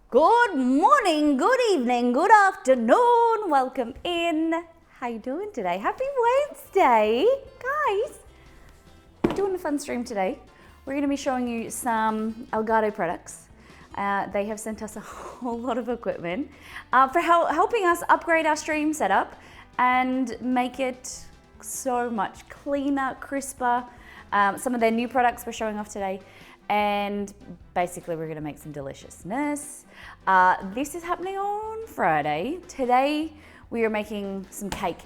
Good morning, good evening, good afternoon. Welcome in. How you doing today? Happy Wednesday. Guys, we're doing a fun stream today. We're going to be showing you some ELGATO products. They have sent us a whole lot of equipment for helping us upgrade our stream setup and make it so much cleaner, crisper. Some of their new products we're showing off today. And basically we're going to make some deliciousness. This is happening on Friday. Today we are making some cake.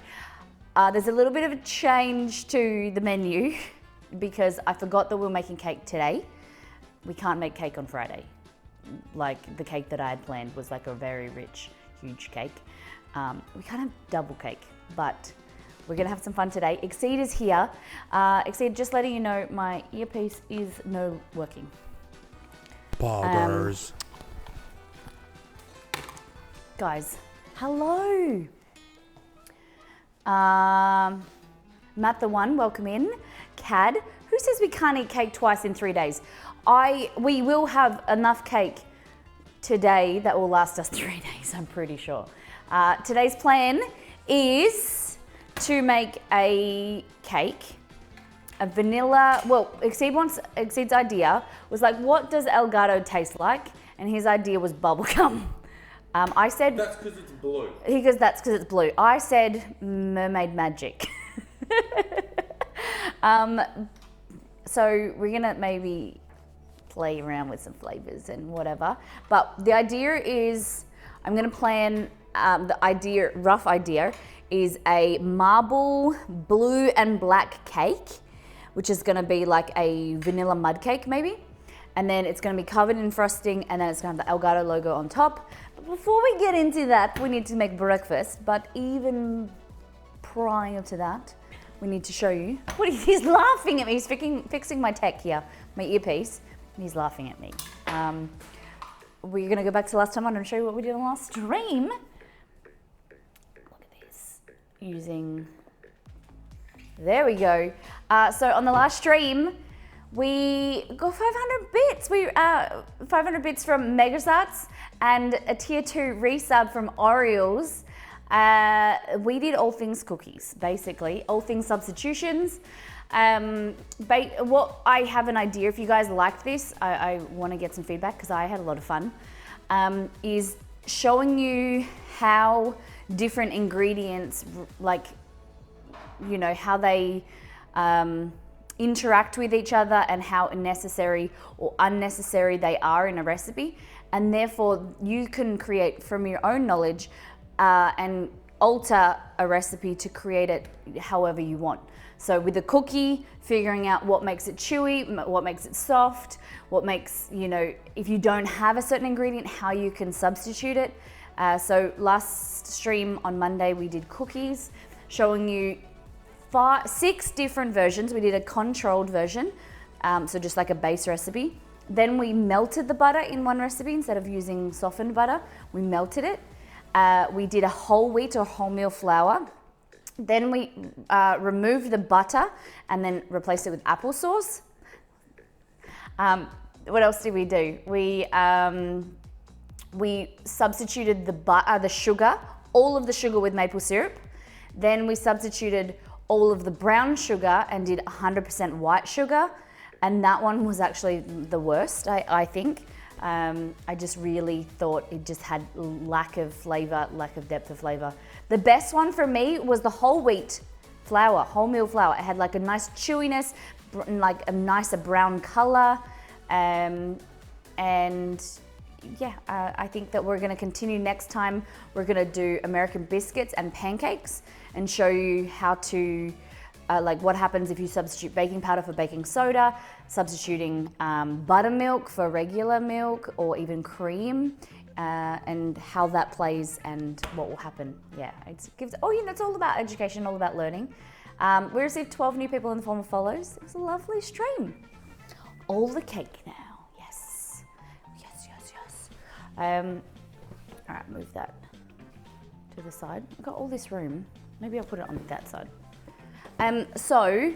There's a little bit of a change to the menu because I forgot that we were making cake today. We can't make cake on Friday. Like the cake that I had planned was like a very rich, huge cake. We can't have double cake, but we're gonna have some fun today. Exceed is here. Exceed, just letting you know, my earpiece is no working. Boggers. Guys, hello. Matt the One, welcome in. Cad, who says we can't eat cake twice in 3 days? We will have enough cake today that will last us 3 days, I'm pretty sure. Today's plan is to make a cake, a vanilla, well, Exceed's idea was like, what does ELGATO taste like? And his idea was bubblegum. I said... That's because it's blue. He goes, that's because it's blue. I said mermaid magic. So we're gonna maybe play around with some flavors and whatever. But the idea is, I'm gonna plan, rough idea, is a marble blue and black cake, which is gonna be like a vanilla mud cake maybe. And then it's gonna be covered in frosting and then it's gonna have the ELGATO logo on top. But before we get into that, we need to make breakfast. But even prior to that, we need to show you. He's laughing at me, he's fixing my tech here, my earpiece. And he's laughing at me. We're gonna go back to last time. I'm gonna show you what we did on last stream. Using, there we go. So on the last stream, we got 500 bits. 500 bits from Megasats and a tier 2 resub from Orioles. We did all things cookies, basically, all things substitutions. What I have an idea, if you guys liked this, I want to get some feedback because I had a lot of fun, is showing you how different ingredients, like, you know, how they interact with each other and how necessary or unnecessary they are in a recipe. And therefore you can create from your own knowledge and alter a recipe to create it however you want. So with a cookie, figuring out what makes it chewy, what makes it soft, what makes, you know, if you don't have a certain ingredient, how you can substitute it. So last stream on Monday, we did cookies, showing you 6 different versions. We did a controlled version, so just like a base recipe. Then we melted the butter in one recipe instead of using softened butter. We melted it. We did a whole wheat or wholemeal flour. Then we removed the butter and then replaced it with applesauce. What else did we do? We substituted the sugar, all of the sugar with maple syrup. Then we substituted all of the brown sugar and did 100% white sugar. And that one was actually the worst, I think. I just really thought it just had lack of flavor, lack of depth of flavor. The best one for me was the whole wheat flour, wholemeal flour. It had like a nice chewiness, like a nicer brown color. And yeah, I think that we're gonna continue next time. We're gonna do American biscuits and pancakes and show you how to, like what happens if you substitute baking powder for baking soda, substituting buttermilk for regular milk or even cream, and how that plays and what will happen. Yeah, it's all about education, all about learning. We received 12 new people in the form of follows. It was a lovely stream. All the cake now. All right, move that to the side. I've got all this room. Maybe I'll put it on that side. So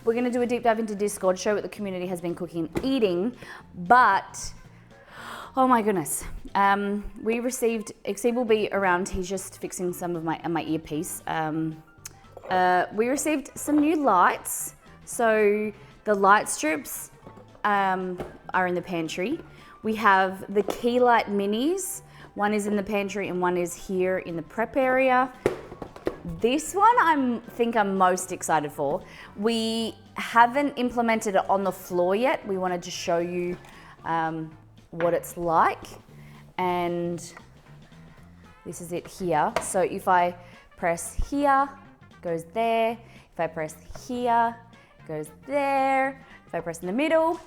we're gonna do a deep dive into Discord, show what the community has been cooking and eating, but oh my goodness. we received, Exceed will be around, he's just fixing some of my earpiece. We received some new lights. So the light strips are in the pantry. We have the key light minis. One is in the pantry and one is here in the prep area. This one I think I'm most excited for. We haven't implemented it on the floor yet. We wanted to show you what it's like. And this is it here. So if I press here, it goes there. If I press here, it goes there. If I press in the middle,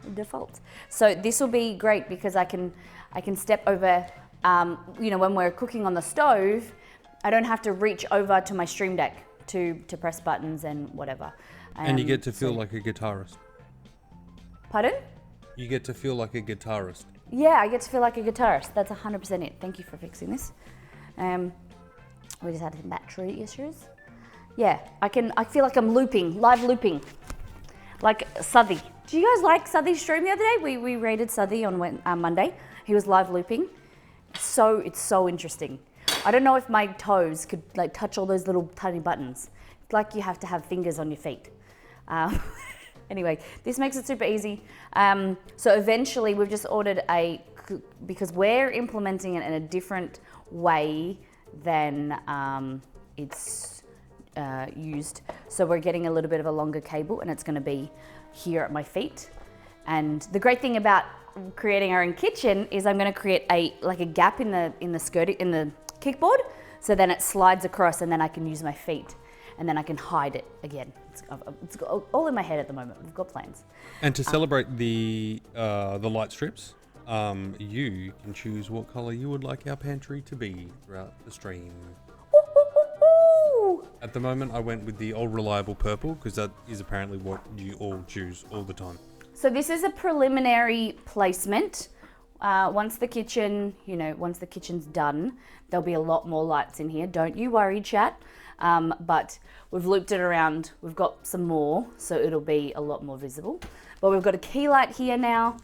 it defaults. So this will be great because I can step over, when we're cooking on the stove, I don't have to reach over to my Stream Deck to press buttons and whatever. And you get to feel like a guitarist. Pardon? You get to feel like a guitarist. Yeah, I get to feel like a guitarist. That's 100% it. Thank you for fixing this. We just had some battery issues. Yeah, I feel like I'm looping, live looping, like Southey. Do you guys like Southey's stream the other day? We rated Southey on Monday. He was live looping. It's so interesting. I don't know if my toes could like touch all those little tiny buttons. It's like you have to have fingers on your feet. Anyway, this makes it super easy. So eventually we've just ordered because we're implementing it in a different way than it's used. So we're getting a little bit of a longer cable and it's gonna be here at my feet. And the great thing about creating our own kitchen is I'm gonna create a gap in the kickboard, so then it slides across and then I can use my feet and then I can hide it again. It's all in my head at the moment. We've got plans. And to celebrate the light strips, you can choose what color you would like our pantry to be throughout the stream. At the moment, I went with the old reliable purple because that is apparently what you all choose all the time. So this is a preliminary placement. Once the kitchen's done, there'll be a lot more lights in here. Don't you worry, chat. But we've looped it around. We've got some more, so it'll be a lot more visible. But we've got a key light here now,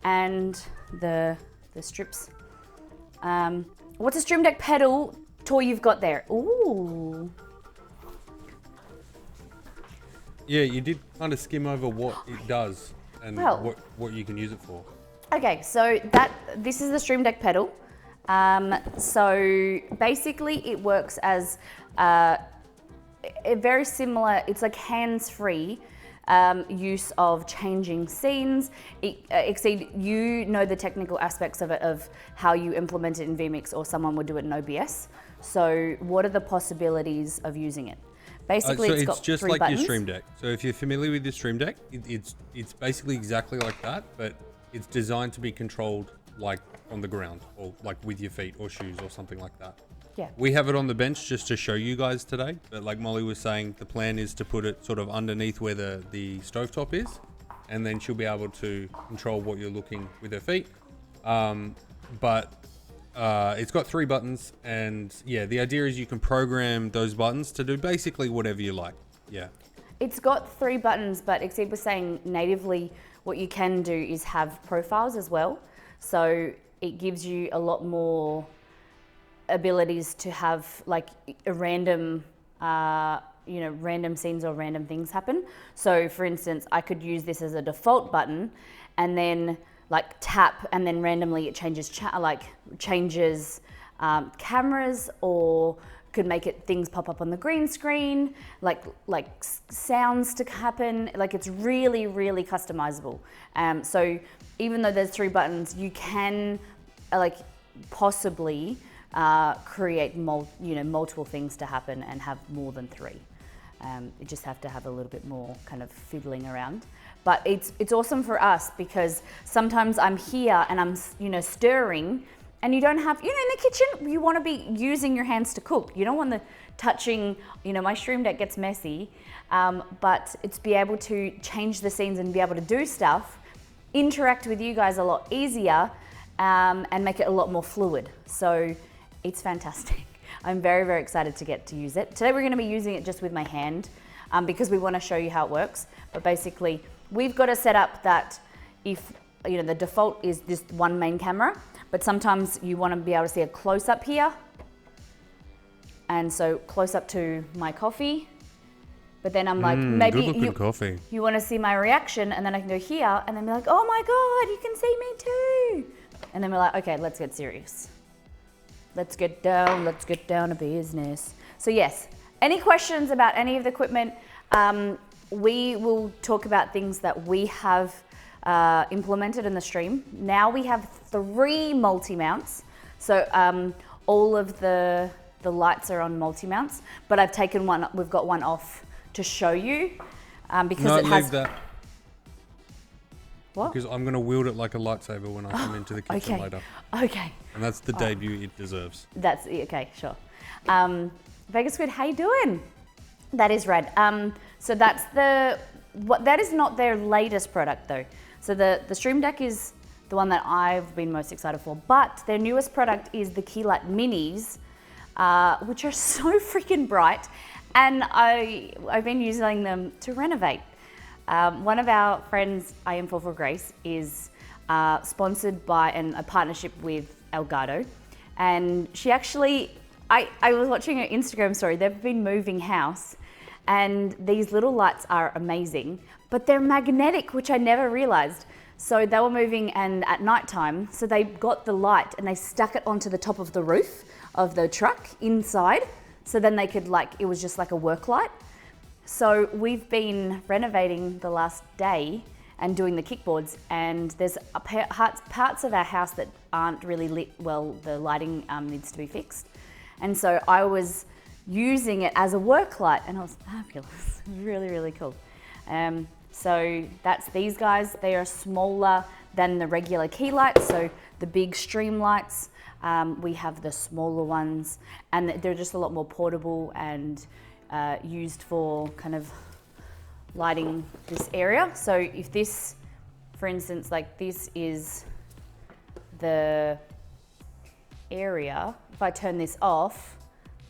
and the strips. What's a Stream Deck pedal toy you've got there? Ooh. Yeah, you did kind of skim over what it does and what you can use it for. Okay, so this is the Stream Deck pedal. So basically it works as a very similar, it's like hands-free use of changing scenes. Exceed, you know the technical aspects of it, of how you implement it in vMix, or someone would do it in OBS. So what are the possibilities of using it? Basically, so it's got just 3 like buttons. your Stream Deck. So if you're familiar with your Stream Deck, it's basically exactly like that, but it's designed to be controlled like on the ground or like with your feet or shoes or something like that. Yeah. We have it on the bench just to show you guys today, but like Molly was saying, the plan is to put it sort of underneath where the stovetop is, and then she'll be able to control what you're looking with her feet. It's got 3 buttons, and yeah, the idea is you can program those buttons to do basically whatever you like. Yeah. It's got 3 buttons, but Exceed was saying natively what you can do is have profiles as well. So it gives you a lot more abilities to have like a random, random scenes or random things happen. So for instance, I could use this as a default button and then like tap and then randomly it changes cameras, or could make it things pop up on the green screen, like sounds to happen. Like it's really, really customizable. So even though there's 3 buttons, you can possibly create multiple things to happen and have more than 3. You just have to have a little bit more kind of fiddling around. But it's awesome for us because sometimes I'm here and I'm stirring, and you don't have, in the kitchen, you want to be using your hands to cook. You don't want the touching, my Stream Deck gets messy, but it's be able to change the scenes and be able to do stuff, interact with you guys a lot easier, and make it a lot more fluid. So it's fantastic. I'm very, very excited to get to use it. Today we're going to be using it just with my hand because we want to show you how it works. But basically, we've got a setup that if, the default is this one main camera, but sometimes you want to be able to see a close up here. And so close up to my coffee. But then I'm like, maybe good looking coffee. You want to see my reaction, and then I can go here and then be like, oh my God, you can see me too. And then we're like, okay, let's get serious. Let's get down to business. So yes, any questions about any of the equipment, we will talk about things that we have implemented in the stream. Now we have 3 multi-mounts. So all of the lights are on multi-mounts, but I've taken one, we've got one off to show you because No, it has... leave that. What? Because I'm going to wield it like a lightsaber when I come into the kitchen later. Okay. And that's the debut it deserves. That's, okay, sure. Vegas Squid, how you doing? That is rad. So that's that is not their latest product though. So the Stream Deck is the one that I've been most excited for, but their newest product is the Key Light Minis, which are so freaking bright. And I've been using them to renovate. One of our friends, I Am for Grace, is sponsored by a partnership with ELGATO. And she actually, I was watching her Instagram story, they've been moving house, and these little lights are amazing, but they're magnetic, which I never realized. So they were moving and at nighttime, so they got the light and they stuck it onto the top of the roof of the truck inside. So then they could it was just like a work light. So we've been renovating the last day and doing the kickboards, and there's parts of our house that aren't really lit well. The lighting needs to be fixed. And so I was using it as a work light, and it was fabulous. Really, really cool. So that's these guys. They are smaller than the regular key lights. So the big stream lights, we have the smaller ones, and they're just a lot more portable and used for kind of lighting this area. So if this, for instance, like this is the area, if I turn this off,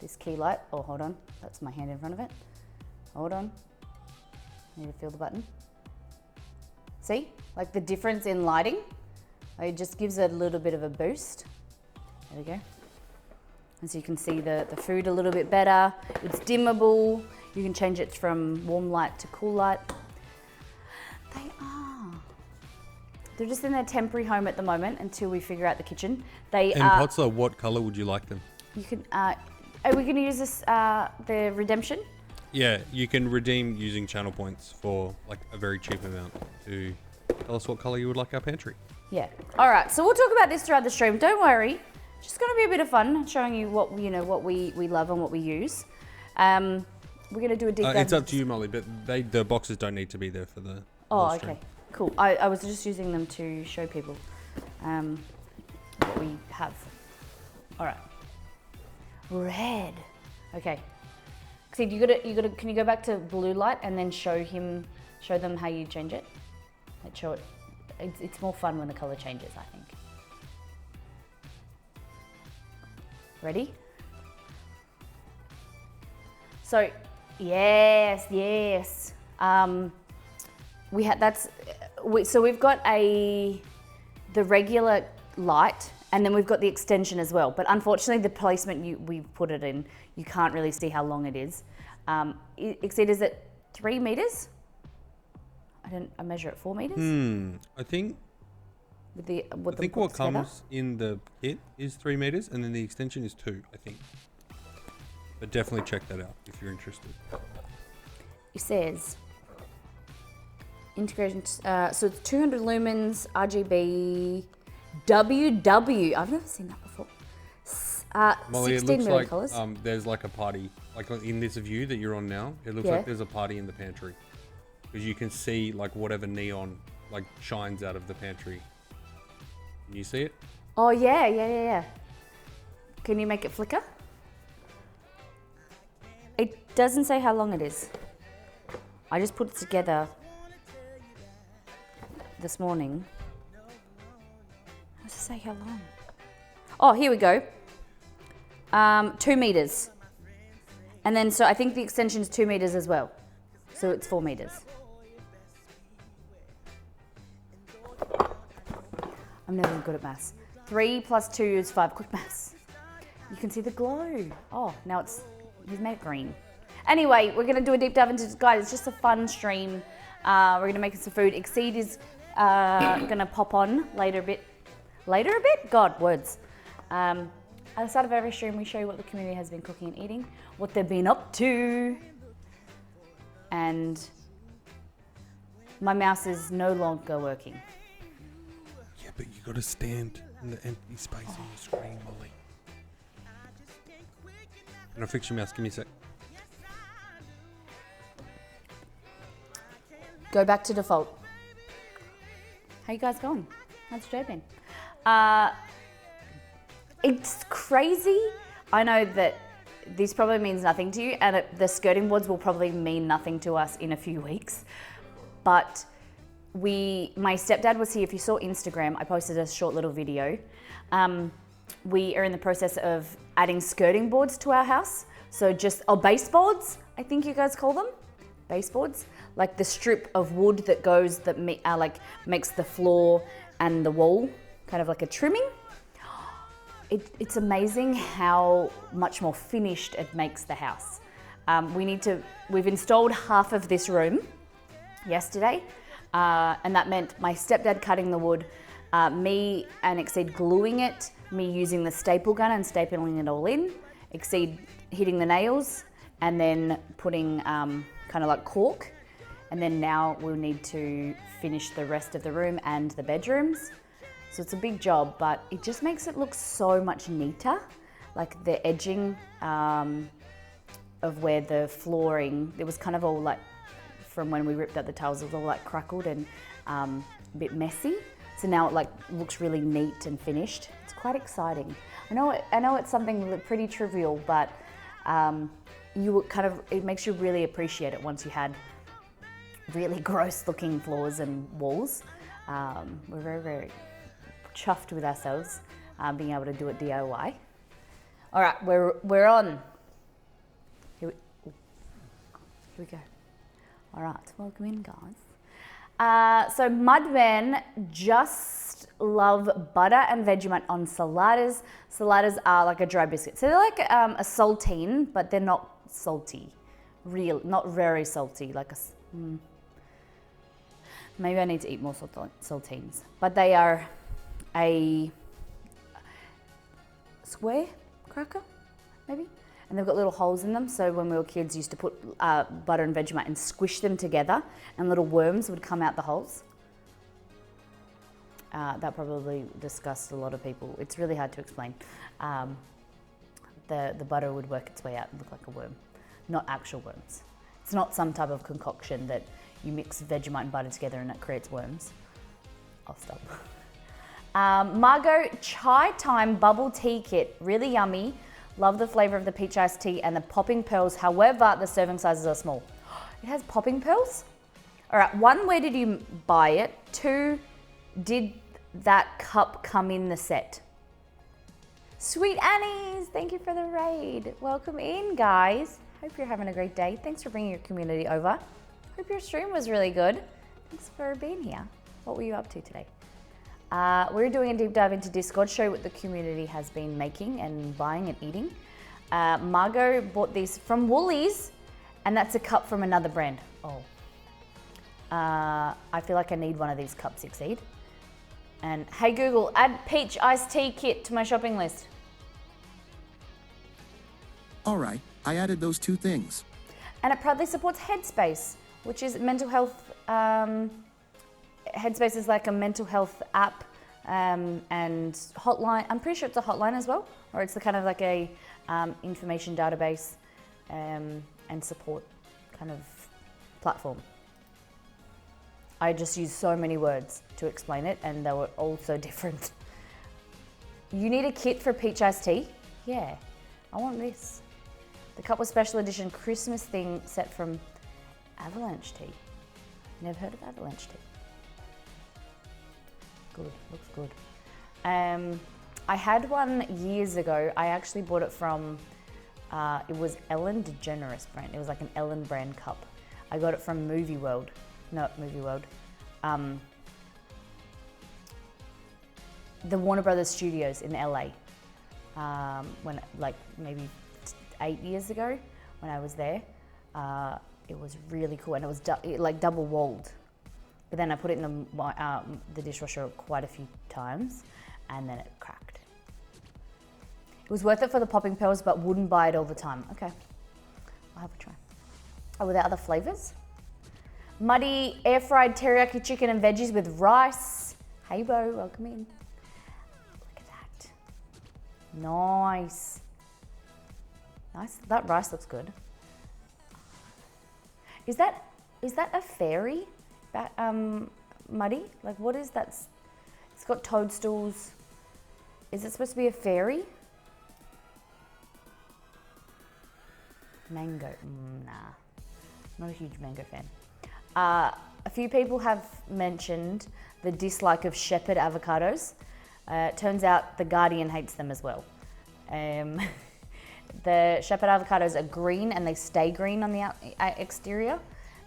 this key light, oh, hold on, that's my hand in front of it. Hold on, I need to feel the button. See, like the difference in lighting, it just gives it a little bit of a boost. There we go. And so you can see the food a little bit better. It's dimmable. You can change it from warm light to cool light. They are. They're just in their temporary home at the moment until we figure out the kitchen. And Potsler, what color would you like them? You can, are we gonna use this, the redemption? Yeah, you can redeem using channel points for like a very cheap amount to tell us what color you would like our pantry. Yeah. All right, so we'll talk about this throughout the stream. Don't worry. Just going to be a bit of fun, showing you what we love and what we use. We're going to do a deep dive. It's up to you, Molly, but the boxes don't need to be there for the Oh, stream. okay. Cool. I was just using them to show people what we have. All right. Red. Okay. See, can you go back to blue light and then show them how you change it? Like show it. It's more fun when the color changes, I think. Ready? So, yes. So we've got the regular light, and then we've got the extension as well. But unfortunately, the placement we've put it in, you can't really see how long it is. Exceed, is it 3 meters? I measure it 4 meters. I think. I think what comes in the kit is 3 meters, and then the extension is 2, I think. But definitely check that out if you're interested. It says integration. So it's 200 lumens, RGB, WW. I've never seen that before. Molly, 16 it looks million like colors. there's like a party, like in this view that you're on now. It looks like there's a party in the pantry, because you can see like whatever neon like shines out of the pantry. Can you see it? Oh yeah. Can you make it flicker? It doesn't say how long it is. I just put it together this morning. How does it say how long? Oh, here we go. 2 meters. And then, so I think the extension is 2 meters as well. So it's 4 meters. I'm never good at maths. 3 plus 2 is 5. Quick maths. You can see the glow. Oh, now he's made it green. Anyway, we're going to do a deep dive into this, guys. It's just a fun stream. We're going to make some food. Exceed is going to pop on later a bit. Later a bit? God, words. At the start of every stream, we show you what the community has been cooking and eating, what they've been up to. And my mouse is no longer working. Yeah, but you got to stand in the empty space on the screen, Molly. Can I fix your mouse? Give me a sec. Go back to default. How you guys going? How's your day been? It's crazy. I know that this probably means nothing to you, and the skirting boards will probably mean nothing to us in a few weeks. But my stepdad was here. If you saw Instagram, I posted a short little video. We are in the process of adding skirting boards to our house. So baseboards, I think you guys call them. Baseboards, like the strip of wood that makes the floor and the wall kind of like a trimming. It's amazing how much more finished it makes the house. We've installed half of this room yesterday, and that meant my stepdad cutting the wood, me and Exceed gluing it, me using the staple gun and stapling it all in, Exceed hitting the nails, and then putting kind of like caulk. And then now we'll need to finish the rest of the room and the bedrooms. So it's a big job, but it just makes it look so much neater. Like the edging of where the flooring, it was kind of all like, from when we ripped out the tiles, it was all like crackled and a bit messy. So now it like looks really neat and finished. It's quite exciting. I know it's something pretty trivial, but it makes you really appreciate it once you had really gross looking floors and walls. We're very, very chuffed with ourselves being able to do it DIY. All right, we're on. Here we go. All right, welcome in, guys. So Mudman just love butter and Vegemite on saladas. Saladas are like a dry biscuit. So they're like a saltine, but they're not salty. Not very salty. Maybe I need to eat more saltines. But they are a square cracker, maybe? And they've got little holes in them, so when we were kids, used to put butter and Vegemite and squish them together, and little worms would come out the holes. That probably disgusts a lot of people. It's really hard to explain. The butter would work its way out and look like a worm, not actual worms. It's not some type of concoction that you mix Vegemite and butter together and it creates worms. I'll stop. Margot Chai Time Bubble Tea Kit, really yummy. Love the flavor of the peach iced tea and the popping pearls. However, the serving sizes are small. It has popping pearls? All right, 1, where did you buy it? 2, did that cup come in the set? Sweet Annies, thank you for the raid. Welcome in, guys. Hope you're having a great day. Thanks for bringing your community over. Hope your stream was really good. Thanks for being here. What were you up to today? We're doing a deep dive into Discord, show what the community has been making and buying and eating. Margot bought these from Woolies, and that's a cup from another brand. I feel like I need one of these cups, Exceed. And hey Google, add peach iced tea kit to my shopping list. All right, I added those 2 things. And it proudly supports Headspace, which is mental health. Headspace is like a mental health app and hotline. I'm pretty sure it's a hotline as well, or it's the kind of like a information database and support kind of platform. I just used so many words to explain it, and they were all so different. You need a kit for peach iced tea? Yeah, I want this. The cup was special edition Christmas thing set from Avalanche Tea. Never heard of Avalanche Tea. Good, looks good. I had one years ago. I actually bought it from, it was Ellen DeGeneres brand. It was like an Ellen brand cup. I got it from Movie World. the Warner Brothers studios in LA. When like maybe 8 years ago when I was there. It was really cool, and it was like double walled. But then I put it in the dishwasher quite a few times, and then it cracked. It was worth it for the popping pearls, but wouldn't buy it all the time. Okay, I'll have a try. Oh, were there other flavors? Muddy air fried teriyaki chicken and veggies with rice. Hey Bo, welcome in. Look at that. Nice. Nice. That rice looks good. Is that a fairy? Muddy? Like what is that? It's got toadstools. Is it supposed to be a fairy? Mango. Nah. Not a huge mango fan. A few people have mentioned the dislike of shepherd avocados. Turns out the Guardian hates them as well. The shepherd avocados are green and they stay green on the exterior.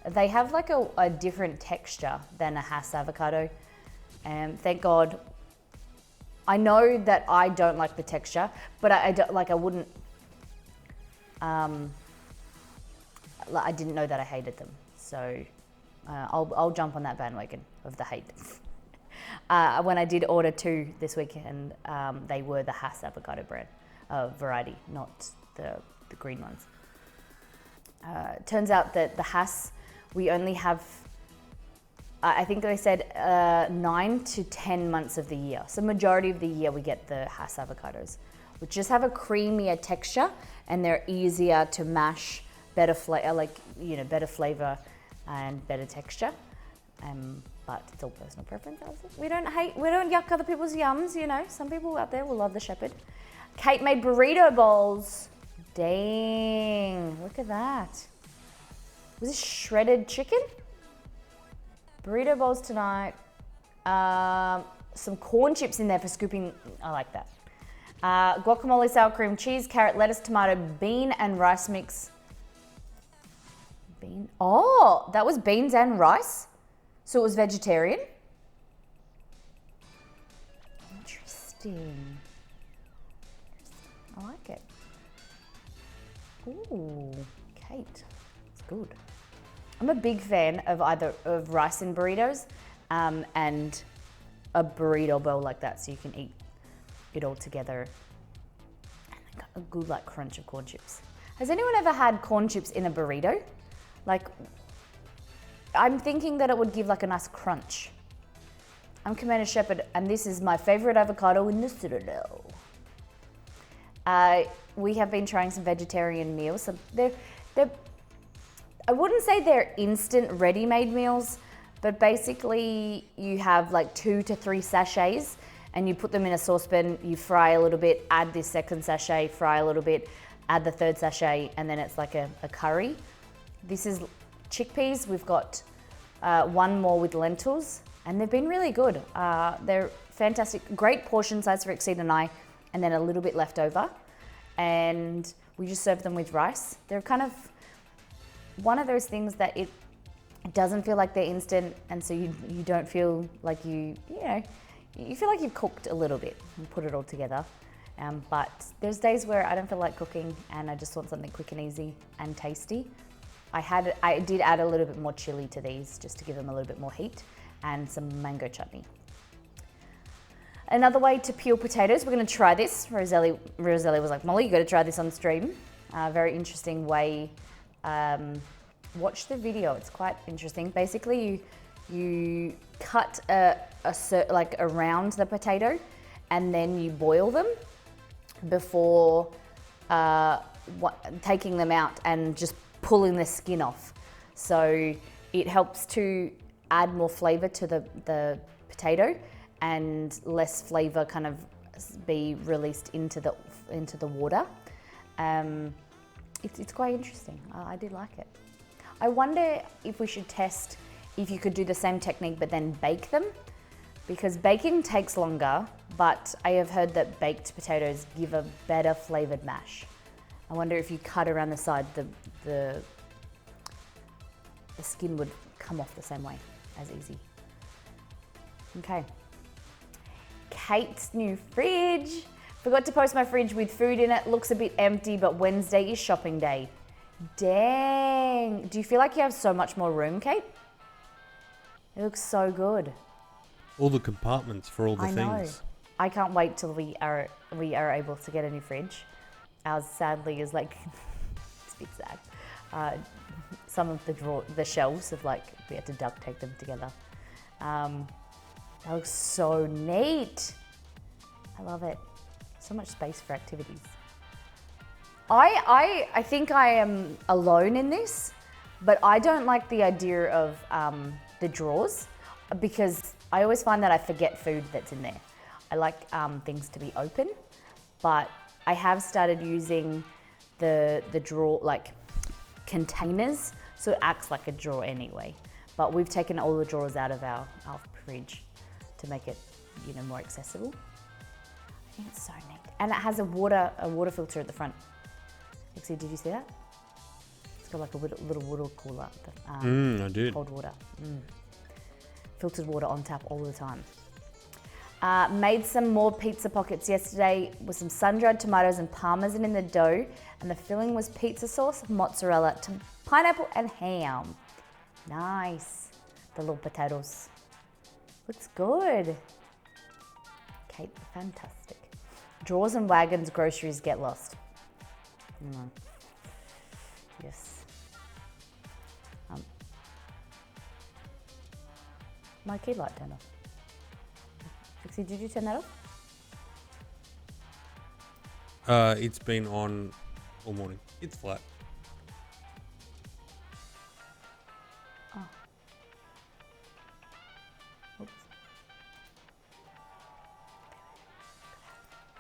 They have like a different texture than a Hass avocado. Thank God. I know that I don't like the texture, but I wouldn't. I didn't know that I hated them, so I'll jump on that bandwagon of the hate. When I did order 2 this weekend, they were the Hass avocado brand variety, not the green ones. Turns out that the Hass, we only have, I think they said 9 to 10 months of the year. So majority of the year we get the Hass avocados, which just have a creamier texture and they're easier to mash, better flavor and better texture. But it's all personal preference. We don't yuck other people's yums, you know. Some people out there will love the shepherd. Kate made burrito bowls. Dang, look at that. Was this shredded chicken? Burrito bowls tonight. Some corn chips in there for scooping. I like that. Guacamole, sour cream, cheese, carrot, lettuce, tomato, bean and rice mix. Bean? Oh, that was beans and rice? So it was vegetarian? Interesting. I like it. Ooh, Kate, it's good. I'm a big fan of either of rice and burritos and a burrito bowl like that, so you can eat it all together. And a good like crunch of corn chips. Has anyone ever had corn chips in a burrito? Like, I'm thinking that it would give like a nice crunch. I'm Commander Shepherd, and this is my favorite avocado in the Citadel. We have been trying some vegetarian meals. So I wouldn't say they're instant ready-made meals, but basically you have like 2 to 3 sachets and you put them in a saucepan, you fry a little bit, add this second sachet, fry a little bit, add the third sachet, and then it's like a curry. This is chickpeas. We've got one more with lentils, and they've been really good. They're fantastic, great portion size for Exceed and I, and then a little bit left over. And we just serve them with rice. They're kind of one of those things that it doesn't feel like they're instant, and so you don't feel like you feel like you've cooked a little bit and put it all together. But there's days where I don't feel like cooking and I just want something quick and easy and tasty. I did add a little bit more chili to these just to give them a little bit more heat, and some mango chutney. Another way to peel potatoes, we're going to try this. Roselli was like, Molly, you got to try this on stream. Very interesting way. Watch the video, it's quite interesting. Basically, you cut around the potato, and then you boil them before taking them out and just pulling the skin off. So it helps to add more flavor to the potato and less flavor kind of be released into the water. It's quite interesting. I did like it. I wonder if we should test if you could do the same technique but then bake them, because baking takes longer, but I have heard that baked potatoes give a better flavored mash. I wonder if you cut around the side, the skin would come off the same way as easy. Okay. Kate's new fridge. Forgot to post my fridge with food in it. Looks a bit empty, but Wednesday is shopping day. Dang. Do you feel like you have so much more room, Kate? It looks so good. All the compartments for all the I know. things. I can't wait till we are able to get a new fridge. Ours sadly is like, it's a bit sad. Some of the shelves have like, we had to duct tape them together. That looks so neat. I love it. So much space for activities. I think I am alone in this, but I don't like the idea of the drawers because I always find that I forget food that's in there. I like things to be open, but I have started using the drawer, like containers, so it acts like a drawer anyway. But we've taken all the drawers out of our fridge to make it, more accessible. I think it's so neat. And it has a water filter at the front. Did you see that? It's got like a little water cooler. I did. Cold water. Filtered water on tap all the time. Made some more pizza pockets yesterday with some sun-dried tomatoes and parmesan in the dough. And the filling was pizza sauce, mozzarella, pineapple and ham. Nice. The little potatoes. Looks good. Kate, fantastic. Drawers and wagons, groceries get lost. Yes. My key light turned off. Fixie, did you turn that off? It's been on all morning. It's flat. Oh. Oops.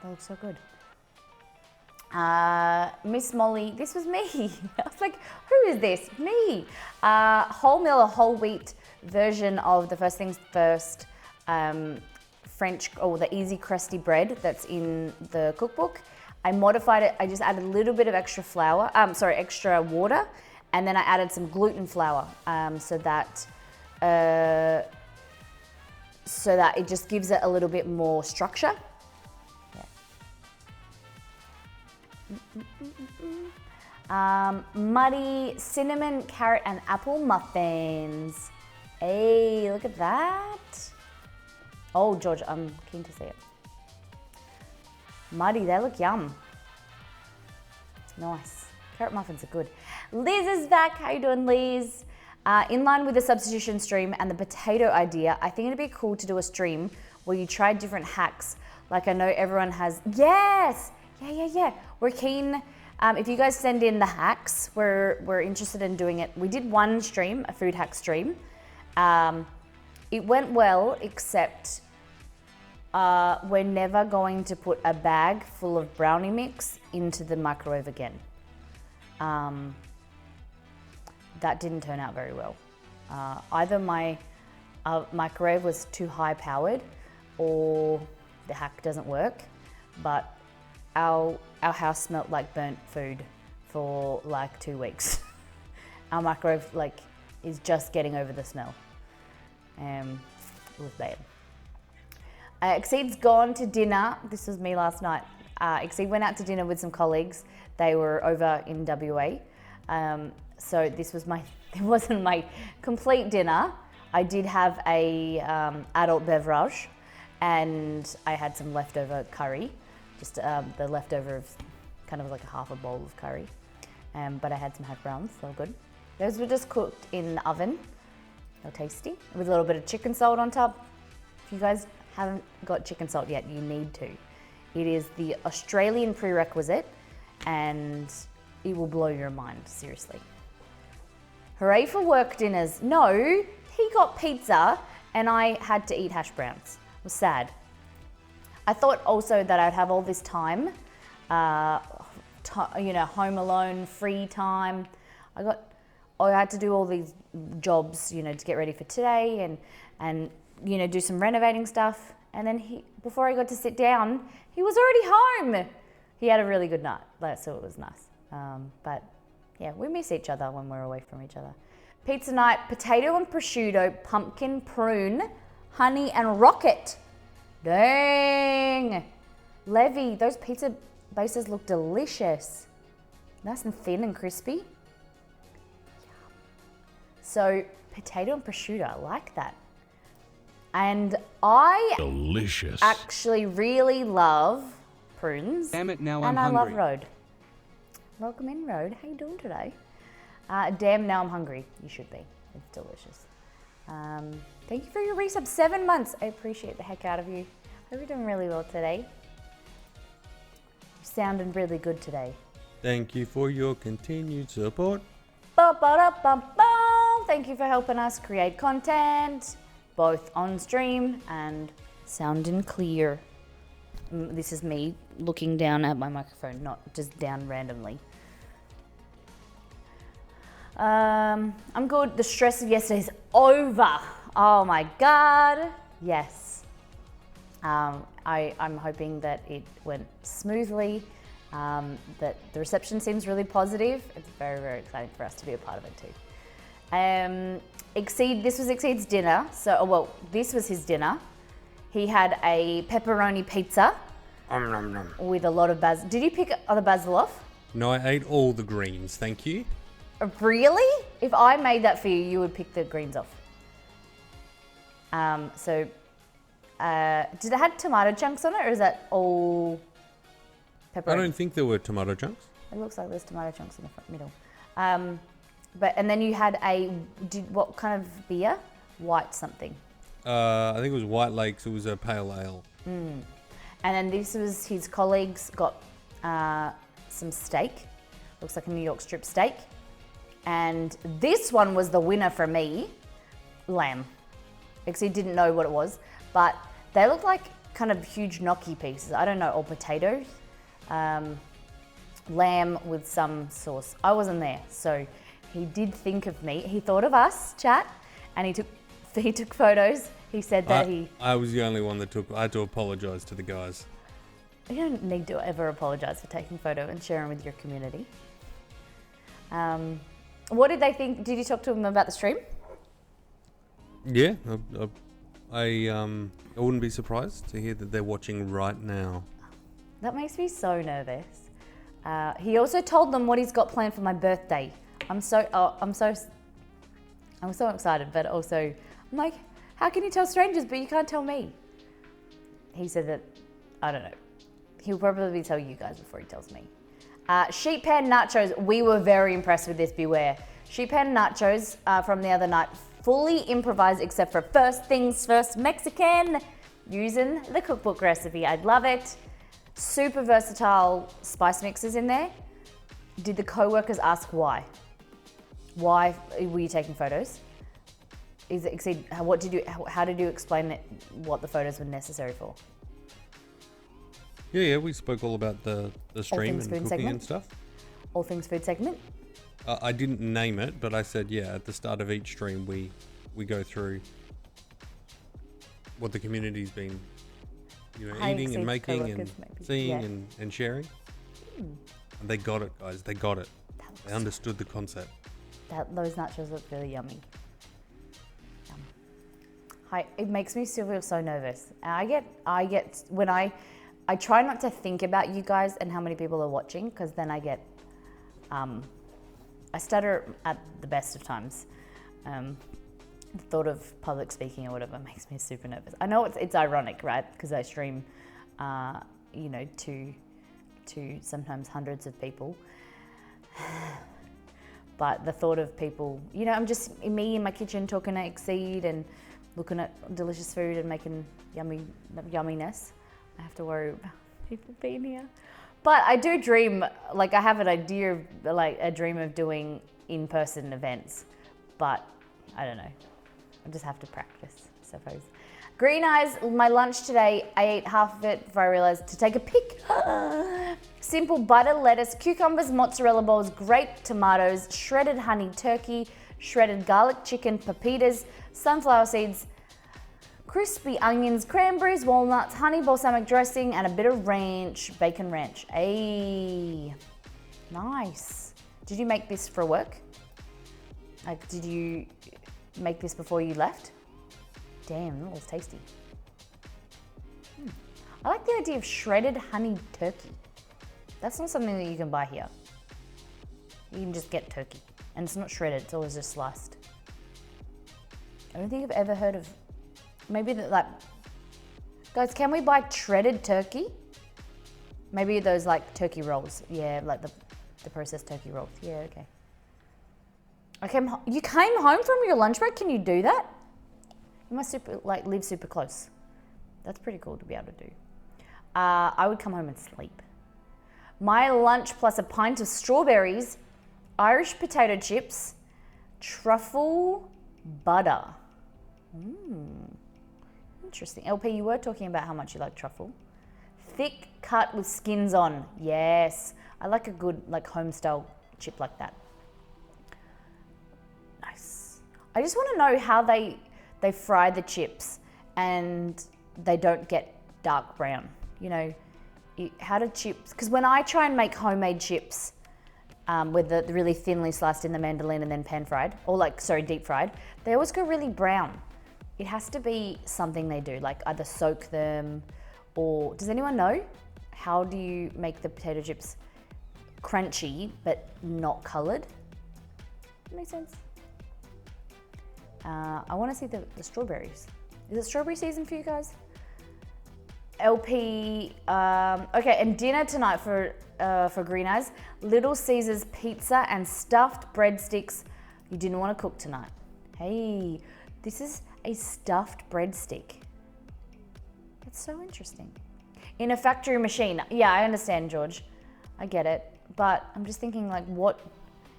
That looks so good. Miss Molly, this was me. I was like, who is this? Me. Wholemeal or whole wheat version of the First Things First French, or the easy crusty bread that's in the cookbook. I modified it. I just added a little bit of extra extra water, and then I added some gluten flour so that it just gives it a little bit more structure. Muddy cinnamon, carrot, and apple muffins. Hey, look at that. Oh, George, I'm keen to see it. Muddy, they look yum. Nice. Carrot muffins are good. Liz is back. How you doing, Liz? In line with the substitution stream and the potato idea, I think it'd be cool to do a stream where you try different hacks. Like I know everyone has. Yes. Yeah. We're keen. If you guys send in the hacks, we're interested in doing it. We did one stream, a food hack stream. It went well, except we're never going to put a bag full of brownie mix into the microwave again. That didn't turn out very well. Either my microwave was too high powered or the hack doesn't work, but our house smelled like burnt food for like 2 weeks. Our microwave is just getting over the smell. It was bad. Exceed's gone to dinner. This was me last night. Exceed went out to dinner with some colleagues. They were over in WA. So it wasn't my complete dinner. I did have a adult beverage, and I had some leftover curry. Just the leftover of kind of like a half a bowl of curry. But I had some hash browns, they were good. Those were just cooked in the oven. They were tasty, with a little bit of chicken salt on top. If you guys haven't got chicken salt yet, you need to. It is the Australian prerequisite, and it will blow your mind, seriously. Hooray for work dinners. No, he got pizza, and I had to eat hash browns. It was sad. I thought also that I'd have all this time, home alone, free time. I had to do all these jobs, to get ready for today and do some renovating stuff. And then before I got to sit down, he was already home. He had a really good night, so it was nice. But yeah, we miss each other when we're away from each other. Pizza night, potato and prosciutto, pumpkin, prune, honey and rocket. Dang. Levy, those pizza bases look delicious. Nice and thin and crispy. So potato and prosciutto, I like that. And I Delicious. actually really love prunes. Damn it, now and I'm I hungry. love road. Welcome in, road. How you doing today? Damn, now I'm hungry. You should be. It's delicious. Thank you for your resub. 7 months. I appreciate the heck out of you. Hope you're doing really well today. You sounded really good today. Thank you for your continued support. Ba-ba-da-bum-bum. Thank you for helping us create content, both on stream and sounding clear. This is me looking down at my microphone, not just down randomly. I'm good. The stress of yesterday is over. Oh my God. Yes. I'm hoping that it went smoothly, that the reception seems really positive. It's very, very exciting for us to be a part of it too. This was Exceed's dinner. So, well, this was his dinner. He had a pepperoni pizza with a lot of basil. Did you pick the basil off? No, I ate all the greens, thank you. Really? If I made that for you, you would pick the greens off. Did it have tomato chunks on it, or is that all pepperoni? I don't think there were tomato chunks. It looks like there's tomato chunks in the front middle. And then you had what kind of beer? White something. I think it was White Lakes. It was a pale ale. And then this was his colleagues got some steak. Looks like a New York strip steak. And this one was the winner for me, lamb. Because he didn't know what it was, but they look like kind of huge gnocchi pieces. I don't know, or potatoes. Lamb with some sauce. I wasn't there, so he did think of me. He thought of us, chat, and he took photos. He said that I was the only one that I had to apologise to the guys. You don't need to ever apologise for taking photo and sharing with your community. What did they think? Did you talk to them about the stream? Yeah, I wouldn't be surprised to hear that they're watching right now. That makes me so nervous. He also told them what he's got planned for my birthday. I'm so excited, but also I'm like, how can you tell strangers but you can't tell me? He said that, I don't know. He'll probably tell you guys before he tells me. Sheep pan nachos. We were very impressed with this, beware. Sheep pan nachos from the other night, fully improvised except for first things first Mexican, using the cookbook recipe. I'd love it. Super versatile spice mixes in there. Did the co-workers ask why? Why were you taking photos? How did you explain what the photos were necessary for? Yeah, we spoke all about the stream and Food cooking segment? and stuff. All things food segment? I didn't name it, but I said, yeah, at the start of each stream, we go through what the community's been, How eating and Exceed's making and co-workers maybe. seeing Yeah. and sharing. And they got it, guys. They got it. They understood the concept. Those nachos look really yummy. Yum. Hi, it makes me still feel so nervous. And I get when I try not to think about you guys and how many people are watching, because then I get I stutter at the best of times. The thought of public speaking or whatever makes me super nervous. I know it's ironic, right? Because I stream, to sometimes hundreds of people. But the thought of people, I'm just me in my kitchen talking to Exceed and looking at delicious food and making yumminess. I have to worry about people being here. But I do dream, I have an idea of, a dream of doing in-person events. But I don't know. I just have to practice, I suppose. Green Eyes, my lunch today, I ate half of it before I realized to take a pic. Simple butter, lettuce, cucumbers, mozzarella balls, grape tomatoes, shredded honey turkey, shredded garlic chicken, pepitas, sunflower seeds, crispy onions, cranberries, walnuts, honey balsamic dressing, and a bit of ranch, bacon ranch. Ayy, nice. Did you make this for work? Did you make this before you left? Damn, that was tasty. I like the idea of shredded honey turkey. That's not something that you can buy here. You can just get turkey. And it's not shredded, it's always just sliced. I don't think I've ever heard of, maybe that, like, guys, can we buy shredded turkey? Maybe those like turkey rolls. Yeah, like the processed turkey rolls. Yeah, okay. You came home from your lunch break? Can you do that? You must live super close. That's pretty cool to be able to do. I would come home and sleep. My lunch plus a pint of strawberries, Irish potato chips, truffle butter. Interesting. LP, you were talking about how much you like truffle. Thick cut with skins on. Yes. I like a good like home style chip like that. Nice. I just want to know how they fry the chips and they don't get dark brown. You know, how do chips, because when I try and make homemade chips with the really thinly sliced in the mandolin and then pan fried, or deep fried, they always go really brown. It has to be something they do, like either soak them or, does anyone know? How do you make the potato chips crunchy but not colored? Makes sense. I want to see the strawberries. Is it strawberry season for you guys? LP, okay, and dinner tonight for Green Eyes, Little Caesars pizza and stuffed breadsticks. You didn't want to cook tonight. Hey, this is a stuffed breadstick. That's so interesting. In a factory machine. Yeah, I understand, George. I get it. But I'm just thinking, like, what,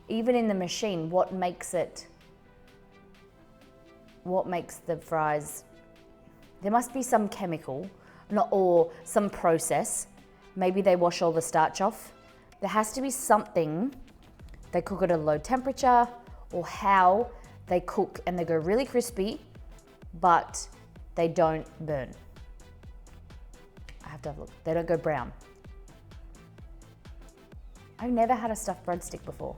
even in the machine, what makes the fries, there must be some chemical, or some process. Maybe they wash all the starch off. There has to be something. They cook at a low temperature, or how they cook and they go really crispy, but they don't burn. I have to have a look. They don't go brown. I've never had a stuffed breadstick before.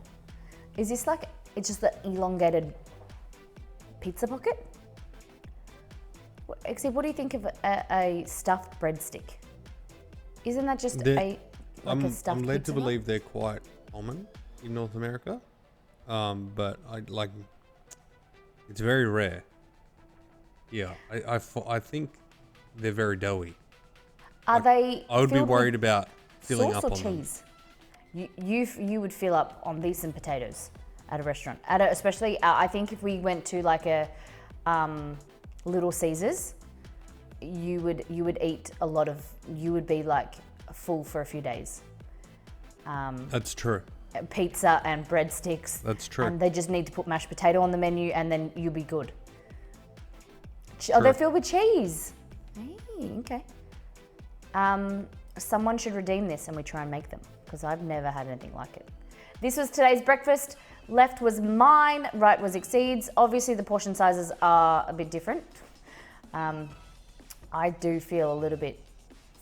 Is this like, it's just the elongated pizza pocket? Except, what do you think of a stuffed breadstick? Isn't that just a stuffed I'm led pizza to believe they're quite common in North America, but it's very rare. Yeah, I think they're very doughy. Are they? I would be worried about filling sauce up or on cheese? You would fill up on these and potatoes at a restaurant. Especially, I think if we went to like a Little Caesars, you would eat a lot of. You would be like full for a few days. That's true. Pizza and breadsticks. That's true. And they just need to put mashed potato on the menu, and then you'll be good. Oh, they're filled with cheese. Hey, okay. Someone should redeem this and we try and make them, because I've never had anything like it. This was today's breakfast. Left was mine, right was Exceed's. Obviously the portion sizes are a bit different. I do feel a little bit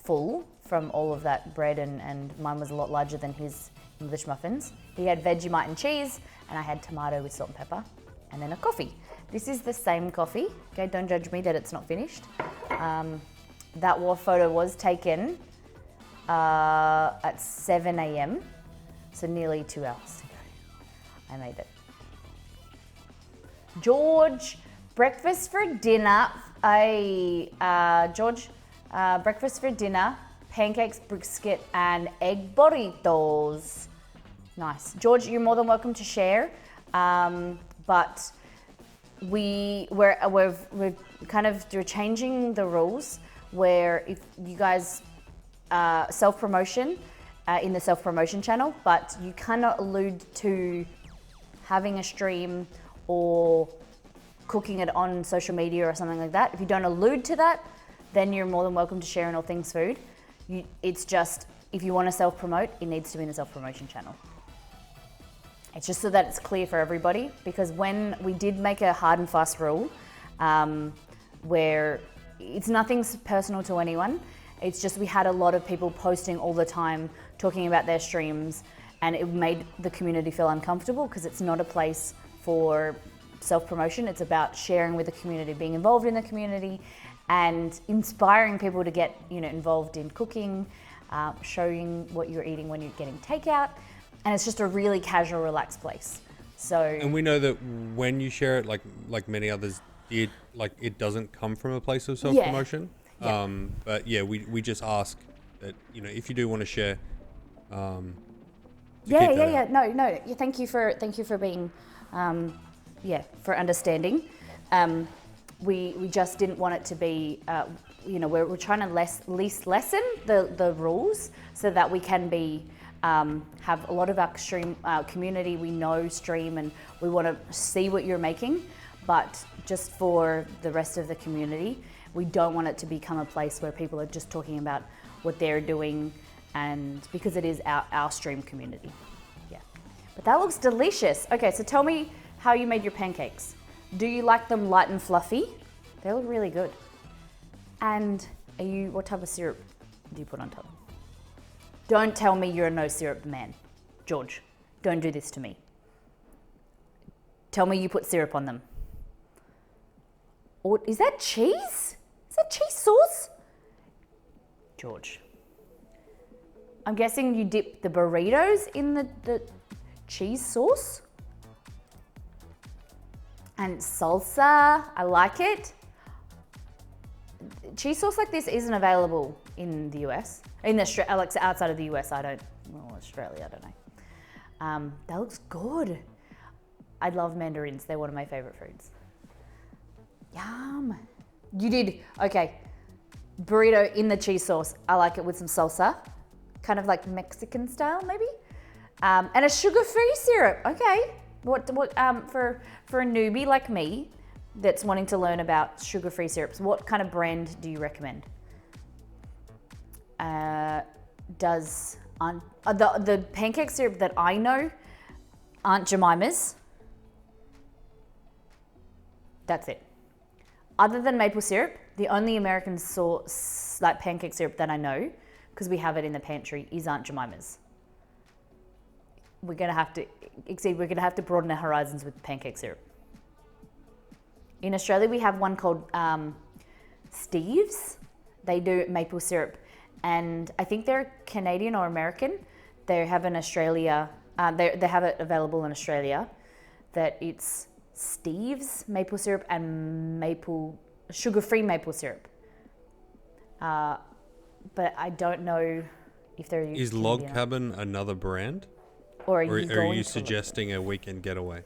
full from all of that bread, and mine was a lot larger than his English muffins. He had Vegemite and cheese, and I had tomato with salt and pepper, and then a coffee. This is the same coffee. Okay, don't judge me that it's not finished. That photo was taken at 7 a.m. So nearly 2 hours ago. I made it. George, breakfast for dinner. George, breakfast for dinner, pancakes, brisket, and egg burritos. Nice. George, you're more than welcome to share. But we're changing the rules, where if you guys self-promotion in the self-promotion channel, but you cannot allude to having a stream or cooking it on social media or something like that. If you don't allude to that, then you're more than welcome to share in all things food. It's just, if you want to self-promote, it needs to be in the self-promotion channel. It's just so that it's clear for everybody, because when we did make a hard and fast rule, where it's nothing personal to anyone, it's just we had a lot of people posting all the time, talking about their streams, and it made the community feel uncomfortable, because it's not a place for self-promotion. It's about sharing with the community, being involved in the community, and inspiring people to get, involved in cooking, showing what you're eating when you're getting takeout. And it's just a really casual, relaxed place. So, And we know that when you share it, like many others did, it doesn't come from a place of self-promotion. Yeah. But yeah, we just ask that, if you do want to share, to keep that out. No. Yeah, thank you for being, for understanding. We just didn't want it to be, we're trying to lessen the rules so that we can be, have a lot of our stream community we know stream, and we want to see what you're making, but just for the rest of the community, we don't want it to become a place where people are just talking about what they're doing, and because it is our stream community. Yeah, but that looks delicious. Okay, so tell me how you made your pancakes. Do you like them light and fluffy? They look really good. And what type of syrup do you put on top? Don't tell me you're a no syrup man. George, don't do this to me. Tell me you put syrup on them. Or is that cheese? Is that cheese sauce? George. I'm guessing you dip the burritos in the cheese sauce. And salsa, I like it. Cheese sauce like this isn't available in the US. In Australia, outside of the US, Australia, I don't know. That looks good. I love mandarins. They're one of my favorite foods. Yum. You did, okay. Burrito in the cheese sauce. I like it with some salsa. Kind of like Mexican style, maybe. And a sugar-free syrup. Okay. What for a newbie like me that's wanting to learn about sugar-free syrups, what kind of brand do you recommend? The pancake syrup that I know, Aunt Jemima's. That's it. Other than maple syrup, the only American sauce, like pancake syrup that I know, because we have it in the pantry, is Aunt Jemima's. We're gonna have to broaden our horizons with pancake syrup. In Australia, we have one called Steve's. They do maple syrup, and I think they're Canadian or American. They have in Australia. They have it available in Australia. That it's Steve's maple syrup and sugar-free maple syrup. But I don't know if they're. Is Log Cabin another brand? Or are you suggesting a weekend getaway?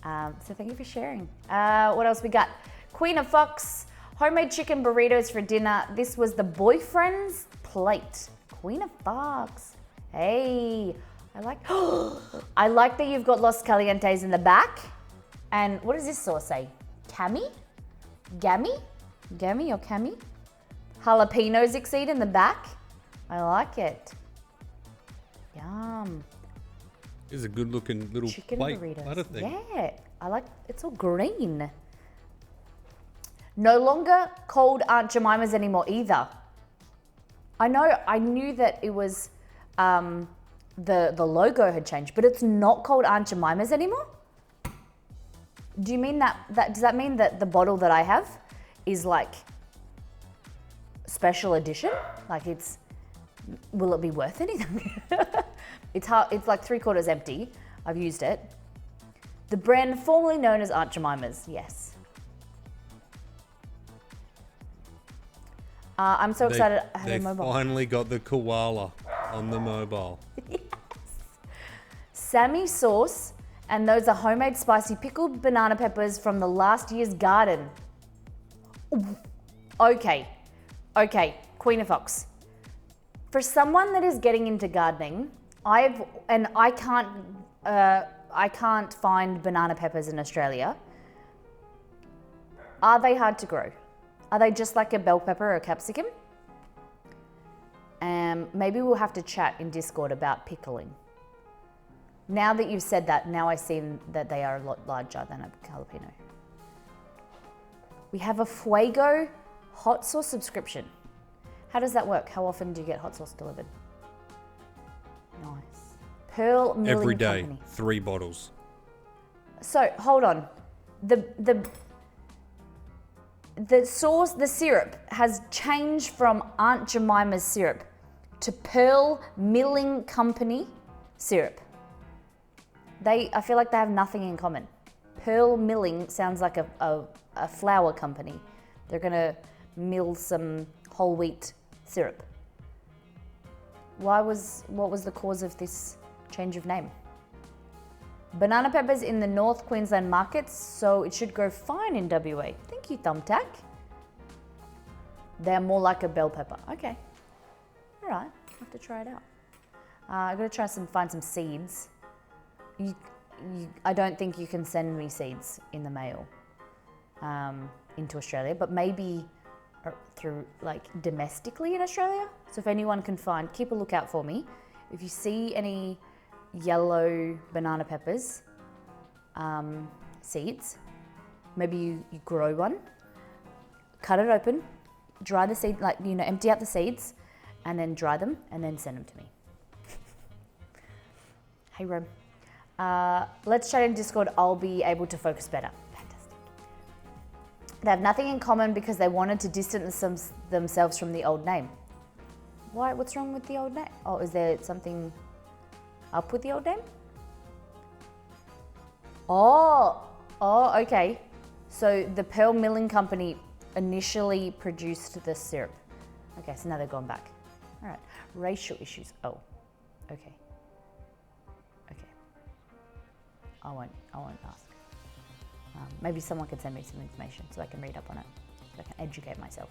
So thank you for sharing. What else we got? Queen of Fox, homemade chicken burritos for dinner. This was the boyfriend's plate. Queen of Fox. Hey, I like that you've got Los Calientes in the back. And what does this sauce say? Cami? Gammy or Cami? Jalapenos exceed in the back. I like it. Yum. This is a good looking little Chicken plate. burritos. Yeah, I like it's all green. No longer called Aunt Jemima's anymore either. I knew that it was the logo had changed, but it's not called Aunt Jemima's anymore? Do you mean that does that mean that the bottle that I have is like special edition? Like will it be worth anything? It's like 3/4 empty. I've used it. The brand formerly known as Aunt Jemima's, yes. I'm so excited I have a mobile. They finally got the koala on the mobile. Yes. Sammy sauce, and those are homemade spicy pickled banana peppers from the last year's garden. Okay, Queen of Fox. For someone that is getting into gardening, I can't find banana peppers in Australia. Are they hard to grow? Are they just like a bell pepper or a capsicum? Maybe we'll have to chat in Discord about pickling. Now that you've said that, now I see that they are a lot larger than a jalapeno. We have a Fuego hot sauce subscription. How does that work? How often do you get hot sauce delivered? Nice. Pearl Milling Every day, Company. 3 bottles. So hold on. the sauce, the syrup has changed from Aunt Jemima's syrup to Pearl Milling Company syrup. I feel like they have nothing in common. Pearl Milling sounds like a flour company. They're gonna mill some whole wheat syrup. What was the cause of this change of name? Banana peppers in the North Queensland markets, so it should go fine in WA. Thank you, Thumbtack. They're more like a bell pepper. Okay. All right, I'll have to try it out. I've got to find some seeds. I don't think you can send me seeds in the mail into Australia, but maybe through like domestically in Australia. So if anyone can find, keep a lookout for me. If you see any yellow banana peppers seeds, maybe you grow one, cut it open, dry the seed, empty out the seeds, and then dry them, and then send them to me. Hey Rome. Let's chat in Discord. I'll be able to focus better. Fantastic. They have nothing in common because they wanted to distance themselves from the old name. Why? What's wrong with the old name? Oh, is there something up with the old name? Oh, okay. So the Pearl Milling Company initially produced the syrup. Okay, so now they're gone back. All right. Racial issues. Oh, okay. I won't ask. Maybe someone can send me some information so I can read up on it, so I can educate myself.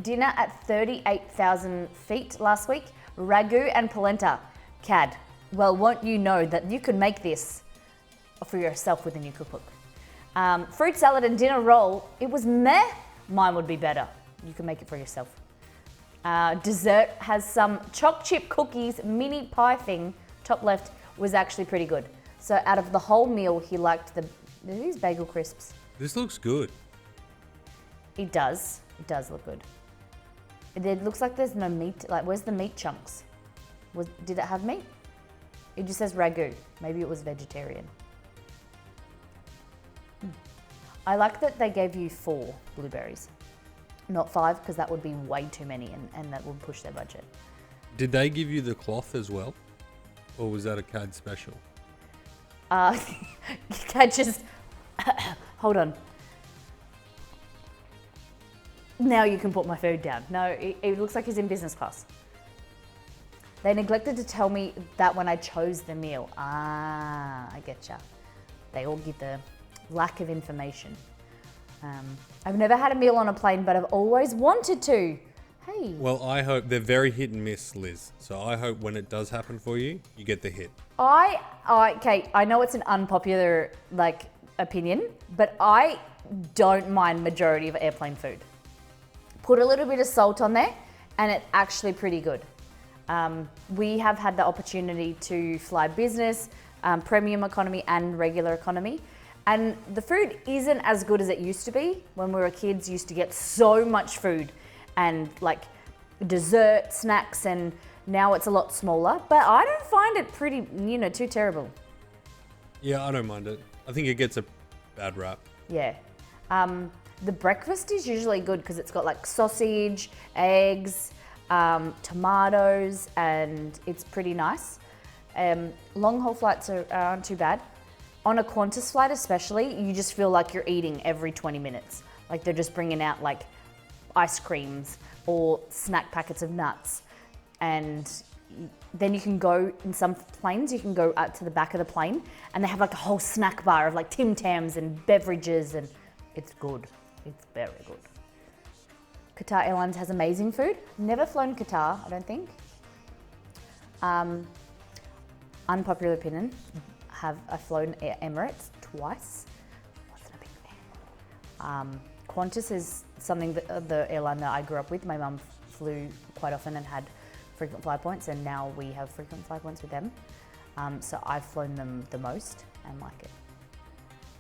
Dinner at 38,000 feet last week. Ragu and polenta. Cad. Well, won't you know that you can make this for yourself with a new cookbook. Fruit salad and dinner roll. It was meh. Mine would be better. You can make it for yourself. Dessert has some choc chip cookies, mini pie thing. Top left was actually pretty good. So out of the whole meal, he liked these bagel crisps. This looks good. It does. It does look good. It looks like there's no meat. Like, where's the meat chunks? Did it have meat? It just says ragu. Maybe it was vegetarian. I like that they gave you 4 blueberries, not 5, because that would be way too many and that would push their budget. Did they give you the cloth as well? Or was that a CAD special? Hold on. Now you can put my food down. No, it looks like he's in business class. They neglected to tell me that when I chose the meal. I getcha. They all give the lack of information. I've never had a meal on a plane, but I've always wanted to. Hey. Well, I hope they're very hit and miss, Liz. So I hope when it does happen for you, you get the hit. Okay, I know it's an unpopular opinion, but I don't mind majority of airplane food. Put a little bit of salt on there, and it's actually pretty good. We have had the opportunity to fly business, premium economy, and regular economy. And the food isn't as good as it used to be. When we were kids, used to get so much food and dessert, snacks, and now it's a lot smaller. But I don't find it pretty, too terrible. Yeah, I don't mind it. I think it gets a bad rap. Yeah. The breakfast is usually good because it's got sausage, eggs, tomatoes, and it's pretty nice. Long haul flights aren't too bad. On a Qantas flight especially, you just feel like you're eating every 20 minutes. They're just bringing out ice creams or snack packets of nuts. And then you can go, in some planes, you can go out to the back of the plane and they have a whole snack bar of Tim Tams and beverages, and it's good. It's very good. Qatar Airlines has amazing food. Never flown Qatar, I don't think. Unpopular opinion, I've flown Emirates twice. Wasn't a big fan. Qantas is something that the airline that I grew up with. My mum flew quite often and had frequent fly points, and now we have frequent fly points with them. So I've flown them the most and like it.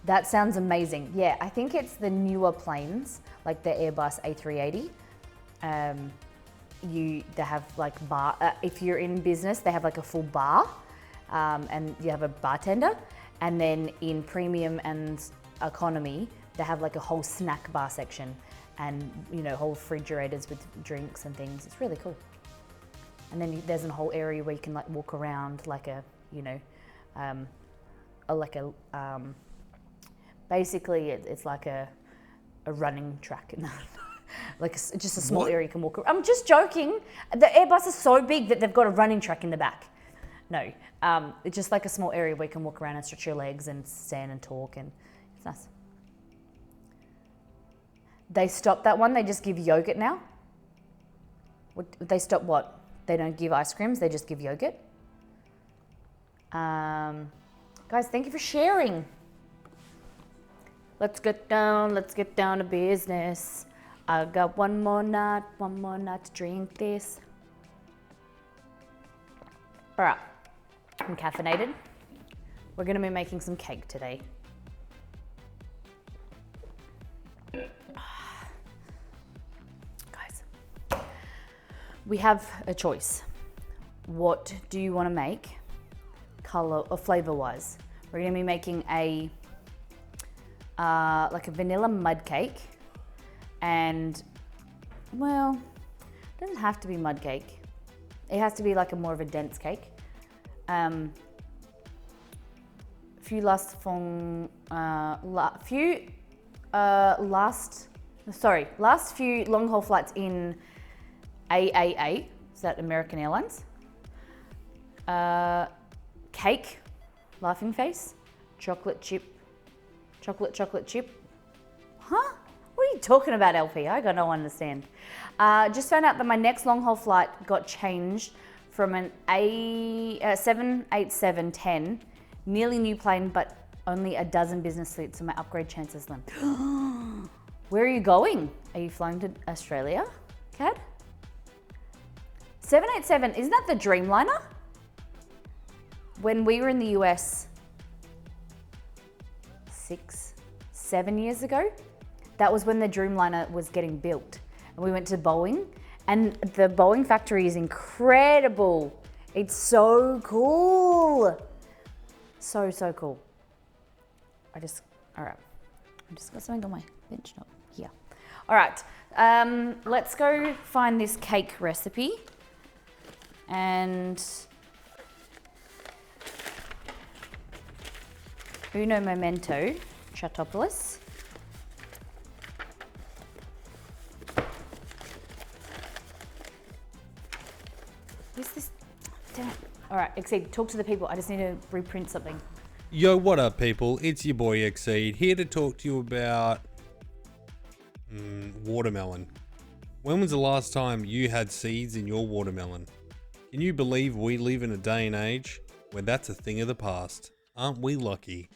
That sounds amazing. Yeah, I think it's the newer planes, like the Airbus A380. They have bar. If you're in business, they have a full bar, and you have a bartender. And then in premium and economy, they have like a whole snack bar section and, you know, whole refrigerators with drinks and things. It's really cool. And then there's a whole area where you can like walk around like a, you know, basically it's like a running track. Like just a small area you can walk around. I'm just joking. The Airbus is so big that they've got a running track in the back. No, it's just like a small area where you can walk around and stretch your legs and stand and talk, and it's nice. They stopped that one. They just give yogurt now. They stop what? They don't give ice creams. They just give yogurt. Guys, thank you for sharing. Let's get down to business. I got one more night to drink this. All right, I'm caffeinated. We're gonna be making some cake today. Guys, we have a choice. What do you wanna make, color or flavor-wise? We're gonna be making a like a vanilla mud cake, and well, it doesn't have to be mud cake. It has to be like a more of a dense cake. Last few long haul flights in AAA, is that American Airlines? Cake, laughing face, chocolate chip. Huh? What are you talking about, LP? I don't understand. Just found out that my next long haul flight got changed from an 787-10, nearly new plane, but only a dozen business seats, so my upgrade chances slim. Where are you going? Are you flying to Australia, Cad? 787, isn't that the Dreamliner? When we were in the US 6-7 years ago, that was when the Dreamliner was getting built. And we went to Boeing, and the Boeing factory is incredible. It's so cool. So cool. I just got something on my bench, not here. All right, let's go find this cake recipe. And uno momento, Chatopoulos. Where's this? Damn it. All right, Exceed, talk to the people. I just need to reprint something. Yo, what up, people? It's your boy Exceed, here to talk to you about watermelon. When was the last time you had seeds in your watermelon? Can you believe we live in a day and age where that's a thing of the past? Aren't we lucky?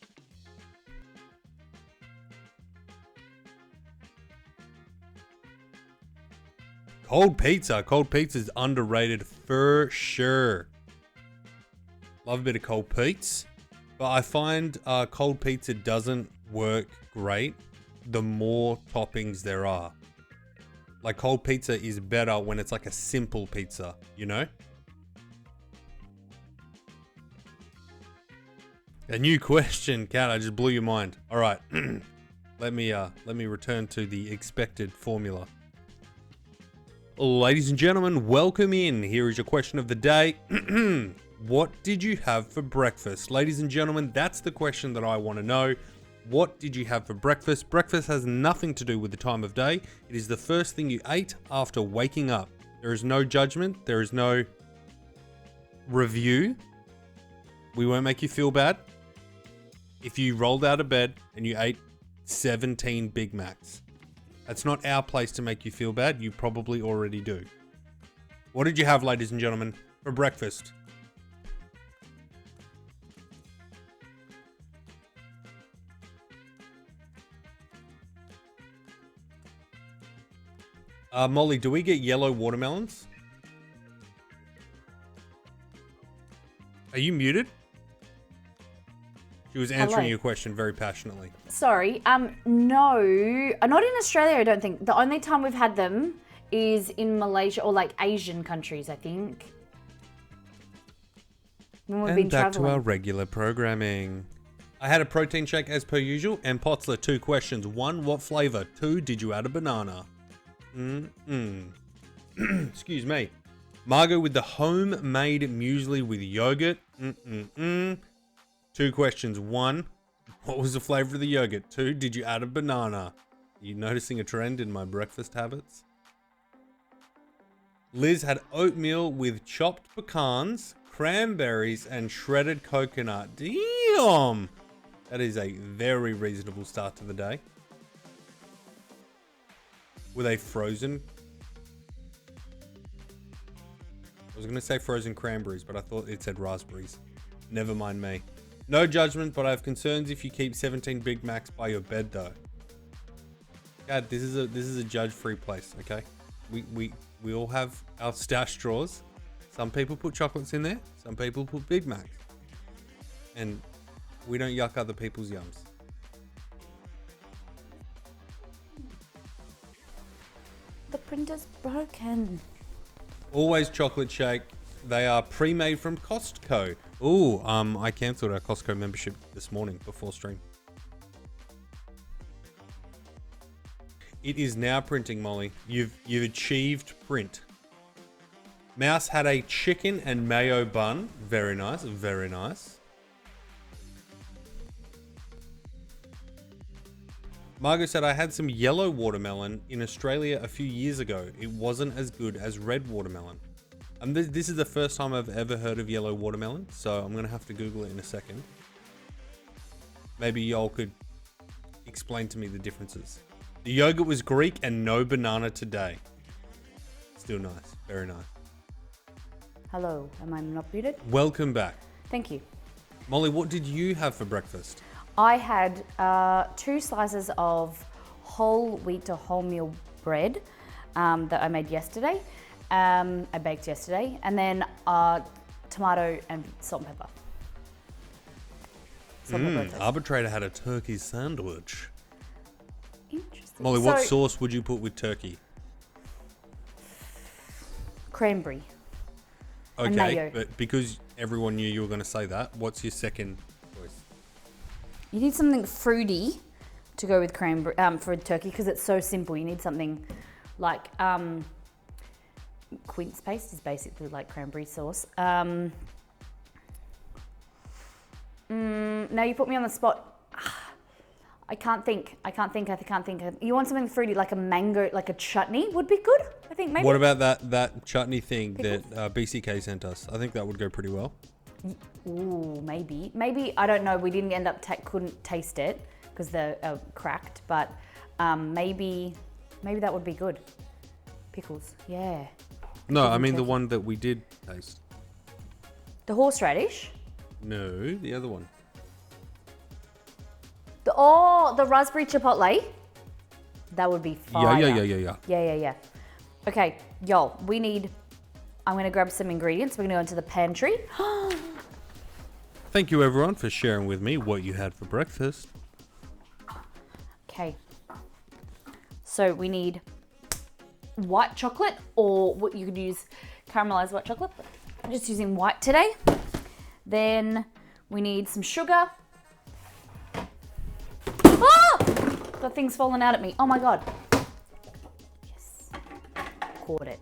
Cold pizza. Cold pizza is underrated for sure. Love a bit of cold pizza. But I find cold pizza doesn't work great the more toppings there are. Like cold pizza is better when it's like a simple pizza, you know? A new question, Kat, I just blew your mind. All right, let me return to the expected formula. Ladies and gentlemen, welcome in. Here is your question of the day. What did you have for breakfast? Ladies and gentlemen, that's the question that I want to know. What did you have for breakfast? Breakfast has nothing to do with the time of day. It is the first thing you ate after waking up. There is no judgment. There is no review. We won't make you feel bad. If you rolled out of bed and you ate 17 Big Macs, that's not our place to make you feel bad. You probably already do. What did you have, ladies and gentlemen, for breakfast? Molly, do we get yellow watermelons? Are you muted? She was answering Hello. your question very passionately. Sorry, no, not in Australia, I don't think. The only time we've had them is in Malaysia or like Asian countries, I think. When we've been And back traveling. to our regular programming. I had a protein shake as per usual. And Potzler, 2 questions. 1, what flavor? 2, did you add a banana? Excuse me. Margot with the homemade muesli with yogurt. 2 questions. 1, what was the flavor of the yogurt? 2, did you add a banana? Are you noticing a trend in my breakfast habits? Liz had oatmeal with chopped pecans, cranberries, and shredded coconut. Damn! That is a very reasonable start to the day. With a frozen... I was going to say frozen cranberries, but I thought it said raspberries. Never mind me. No judgment, but I have concerns if you keep 17 Big Macs by your bed, though. God, this is a judge-free place, okay? We all have our stash drawers. Some people put chocolates in there. Some people put Big Macs. And we don't yuck other people's yums. The printer's broken. Always chocolate shake. They are pre-made from Costco. Ooh, I cancelled our Costco membership this morning before stream. It is now printing, Molly. You've achieved print. Mouse had a chicken and mayo bun. Very nice, very nice. Margot said, I had some yellow watermelon in Australia a few years ago. It wasn't as good as red watermelon. This is the first time I've ever heard of yellow watermelon, so I'm going to have to Google it in a second. Maybe y'all could explain to me the differences. The yogurt was Greek and no banana today. Still nice. Very nice. Hello, am I not muted? Welcome back. Thank you. Molly, what did you have for breakfast? I had 2 slices of whole wheat or wholemeal bread that I made yesterday. I baked yesterday, and then tomato and salt and pepper. Arbitrator had a turkey sandwich. Interesting. Molly, what sauce would you put with turkey? Cranberry. And Okay, mayo. but because everyone knew you were going to say that, what's your second choice? You need something fruity to go with cranberry for turkey because it's so simple. You need something like quince paste is basically like cranberry sauce. Now you put me on the spot. I can't think. You want something fruity like a mango, like a chutney would be good. I think maybe. What about that chutney thing that BCK sent us? I think that would go pretty well. Ooh, maybe. I don't know. We didn't end up couldn't taste it because they're cracked. But maybe that would be good. Pickles, yeah. No, I mean the one that we did taste. The horseradish. No, the other one. The raspberry chipotle. That would be fire. Yeah. Okay, y'all, I'm gonna grab some ingredients. We're gonna go into the pantry. Thank you everyone for sharing with me what you had for breakfast. Okay. So we need white chocolate, or what you could use caramelized white chocolate. I'm just using white today. Then we need some sugar. Oh! The thing's fallen out at me. Oh my God. Yes. Caught it.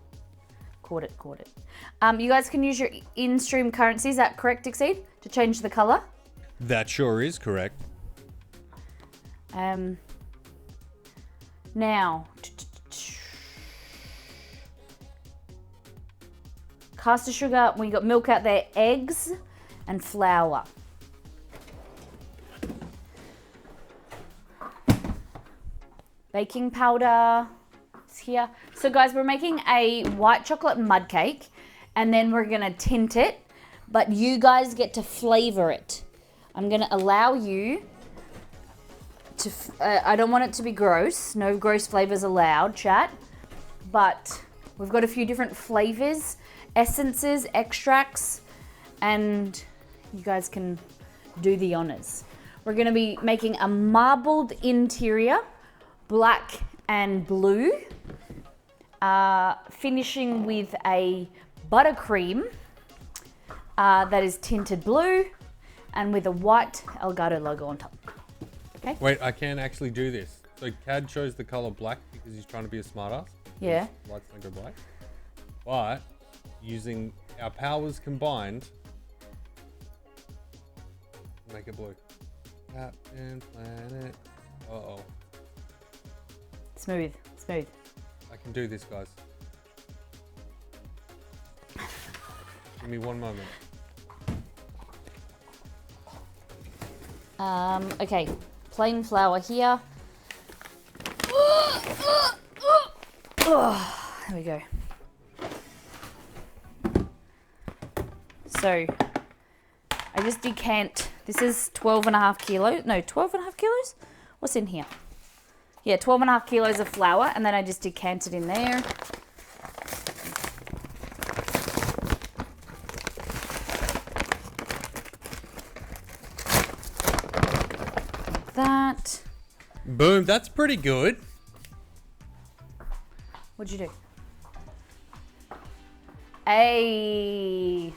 You guys can use your in-stream currency. Is that correct, Exceed? To change the color? That sure is correct. Now, caster sugar, we got milk out there, eggs and flour. Baking powder is here. So guys, we're making a white chocolate mud cake and then we're gonna tint it, but you guys get to flavor it. I'm gonna allow you to, I don't want it to be gross. No gross flavors allowed, chat. But we've got a few different flavors, essences, extracts, and you guys can do the honors. We're gonna be making a marbled interior, black and blue, finishing with a buttercream that is tinted blue, and with a white ELGATO logo on top. Okay? Wait, I can actually do this. So CAD shows the color black because he's trying to be a smartass. Yeah. Lights don't go black. But using our powers combined, make it blue. Captain Planet. Uh-oh. Smooth. I can do this, guys. Give me one moment. Okay, plain flour here. There we go. So, I just decant. This is 12.5 kilos. No, 12.5 kilos? What's in here? Yeah, 12.5 kilos of flour, and then I just decant it in there. That. Boom, that's pretty good. What'd you do? Hey.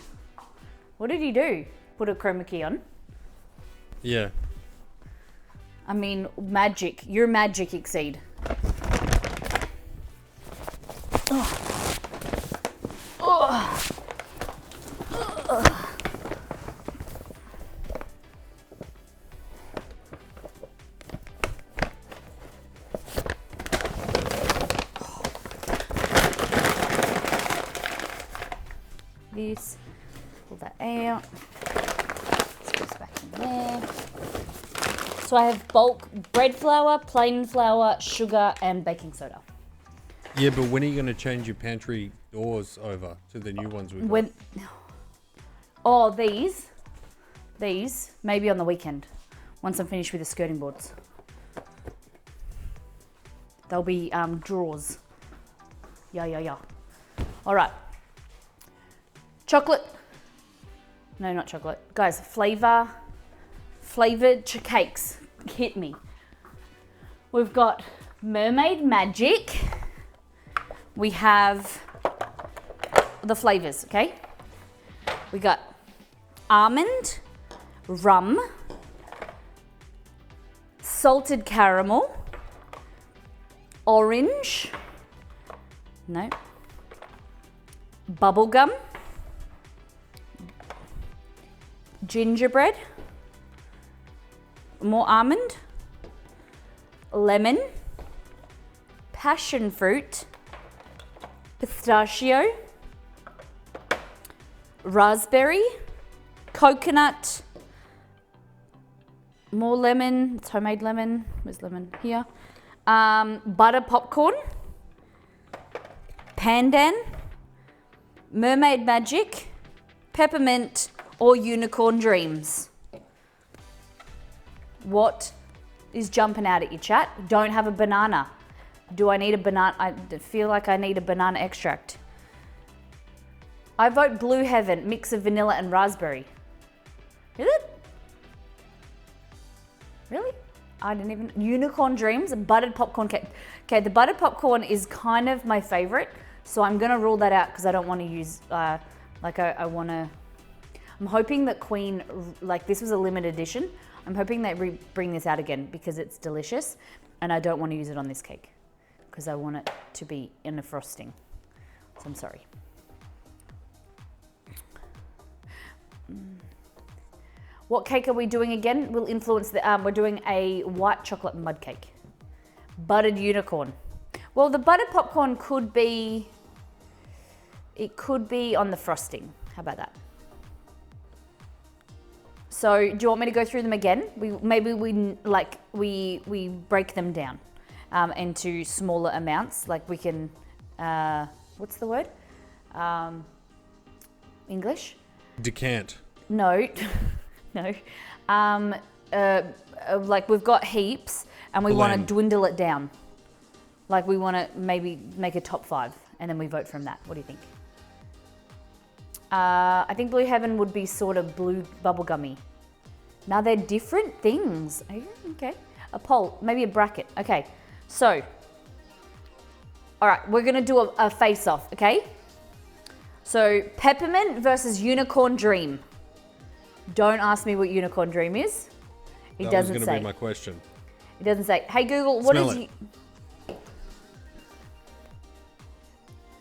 What did he do? Put a chroma key on? Yeah. I mean, magic. Your magic, Exceed. Oh. Oh. This, pull that out. This goes back in there. So I have bulk bread flour, plain flour, sugar, and baking soda. Yeah, but when are you going to change your pantry doors over to the new ones we've got? When? Oh, these maybe on the weekend, once I'm finished with the skirting boards. They'll be drawers. Yeah. All right. Chocolate. No, not chocolate. Guys, flavored cakes. Hit me. We've got Mermaid Magic. We have the flavors, okay? We got almond, rum, salted caramel, orange, no, bubblegum, gingerbread, more almond, lemon, passion fruit, pistachio, raspberry, coconut, more lemon, it's homemade lemon, where's lemon? Here. Butter popcorn, pandan, mermaid magic, peppermint, or unicorn dreams. What is jumping out at you, chat? Don't have a banana. Do I need a banana? I feel like I need a banana extract. I vote Blue Heaven, mix of vanilla and raspberry. Is it? Really? I didn't even. Unicorn dreams, buttered popcorn cake. Okay, the buttered popcorn is kind of my favorite, so I'm gonna rule that out because I don't want to use, I want to. I'm hoping that Queen, like this was a limited edition. I'm hoping they bring this out again because it's delicious, and I don't want to use it on this cake because I want it to be in a frosting. So I'm sorry. What cake are we doing again? Will influence the, we're doing a white chocolate mud cake. Buttered unicorn. Well, the buttered popcorn could be, it could be on the frosting. How about that? So do you want me to go through them again? Maybe we break them down into smaller amounts. Like we can, what's the word? English? Decant. No, no. Like we've got heaps and we want to dwindle it down. Like we want to maybe make a top 5 and then we vote from that. What do you think? I think Blue Heaven would be sort of blue bubblegummy. Now they're different things. Okay. A poll, maybe a bracket. Okay. So, all right, we're going to do a face-off, okay? So, peppermint versus unicorn dream. Don't ask me what unicorn dream is. It That was doesn't going to say. be my question. It doesn't say. Hey Google, what Smell is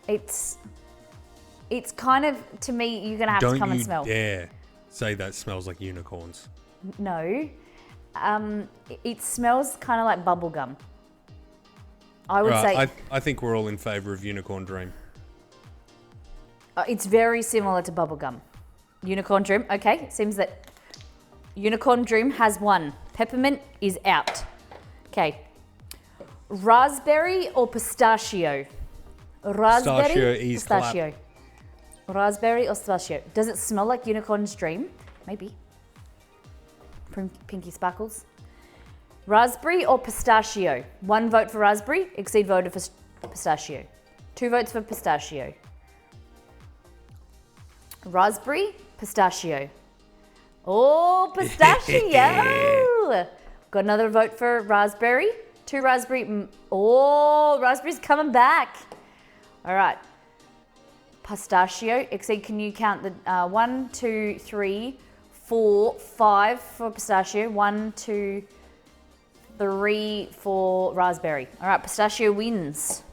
it. It's kind of, to me, you're gonna have to come and smell. Don't you dare say that smells like unicorns. No, it smells kind of like bubble gum. I would say I think we're all in favour of unicorn dream. it's very similar to bubble gum. Unicorn dream. Okay, it seems that unicorn dream has won. Peppermint is out. Okay, raspberry or pistachio? Raspberry, Pistachio is clap. pistachio. Raspberry or pistachio? Does it smell like unicorn's dream? Maybe. Pinky sparkles. Raspberry or pistachio? 1 vote for raspberry, exceed voted for pistachio. 2 votes for pistachio. Raspberry, pistachio. Oh, pistachio! Got another vote for raspberry. 2 raspberry. Oh, raspberry's coming back. All right. Pistachio. Exceed, can you count the 1, 2, 3, 4, 5 for pistachio? 1, 2, 3 for raspberry. All right, pistachio wins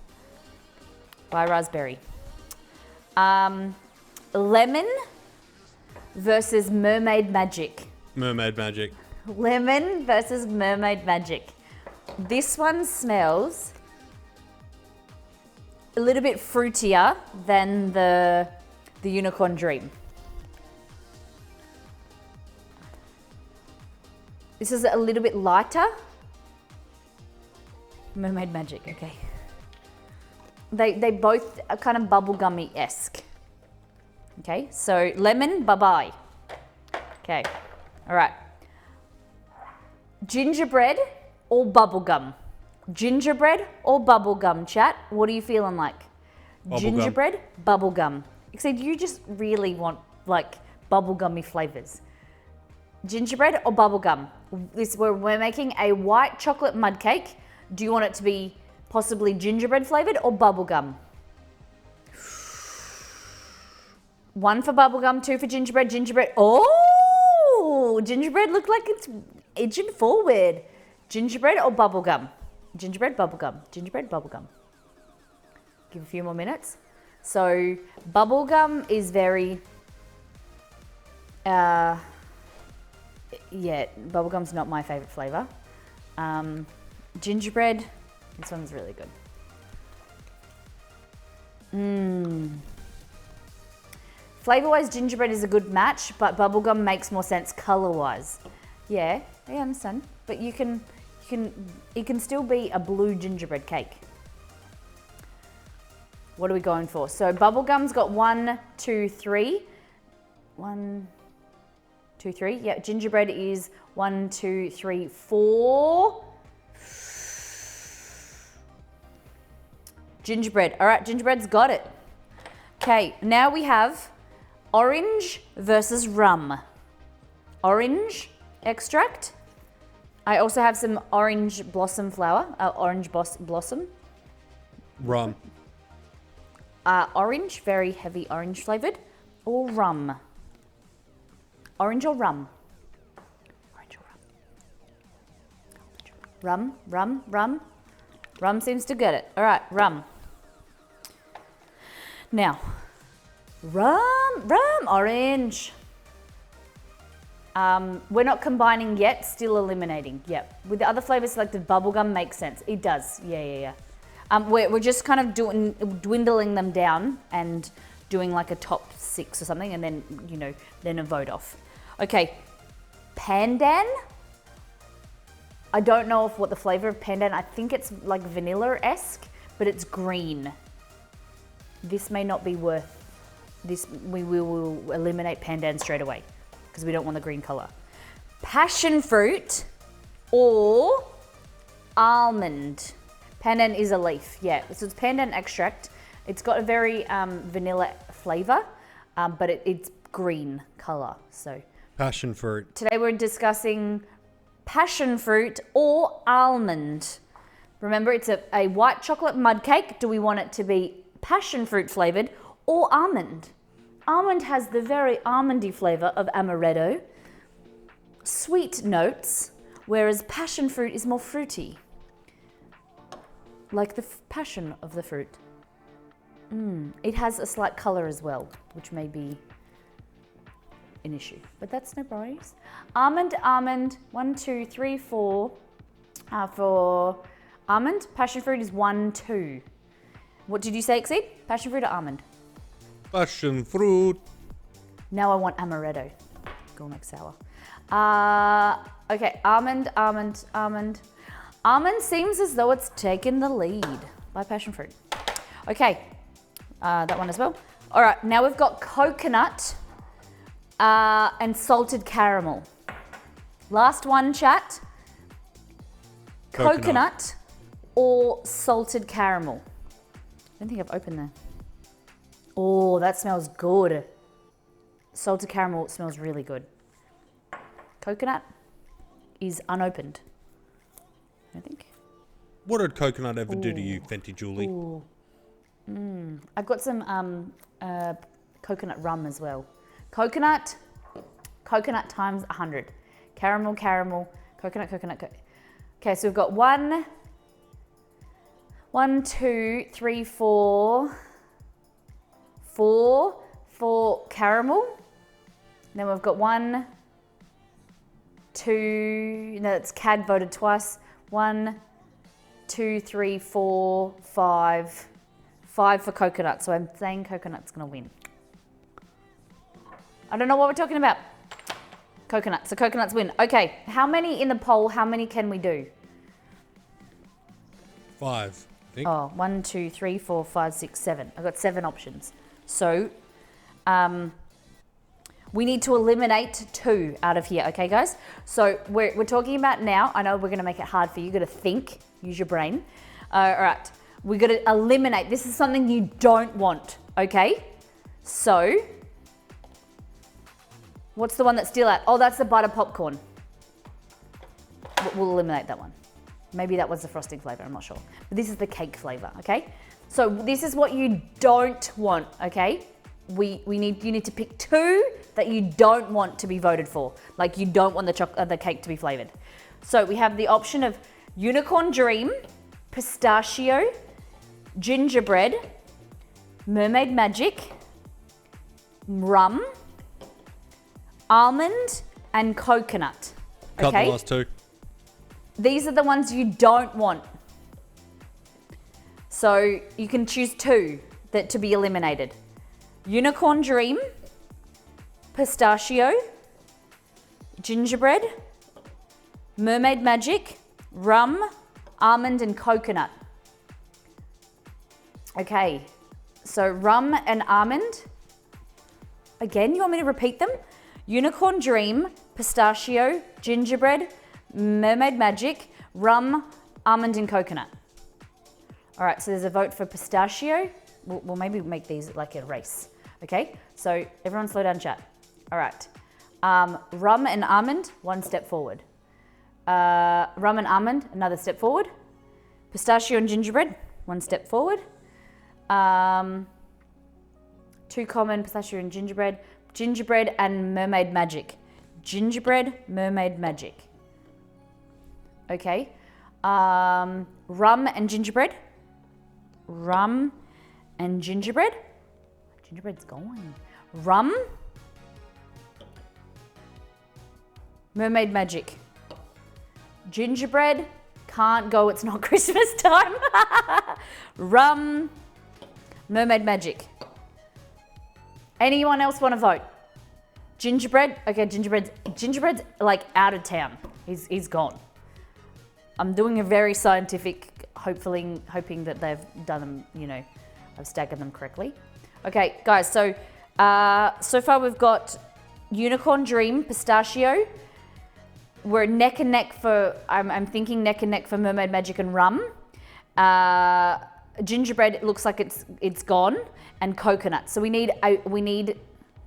by raspberry. Lemon versus mermaid magic. Mermaid magic. Lemon versus mermaid magic. This one smells a little bit fruitier than the unicorn dream. This is a little bit lighter. Mermaid magic, okay. They both are kind of bubblegummy-esque. Okay, so lemon, bye-bye. Okay, all right. Gingerbread or bubblegum? Gingerbread or bubblegum, chat? What are you feeling like? Bubblegum. Gingerbread, bubblegum. Except you just really want like bubblegummy flavors. Gingerbread or bubblegum? We're making a white chocolate mud cake. Do you want it to be possibly gingerbread flavored or bubblegum? 1 for bubblegum, 2 for gingerbread. Gingerbread. Oh, gingerbread looked like it's edging forward. Gingerbread or bubblegum? Gingerbread, bubblegum. Gingerbread, bubblegum. Give a few more minutes. So bubblegum is very, yeah, bubblegum's not my favorite flavor. Gingerbread, this one's really good. Flavor-wise, gingerbread is a good match, but bubblegum makes more sense color-wise. Yeah, I understand. But it can still be a blue gingerbread cake. What are we going for? So bubblegum's got 1, 2, 3. 1, 2, 3. Yeah, gingerbread is 1, 2, 3, 4. Gingerbread. All right, gingerbread's got it. Okay, now we have orange versus rum. Orange extract. I also have some orange blossom flower, orange blossom. Rum. Orange, very heavy orange flavored, or rum. Orange or rum? Orange or rum? Rum. Rum seems to get it. All right, rum. Now, rum, orange. We're not combining yet, still eliminating. Yep. With the other flavors selected, bubblegum makes sense. It does. Yeah. We're just kind of dwindling them down and doing like a top 6 or something, and then, then a vote off. Okay, pandan. I don't know what the flavor of pandan. I think it's like vanilla-esque, but it's green. This may not be worth this. We will eliminate pandan straight away because we don't want the green color. Passion fruit or almond. Pandan is a leaf, yeah. So it's pandan extract. It's got a very vanilla flavor, but it's green color. So Passion fruit. today we're discussing passion fruit or almond. Remember, it's a white chocolate mud cake. Do we want it to be passion fruit flavored or almond? Almond has the very almondy flavor of amaretto. sweet notes, whereas passion fruit is more fruity. Like the passion of the fruit. It has a slight color as well, which may be an issue, but that's no worries. Almond, 1, 2, 3, 4. For almond, passion fruit is 1, 2. What did you say, Exceed? Passion fruit or almond? Passion fruit. Now I want amaretto. Go next sour. Okay, almond. Almond seems as though it's taken the lead by passion fruit. Okay, that one as well. All right, now we've got coconut and salted caramel. Last one, chat. Coconut or salted caramel. I don't think I've opened that. Oh, that smells good. Salted caramel smells really good. Coconut is unopened, I think. What did coconut ever do to you, Fenty Julie? I've got some coconut rum as well. Coconut times 100. Caramel, coconut. Okay, so we've got 1, 2, 3, 4 for caramel. Then we've got 1, 2, no, it's Cad voted twice. 1, 2, 3, 4, 5. 5 for coconut, so I'm saying coconut's gonna win. I don't know what we're talking about. Coconut, so coconuts win. Okay, how many in the poll, how many can we do? 5, I think. Oh, 1, 2, 3, 4, 5, 6, 7. I've got 7 options. So, we need to eliminate 2 out of here, okay, guys? So we're talking about now. I know we're going to make it hard for you. You've got to think, use your brain. All right, we're going to eliminate. This is something you don't want, okay? So, what's the one that's still out? Oh, that's the butter popcorn. We'll eliminate that one. Maybe that was the frosting flavor, I'm not sure. But this is the cake flavor, okay? So this is what you don't want, okay? You need to pick 2 that you don't want to be voted for. Like you don't want the cake to be flavored. So we have the option of unicorn dream, pistachio, gingerbread, mermaid magic, rum, almond, and coconut. Cut Okay? the last 2. These are the ones you don't want. So you can choose 2 to be eliminated. Unicorn dream, pistachio, gingerbread, mermaid magic, rum, almond, and coconut. Okay, so rum and almond. Again, you want me to repeat them? Unicorn dream, pistachio, gingerbread, mermaid magic, rum, almond, and coconut. All right, so there's a vote for pistachio. We'll maybe make these like a race. Okay, so everyone slow down, chat. All right, rum and almond, 1 step forward. Rum and almond, another step forward. Pistachio and gingerbread, 1 step forward. 2 common, pistachio and gingerbread. Gingerbread and mermaid magic. Gingerbread, mermaid magic. Okay, rum and gingerbread. Rum and gingerbread. Gingerbread's going. Rum. Mermaid magic. Gingerbread. Can't go, it's not Christmas time. Rum. Mermaid magic. Anyone else want to vote? Gingerbread. Okay, gingerbread's like out of town. He's gone. I'm doing a very scientific, hoping that they've done them, you know, I've staggered them correctly. Okay, guys, so so far we've got Unicorn Dream, Pistachio. We're neck and neck for, I'm thinking neck and neck for Mermaid Magic and Rum. Gingerbread, it looks like it's gone, and Coconut. So we need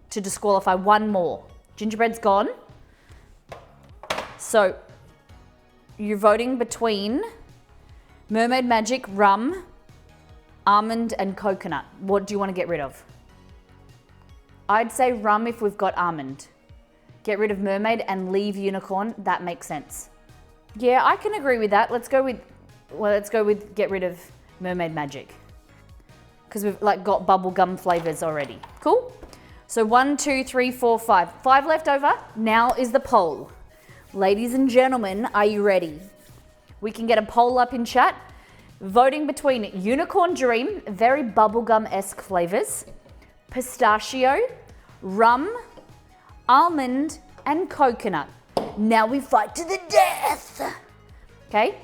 to disqualify one more. Gingerbread's gone. So you're voting between Mermaid Magic, Rum, Almond, and Coconut. What do you want to get rid of? I'd say Rum if we've got Almond. get rid of mermaid and leave unicorn, that makes sense. Yeah, I can agree with that. Let's go with get rid of mermaid magic. Because we've like got bubblegum flavors already. Cool? So 1, 2, 3, 4, 5. 5 left over. Now is the poll. Ladies and gentlemen, are you ready? We can get a poll up in chat. Voting between Unicorn Dream, very bubblegum-esque flavors, pistachio, rum, almond, and coconut. Now we fight to the death. Okay?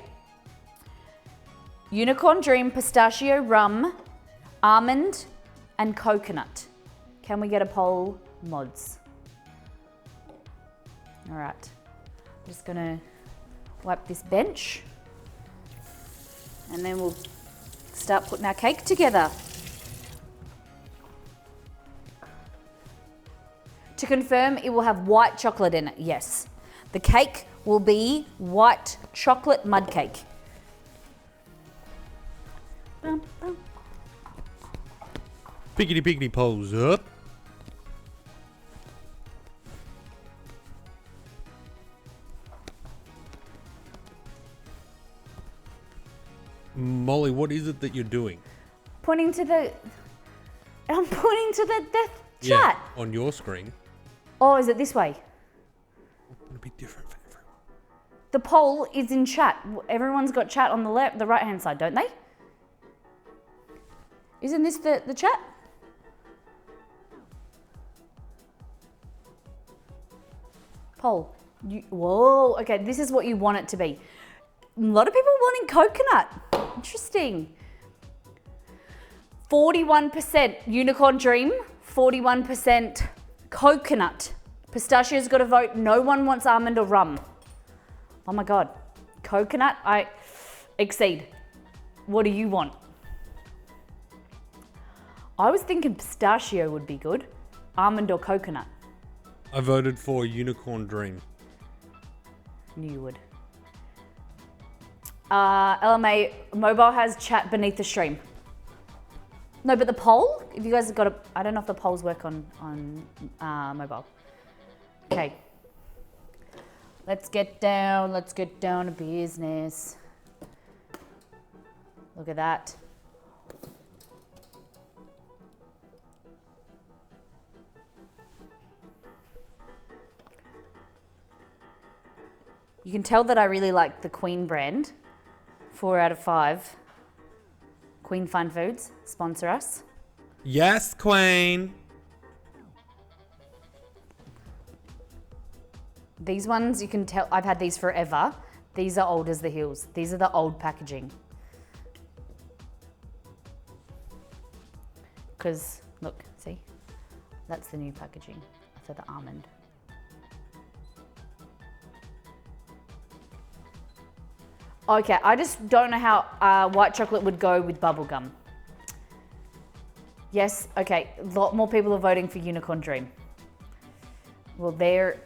Unicorn Dream, pistachio, rum, almond, and coconut. Can we get a poll, mods? All right. I'm just gonna wipe this bench and then we'll start putting our cake together. To confirm, it will have white chocolate in it, yes. The cake will be white chocolate mud cake. Piggity pose up. Molly, what is it that you're doing? I'm pointing to the death chat. Yeah, on your screen. Oh, is it this way? It'll be different for everyone. The poll is in chat. Everyone's got chat on the right hand side, don't they? Isn't this the chat? Poll. Whoa, okay, this is what you want it to be. A lot of people wanting coconut. Interesting. 41% Unicorn Dream, 41% coconut. Pistachio's got a vote. No one wants almond or rum. Oh my God. Coconut, I exceed. What do you want? I was thinking pistachio would be good. Almond or coconut. I voted for Unicorn Dream. Knew you would. LMA, mobile has chat beneath the stream. No, but the poll, if you guys have got a, I don't know if the polls work on mobile. Okay. Let's get down to business. Look at that. You can tell that I really like the Queen brand. 4 out of 5. Queen Fine Foods, sponsor us. Yes, Queen. These ones, you can tell, I've had these forever. These are old as the hills. These are the old packaging. Because, look, see? That's the new packaging for the almond. Okay, I just don't know how white chocolate would go with bubblegum. Yes, okay, a lot more people are voting for Unicorn Dream. Well, they're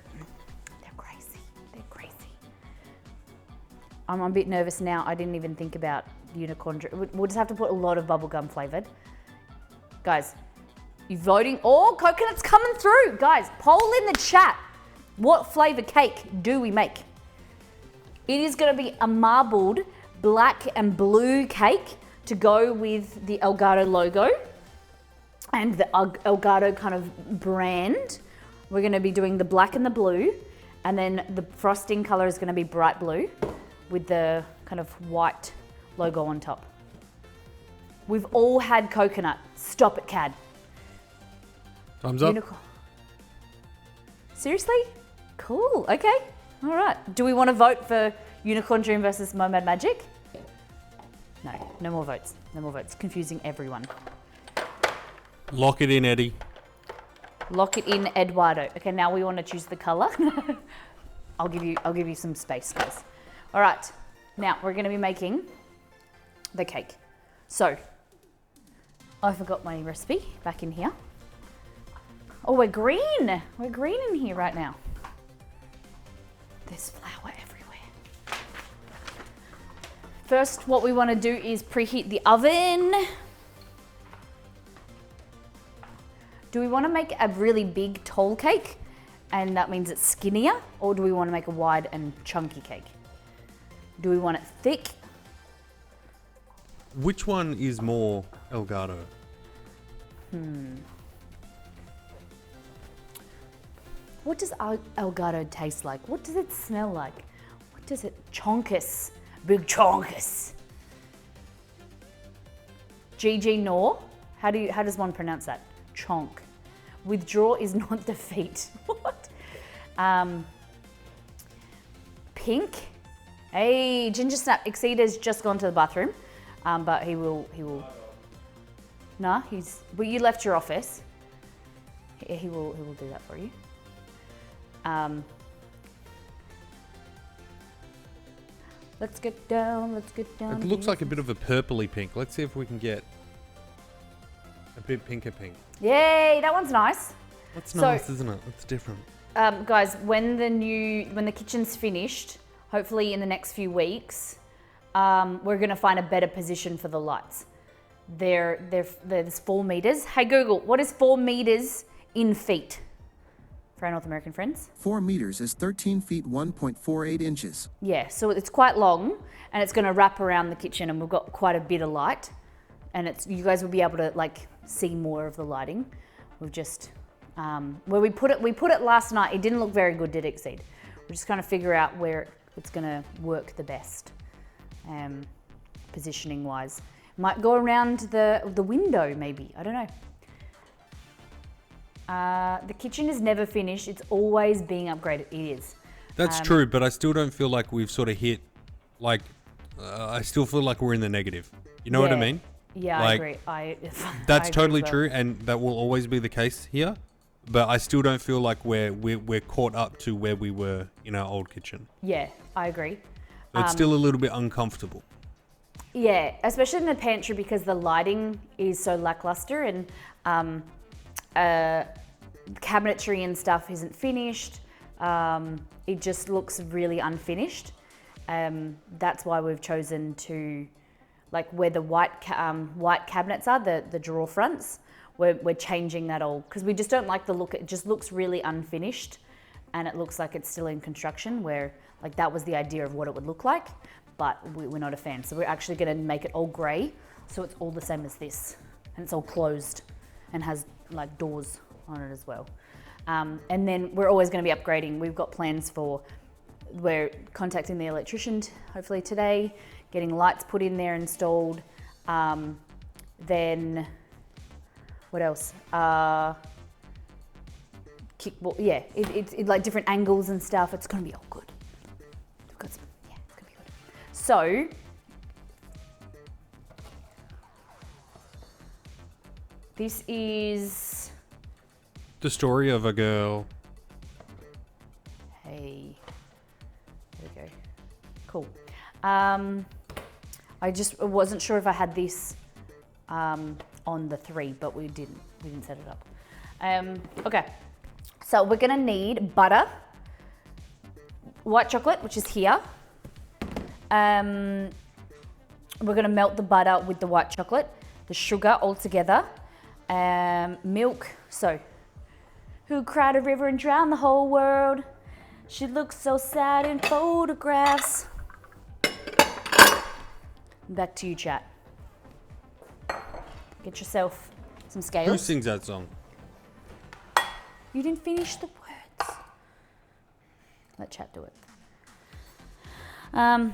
crazy. They're crazy. I'm a bit nervous now. I didn't even think about Unicorn Dream. We'll just have to put a lot of bubblegum flavored. Guys, you voting? Oh, coconut's coming through. Guys, poll in the chat. What flavor cake do we make? It is going to be a marbled black and blue cake to go with the ELGATO logo and the ELGATO kind of brand. We're going to be doing the black and the blue, and then the frosting color is going to be bright blue with the kind of white logo on top. We've all had coconut. Stop it, Cad. Thumbs up. Seriously? Cool. Okay. All right. Do we want to vote for Unicorn Dream versus Mermaid Magic? No. No more votes. No more votes. Confusing everyone. Lock it in, Eddie. Lock it in, Eduardo. Okay, now we want to choose the color. I'll give you some space, guys. All right. Now we're going to be making the cake. So I forgot my recipe back in here. Oh, we're green. We're green in here right now. There's flour everywhere. First, what we want to do is preheat the oven. Do we want to make a really big tall cake? and that means it's skinnier, or do we want to make a wide and chunky cake? Do we want it thick? Which one is more Elgato? What does Elgato taste like? What does it smell like? What does it? Chonkus. Big chonkus. GG Nor. How does one pronounce that? Chonk. Withdraw is not defeat. What? Pink. Hey, Ginger Snap. Exceeder's just gone to the bathroom, but he will. Nah, well, you left your office. He will do that for you. Let's get down. It looks like a bit of a purpley pink. Let's see if we can get a bit pinker pink. Yay, that one's nice. That's nice, isn't it? It's different. Guys, when the kitchen's finished, hopefully in the next few weeks, we're gonna find a better position for the lights. There's 4 meters. Hey Google, what is 4 meters in feet? For our North American friends. 4 meters is 13 feet 1.48 inches. Yeah, so it's quite long, and it's gonna wrap around the kitchen, and we've got quite a bit of light, and you guys will be able to like see more of the lighting. We've just where we put it last night. It didn't look very good, did it, Exceed? We're just trying to figure out where it's gonna work the best, positioning wise. Might go around the window, maybe. I don't know. The kitchen is never finished. It's always being upgraded. It is. That's true, but I still don't feel like we've sort of hit, like, I still feel like we're in the negative. You know what I mean? Yeah, like, I agree. That's I totally agree. true, and that will always be the case here. But I still don't feel like we're caught up to where we were in our old kitchen. Yeah, I agree. So it's still a little bit uncomfortable. Yeah, especially in the pantry because the lighting is so lackluster, and cabinetry and stuff isn't finished. It just looks really unfinished. That's why we've chosen to, like where the white cabinets are, the drawer fronts, we're changing that all because we just don't like the look. It just looks really unfinished, and it looks like it's still in construction, where like that was the idea of what it would look like, but we're not a fan. So we're actually going to make it all grey, so it's all the same as this, and it's all closed and has like doors on it as well. And then we're always going to be upgrading. We've got plans we're contacting the electrician hopefully today, getting lights put in there, installed. Then what else? Kickball. Yeah, it's like different angles and stuff. It's going to be all good. It's going to be good. So this is The story of a girl. Hey, there we go. Cool. I just wasn't sure if I had this on the 3, but we didn't set it up. Okay, so we're gonna need butter, white chocolate, which is here. We're gonna melt the butter with the white chocolate, the sugar all together, milk. So, who cried a river and drowned the whole world? She looks so sad in photographs. Back to you, chat. Get yourself some scales. Who sings that song? You didn't finish the words. Let chat do it. I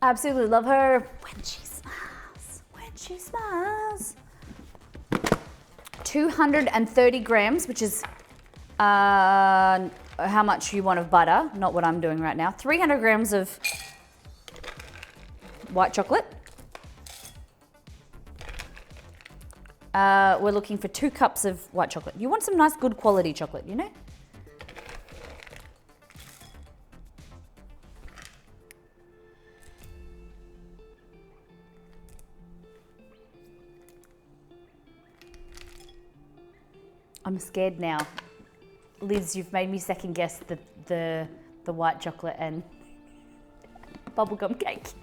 absolutely love her when she smiles. When she smiles. 230 grams, which is how much you want of butter, not what I'm doing right now. 300 grams of white chocolate. We're looking for 2 cups of white chocolate. You want some nice, good quality chocolate, you know? I'm scared now. Liz, you've made me second guess the white chocolate and bubblegum cake.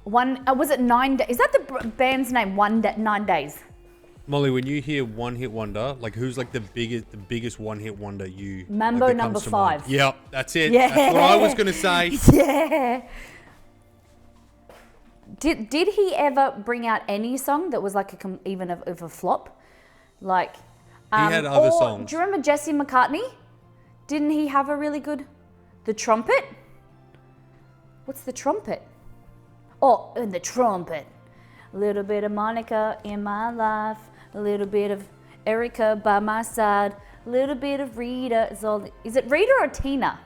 Was it 9 days? Is that the band's name? 9 days. Molly, when you hear one hit wonder, like who's like the biggest one hit wonder you Mambo like, that number comes to 5. mind? Yep, that's it. Yeah. That's what I was gonna say. Yeah. Did he ever bring out any song that was like even of a flop? Like He had other songs. Do you remember Jesse McCartney? Didn't he have a really good The Trumpet? What's The Trumpet? Oh, and The Trumpet. A little bit of Monica in my life, a little bit of Erica by my side, a little bit of Rita is all. Is it Rita or Tina?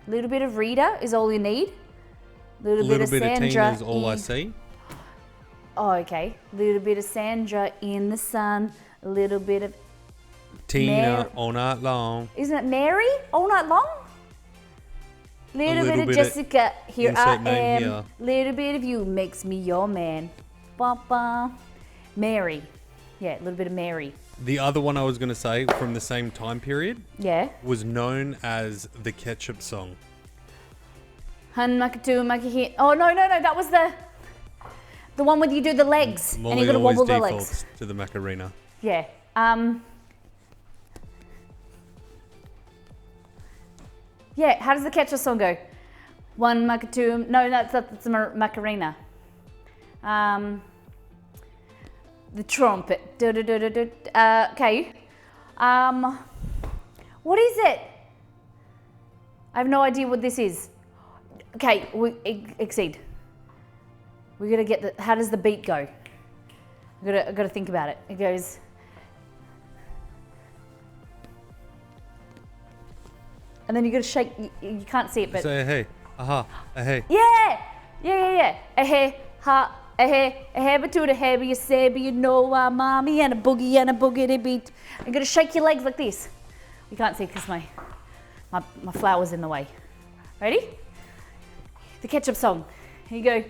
A little bit of Rita is all you need. A little bit of Sandra. Tina is all I see. Oh, okay. A little bit of Sandra in the sun, a little bit of Tina all night long. Isn't it Mary all night long? Little bit of Jessica, here I am. Here. Little bit of you makes me your man. Ba-ba. Mary. Yeah, a little bit of Mary. The other one I was going to say from the same time period was known as the Ketchup Song. Oh, no, that was the one where you do the legs. Molly and you got to wobble the defaults legs. to the Macarena. Yeah. Yeah, how does the Ketchup song go? One Maca, no, that's a Macarena. The trumpet. Okay. What is it? I have no idea what this is. Okay, exceed. We gotta get how does the beat go? I gotta think about it. It goes. And then you gotta shake. You can't see it, but say hey, aha, hey. Yeah. A hey, ha, a hey, but to the hey, but you say, but you know, mommy and a boogity beat. You gotta shake your legs like this. You can't see because my flower's in the way. Ready? The Ketchup song. Here you go.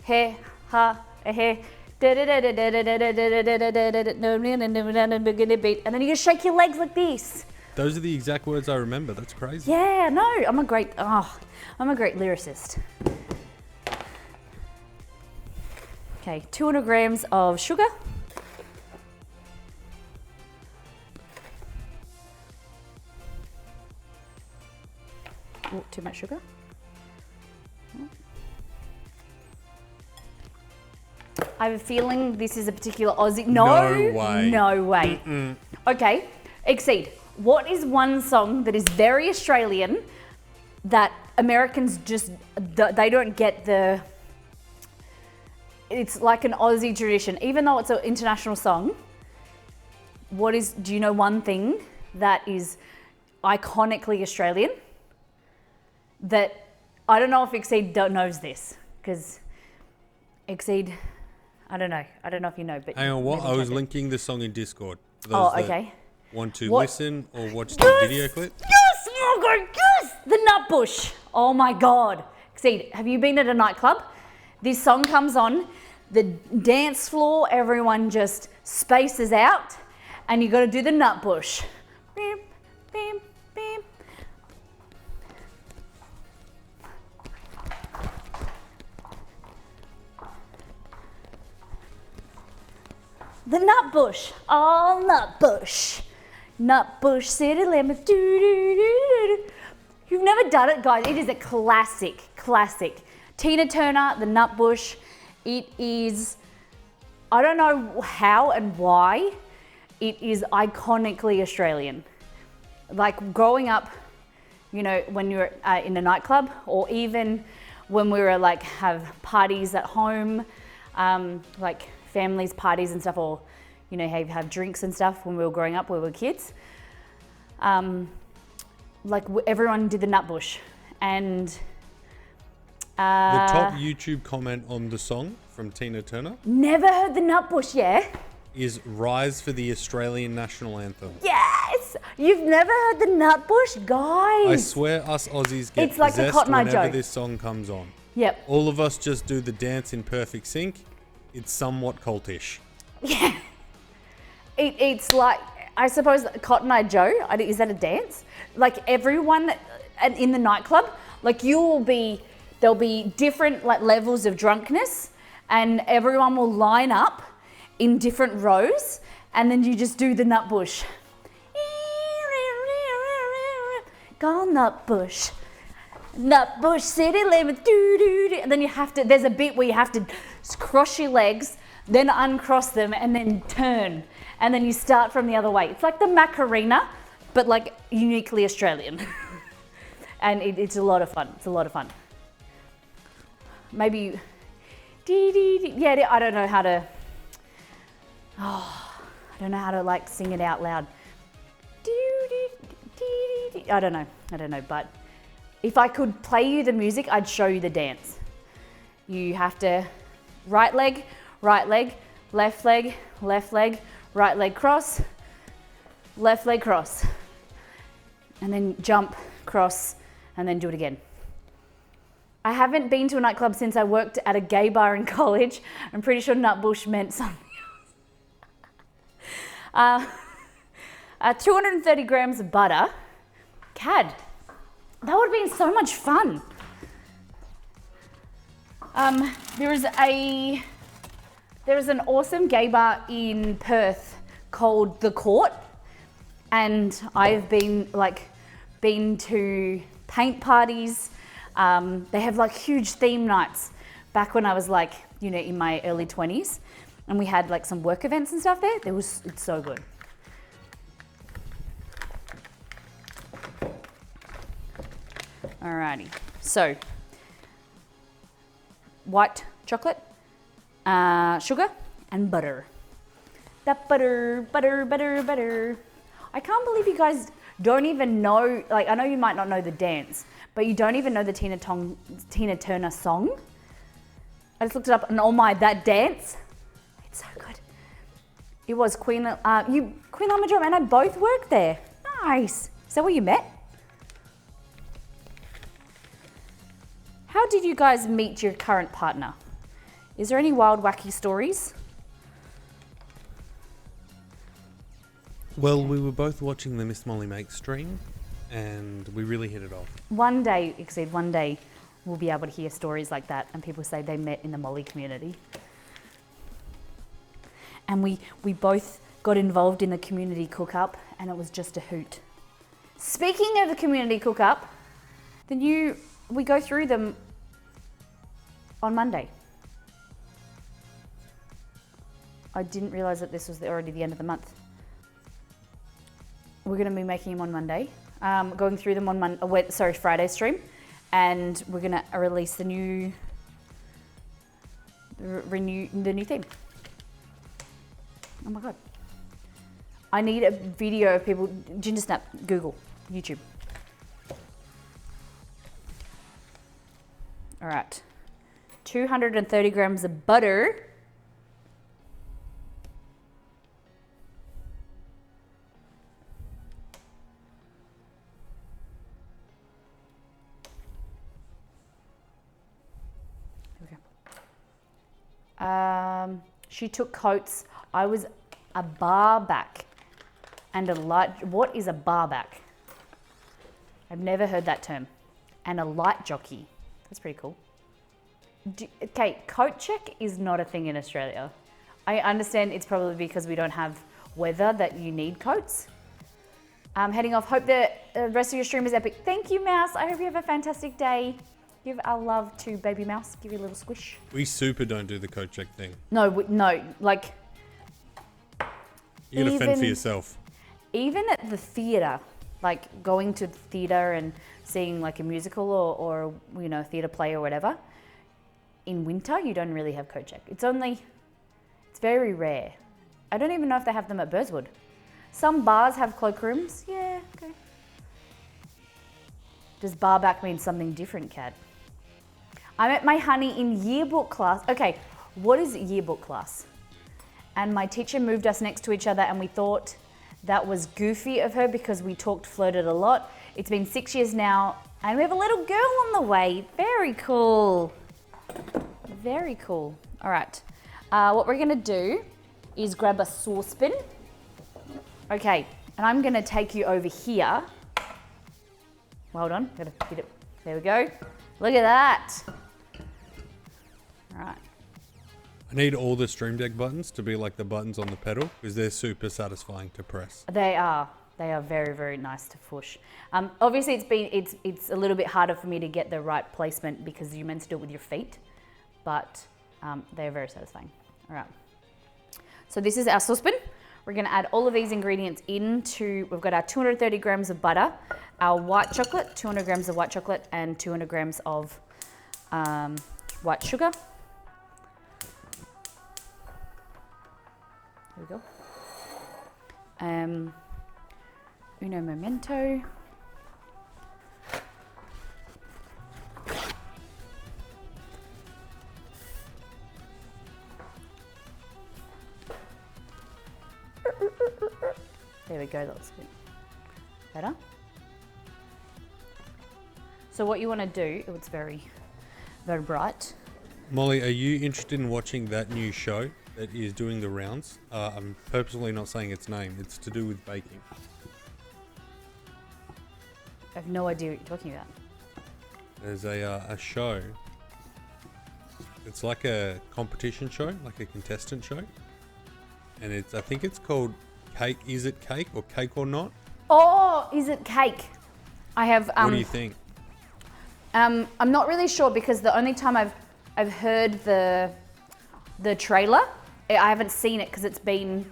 Hey, ha, a hey. And then you gotta shake your legs like this. Those are the exact words I remember. That's crazy. Yeah, no, I'm a great lyricist. Okay, 200 grams of sugar. Oh, too much sugar. I have a feeling this is a particular Aussie. No way. No way. Mm-mm. Okay, exceed. What is one song that is very Australian that Americans just, they don't get the, it's like an Aussie tradition, even though it's an international song. Do you know one thing that is iconically Australian? That, I don't know if Exceed knows this, because Exceed, I don't know if you know, but. Hang on, what? I was linking the song in Discord. Oh, okay. Want to listen or watch the video clip? Yes! Oh my God, yes! The Nutbush. Oh my God. Exceed, have you been at a nightclub? This song comes on, the dance floor, everyone just spaces out, and you got to do the Nutbush. Beep, beep, beep. The Nutbush. Oh, Nutbush. Nutbush City Limits. You've never done it, guys. It is a classic. Tina Turner, The Nutbush. It is, I don't know how and why, it is iconically Australian. Like growing up, you know, when you're in a nightclub, or even when we were like have parties at home, like families parties and stuff, or you know, have drinks and stuff when we were growing up, when we were kids. Like everyone did the Nutbush, and the top YouTube comment on the song from Tina Turner. Never heard the Nutbush, yeah. Is Rise for the Australian National Anthem. Yes! You've never heard the Nutbush, guys. I swear us Aussies get it's like possessed Cotton Eye whenever Joe. this song comes on. Yep. All of us just do the dance in perfect sync. It's somewhat cultish. Yeah. It's like, I suppose Cotton Eye Joe, is that a dance? Like everyone in the nightclub, like there'll be different like levels of drunkenness, and everyone will line up in different rows, and then you just do the nut bush. Go nut bush. Nut bush city limits. And then you have to, there's a bit where you have to cross your legs, then uncross them, and then turn. And then you start from the other way. It's like the Macarena, but like uniquely Australian. And it's a lot of fun. It's a lot of fun. Maybe, yeah, I don't know how to, I don't know how to like sing it out loud. I don't know, but if I could play you the music, I'd show you the dance. You have to right leg, left leg, right leg cross, left leg cross, and then jump, cross, and then do it again. I haven't been to a nightclub since I worked at a gay bar in college. I'm pretty sure nutbush meant something else. 230 grams of butter. Cad, that would have been so much fun. There is an awesome gay bar in Perth called The Court, and I've been to paint parties. They have like huge theme nights back when I was like, you know, in my early 20s, and we had like some work events and stuff there. It's so good. Alrighty, so white chocolate, sugar, and butter. That butter. I can't believe you guys don't even know, like, I know you might not know the dance, but you don't even know the Tina Turner song. I just looked it up, and oh my, that dance, it's so good. It was Queen Lamadrum and I both worked there. Nice. Is that where you met? How did you guys meet your current partner? Is there any wild, wacky stories? Well, we were both watching the Miss Molly Make stream, and we really hit it off. One day we'll be able to hear stories like that, and people say they met in the Molly community. And we both got involved in the community cook-up, and it was just a hoot. Speaking of the community cook-up, we go through them on Monday. I didn't realise that this was already the end of the month. We're going to be making them on Monday, going through them on Friday stream, and we're going to release the new theme. Oh my god! I need a video of people. Ginger Snap, Google, YouTube. All right, 230 grams of butter. She took coats. I was a bar back and a light. What is a bar back? I've never heard that term. And a light jockey. That's pretty cool. Okay, coat check is not a thing in Australia. I understand it's probably because we don't have weather that you need coats. Heading off. Hope the rest of your stream is epic. Thank you, Mouse. I hope you have a fantastic day. Give our love to Baby Mouse. Give you a little squish. We super don't do the coat check thing. No, like... You're going to fend for yourself. Even at the theatre, like going to the theatre and seeing like a musical or you know, a theatre play or whatever, in winter you don't really have coat check. It's very rare. I don't even know if they have them at Burswood. Some bars have cloakrooms. Yeah, okay. Does bar back mean something different, Kat? I met my honey in yearbook class. Okay, what is yearbook class? And my teacher moved us next to each other and we thought that was goofy of her because we flirted a lot. It's been 6 years now and we have a little girl on the way. Very cool. Very cool. All right, what we're gonna do is grab a saucepan. Okay, and I'm gonna take you over here. Hold on, gotta get it. There we go. Look at that. All right. I need all the Stream Deck buttons to be like the buttons on the pedal because they're super satisfying to press. They are very, very nice to push. Obviously, it's a little bit harder for me to get the right placement because you're meant to do it with your feet, but they're very satisfying. All right. So this is our saucepan. We're going to add all of these ingredients into. We've got our 230 grams of butter, our white chocolate, 200 grams of white chocolate, and 200 grams of white sugar. There we go. Uno momento. There we go, that looks a bit better. So what you want to do, oh, it's very, very bright. Molly, are you interested in watching that new show that is doing the rounds? I'm purposely not saying its name. It's to do with baking. I have no idea what you're talking about. There's a show. It's like a competition show, like a contestant show. And I think it's called Cake. Is it Cake or Cake or Not? Oh, is it cake? I have. What do you think? I'm not really sure because the only time I've heard the trailer, I haven't seen it because it's been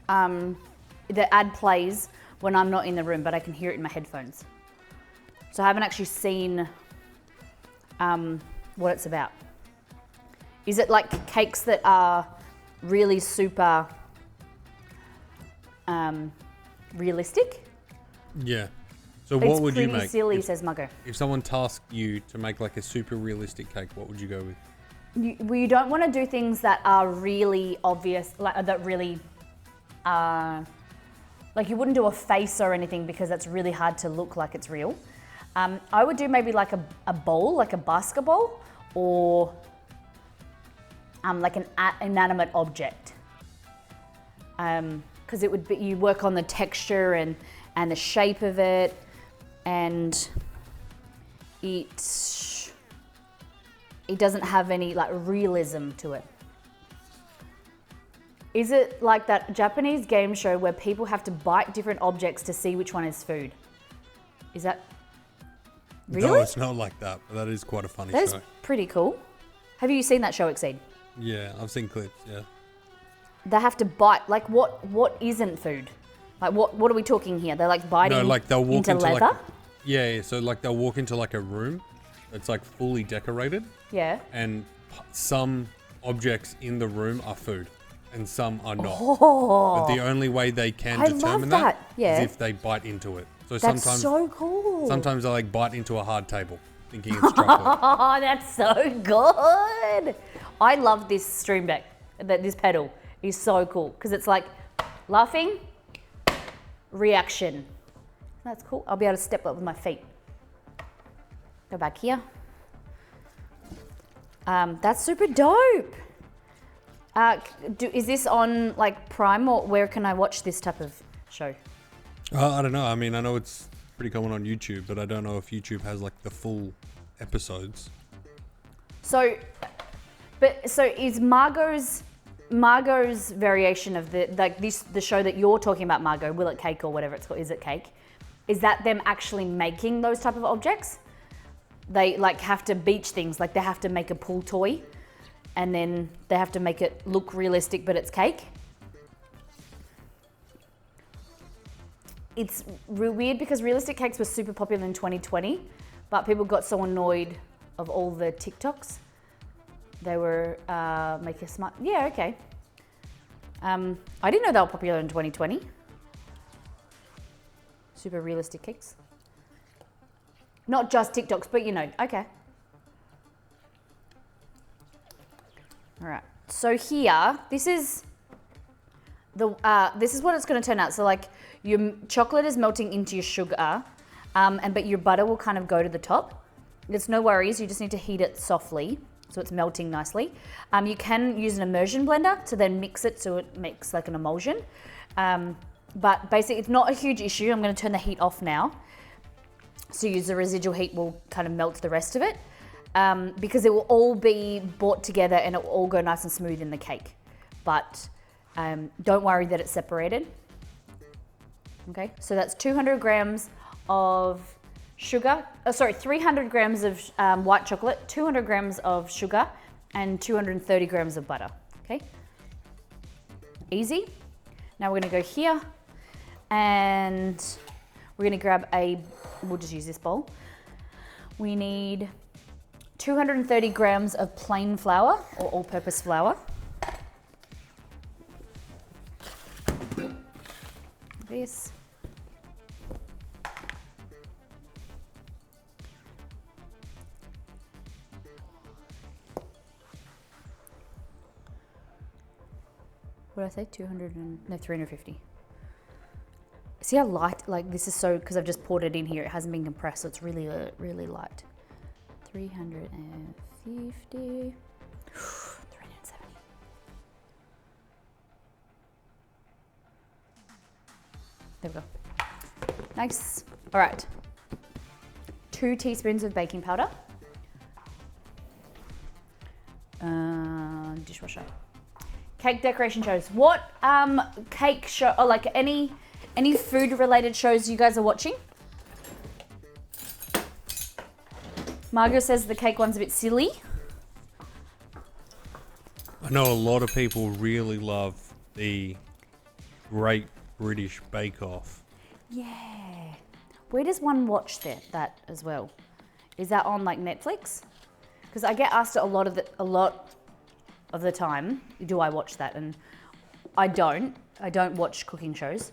the ad plays when I'm not in the room, but I can hear it in my headphones. So I haven't actually seen what it's about. Is it like cakes that are really super realistic? Yeah. So what would you make? It's pretty silly, says Muggo. If someone tasked you to make like a super realistic cake, what would you go with? You don't want to do things that are really obvious, like that really, like you wouldn't do a face or anything because that's really hard to look like it's real. I would do maybe like a bowl, like a basketball, or like an inanimate object. Because it would be, you work on the texture and the shape of it, and it doesn't have any like realism to it. Is it like that Japanese game show where people have to bite different objects to see which one is food? Is that really? No, it's not like that, but that is quite a funny show. That is pretty cool. Have you seen that show, Exceed? Yeah, I've seen clips, yeah. They have to bite, like what isn't food? Like what are we talking here? They're like biting No, like they'll walk into leather? like yeah, so like they'll walk into like a room that's like fully decorated, Yeah. and some objects in the room are food and some are not. Oh, But the only way they can I love determine that. that Yeah. is if they bite into it. So that's sometimes so cool. sometimes they like bite into a hard table thinking it's chocolate. Oh, that's so good. I love this Stream Deck. This pedal is so cool because it's like laughing, reaction. That's cool. I'll be able to step up with my feet. Go back here. That's super dope. Is this on like Prime, or where can I watch this type of show? I don't know. I mean, I know it's pretty common on YouTube, but I don't know if YouTube has like the full episodes. So is Margot's variation of the show that you're talking about, Margot, Will It Cake or whatever it's called, Is It Cake? Is that them actually making those type of objects? They like have to beach things, like they have to make a pool toy, and then they have to make it look realistic, but it's cake. It's weird because realistic cakes were super popular in 2020, but people got so annoyed of all the TikToks. They were make a smart. Yeah, okay. I didn't know they were popular in 2020. Super realistic cakes. Not just TikToks, but you know, okay. All right. So here, this is what it's going to turn out. So like your chocolate is melting into your sugar, but your butter will kind of go to the top. There's no worries. You just need to heat it softly so it's melting nicely. You can use an immersion blender to then mix it so it makes like an emulsion. But basically, it's not a huge issue. I'm going to turn the heat off now. So use the residual heat will kind of melt the rest of it. because it will all be brought together and it will all go nice and smooth in the cake. But don't worry that it's separated. Okay, so that's 200 grams of sugar, 300 grams of white chocolate, 200 grams of sugar, and 230 grams of butter, okay? Easy. Now we're gonna go here and we're gonna grab we'll just use this bowl. We need 230 grams of plain flour or all-purpose flour. This. What did I say? 350. See how light, like this is so, because I've just poured it in here, it hasn't been compressed, so it's really, really light. 350, 370. There we go. Nice. All right. 2 teaspoons of baking powder. Dishwasher. Cake decoration shows. What cake show, or like any food related shows you guys are watching? Margot says the cake one's a bit silly. I know a lot of people really love the Great British Bake Off. Yeah. Where does one watch that as well? Is that on like Netflix? Because I get asked a lot of the time, do I watch that? And I don't watch cooking shows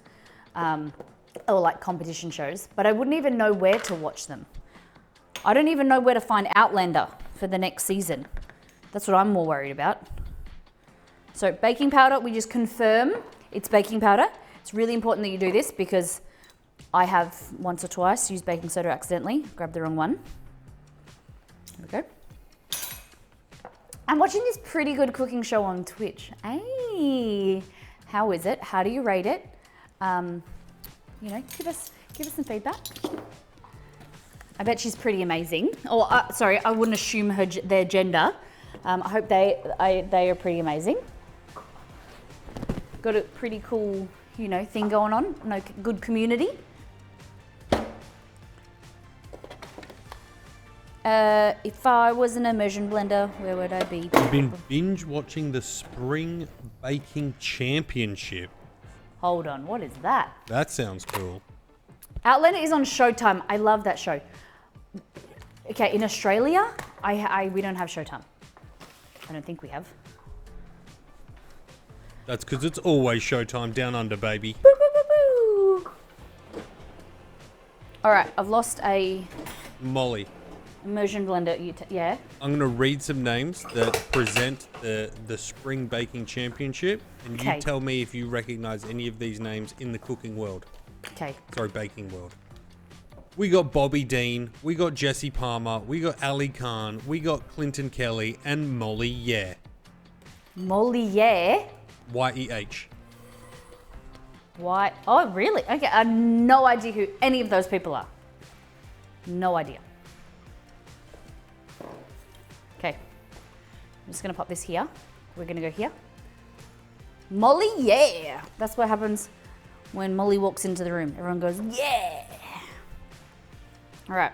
or like competition shows, but I wouldn't even know where to watch them. I don't even know where to find Outlander for the next season. That's what I'm more worried about. So baking powder, we just confirm it's baking powder. It's really important that you do this because I have once or twice used baking soda accidentally, grabbed the wrong one. There we go. I'm watching this pretty good cooking show on Twitch. Hey, how is it? How do you rate it? Give us some feedback. I bet she's pretty amazing. Or sorry, I wouldn't assume their gender. I hope they are pretty amazing. Got a pretty cool, thing going on. No, good community. If I was an immersion blender, where would I be? I've been binge watching the Spring Baking Championship. Hold on, what is that? That sounds cool. Outlander is on Showtime. I love that show. Okay, in Australia, we don't have Showtime. I don't think we have. That's because it's always Showtime down under, baby. Boo, boo, boo, boo. All right, I've lost a Molly. immersion blender. Yeah. I'm going to read some names that present the Spring Baking Championship, and Okay. you tell me if you recognize any of these names in the cooking world. Okay. Sorry, baking world. We got Bobby Dean, we got Jesse Palmer, we got Ali Khan, we got Clinton Kelly, and Molly Yeh. Moliere. Y-E-H. Why? Oh, really? Okay, I have no idea who any of those people are. No idea. Okay. I'm just going to pop this here. We're going to go here. Molly, yeah. That's what happens when Molly walks into the room. Everyone goes, yeah. All right.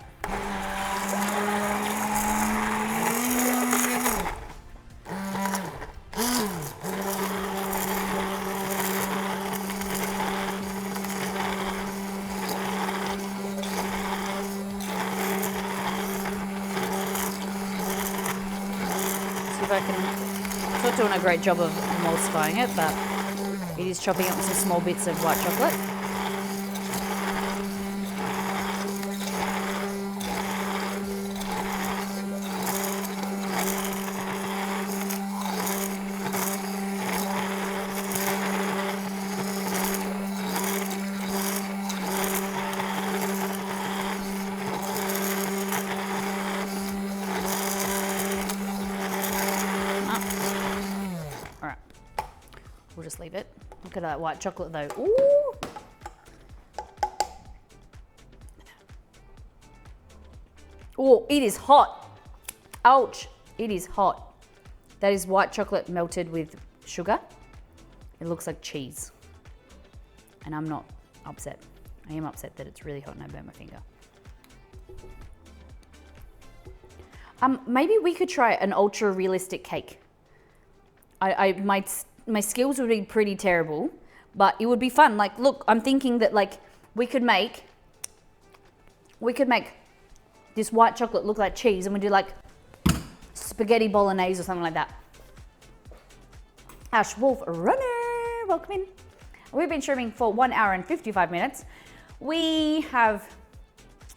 It's not doing a great job of emulsifying it, but it is chopping up some small bits of white chocolate. We'll just leave it. Look at that white chocolate though. Ooh. Oh, it is hot. Ouch, it is hot. That is white chocolate melted with sugar. It looks like cheese. And I'm not upset. I am upset that it's really hot and I burnt my finger. Maybe we could try an ultra realistic cake. My skills would be pretty terrible, but it would be fun. Like, look, I'm thinking that like we could make this white chocolate look like cheese, and we do like spaghetti bolognese or something like that. Ash Wolf Runner, welcome in. We've been streaming for 1 hour and 55 minutes. We have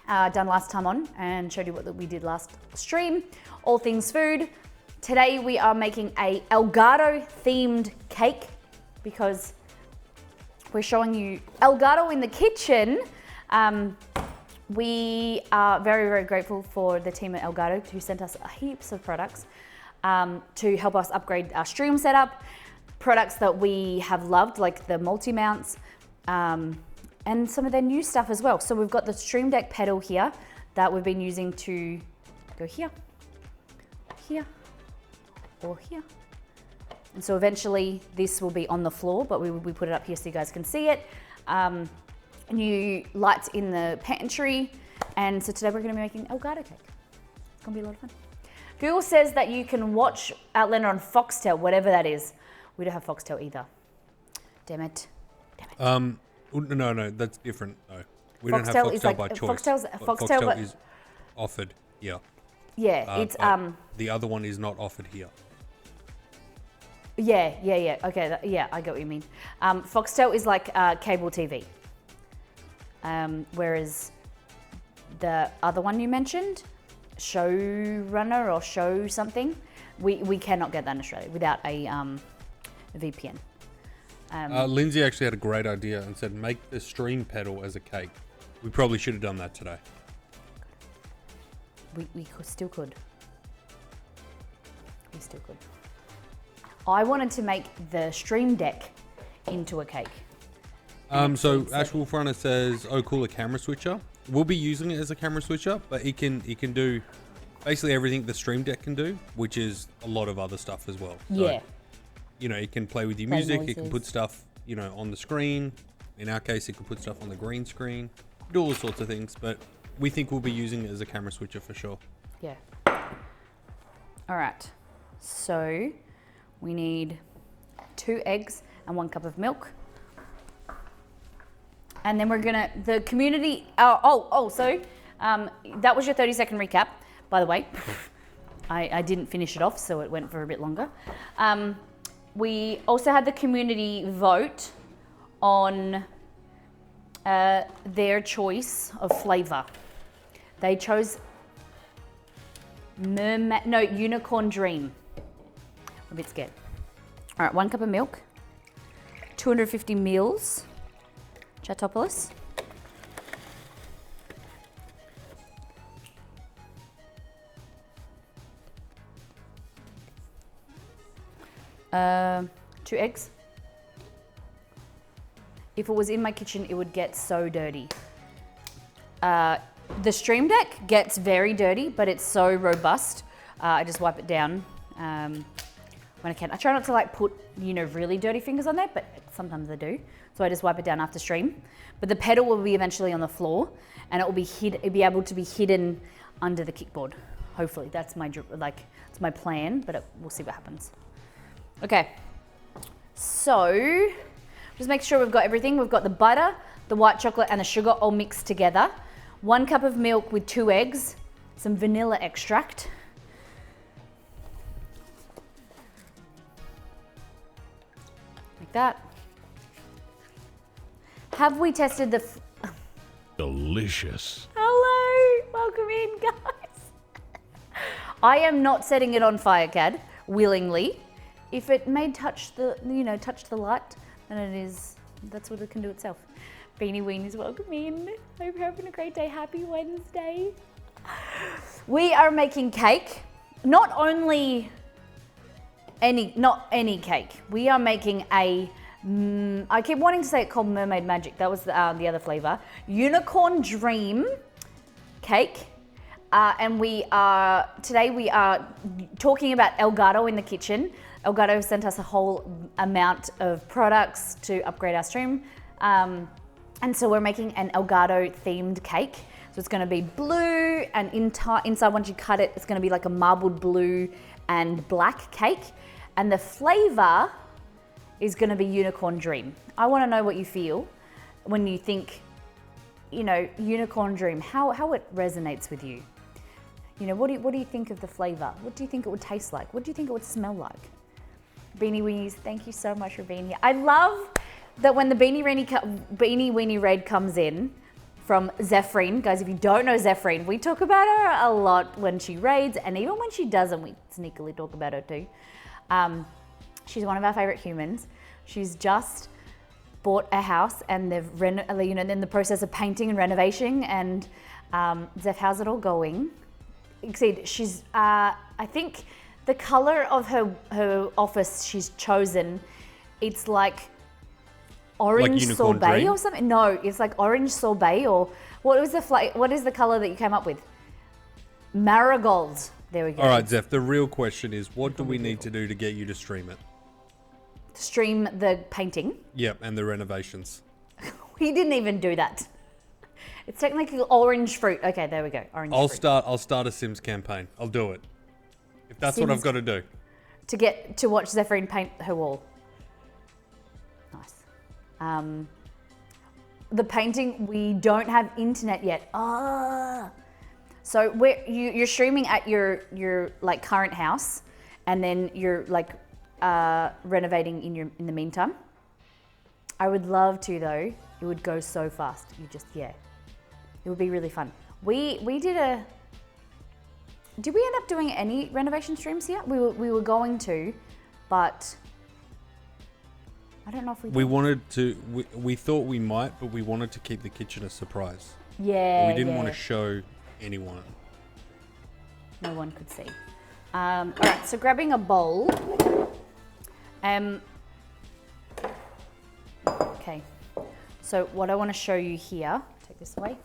done last time on and showed you what we did last stream, all things food. Today we are making a ELGATO themed cake because we're showing you ELGATO in the kitchen. We are very, very grateful for the team at ELGATO who sent us heaps of products to help us upgrade our stream setup. Products that we have loved, like the multi-mounts, and some of their new stuff as well. So we've got the Stream Deck pedal here that we've been using to go here, here, or here. And so eventually this will be on the floor, but we put it up here so you guys can see it. New lights in the pantry. And so today we're gonna be making ELGATO cake. It's gonna be a lot of fun. Google says that you can watch Outlander on Foxtel, whatever that is. We don't have Foxtel either. Damn it. No, that's different. No, we don't have Foxtel Foxtel is like, by choice. Foxtel, but is offered here. yeah, it's The other one is not offered here. yeah. Okay, yeah, I get what you mean. Foxtel is like cable TV, whereas the other one you mentioned, Showrunner or Show something, we cannot get that in Australia without a VPN. Lindsay actually had a great idea and said, make the stream pedal as a cake. We probably should have done that today. We still could. We still could. I wanted to make the Stream Deck into a cake. So Ash Wolf Runner says, oh cool, a camera switcher. We'll be using it as a camera switcher, but it can do basically everything the Stream Deck can do, which is a lot of other stuff as well. So, Yeah. you know, it can play with your Play music, noises. it can put stuff, you know, on the screen. In our case, it can put stuff on the green screen, do all sorts of things, but we think we'll be using it as a camera switcher for sure. Yeah. All right. So we need 2 eggs and 1 cup of milk. And then we're gonna, the community, so that was your 30-second recap, by the way. I didn't finish it off, so it went for a bit longer. We also had the community vote on their choice of flavor. They chose Unicorn Dream. I'm a bit scared. All right, 1 cup of milk, 250 mils, Chatopoulos. Two eggs. If it was in my kitchen, it would get so dirty. The Stream Deck gets very dirty, but it's so robust. I just wipe it down when I can. I try not to like put, you know, really dirty fingers on there, but sometimes I do. So I just wipe it down after stream. But the pedal will be eventually on the floor, and it will be able to be hidden under the kickboard. Hopefully, that's my it's my plan, but we'll see what happens. Okay, so just make sure we've got everything. We've got the butter, the white chocolate, and the sugar all mixed together. 1 cup of milk with 2 eggs, some vanilla extract. Like that. Have we tested the... Delicious. Hello, welcome in, guys. I am not setting it on fire, Cad, willingly. If it may touch the light, then it is, that's what it can do itself. Beanie Weenies, welcome in. Hope you're having a great day. Happy Wednesday. We are making cake. Not any cake. We are making a, I keep wanting to say it called Mermaid Magic. That was the other flavor. Unicorn Dream cake. And today we are talking about ELGATO in the kitchen. ELGATO sent us a whole amount of products to upgrade our stream. And so we're making an ELGATO themed cake. So it's gonna be blue, and inside once you cut it, it's gonna be like a marbled blue and black cake. And the flavor is gonna be Unicorn Dream. I wanna know what you feel when you think, Unicorn Dream, how it resonates with you. What do you think of the flavor? What do you think it would taste like? What do you think it would smell like? Beanie Weenies, thank you so much for being here. I love that when the Beanie Weenie raid comes in from Zephrine. Guys, if you don't know Zephrine, we talk about her a lot when she raids, and even when she doesn't, we sneakily talk about her too. She's one of our favorite humans. She's just bought a house, and they've in the process of painting and renovation. And Zeph, how's it all going? She's I think the color of her office she's chosen, it's like orange sorbet or something. No, it's like orange sorbet, or what is the color that you came up with? Marigold. There we go. All right, Zeph, the real question is, what do we need to do to get you to stream it? Stream the painting? Yep, and the renovations. We didn't even do that. It's technically orange fruit. Okay, there we go. Orange fruit. I'll start a Sims campaign. I'll do it. If that's what I've got to do. To watch Zephrine paint her wall. Nice. The painting, we don't have internet yet. So you're streaming at your like current house, and then you're like renovating in the meantime. I would love to though. It would go so fast. It would be really fun. Did we end up doing any renovation streams here? We were going to, but I don't know if we did. We wanted to, we thought we might, but we wanted to keep the kitchen a surprise. Yeah. We didn't want to show anyone. No one could see. All right, so grabbing a bowl. Okay. So what I want to show you here, take this away.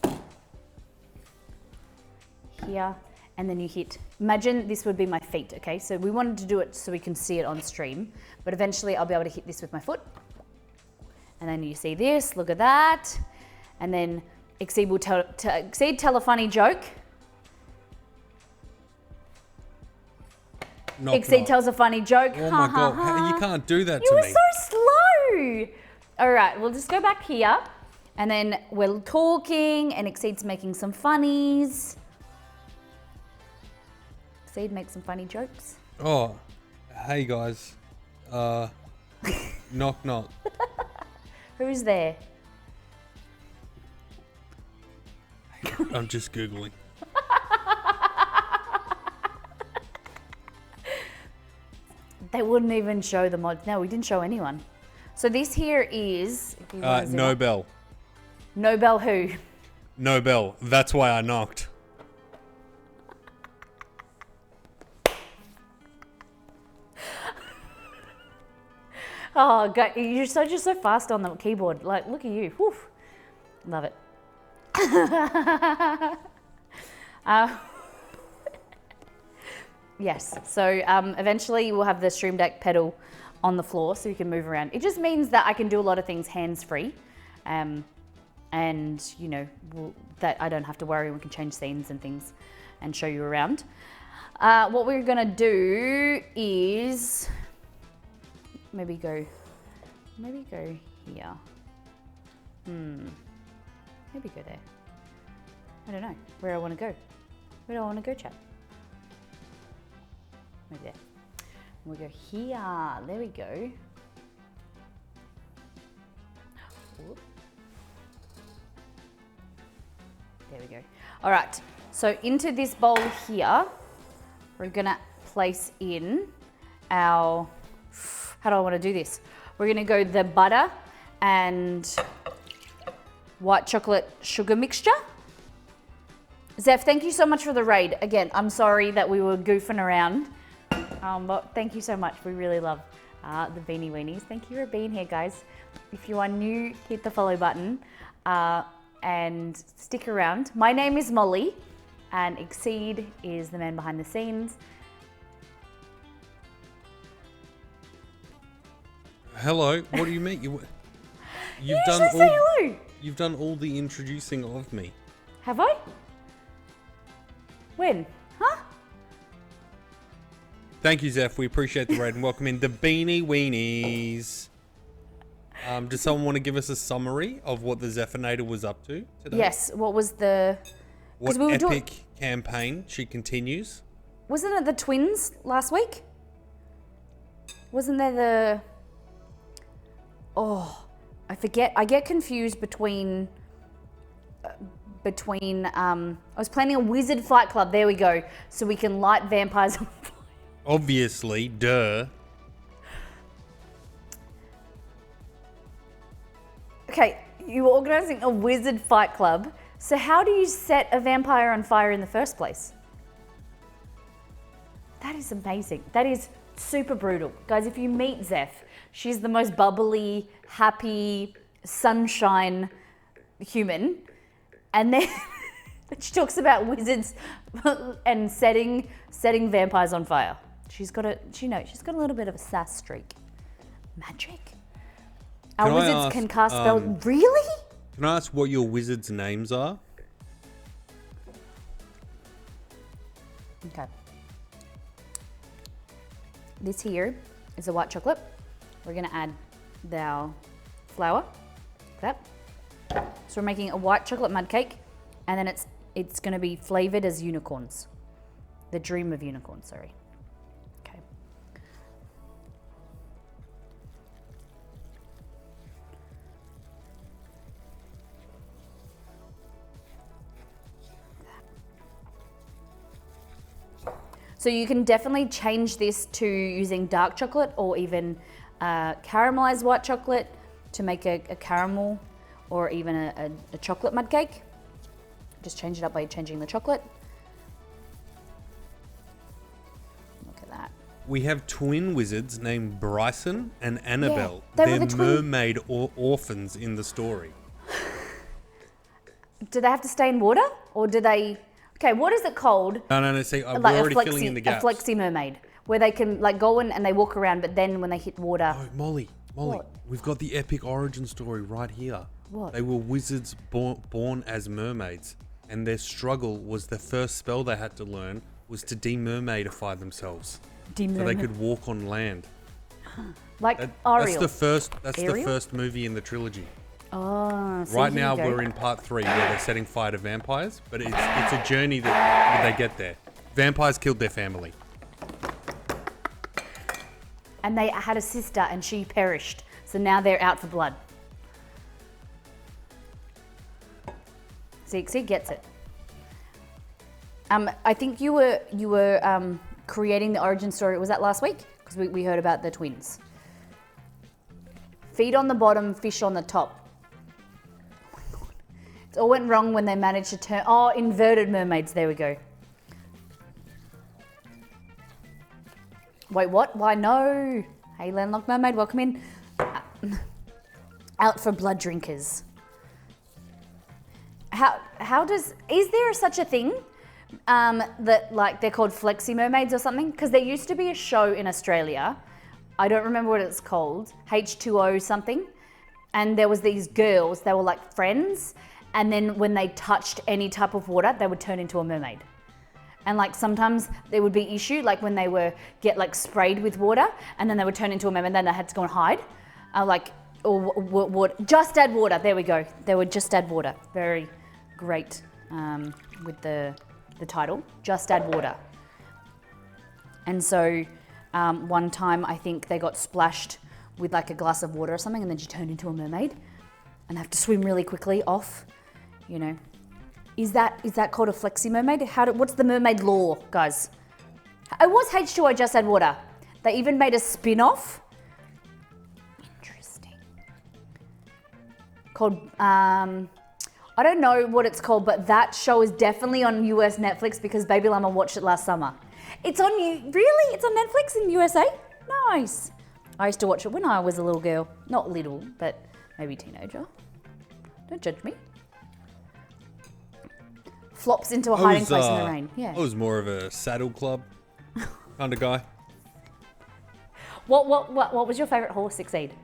Here, and then you hit, imagine this would be my feet, okay? So we wanted to do it so we can see it on stream, but eventually I'll be able to hit this with my foot. And then you see this, look at that. And then Exceed will tell a funny joke. Exceed tells a funny joke. Oh my God, you can't do that to me. You were so slow. All right, we'll just go back here, and then we're talking, and Exceed's making some funnies. Exceed makes some funny jokes. Oh, hey guys. Knock knock. Who's there? I'm just Googling. They wouldn't even show the mod. No, we didn't show anyone. So this here is... Nobel. Nobel who? Nobel. That's why I knocked. Oh, God, you're just so fast on the keyboard. Like, look at you. Whew. Love it. Yes, so eventually we'll have the Stream Deck pedal on the floor so you can move around. It just means that I can do a lot of things hands-free, and that I don't have to worry. We can change scenes and things and show you around. What we're gonna do is maybe go here. Maybe go there. I don't know where I want to go. Where do I want to go, chat? Maybe there. We'll go here. There we go. Whoop. There we go. All right. So into this bowl here, we're gonna place in our. How do I want to do this? We're gonna go the butter and white chocolate sugar mixture. Zeph, thank you so much for the raid. Again, I'm sorry that we were goofing around. But thank you so much. We really love the Beanie Weenies. Thank you for being here, guys. If you are new, hit the follow button and stick around. My name is Molly. and Exceed is the man behind the scenes. Hello. What do you mean? You've You done usually say hello. You've done all the introducing of me. Have I? When? Huh? Thank you, Zeph. We appreciate the raid and welcome in the Beanie Weenies. Does someone want to give us a summary of what the Zephinator was up to today? Yes. What was the... What we were epic campaign she continues? Wasn't it the twins last week? Wasn't there the... Oh, I forget. I get confused between... I was planning a wizard fight club. There we go. So we can light vampires on fire. Obviously, duh. Okay, you were organising a wizard fight club. So how do you set a vampire on fire in the first place? That is amazing. That is super brutal. Guys, if you meet Zeph, she's the most bubbly, happy, sunshine human. And then she talks about wizards and setting vampires on fire. She's got a little bit of a sass streak. Magic. Our Can I wizards ask, can cast spells. Really? Can I ask what your wizards' names are? Okay. This here is a white chocolate. We're gonna add the flour. Like that. So we're making a white chocolate mud cake, and then it's gonna be flavored as unicorns. The dream of unicorns, sorry. Okay. So you can definitely change this to using dark chocolate or even caramelized white chocolate to make a caramel or even a chocolate mud cake. Just change it up by changing the chocolate. Look at that. We have twin wizards named Bryson and Annabelle. they were They're the twin- mermaid orphans in the story. Do they have to stay in water or do they... Okay, what is it called? No. See, we're Like already filling in the gaps. a flexi mermaid, where they can like go in and they walk around, but then when they hit water... Oh, Molly, What? we've got the epic origin story right here. What? They were wizards born as mermaids, and their struggle was the first spell they had to learn was to demermaidify themselves, so they could walk on land. Like That's Ariel. the first. That's Ariel? the first movie in the trilogy. Oh, so Right here now, you go. we're in part 3 where they're setting fire to vampires, but it's a journey that they get there. Vampires killed their family. And they had a sister and she perished. So now they're out for blood. See, gets it. I think you were creating the origin story. Was that last week? Because we heard about the twins. Feet on the bottom, fish on the top. Oh my God. It all went wrong when they managed to turn... Oh, inverted mermaids. There we go. Wait, what? Why, no. Hey, landlocked mermaid, welcome in. Out for blood drinkers. How does... Is there such a thing that, like, they're called flexi mermaids or something? Because there used to be a show in Australia. I don't remember what it's called. H2O something. And there was these girls. They were, like, friends. And then when they touched any type of water, they would turn into a mermaid. And like sometimes there would be issue, like when they get like sprayed with water, and then they would turn into a mermaid, and then they had to go and hide. Just add water. There we go. They would just add water. Very great with the title. Just add water. And so one time I think they got splashed with like a glass of water or something, and then she turned into a mermaid, and they have to swim really quickly off. You know. Is that called a flexi mermaid? What's the mermaid lore, guys? It was H2O Just Add Water. They even made a spin-off. Interesting. Called, I don't know what it's called, but that show is definitely on US Netflix because Baby Llama watched it last summer. It's on really? It's on Netflix in USA? Nice. I used to watch it when I was a little girl. Not little, but maybe teenager. Don't judge me. flops into a hiding place in the rain. Yeah. I was more of a saddle club kind of guy. What was your favourite horse, Exceed?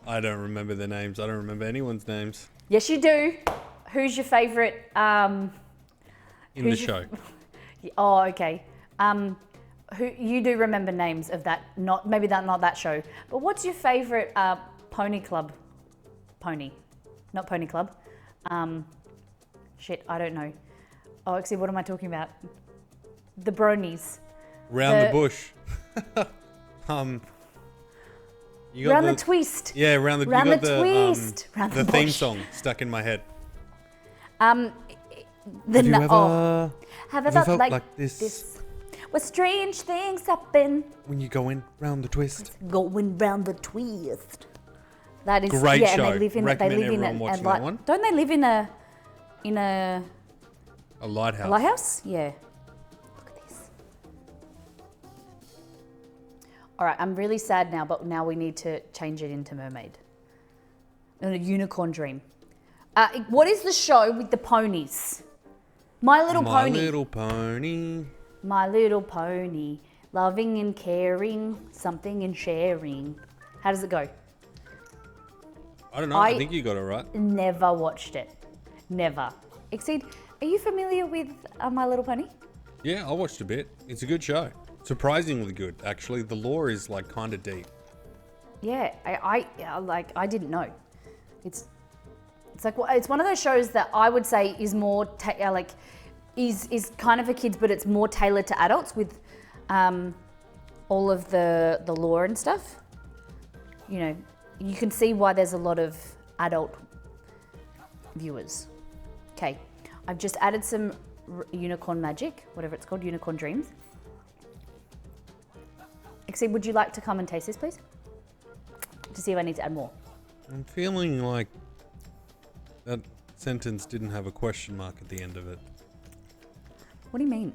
I don't remember their names. I don't remember anyone's names Yes, you do. Who's your favourite? in the show. Oh, okay. Who you do remember names of that? Not that show. But what's your favourite pony club? Pony, not pony club. Shit, I don't know. Oh, actually, what am I talking about? The bronies. Round the bush. You got Round the twist. Yeah, round the Round you got the twist. Round the the theme bush. song stuck in my head. Have Have you ever felt like this? Where strange things happen. When you go in round the twist. Going round the twist. That is Great yeah, show. and they live in Recommend they live in everyone watching that one. Don't they live in a A lighthouse. lighthouse? Yeah. Look at this. All right, I'm really sad now, but now we need to change it into mermaid. And a unicorn dream. What is the show with the ponies? My Little Pony. My Little Pony. My Little Pony. Loving and caring, something and sharing. How does it go? I don't know. I think you got it right. Never watched it. Never. Exceed, are you familiar with My Little Pony? Yeah, I watched a bit. It's a good show. Surprisingly good, actually. The lore is like kind of deep. Yeah, I didn't know. It's like it's one of those shows that I would say is more is kind of for kids, but it's more tailored to adults with all of the lore and stuff. You know, you can see why there's a lot of adult viewers. Okay, I've just added some unicorn magic, whatever it's called, unicorn dreams. Exceed, would you like to come and taste this, please? To see if I need to add more. I'm feeling like that sentence didn't have a question mark at the end of it. What do you mean?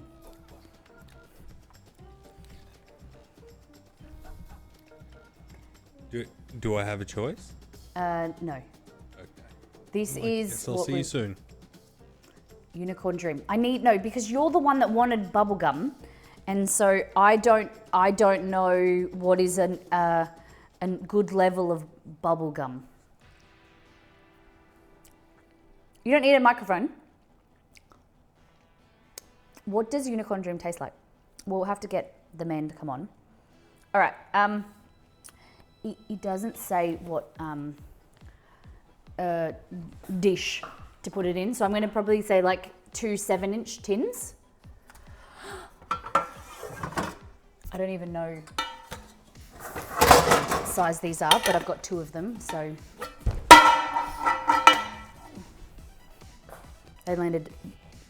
Do I have a choice? No. Okay. This I is guess I'll see you soon. Unicorn dream. Because you're the one that wanted bubblegum, and so I don't know what is a good level of bubblegum. You don't need a microphone. What does unicorn dream taste like? We'll have to get the man to come on. All right. It doesn't say what dish to put it in, so I'm going to probably say like 2 7-inch tins. I don't even know what size these are, but I've got 2 of them, so they landed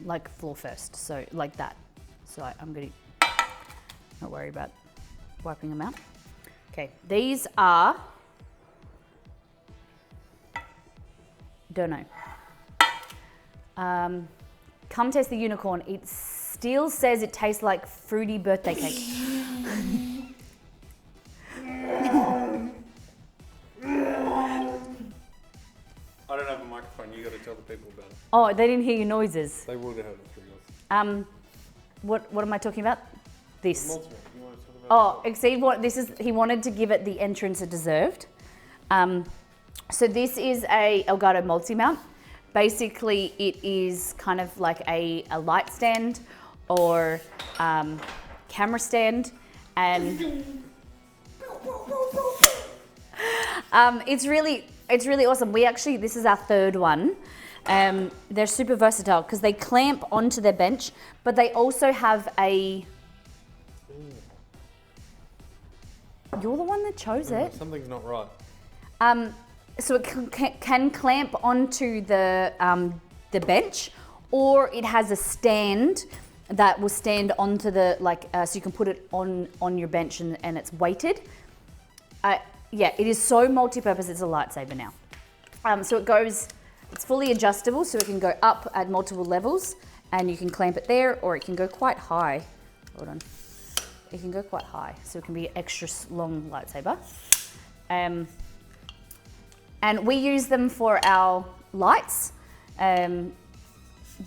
like floor first, so like that. So I'm going to not worry about wiping them out. Okay, these are, don't know. Come taste the unicorn. It still says it tastes like fruity birthday cake. I don't have a microphone. You got to tell the people about it. Oh, they didn't hear your noises. They would have heard it through yours. What am I talking about? This. Multiple. You want to talk about Exceed what this is. He wanted to give it the entrance it deserved. So this is a ELGATO multi-mount. Basically, it is kind of like a light stand or camera stand, and it's really awesome. This is our 3rd one. They're super versatile because they clamp onto their bench, but they also have a. You're the one that chose it. Something's not right. So it can clamp onto the bench, or it has a stand that will stand onto the so you can put it on your bench and it's weighted. Yeah, it is so multi-purpose. It's a lightsaber now. So it's fully adjustable, so it can go up at multiple levels, and you can clamp it there, or it can go quite high. Hold on. It can go quite high, so it can be an extra long lightsaber. And we use them for our lights.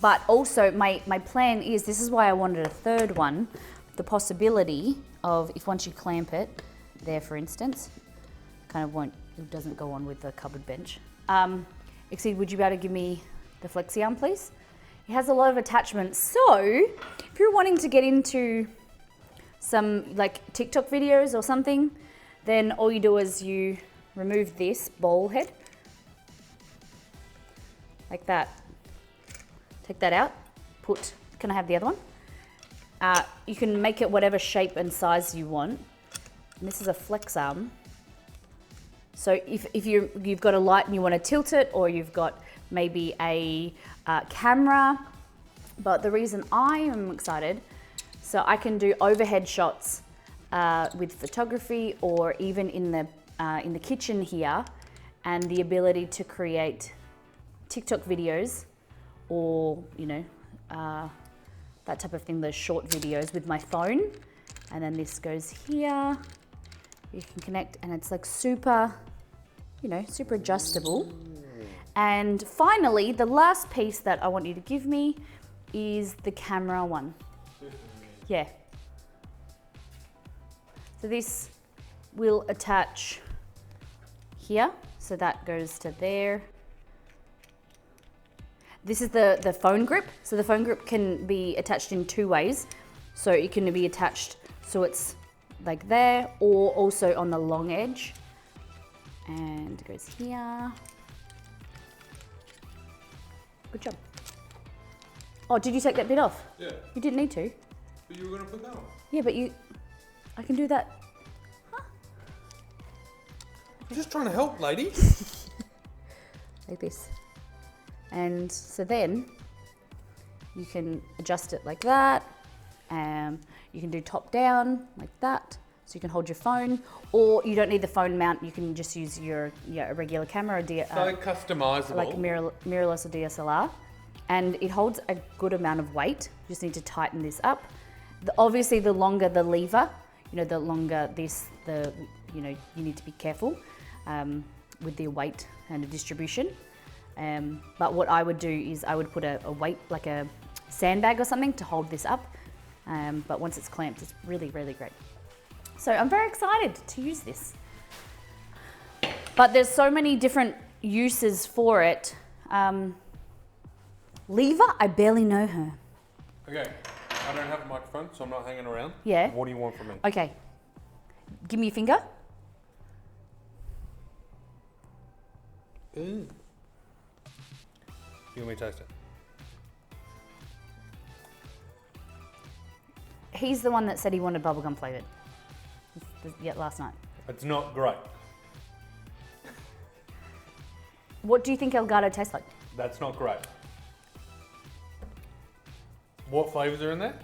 But also my plan is, this is why I wanted a third one, the possibility of if once you clamp it there, for instance, kind of it doesn't go on with the cupboard bench. Exceed, would you be able to give me the flexi arm, please? It has a lot of attachments. So if you're wanting to get into some like TikTok videos or something, then all you do is you remove this bowl head like that. Take that out, can I have the other one? You can make it whatever shape and size you want. And this is a flex arm. So if you've got a light and you want to tilt it, or you've got maybe a camera, but the reason I am excited, so I can do overhead shots with photography, or even in the kitchen here, and the ability to create TikTok videos, or that type of thing, those short videos with my phone. And then this goes here, you can connect, and it's like super, super adjustable. And finally, the last piece that I want you to give me is the camera one. Yeah. So this will attach here, so that goes to there. This is the phone grip. So the phone grip can be attached in two ways. So it can be attached so it's like there, or also on the long edge. And it goes here. Good job. Oh, did you take that bit off? Yeah. You didn't need to. But you were going to put that on. Yeah, but I can do that. I'm just trying to help, lady. Like this. And so then you can adjust it like that. You can do top down like that. So you can hold your phone, or you don't need the phone mount. You can just use a regular camera, So customizable. like a mirrorless or DSLR. And it holds a good amount of weight. You just need to tighten this up. Obviously, the longer the lever, the longer this, you need to be careful with the weight and the distribution. But what I would do is I would put a weight, like a sandbag or something, to hold this up. But once it's clamped, it's really, really great. So I'm very excited to use this. But there's so many different uses for it. Lever, I barely know her. Okay, I don't have a microphone, so I'm not hanging around. Yeah. What do you want from me? Okay. Give me your finger. Ooh. You want me to taste it? He's the one that said he wanted bubblegum flavoured. Yeah, last night. It's not great. What do you think ELGATO tastes like? That's not great. What flavours are in there?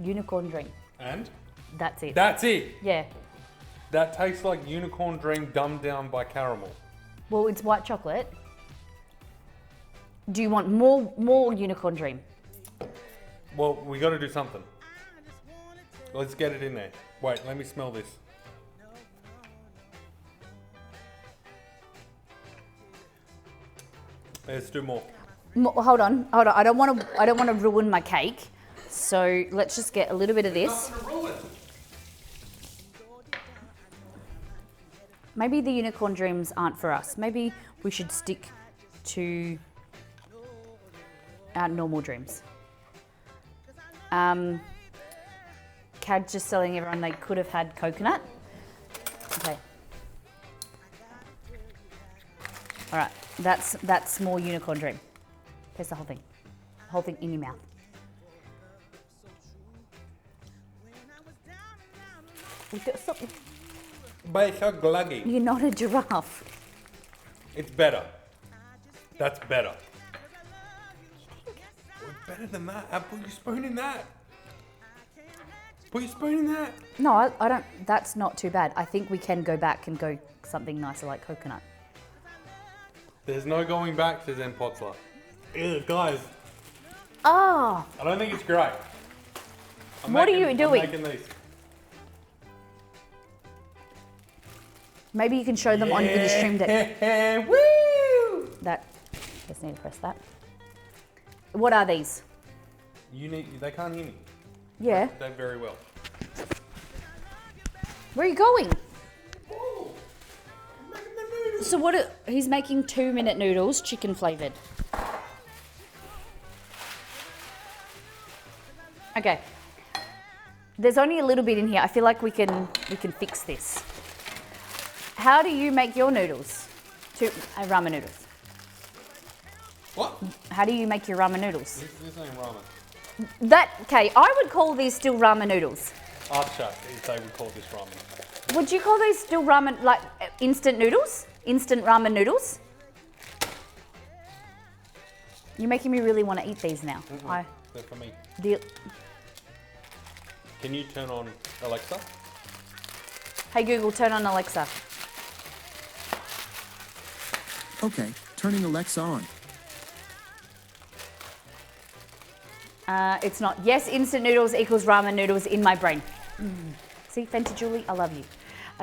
Unicorn dream. And? That's it. That's it. Yeah. That tastes like unicorn dream dumbed down by caramel. Well, it's white chocolate. Do you want more unicorn dream? Well, we got to do something. Let's get it in there. Wait, let me smell this. Let's do more. Hold on. I don't want to ruin my cake. So let's just get a little bit of this. Nothing to ruin. Maybe the unicorn dreams aren't for us. Maybe we should stick to our normal dreams. Cad's just telling everyone they could have had coconut. Okay. All right, that's more unicorn dream. Taste the whole thing in your mouth. Stop. But it's so gluggy. You're not a giraffe. It's better. That's better. It's better than that. Put your spoon in that. Put your spoon in that. No, I don't. That's not too bad. I think we can go back and go something nicer like coconut. There's no going back to Zen Potzler. Ew, guys. Oh, I don't think it's great. What are you doing? I'm making these. maybe you can show them on the stream deck. Woo! That. Just need to press that. What are these? They can't hear me. Yeah. They very well. Where are you going? Oh, I'm making the noodles. So he's making 2-minute noodles, chicken flavored. Okay. There's only a little bit in here. I feel like we can fix this. How do you make your noodles? Ramen noodles. What? How do you make your ramen noodles? This ain't ramen. Okay, I would call these still ramen noodles. Acha, they would call this ramen. Would you call these still ramen, like instant noodles? Instant ramen noodles? You're making me really want to eat these now. They're for me. The, Can you turn on Alexa? hey Google, turn on Alexa. Okay, turning Alexa on. It's not. Yes, instant noodles equals ramen noodles in my brain. See, Fenty Julie, I love you.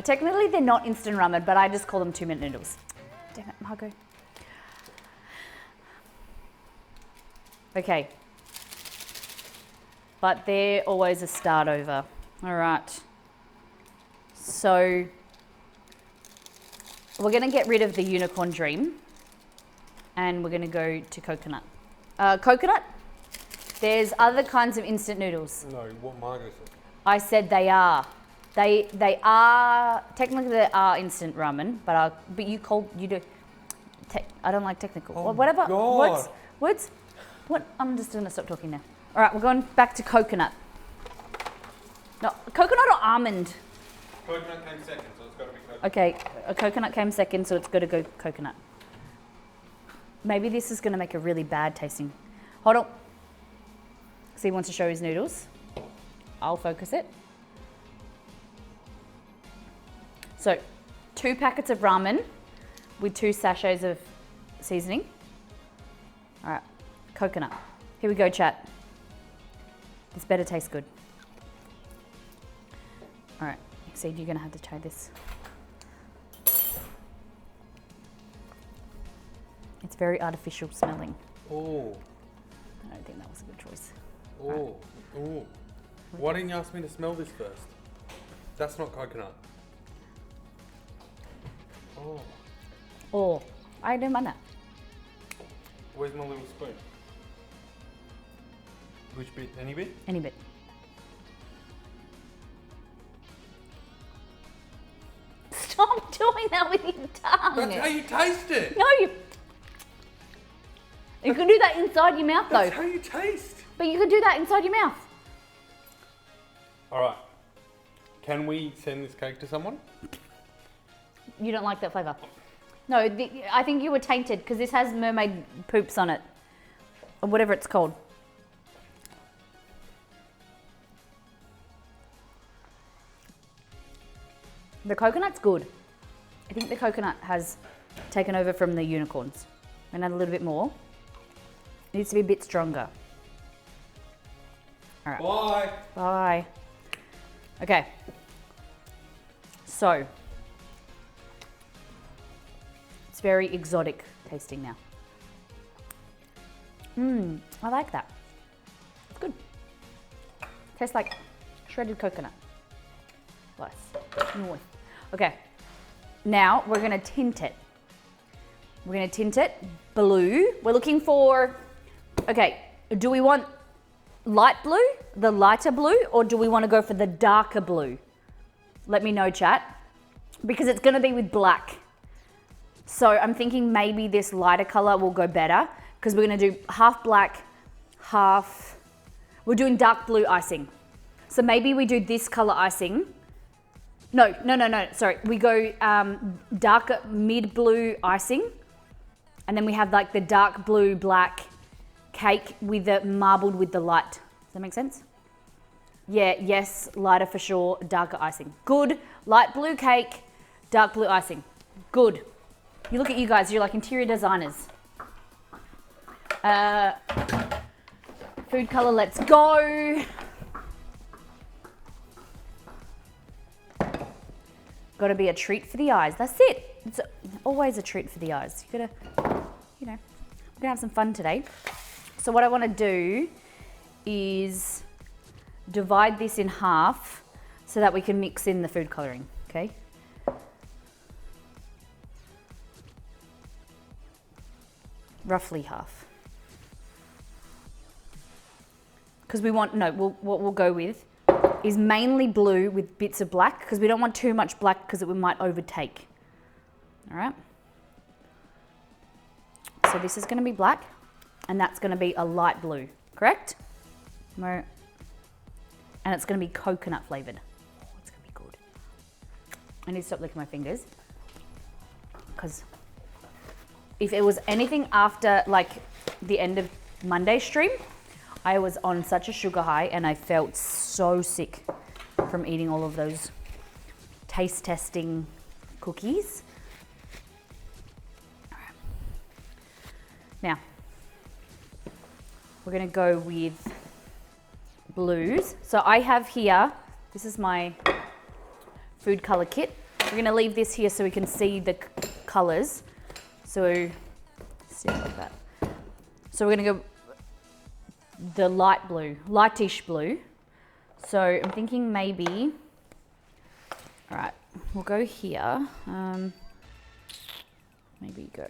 Technically, they're not instant ramen, but I just call them 2-minute noodles. Damn it, Margot. Okay. But they're always a start over. All right. So we're going to get rid of the unicorn dream and we're going to go to coconut. Coconut? There's other kinds of instant noodles. No, what Margot said. I said they are. They are, technically they are instant ramen, but you do. I don't like technical. Oh Whatever. God. Words? What? I'm just gonna stop talking now. All right, we're going back to coconut. No, coconut or almond? Coconut came second, so it's got to be coconut. Okay, a coconut came second, so it's got to go coconut. Maybe this is gonna make a really bad tasting. Hold on. So he wants to show his noodles. I'll focus it. So, 2 packets of ramen with 2 sachets of seasoning. All right, coconut. Here we go, chat. This better taste good. All right, Exceed, you're gonna have to try this. It's very artificial smelling. Oh. I don't think that was a good choice. Oh. Oh. Why didn't you ask me to smell this first? That's not coconut. Oh. Oh, I don't mind that. Where's my little spoon? Which bit? Any bit? Any bit. Stop doing that with your tongue. That's how you taste it. No, you can do that inside your mouth though. That's how you taste. But you can do that inside your mouth. All right. Can we send this cake to someone? You don't like that flavour? No, I think you were tainted because this has mermaid poops on it. Or whatever it's called. The coconut's good. I think the coconut has taken over from the unicorns. I'm gonna add a little bit more. It needs to be a bit stronger. All right. Bye. Bye. Okay. So, it's very exotic tasting now. I like that. It's good. Tastes like shredded coconut. Nice. Okay. Now we're gonna tint it. We're gonna tint it blue. We're looking for, okay, do we want light blue, the lighter blue, or do we want to go for the darker blue? Let me know, chat, because it's going to be with black. So I'm thinking maybe this lighter color will go better because we're going to do half black, half, we're doing dark blue icing. So maybe we do this color icing. No, sorry. We go darker mid blue icing, and then we have like the dark blue black cake with the marbled with the light. Does that make sense? Yeah, yes, lighter for sure, darker icing. Good. Light blue cake, dark blue icing. Good. You look at you guys, you're like interior designers. Food color, let's go. Got to be a treat for the eyes. That's it. It's always a treat for the eyes. You gotta, we're gonna have some fun today. So what I want to do is divide this in half so that we can mix in the food coloring, okay? Roughly half. Because we want, no, what we'll go with is mainly blue with bits of black, because we don't want too much black because it might overtake. All right. So this is going to be black, and that's going to be a light blue, correct? And it's going to be coconut flavored. Oh, it's going to be good. I need to stop licking my fingers, because if it was anything after like the end of Monday stream, I was on such a sugar high and I felt so sick from eating all of those taste testing cookies. All right. Now, we're gonna go with blues. So I have here, this is my food color kit. We're gonna leave this here so we can see the colors. So, see it like that. So we're gonna go the light blue, lightish blue. So I'm thinking maybe, all right, we'll go here. Maybe go,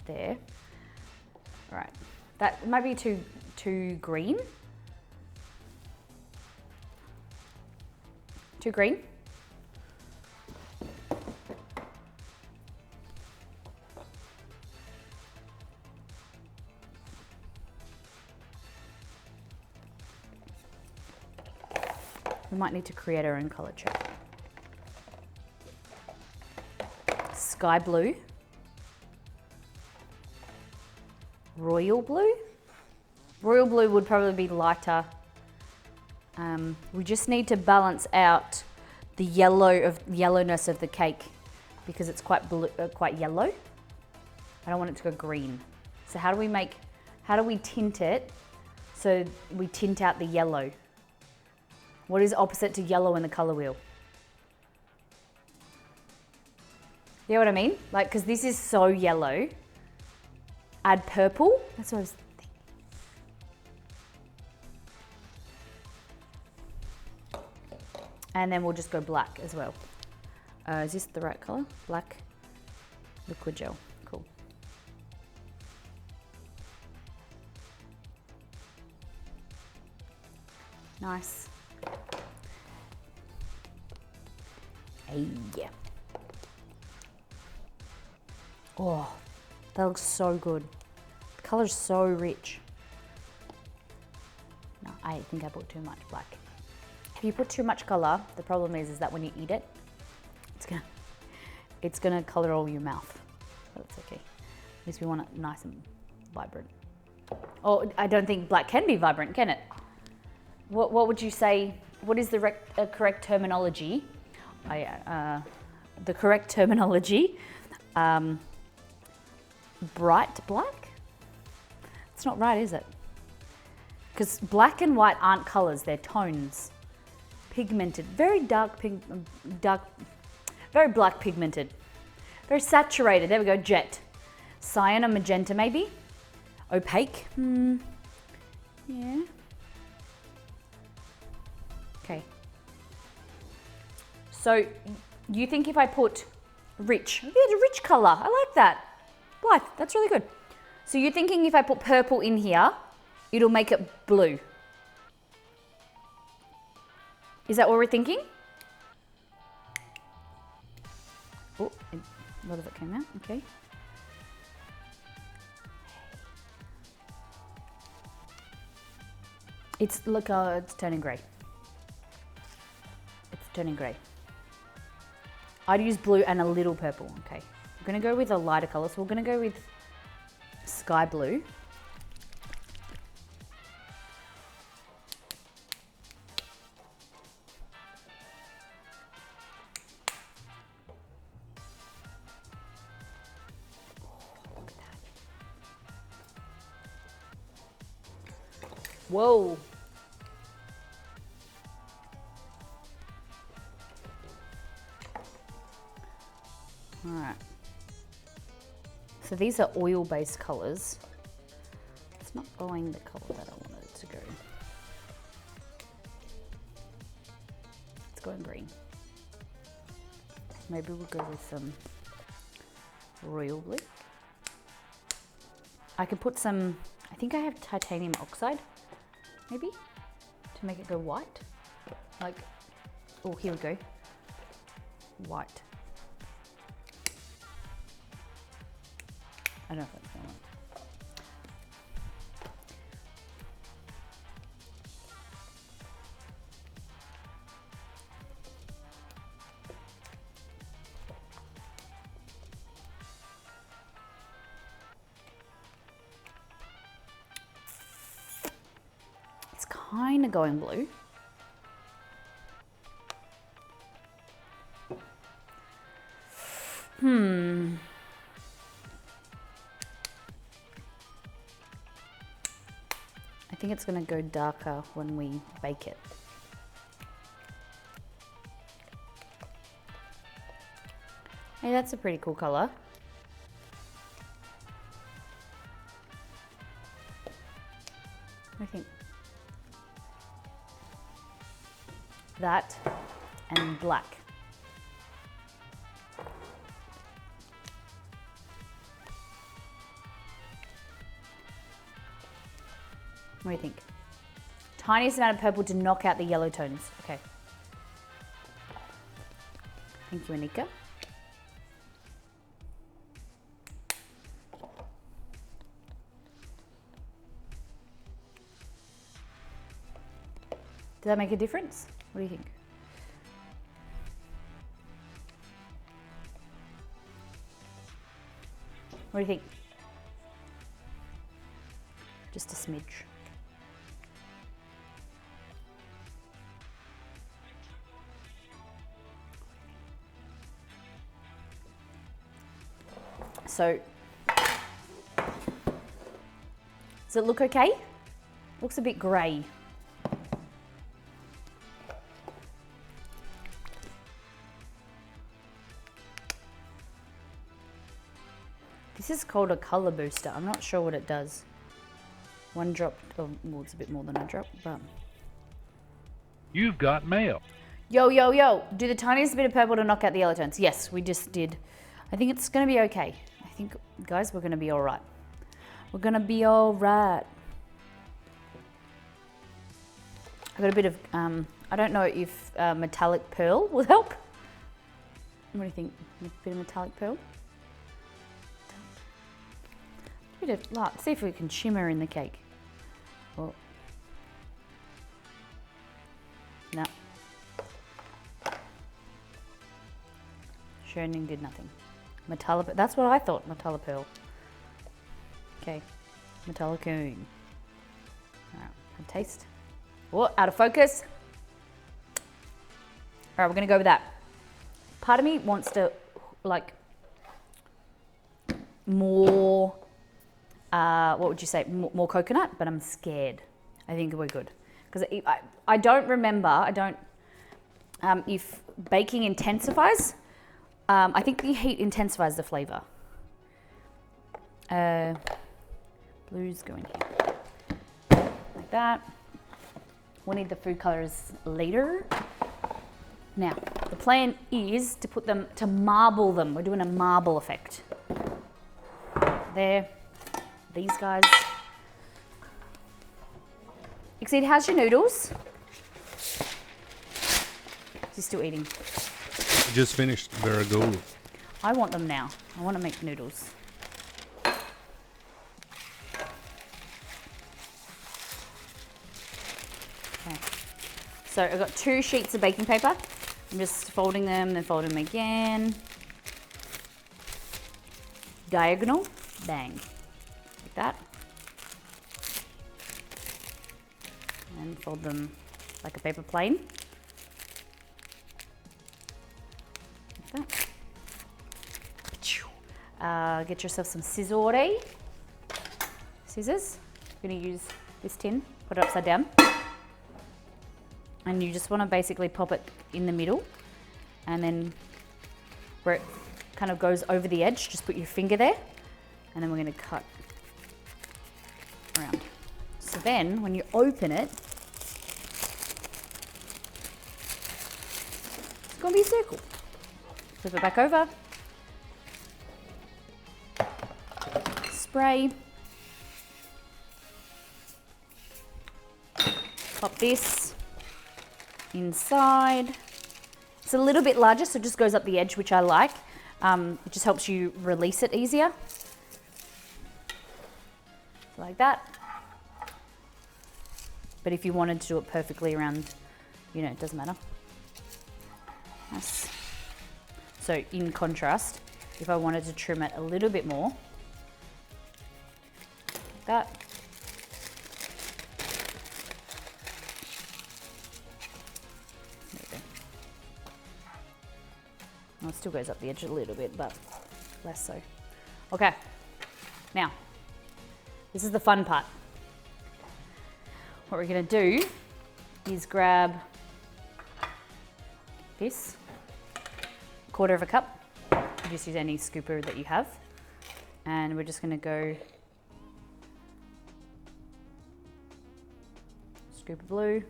there. All right, that might be too green. Too green. We might need to create our own color chart. Sky blue. Royal blue. Royal blue would probably be lighter. We just need to balance out the yellowness of the cake because it's quite blue, quite yellow. I don't want it to go green. So how do we tint it so we tint out the yellow? What is opposite to yellow in the color wheel? You know what I mean? Like, because this is so yellow. Add purple. That's what I was thinking. And then we'll just go black as well. Is this the right color? Black liquid gel. Cool. Nice. Hey. Oh, that looks so good. The color's so rich. No, I think I put too much black. If you put too much color, the problem is that when you eat it, it's gonna color all your mouth. But it's okay. At least we want it nice and vibrant. Oh, I don't think black can be vibrant, can it? What would you say? What is the correct terminology? The correct terminology. Bright black? It's not right, is it? Because black and white aren't colors, they're tones. Pigmented, very very black pigmented. Very saturated, there we go, jet. Cyan or magenta maybe? Opaque, yeah. Okay. So you think if I put rich, yeah, a rich color, I like that. Blythe, that's really good. So you're thinking if I put purple in here, it'll make it blue. Is that what we're thinking? Oh, a lot of it came out, okay. It's turning grey. It's turning grey. I'd use blue and a little purple, okay. I'm gonna go with a lighter color, so we're gonna go with sky blue. Look at that. Whoa. So these are oil-based colors. It's not going the color that I wanted it to go. It's going green. Maybe we'll go with some royal blue. I could put some, I think I have titanium oxide, maybe, to make it go white. Like, oh, here we go. White. I don't know if that's gonna work. It's kind of going blue. I think it's going to go darker when we bake it. Hey, that's a pretty cool color. What do you think? That and black. What do you think? Tiniest amount of purple to knock out the yellow tones. Okay. Thank you, Anika. Did that make a difference? What do you think? What do you think? Just a smidge. So, does it look okay? Looks a bit grey. This is called a colour booster. I'm not sure what it does. One drop, oh, well, it's a bit more than a drop, but. You've got mail. Yo, yo, yo, do the tiniest bit of purple to knock out the yellow tones. Yes, we just did. I think it's gonna be okay. I think, guys, we're gonna be all right. We're gonna be all right. I got a bit of, I don't know if metallic pearl will help. What do you think? A bit of metallic pearl? Bit of light. See if we can shimmer in the cake. Oh. No. Churning did nothing. Metallic, that's what I thought, metallic pearl. Okay, metallicoon. All right, a taste. Oh, out of focus. All right, we're gonna go with that. Part of me wants to, like, more, what would you say, more coconut, but I'm scared. I think we're good. Because I don't remember, if baking intensifies, I think the heat intensifies the flavour. Blues go in here. Like that. We'll need the food colours later. Now, the plan is to put them, to marble them. We're doing a marble effect. There. These guys. Exceed, how's your noodles? Is he still eating? Just finished. Very good. I want them now. I want to make noodles. Okay. So I've got 2 sheets of baking paper. I'm just folding them, then folding them again. Diagonal, bang. Like that. And fold them like a paper plane. Like that. Get yourself some scissors. I'm going to use this tin, put it upside down. And you just want to basically pop it in the middle, and then where it kind of goes over the edge, just put your finger there and then we're going to cut around. So then when you open it, it's going to be a circle. Flip it back over. Spray. Pop this inside. It's a little bit larger, so it just goes up the edge, which I like. It just helps you release it easier. Like that. But if you wanted to do it perfectly around, you know, it doesn't matter. Nice. So in contrast, if I wanted to trim it a little bit more, like that. There we go. Well, it still goes up the edge a little bit, but less so. Okay, now, this is the fun part. What we're gonna do is grab this, 1/4 of a cup. Just use any scooper that you have. And we're just gonna go scoop of blue,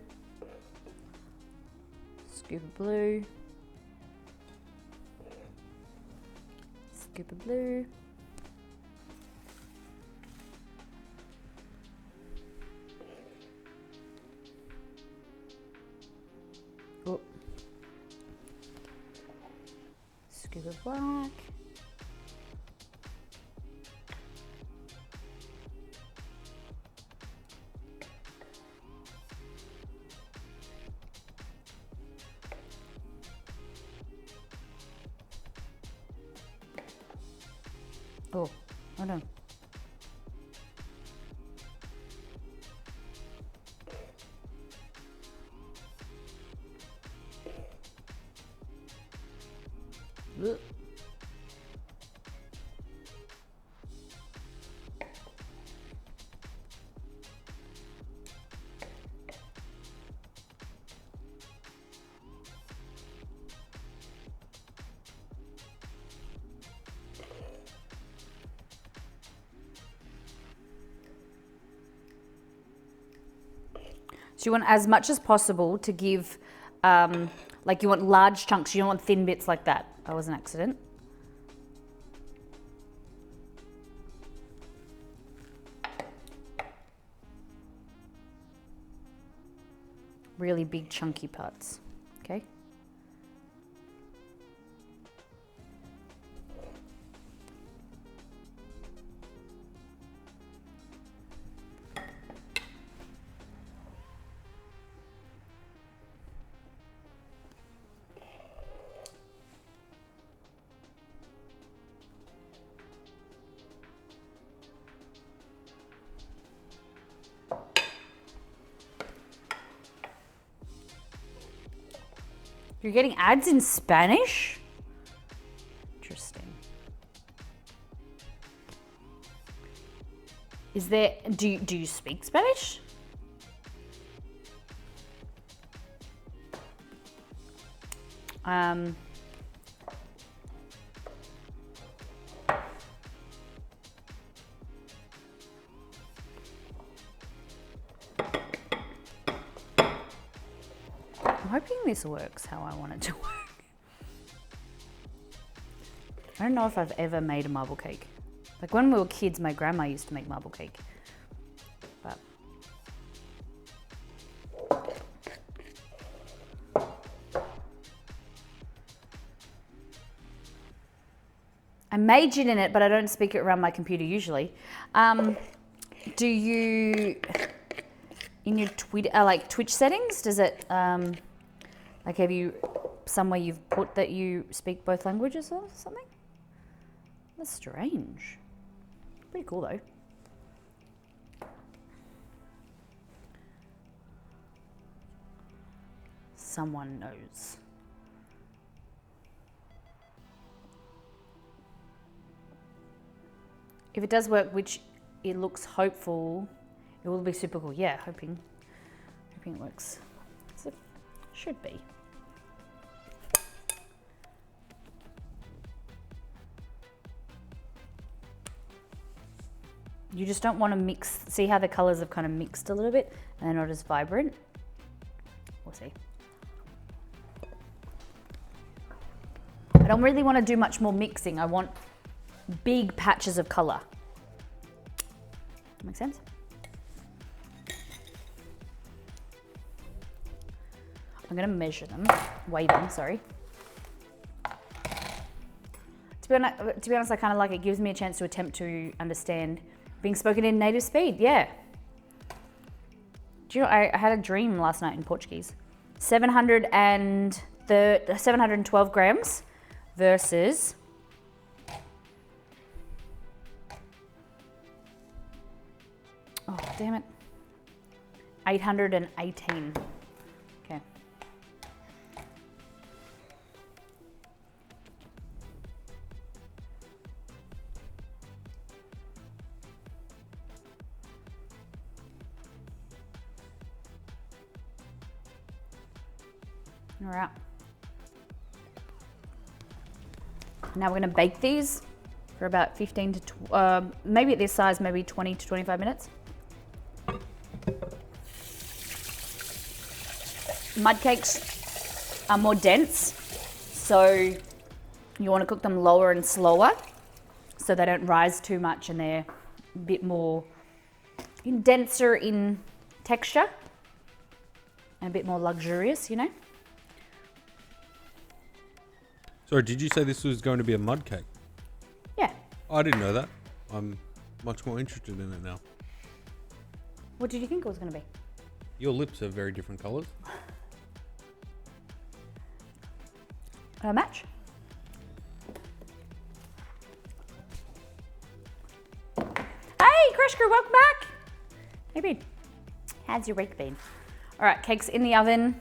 scoop of blue, scoop of blue. Oh. Scoop of black. Oh, hold on. Ugh. So you want as much as possible to give, like you want large chunks, you don't want thin bits like that. That was an accident. Really big chunky parts, okay? You're getting ads in Spanish? Interesting. Is there, do you speak Spanish? I'm hoping this works how I want it to work. I don't know if I've ever made a marble cake. Like when we were kids, my grandma used to make marble cake. But I majored in it, but I don't speak it around my computer usually. Do you, in your like Twitch settings, does it, like have you, somewhere you've put that you speak both languages or something? That's strange. Pretty cool though. Someone knows. If it does work, which it looks hopeful, it will be super cool. Yeah, hoping it works. So it should be. You just don't want to mix. See how the colors have kind of mixed a little bit and they're not as vibrant? We'll see. I don't really want to do much more mixing. I want big patches of color. Make sense? I'm going to measure them, weigh them, sorry. To be honest, I kind of like it. Gives me a chance to attempt to understand being spoken in native speed. Yeah. Do you know, I had a dream last night in Portuguese. 712 grams versus oh, damn it. 818. Okay. All right. Now we're going to bake these for about 15 to, maybe at this size, maybe 20 to 25 minutes. Mud cakes are more dense, so you want to cook them lower and slower so they don't rise too much and they're a bit more denser in texture and a bit more luxurious, you know? Sorry, did you say this was going to be a mud cake? Yeah. I didn't know that. I'm much more interested in it now. What did you think it was going to be? Your lips are very different colours. A match? Hey, Crash Crew, welcome back. Hey, babe. How's your week been? All right, cake's in the oven.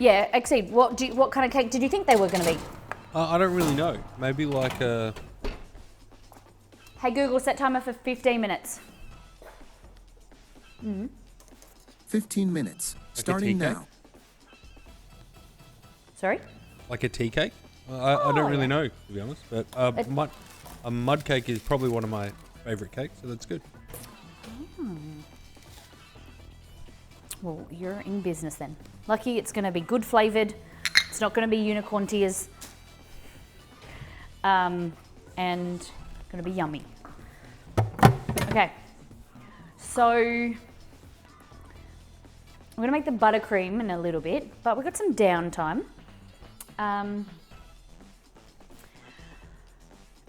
Yeah, Exceed, what kind of cake did you think they were going to be? I don't really know. Maybe like a... Hey, Google, set timer for 15 minutes. 15 minutes. Like a Starting tea cake? now. Sorry? Like a tea cake? I don't really know, to be honest. But a mud cake is probably one of my favourite cakes, so that's good. Well, you're in business then. Lucky it's going to be good flavoured. It's not going to be unicorn tears. And going to be yummy. Okay. So I'm going to make the buttercream in a little bit, but we've got some downtime.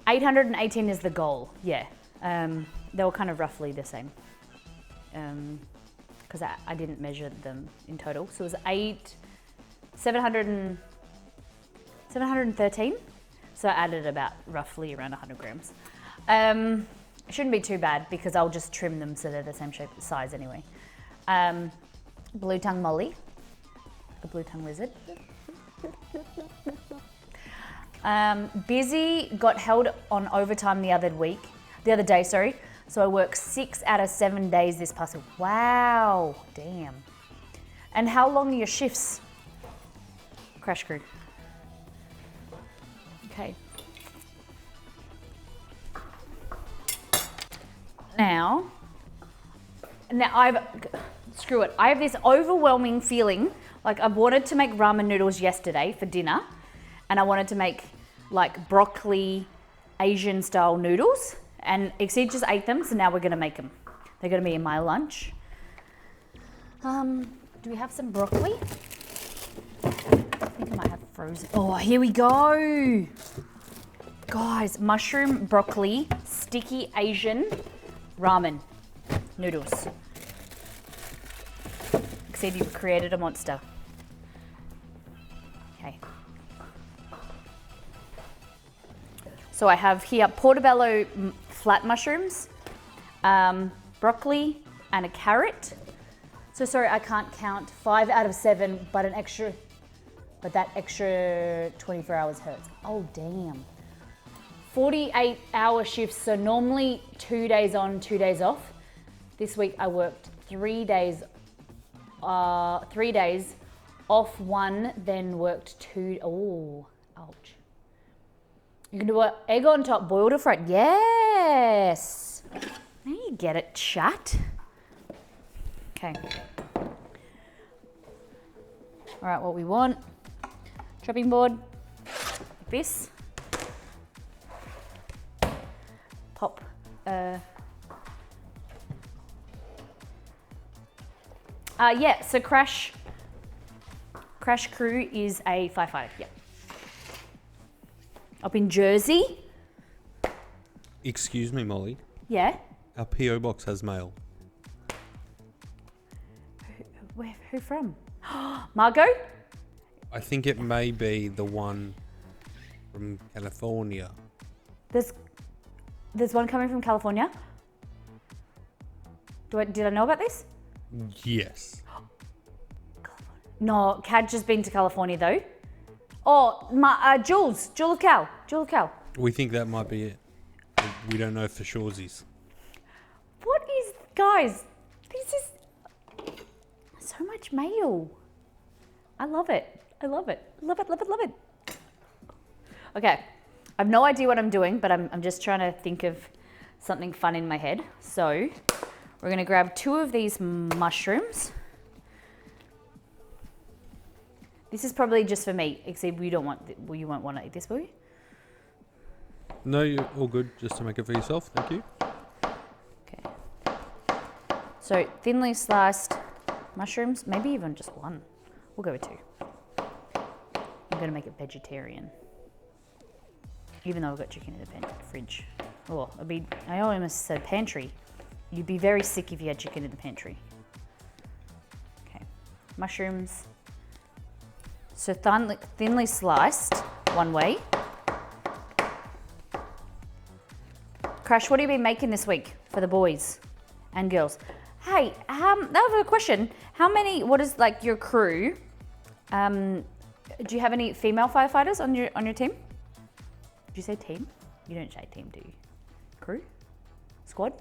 818 is the goal, yeah. They were kind of roughly the same. Because I didn't measure them in total. So it was 713. So I added about roughly around 100 grams. It shouldn't be too bad because I'll just trim them so they're the same shape, size anyway. Blue tongue Molly, the blue tongue lizard. Busy got held on overtime the other day, sorry. So I worked 6 out of 7 days this past week. Wow, damn. And how long are your shifts, Crash Crew? Okay. Now screw it. I have this overwhelming feeling like I wanted to make ramen noodles yesterday for dinner, and I wanted to make like broccoli Asian style noodles. And Exceed just ate them, so now we're going to make them. They're going to be in my lunch. Do we have some broccoli? I think I might have frozen. Oh, here we go. Guys, mushroom broccoli sticky Asian ramen noodles. Exceed, you've created a monster. Okay. So I have here portobello flat mushrooms, broccoli, and a carrot. So sorry, I can't count 5 out of 7, but that extra 24 hours hurts. Oh, damn. 48-hour shifts, so normally 2 days on, 2 days off. This week I worked 3 days, 3 days off 1, then worked 2. Oh, ouch. You can do an egg on top, boiled or fried. Yeah. Yes. Now you get it, chat. Okay. All right, what we want. Chopping board. Like this. Pop. Yeah, so Crash Crew is a firefighter, yeah. Up in Jersey. Excuse me, Molly. Yeah. Our PO box has mail. Who from? Margot? I think it may be the one from California. There's one coming from California. Did I know about this? Yes. No, Cad's just been to California though. Oh, Jules of Cal. We think that might be it. We don't know for surezies. What is, guys? This is so much mail. I love it. Love it. Okay, I have no idea what I'm doing, but I'm just trying to think of something fun in my head. So we're gonna grab 2 of these mushrooms. This is probably just for me, except you won't want to eat this, will you? No, you're all good. Just to make it for yourself. Thank you. Okay. So thinly sliced mushrooms, maybe even just 1. We'll go with 2. I'm gonna make it vegetarian, even though I've got chicken in the fridge. Oh, I almost said pantry. You'd be very sick if you had chicken in the pantry. Okay, mushrooms. So thinly sliced, 1 way. Crash, what have you been making this week for the boys and girls? Hey, I have a question. What is like your crew? Do you have any female firefighters on your team? Did you say team? You don't say team, do you? Crew? Squad?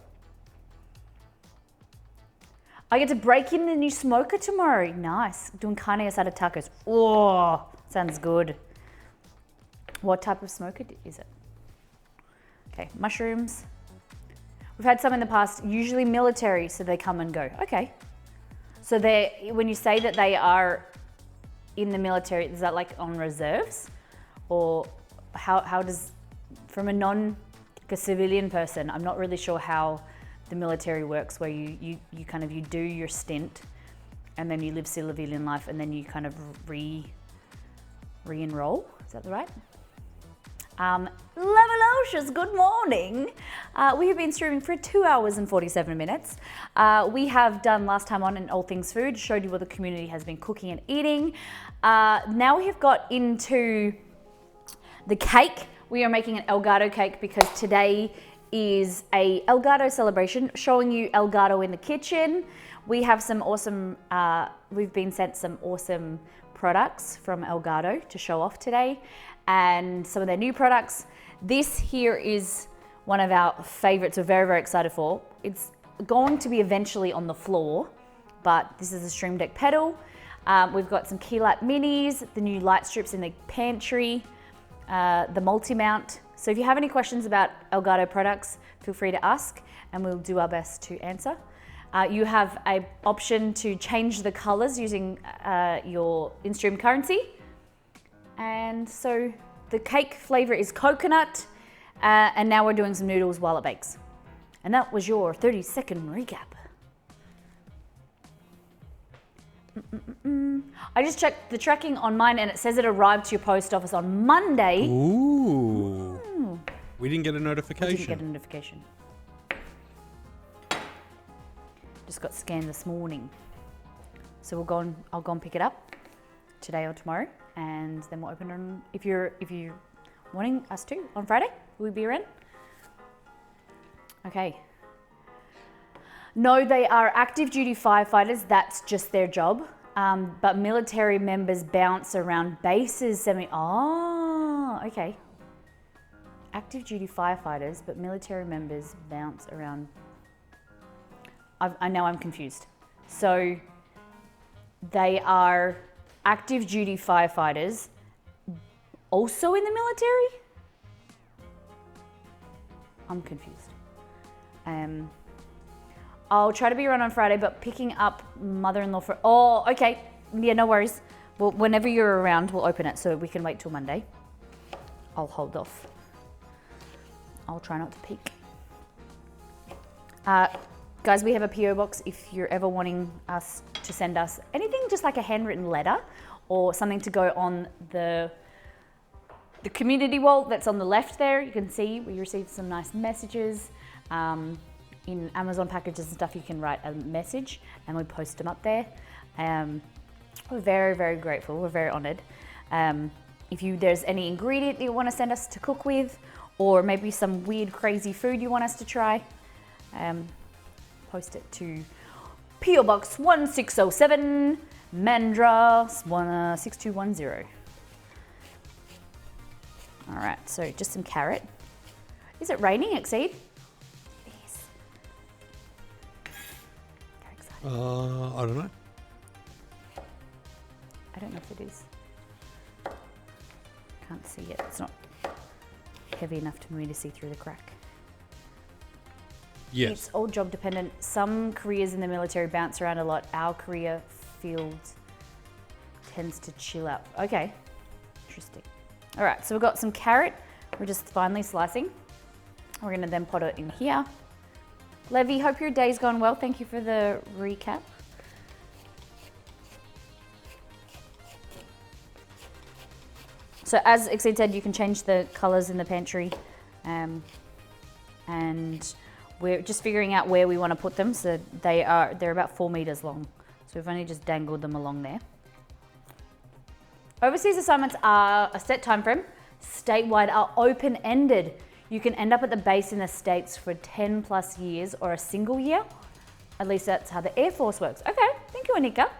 I get to break in the new smoker tomorrow. Nice. Doing carne asada tacos. Oh, sounds good. What type of smoker is it? Okay, mushrooms. We've had some in the past, usually military, so they come and go. Okay. So when you say that they are in the military, is that like on reserves? Or how does, from a civilian person, I'm not really sure how the military works, where you do your stint and then you live civilian life and then you kind of re-enroll. Is that right? Levolocious, good morning. We have been streaming for 2 hours and 47 minutes. We have done last time on in All Things Food, showed you what the community has been cooking and eating. Now we have got into the cake. We are making an ELGATO cake because today is a ELGATO celebration, showing you ELGATO in the kitchen. We have some awesome, we've been sent some awesome products from ELGATO to show off today, and some of their new products. This here is one of our favorites we're very, very excited for. It's going to be eventually on the floor, but this is a Stream Deck pedal. We've got some key light minis, the new light strips in the pantry, the multi-mount. So if you have any questions about ELGATO products, feel free to ask and we'll do our best to answer. You have an option to change the colors using your in-stream currency. And so the cake flavor is coconut, and now we're doing some noodles while it bakes. And that was your 30-second recap. I just checked the tracking on mine and it says it arrived to your post office on Monday. Ooh. We didn't get a notification. We didn't get a notification. Just got scanned this morning. So I'll go and pick it up today or tomorrow, and then we'll open on, if you're wanting us to, on Friday, we'll be around. Okay. No, they are active duty firefighters. That's just their job. But military members bounce around bases. Okay. Active duty firefighters, but military members bounce around. I know I'm confused. So they are active duty firefighters also in the military? I'm confused. I'll try to be around on Friday, but picking up mother-in-law for... Oh, okay. Yeah, no worries. Well, whenever you're around, we'll open it so we can wait till Monday. I'll hold off. I'll try not to peek. Guys, we have a PO box if you're ever wanting us to send us anything, just like a handwritten letter or something to go on the community wall that's on the left there. You can see we received some nice messages. In Amazon packages and stuff, you can write a message and we post them up there. We're very, very grateful. We're very honored. If there's any ingredient you want to send us to cook with, or maybe some weird, crazy food you want us to try, post it to PO Box 1607, Mandra 6210. All right, so just some carrot. Is it raining, Exceed? It is. Very excited. I don't know. I don't know if it is. Can't see it. It's not heavy enough for me to see through the crack. Yes. It's all job dependent. Some careers in the military bounce around a lot. Our career field tends to chill out. Okay, interesting. All right, so we've got some carrot. We're just finely slicing. We're gonna then put it in here. Levy, hope your day's gone well. Thank you for the recap. So as Exceed said, you can change the colors in the pantry, and we're just figuring out where we want to put them. So they're about 4 meters long. So we've only just dangled them along there. Overseas assignments are a set time frame. Statewide are open-ended. You can end up at the base in the States for 10 plus years or a single year. At least that's how the Air Force works. Okay, thank you, Anika.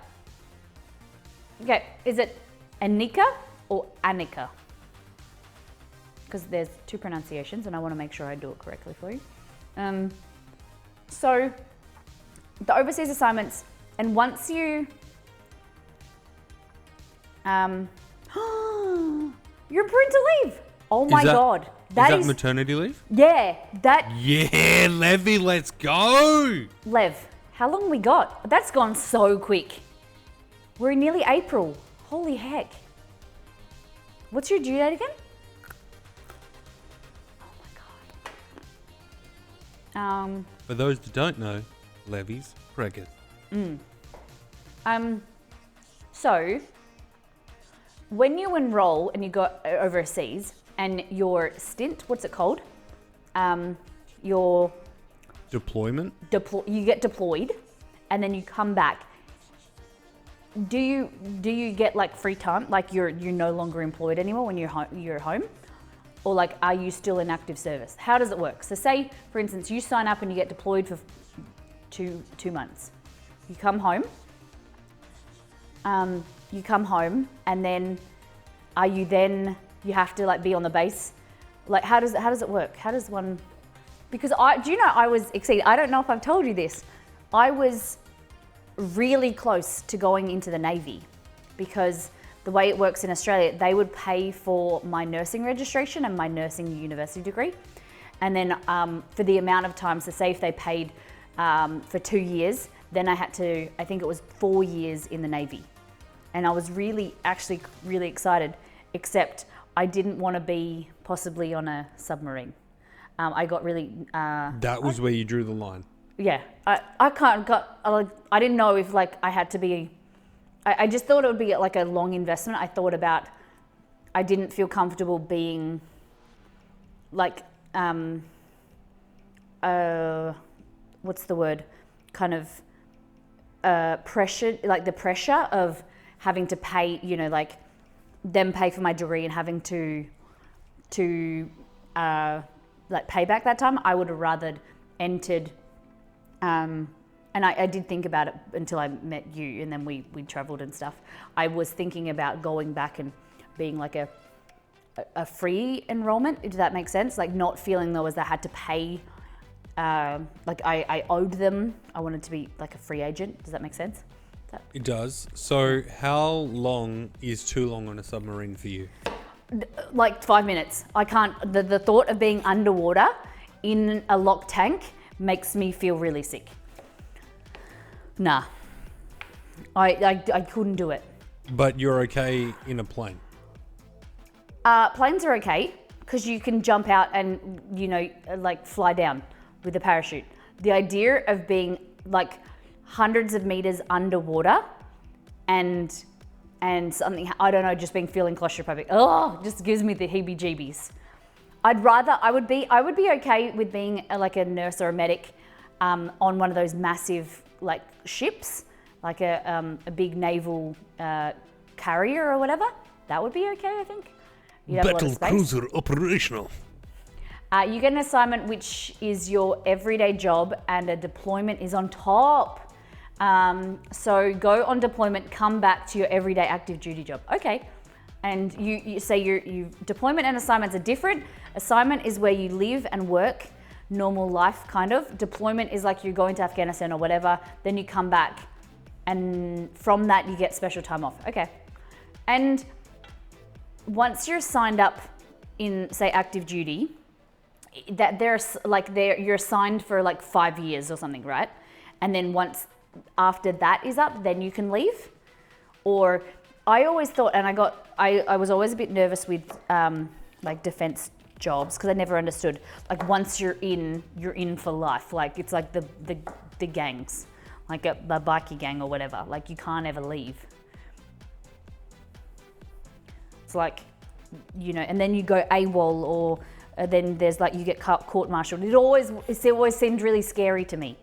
Okay, is it Anika or Annika? Because there's two pronunciations and I want to make sure I do it correctly for you. So the overseas assignments, and once you you're parental leave. Oh my God. Is that maternity leave? Yeah, Yeah, Levy, let's go. Lev, how long we got? That's gone so quick. We're in nearly April. Holy heck. What's your due date again? Oh my God. For those that don't know, Levy's pregnant. So when you enroll and you go overseas and your stint, what's it called? Your Deployment? you get deployed and then you come back. Do you get like free time? Like you're no longer employed anymore when you're home? Or like, are you still in active service? How does it work? So say, for instance, you sign up and you get deployed for two months. You come home. And then you have to like be on the base? Like how does it work? How does one, because I don't know if I've told you this. I was really close to going into the Navy because the way it works in Australia, they would pay for my nursing registration and my nursing university degree. And then for the amount of time, so say if they paid for 2 years, then I had to, I think it was 4 years in the Navy. And I was really excited, except I didn't want to be possibly on a submarine. I got really... that was where you drew the line. Yeah, I didn't know if like I had to be, I just thought it would be like a long investment. I didn't feel comfortable being like, what's the word? Kind of pressure, like the pressure of having to pay, like them pay for my degree and having to like pay back that time. I would have rather entered. And I did think about it until I met you, and then we traveled and stuff. I was thinking about going back and being like a free enrollment, if that makes sense. Like not feeling though as I had to pay, like I owed them. I wanted to be like a free agent. Does that make sense? It does. So how long is too long on a submarine for you? Like 5 minutes. I can't, the thought of being underwater in a locked tank makes me feel really sick. Nah, I couldn't do it. But you're okay in a plane. Planes are okay because you can jump out and, like fly down with a parachute. The idea of being like hundreds of meters underwater and something, I don't know, just feeling claustrophobic. Oh, just gives me the heebie-jeebies. I would be okay with being like a nurse or a medic on one of those massive like ships, like a big naval carrier or whatever. That would be okay, I think. You'd have a lot of space. Cruiser operational. You get an assignment which is your everyday job and a deployment is on top. So go on deployment, come back to your everyday active duty job. Okay. And you say your deployment and assignments are different. Assignment is where you live and work, normal life kind of. Deployment is like you're going to Afghanistan or whatever, then you come back and from that you get special time off. Okay. And once you're signed up in, say, active duty, you're assigned for like 5 years or something, right? And then once after that is up, then you can leave. Or I always thought, and I was always a bit nervous with like defense jobs because I never understood. Like once you're in for life. Like it's like the gangs, like the bikie gang or whatever. Like you can't ever leave. It's like, and then you go AWOL or then there's like you get court-martialed. It always seemed really scary to me.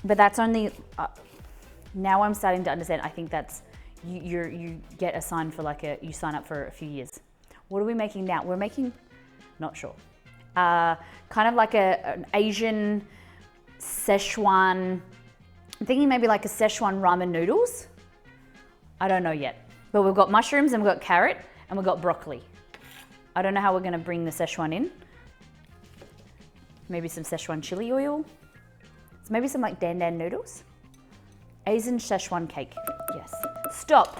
But that's only, now I'm starting to understand. I think that's, you get assigned for you sign up for a few years. What are we making now? We're making, not sure. Kind of like an Asian Szechuan, I'm thinking maybe like a Szechuan ramen noodles. I don't know yet. But we've got mushrooms and we've got carrot and we've got broccoli. I don't know how we're gonna bring the Szechuan in. Maybe some Szechuan chili oil. So maybe some like dan dan noodles. Asian Szechuan cake, yes. Stop.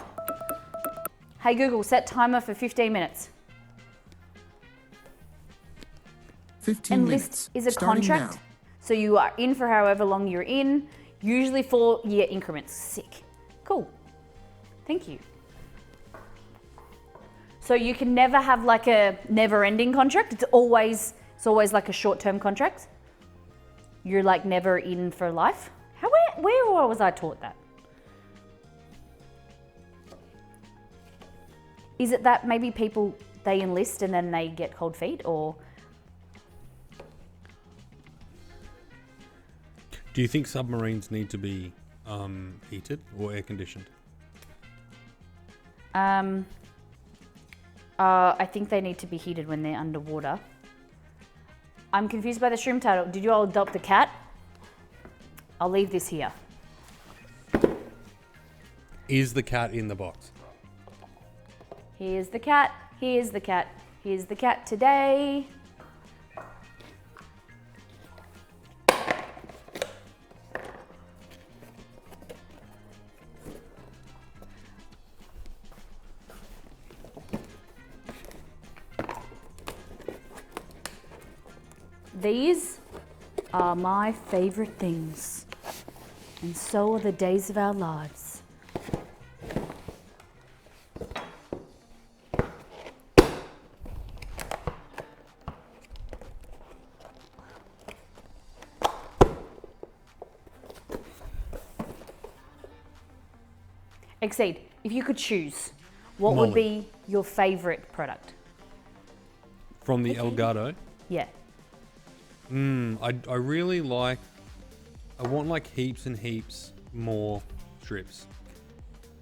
Hey Google, set timer for 15 minutes. 15 Enlist minutes. is a starting contract. now. So you are in for however long you're in, usually 4-year increments. Sick. Cool. Thank you. So you can never have like a never-ending contract. It's always like a short-term contract. You're like never in for life. Where was I taught that? Is it that maybe people, they enlist and then they get cold feet, or? Do you think submarines need to be heated or air conditioned? I think they need to be heated when they're underwater. I'm confused by the shroom title. Did you all adopt a cat? I'll leave this here. Is the cat in the box? Here's the cat. Here's the cat. Here's the cat today. These are my favorite things, and so are the days of our lives. Exceed, if you could choose, what would be your favorite product? From the ELGATO? Yeah. I really like, I want like heaps and heaps more strips.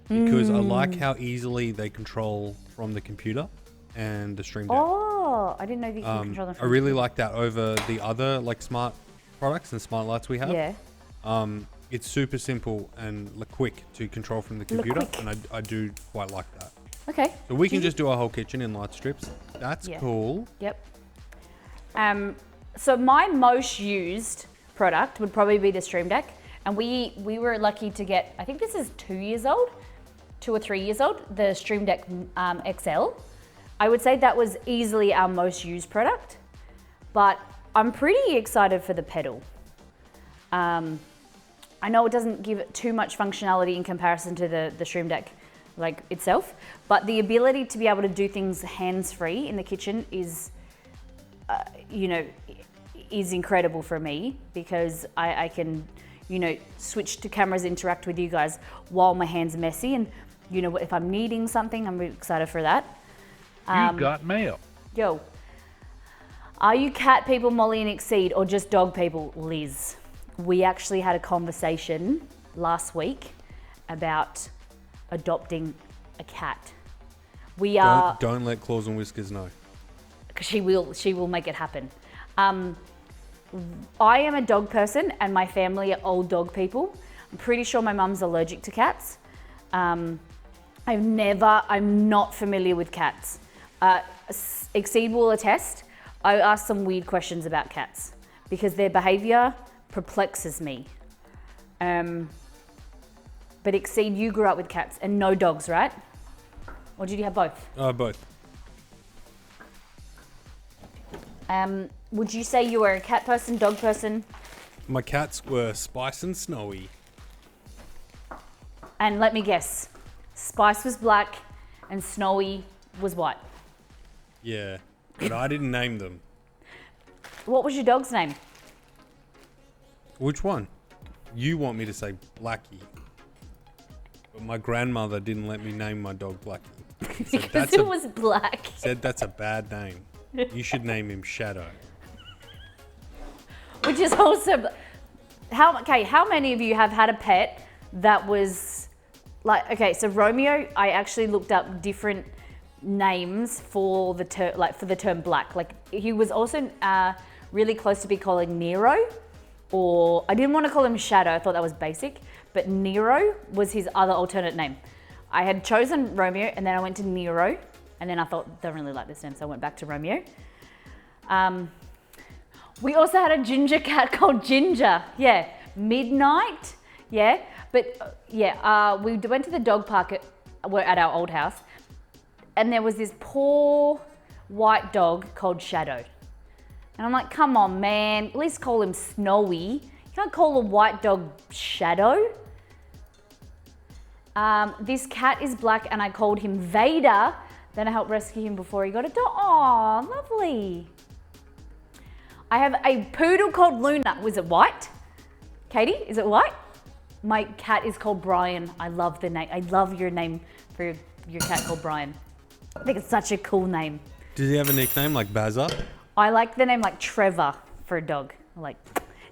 Because I like how easily they control from the computer and the Stream Deck. Oh, I didn't know that you can control them I from really like that over the other like smart products and smart lights we have. Yeah. It's super simple and quick to control from the computer, quick. and I do quite like that. Okay. So we can just do our whole kitchen in light strips. That's cool. Yep. So my most used product would probably be the Stream Deck, and we were lucky to get, I think this is 2 years old, 2 or 3 years old, the Stream Deck XL. I would say that was easily our most used product. but I'm pretty excited for the pedal. I know it doesn't give it too much functionality in comparison to the Stream Deck like itself, but the ability to be able to do things hands-free in the kitchen is, is incredible for me, because I can, switch to cameras, interact with you guys while my hand's messy, and if I'm needing something, I'm really excited for that. You've got mail. Yo, are you cat people, Molly and Exceed, or just dog people, Liz? We actually had a conversation last week about adopting a cat. We are. Don't let Claws and Whiskers know. Because she will make it happen. I am a dog person, and my family are old dog people. I'm pretty sure my mum's allergic to cats. I'm not familiar with cats. Exceed will attest. I ask some weird questions about cats because their behavior perplexes me. But Exceed, you grew up with cats and no dogs, right? Or did you have both? Both. Would you say you were a cat person, dog person? My cats were Spice and Snowy. And let me guess, Spice was black and Snowy was white. Yeah, but I didn't name them. What was your dog's name? Which one? You want me to say Blackie. But my grandmother didn't let me name my dog Blackie. Because it was black. Said that's a bad name. You should name him Shadow. Which is also... How many of you have had a pet that was... so Romeo, I actually looked up different names for the term black. Like, he was also really close to be calling Nero, or I didn't want to call him Shadow. I thought that was basic, but Nero was his other alternate name. I had chosen Romeo, and then I went to Nero, and then I thought, don't really like this name, so I went back to Romeo. We also had a ginger cat called Ginger. Yeah, Midnight. Yeah, but we went to the dog park at our old house, and there was this poor white dog called Shadow. And I'm like, come on, man, at least call him Snowy. You can't call a white dog Shadow. This cat is black, and I called him Vader. Then I helped rescue him before he got a dog. Aw, lovely. I have a poodle called Luna. Was it white? Katie, is it white? My cat is called Brian. I love the name. I love your name for your cat called Brian. I think it's such a cool name. Did he have a nickname like Bazza? I like the name like Trevor for a dog.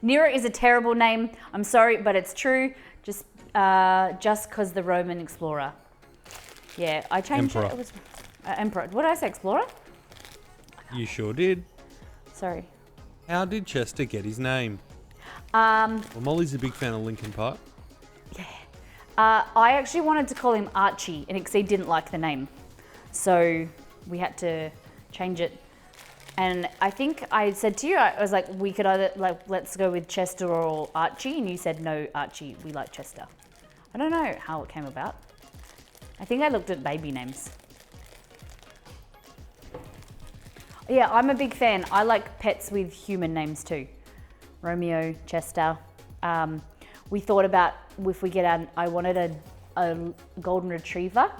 Nero is a terrible name. I'm sorry, but it's true. Just because the Roman explorer. Yeah, I changed Emperor. it. It was Emperor. What did I say? Explorer? You sure did. Sorry. How did Chester get his name? Well, Molly's a big fan of Linkin Park. Yeah. I actually wanted to call him Archie, and Exceed didn't like the name. So we had to change it. And I think I said to you, I was like, we could either, let's go with Chester or Archie. And you said, no, Archie, we like Chester. I don't know how it came about. I think I looked at baby names. Yeah, I'm a big fan. I like pets with human names too. Romeo, Chester. We thought about if we get I wanted a golden retriever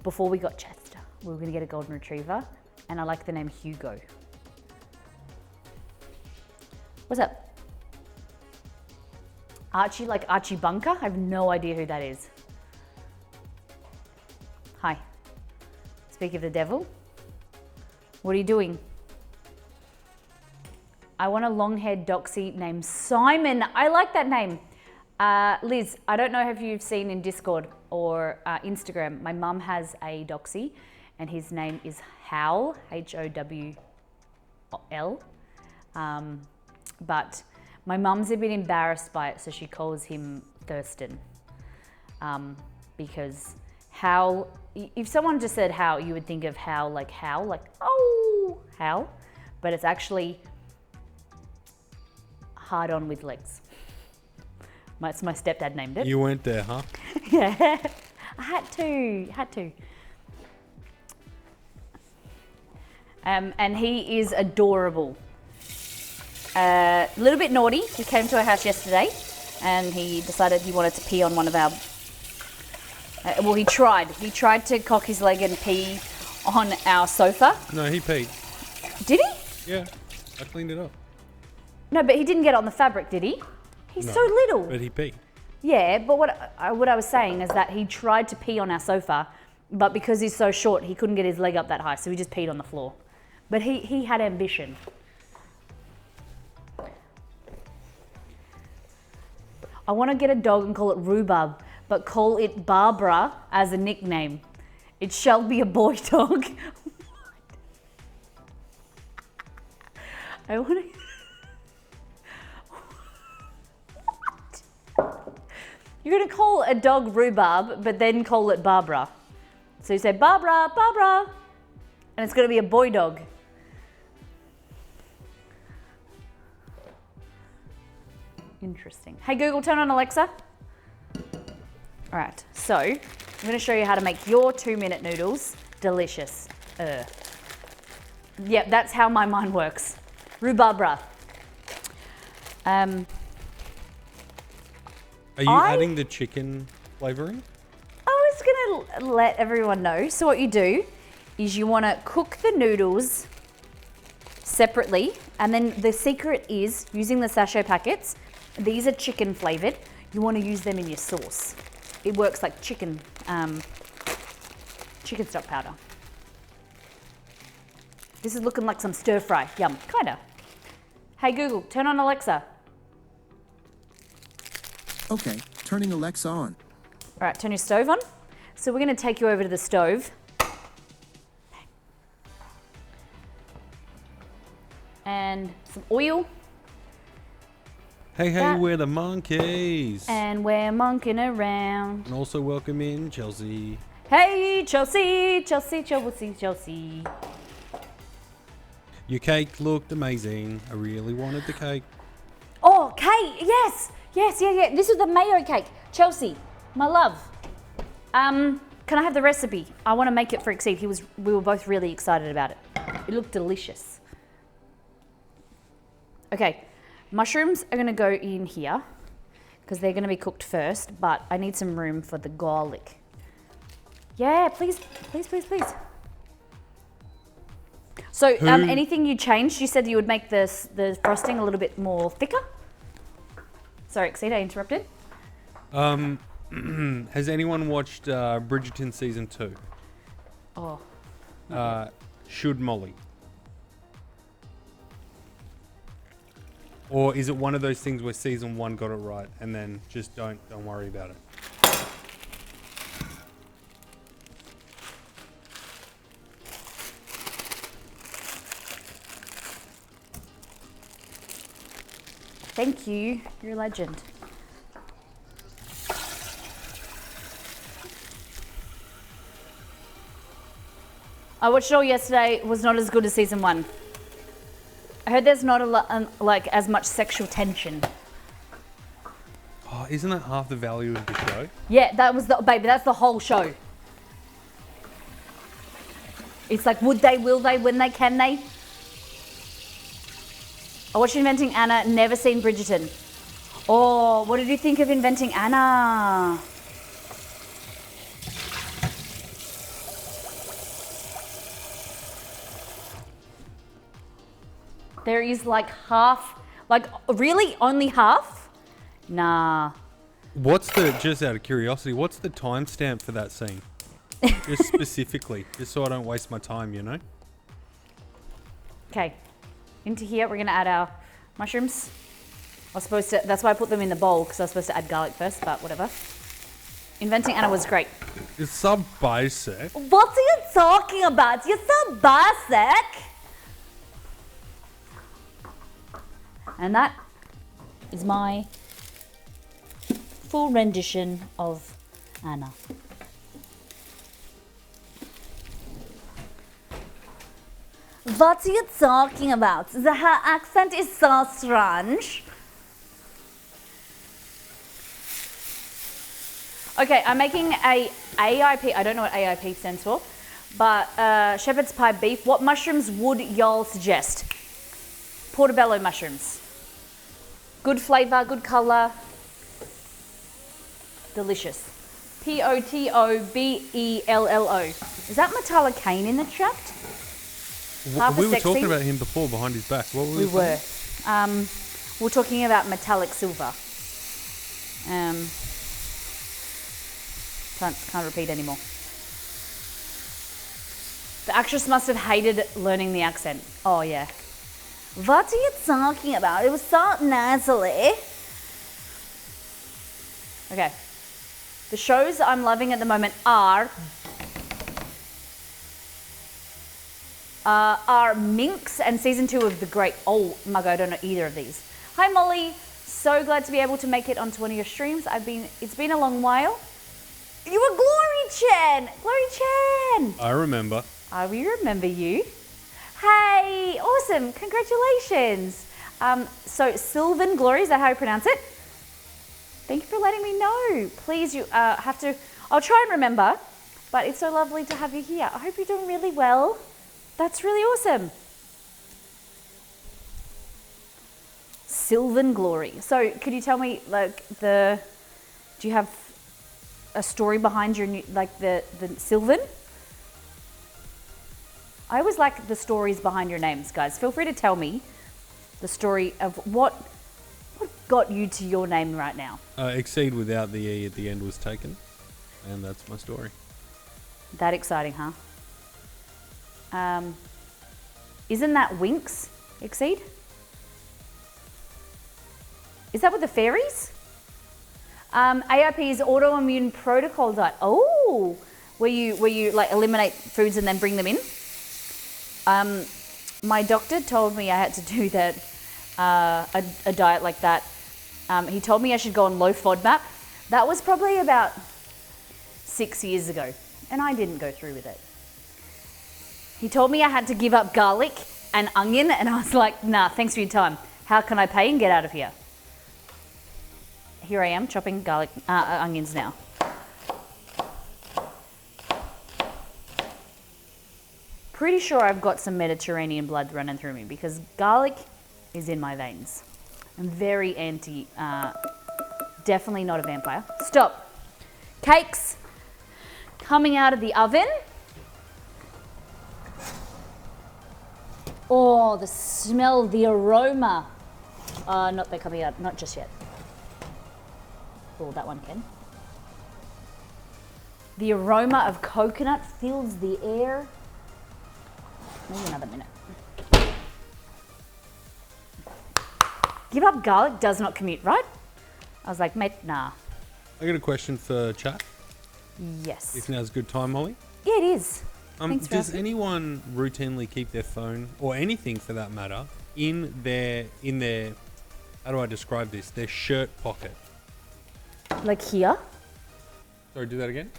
before we got Chester. We were going to get a golden retriever, and I like the name Hugo. What's up? Archie, like Archie Bunker? I have no idea who that is. Hi. Speak of the devil. What are you doing? I want a long-haired doxy named Simon. I like that name. Liz, I don't know if you've seen in Discord or Instagram, my mum has a doxy and his name is Howl, Howl. But my mum's a bit embarrassed by it, so she calls him Thurston. Because Howl, if someone just said Howl, you would think of Howl, oh, Howl. But it's actually hard on with legs. It's my stepdad named it. You went there, huh? Yeah, I had to. And he is adorable. a little bit naughty. He came to our house yesterday and he decided he wanted to pee on one of our... well, he tried. He tried to cock his leg and pee on our sofa. No, he peed. Did he? Yeah, I cleaned it up. No, but he didn't get on the fabric, did he? He's No, so little. But he peed. Yeah, but what I was saying is that he tried to pee on our sofa, but because he's so short, he couldn't get his leg up that high, so he just peed on the floor. But he had ambition. I want to get a dog and call it Rhubarb, but call it Barbara as a nickname. It shall be a boy dog. I want to... You're going to call a dog Rhubarb, but then call it Barbara. So you say, Barbara, Barbara. And it's going to be a boy dog. Interesting. Hey, Google, turn on Alexa. All right, so I'm going to show you how to make your 2-minute noodles delicious. Yep, that's how my mind works. Rhubarbra. Are you adding the chicken flavoring? I was going to let everyone know. So what you do is you want to cook the noodles separately. And then the secret is using the sachet packets. These are chicken flavored. You want to use them in your sauce. It works like chicken stock powder. This is looking like some stir fry. Yum, kinda. Hey Google, turn on Alexa. Okay, turning Alexa on. All right, turn your stove on. So we're going to take you over to the stove. And some oil. Hey, That- we're the monkeys. And we're monkeying around. And also welcome in Chelsea. Hey, Chelsea, Chelsea, Chelsea, Chelsea. Your cake looked amazing. I really wanted the cake. Oh, cake, yes, yes, yeah, yeah. This is the mayo cake. Chelsea, my love. Can I have the recipe? I want to make it for Exceed. We were both really excited about it. It looked delicious. Okay, mushrooms are going to go in here because they're going to be cooked first, but I need some room for the garlic. Yeah, please, please, please, please. So, anything you changed? You said you would make the frosting a little bit more thicker. Sorry, Exceed, I interrupted. Has anyone watched Bridgerton season 2? Oh, Should Molly? Or is it one of those things where season 1 got it right and then just don't worry about it? thank you. You're a legend. I watched it all yesterday. It was not as good as season 1. I heard there's not a lot, like as much sexual tension. Oh, isn't that half the value of the show? Yeah, that was baby. That's the whole show. It's like, would they, will they, when they, can they? I watched Inventing Anna. Never seen Bridgerton. Oh, what did you think of Inventing Anna? There is like half, like really only half? Nah. What's just out of curiosity, what's the timestamp for that scene? Just specifically, just so I don't waste my time, you know? Okay, into here we're gonna add our mushrooms. I was supposed to, that's why I put them in the bowl because I was supposed to add garlic first, but whatever. Inventing Anna was great. It's so basic. What are you talking about? You're so basic. And that is my full rendition of Anna. What are you talking about? Her accent is so strange. Okay, I'm making a AIP. I don't know what AIP stands for, but shepherd's pie beef. What mushrooms would y'all suggest? Portobello mushrooms. Good flavour, good colour. Delicious. Potobello. Is that metallocane in the chat? Half We a were sexy. talking about him before behind his back. What were We saying? were. We're talking about metallic silver. Can't repeat anymore. The actress must have hated learning the accent. Oh yeah. What are you talking about? It was so nasally. Okay. The shows I'm loving at the moment are Minx and season 2 of The Great. Oh my god, I don't know either of these. Hi Molly, so glad to be able to make it onto one of your streams. It's been a long while. You were Glory Chan! Glory Chan! I remember. We remember you. Hey, awesome, congratulations. So Sylvan Glory, is that how you pronounce it? Thank you for letting me know. Please, you have to, I'll try and remember, but it's so lovely to have you here. I hope you're doing really well. That's really awesome. Sylvan Glory. So could you tell me, like, do you have a story behind your new, like the Sylvan? I always like the stories behind your names, guys. Feel free to tell me the story of what got you to your name right now. Exceed without the E at the end was taken. And that's my story. That exciting, huh? Isn't that Winx? Exceed? Is that with the fairies? AIP's autoimmune protocol diet. Oh, where you like eliminate foods and then bring them in. My doctor told me I had to do that, a diet like that. He told me I should go on low FODMAP. That was probably about 6 years ago, and I didn't go through with it. He told me I had to give up garlic and onion, and I was like, nah, thanks for your time. How can I pay and get out of here? Here I am chopping garlic, onions now. Pretty sure I've got some Mediterranean blood running through me because garlic is in my veins. I'm very definitely not a vampire. Stop. Cakes coming out of the oven. Oh, the smell, the aroma. Not they're coming out, not just yet. Oh, that one can. The aroma of coconut fills the air. Maybe another minute. Give up garlic does not commute, right? I was like, mate, nah. I got a question for chat. Yes. If now's a good time, Molly. Yeah, it is. Thanks for Does asking. anyone routinely keep their phone, or anything for that matter, in their, how do I describe this? Their shirt pocket. Like here? Sorry, do that again?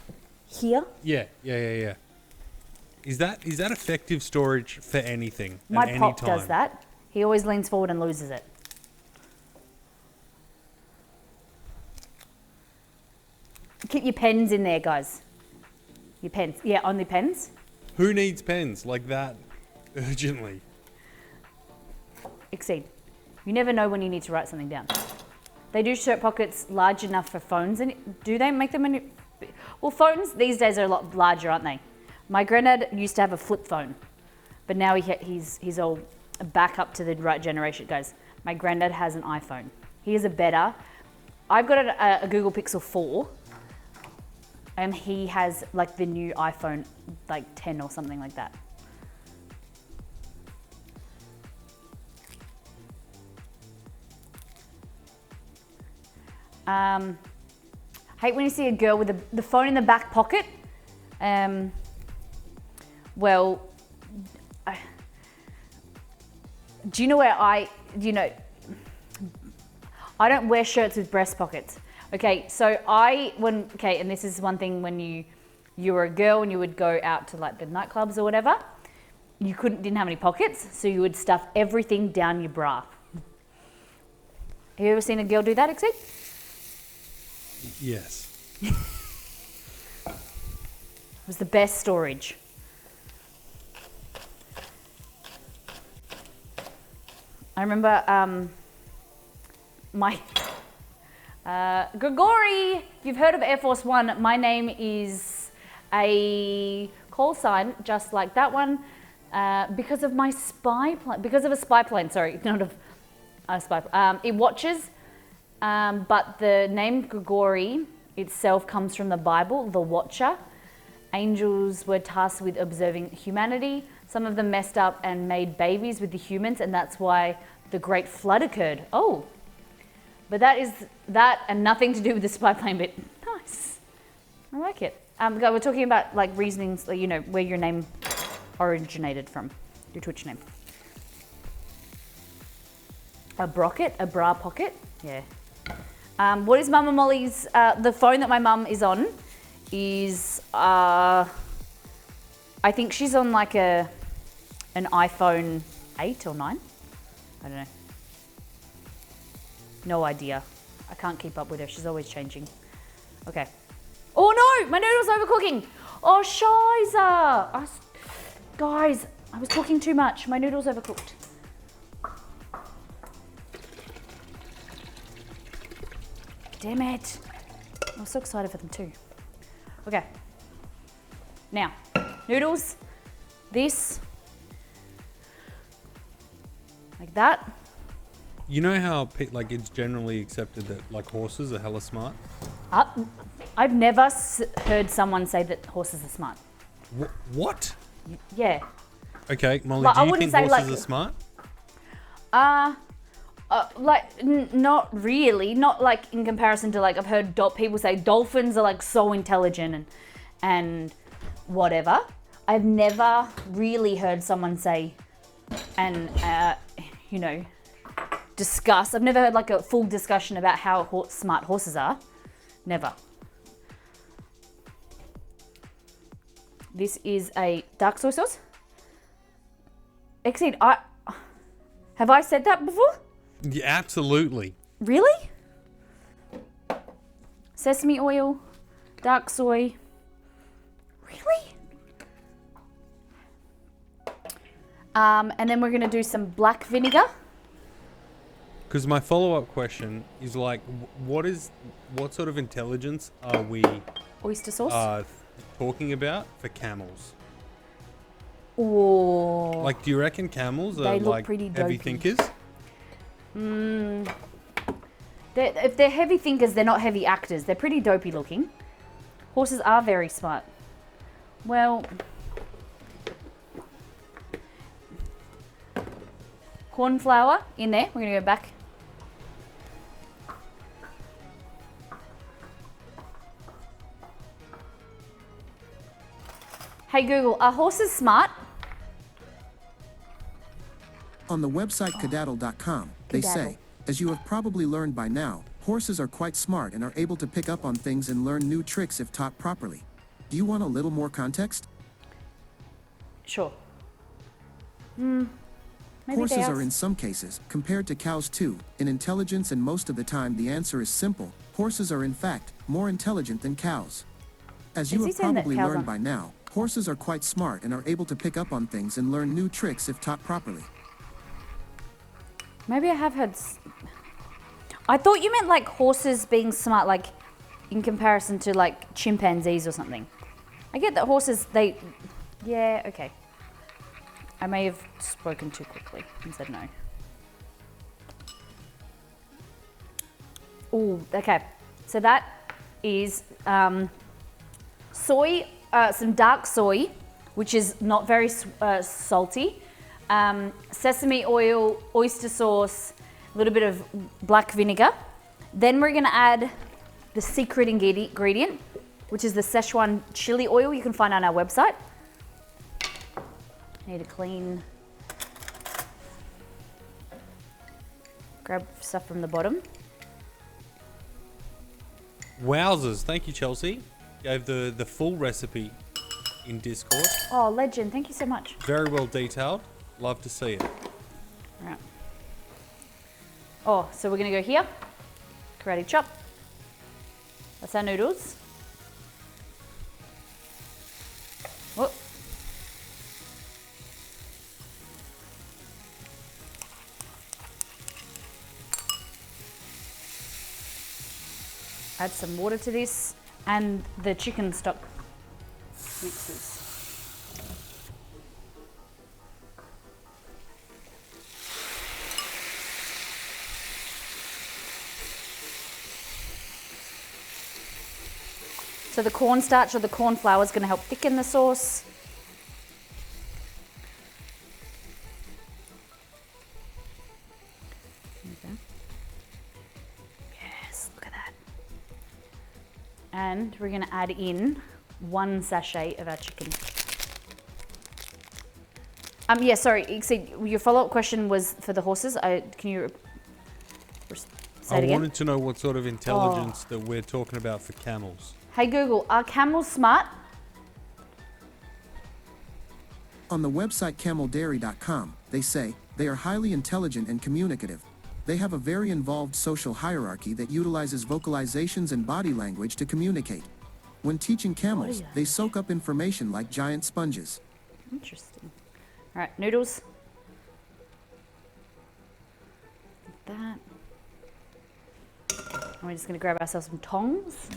Here? Yeah. Is that effective storage for anything My at any pop time? does that. He always leans forward and loses it. Keep your pens in there, guys. Your pens. Yeah, only pens. Who needs pens like that urgently? Exceed. You never know when you need to write something down. They do shirt pockets large enough for phones, and do they make them any? Well, phones these days are a lot larger, aren't they? My granddad used to have a flip phone, but now he's all back up to the right generation, guys. My granddad has an iPhone. He has a better. I've got a Google Pixel 4, and he has like the new iPhone, like 10 or something like that. Hate when you see a girl with the phone in the back pocket. Well, do you know where I don't wear shirts with breast pockets. Okay, so and this is one thing when you were a girl and you would go out to like the nightclubs or whatever, you didn't have any pockets, so you would stuff everything down your bra. Have you ever seen a girl do that, Exceed? Yes. It was the best storage. I remember my Grigori, you've heard of Air Force One. My name is a call sign, just like that one, because of my spy plane. Because of a spy plane. Sorry, not a spy. It watches, but the name Grigori itself comes from the Bible, the Watcher. Angels were tasked with observing humanity. Some of them messed up and made babies with the humans, and that's why the Great Flood occurred. Oh, but that is that and nothing to do with the spy plane bit. Nice. I like it. We're talking about like reasonings, like, you know, where your name originated from, your Twitch name. A brocket, a bra pocket. Yeah. What is Mama Molly's, the phone that my mum is on is, I think she's on like an iPhone 8 or 9. I don't know. No idea. I can't keep up with her. She's always changing. Okay. Oh no, my noodle's overcooking. Oh, shiza. Guys, I was talking too much. My noodle's overcooked. Damn it. I was so excited for them too. Okay. Now, noodles, this, like that. You know how like it's generally accepted that like horses are hella smart? I've never heard someone say that horses are smart. What? Yeah. Okay, Molly, Like, do I you wouldn't think say, horses like- are smart? Not really. Not like in comparison to like I've heard people say dolphins are like so intelligent and whatever. I've never really heard someone say and you know, discuss. I've never heard like a full discussion about how smart horses are. Never. This is a dark soy sauce. Exceed, have I said that before? Yeah, absolutely. Really? Sesame oil, dark soy. Really? And then we're gonna do some black vinegar. Because my follow-up question is like, what sort of intelligence are we Oyster sauce. talking about for camels? Oh. Like, do you reckon camels They are look like pretty heavy dopey. thinkers? If they're heavy thinkers, they're not heavy actors. They're pretty dopey looking. Horses are very smart. Well, corn flour in there. We're gonna go back. Hey Google, are horses smart? On the website cadaddle.com, they Cadaddle. say, as you have probably learned by now, horses are quite smart and are able to pick up on things and learn new tricks if taught properly. Do you want a little more context? Sure. Maybe Horses they are in some cases, compared to cows too, in intelligence, and most of the time the answer is simple. Horses are in fact more intelligent than cows. As you Is he have saying that probably cows learned aren't- by now, horses are quite smart and are able to pick up on things and learn new tricks if taught properly. Maybe I have heard. I thought you meant like horses being smart, like in comparison to like chimpanzees or something. I get that horses, yeah, okay. I may have spoken too quickly and said no. Ooh, okay. So that is soy, some dark soy, which is not very salty. Sesame oil, oyster sauce, a little bit of black vinegar. Then we're gonna add the secret ingredient, which is the Szechuan chili oil you can find on our website. Need a clean, grab stuff from the bottom. Wowzers! Thank you, Chelsea. Gave the full recipe in Discord. Oh, legend, thank you so much. Very well detailed. Love to see it. All right. Oh, so we're gonna go here. Karate chop. That's our noodles. Whoop. Add some water to this and the chicken stock mixes. So the cornstarch or the corn flour is going to help thicken the sauce. Yes, look at that. And we're going to add in 1 sachet of our chicken. Yeah, sorry, your follow-up question was for the horses. Can you say it again? I wanted to know what sort of intelligence that we're talking about for camels. Hey Google, are camels smart? On the website cameldairy.com, they say, they are highly intelligent and communicative. They have a very involved social hierarchy that utilizes vocalizations and body language to communicate. When teaching camels, they soak up information like giant sponges. Interesting. All right, noodles. Like that. And we're just going to grab ourselves some tongs.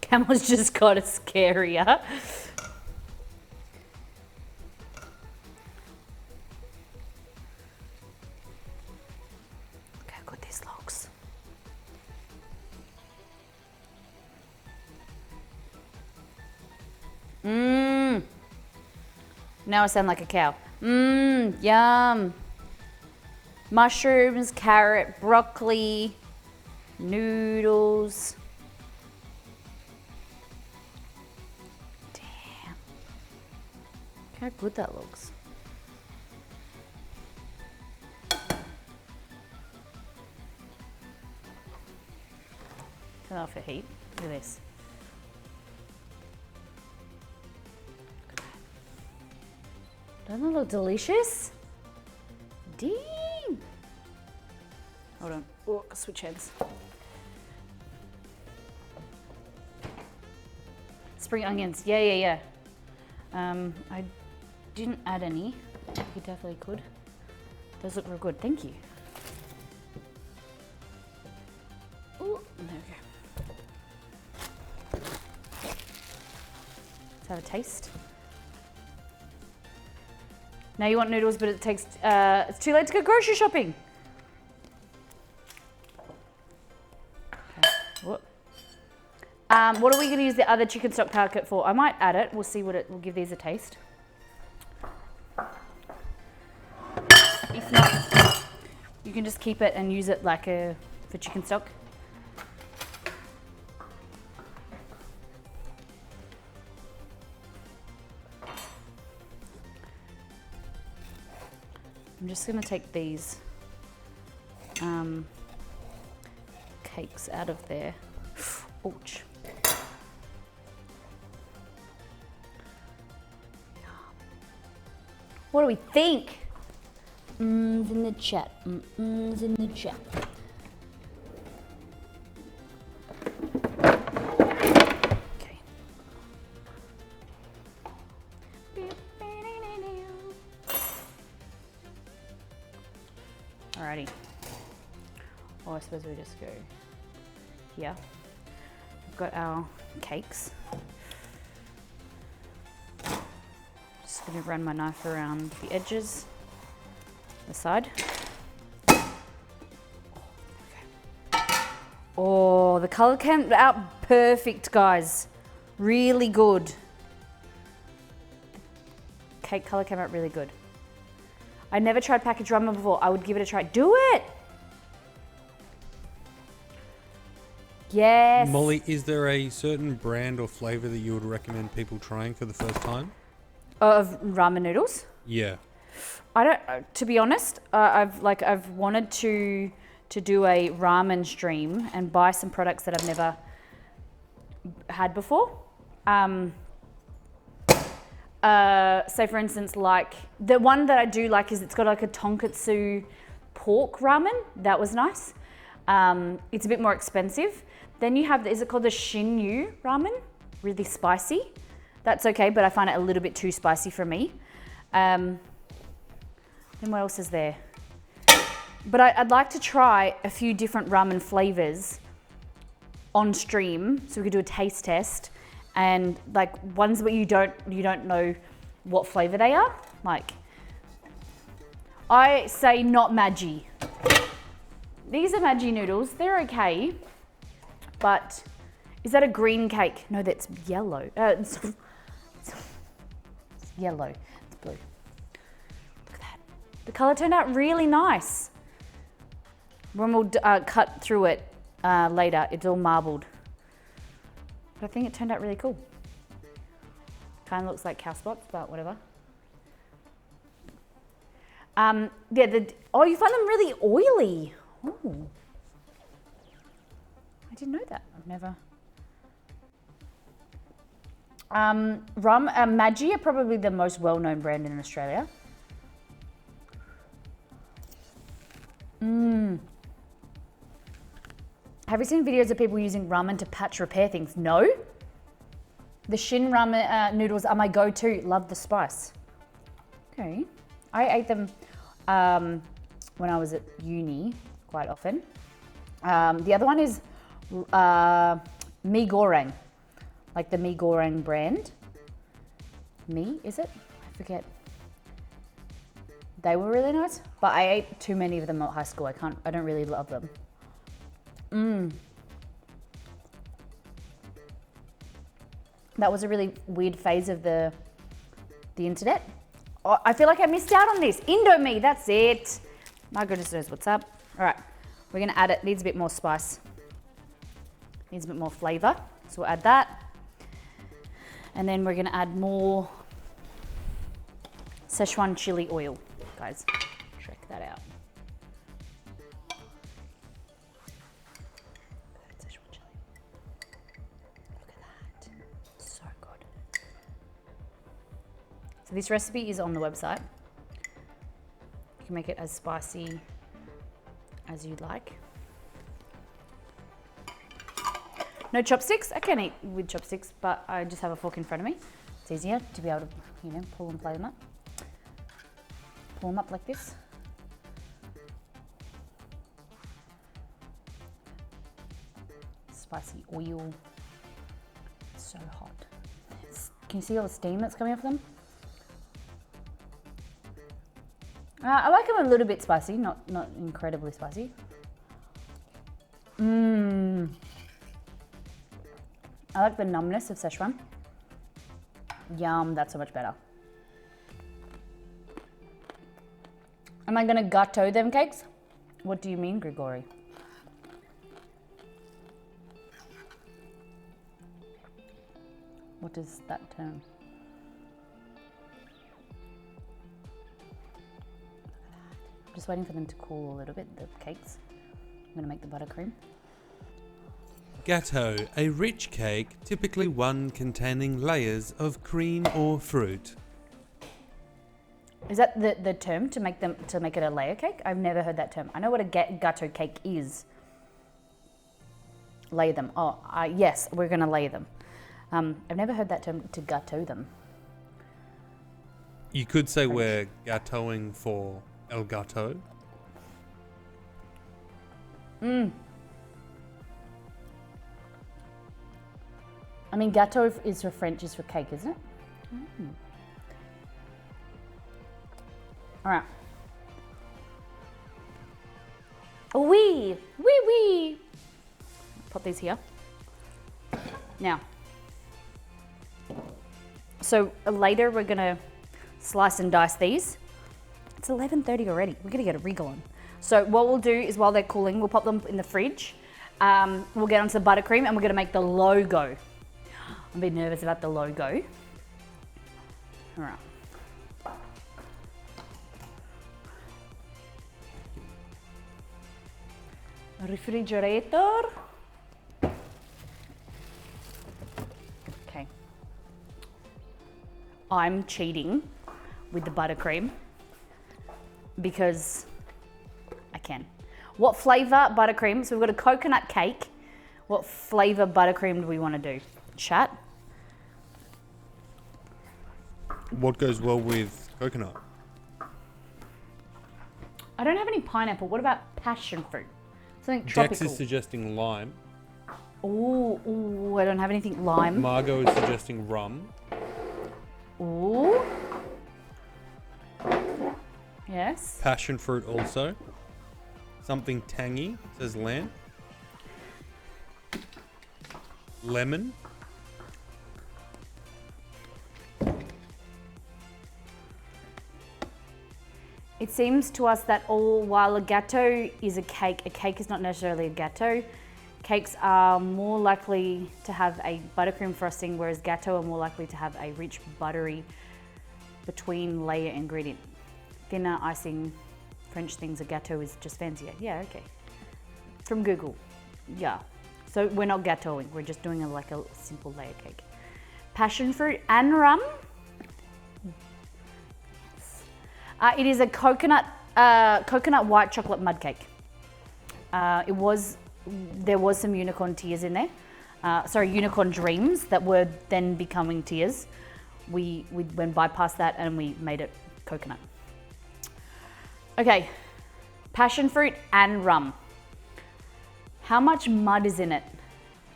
Camel's just got scarier. Look how good this looks. Now I sound like a cow. Yum. Mushrooms, carrot, broccoli, noodles. How good that looks. Turn off the heat. Look at this. Doesn't it look delicious? Dang. Hold on. Oh, switch hands. Spring onions. Yeah. I didn't add any. You definitely could. Those look real good. Thank you. Ooh, there we go. Let's have a taste. Now you want noodles, but it takes. It's too late to go grocery shopping. Okay. Whoop. What are we going to use the other chicken stock packet for? I might add it. We'll see what it will give these a taste. If not, you can just keep it and use it like for chicken stock. I'm just going to take these cakes out of there. Ouch. What do we think? In the chat. In the chat. Okay. Alrighty. Oh, I suppose we just go here. We've got our cakes. Just going to run my knife around the edges, the side. Okay. Oh, the color came out perfect, guys. Really good. The cake color came out really good. I never tried packaged ramen before. I would give it a try. Do it! Yes. Molly, is there a certain brand or flavor that you would recommend people trying for the first time? Of ramen noodles? Yeah. I don't. To be honest, I've wanted to do a ramen stream and buy some products that I've never had before. Say for instance, like the one that I do like is it's got like a tonkatsu pork ramen. That was nice. It's a bit more expensive. Then you have, is it called the Shinyu ramen? Really spicy. That's okay, but I find it a little bit too spicy for me. Then what else is there? But I'd like to try a few different ramen flavors on stream, so we could do a taste test, and like ones where you don't know what flavor they are. Like, I say not Maggi. These are Maggi noodles. They're okay, but is that a green cake? No, that's yellow. It's yellow. It's blue. Look at that. The color turned out really nice. When we'll cut through it later, it's all marbled. But I think it turned out really cool. Kind of looks like cow spots, but whatever. Yeah, you find them really oily. Oh, I didn't know that. I've never. Maggi are probably the most well-known brand in Australia. Have you seen videos of people using ramen to patch repair things? No. The Shin ramen noodles are my go-to. Love the spice. Okay. I ate them when I was at uni quite often. The other one is mee goreng, like the mee goreng brand. Is it? I forget. They were really nice, but I ate too many of them at high school. I don't really love them. That was a really weird phase of the internet. Oh, I feel like I missed out on this. Indomie, that's it. My goodness knows what's up. All right, we're gonna add it. Needs a bit more spice. Needs a bit more flavor. So we'll add that. And then we're gonna add more Szechuan chili oil. Guys, check that out. Szechuan chili. Look at that. So good. So this recipe is on the website. You can make it as spicy as you'd like. No chopsticks. I can eat with chopsticks, but I just have a fork in front of me. It's easier to be able to, pull and play them up. Pull them up like this. Spicy oil. It's so hot. Can you see all the steam that's coming off them? I like them a little bit spicy, not incredibly spicy. I like the numbness of Szechuan. Yum, that's so much better. Am I gonna gâteau them cakes? What do you mean, Grigori? What is that term? I'm just waiting for them to cool a little bit, the cakes. I'm gonna make the buttercream. Gâteau, a rich cake, typically one containing layers of cream or fruit. Is that the term to make it a layer cake? I've never heard that term. I know what a gâteau cake is. Lay them. Oh, yes, we're gonna lay them. I've never heard that term, to gâteau them. You could say we're gâteauing for ELGATO. I mean, gâteau is for French, is for cake, isn't it? All right. Oui. Put these here. Now, so later we're gonna slice and dice these. It's 11:30 already. We're gonna get a wriggle on. So what we'll do is while they're cooling, we'll pop them in the fridge. We'll get onto the buttercream and we're gonna make the logo. I'm a bit nervous about the logo. All right. Refrigerator. Okay. I'm cheating with the buttercream because I can. What flavor buttercream? So we've got a coconut cake. What flavor buttercream do we want to do? Chat. What goes well with coconut? I don't have any pineapple. What about passion fruit? Something Dex tropical. is suggesting lime. Ooh, I don't have anything lime. Margot is suggesting rum. Ooh. Yes. Passion fruit also. Something tangy, says Lan. Lemon. It seems to us that while a gâteau is a cake is not necessarily a gâteau. Cakes are more likely to have a buttercream frosting, whereas gâteau are more likely to have a rich, buttery between layer ingredient. Thinner icing, French things, a gâteau is just fancier. Yeah, okay. From Google, yeah. So we're not gâteauing, we're just doing like a simple layer cake. Passion fruit and rum. It is a coconut white chocolate mud cake. There was some unicorn tears in there. Unicorn dreams that were then becoming tears. We went bypass that and we made it coconut. Okay, passion fruit and rum. How much mud is in it?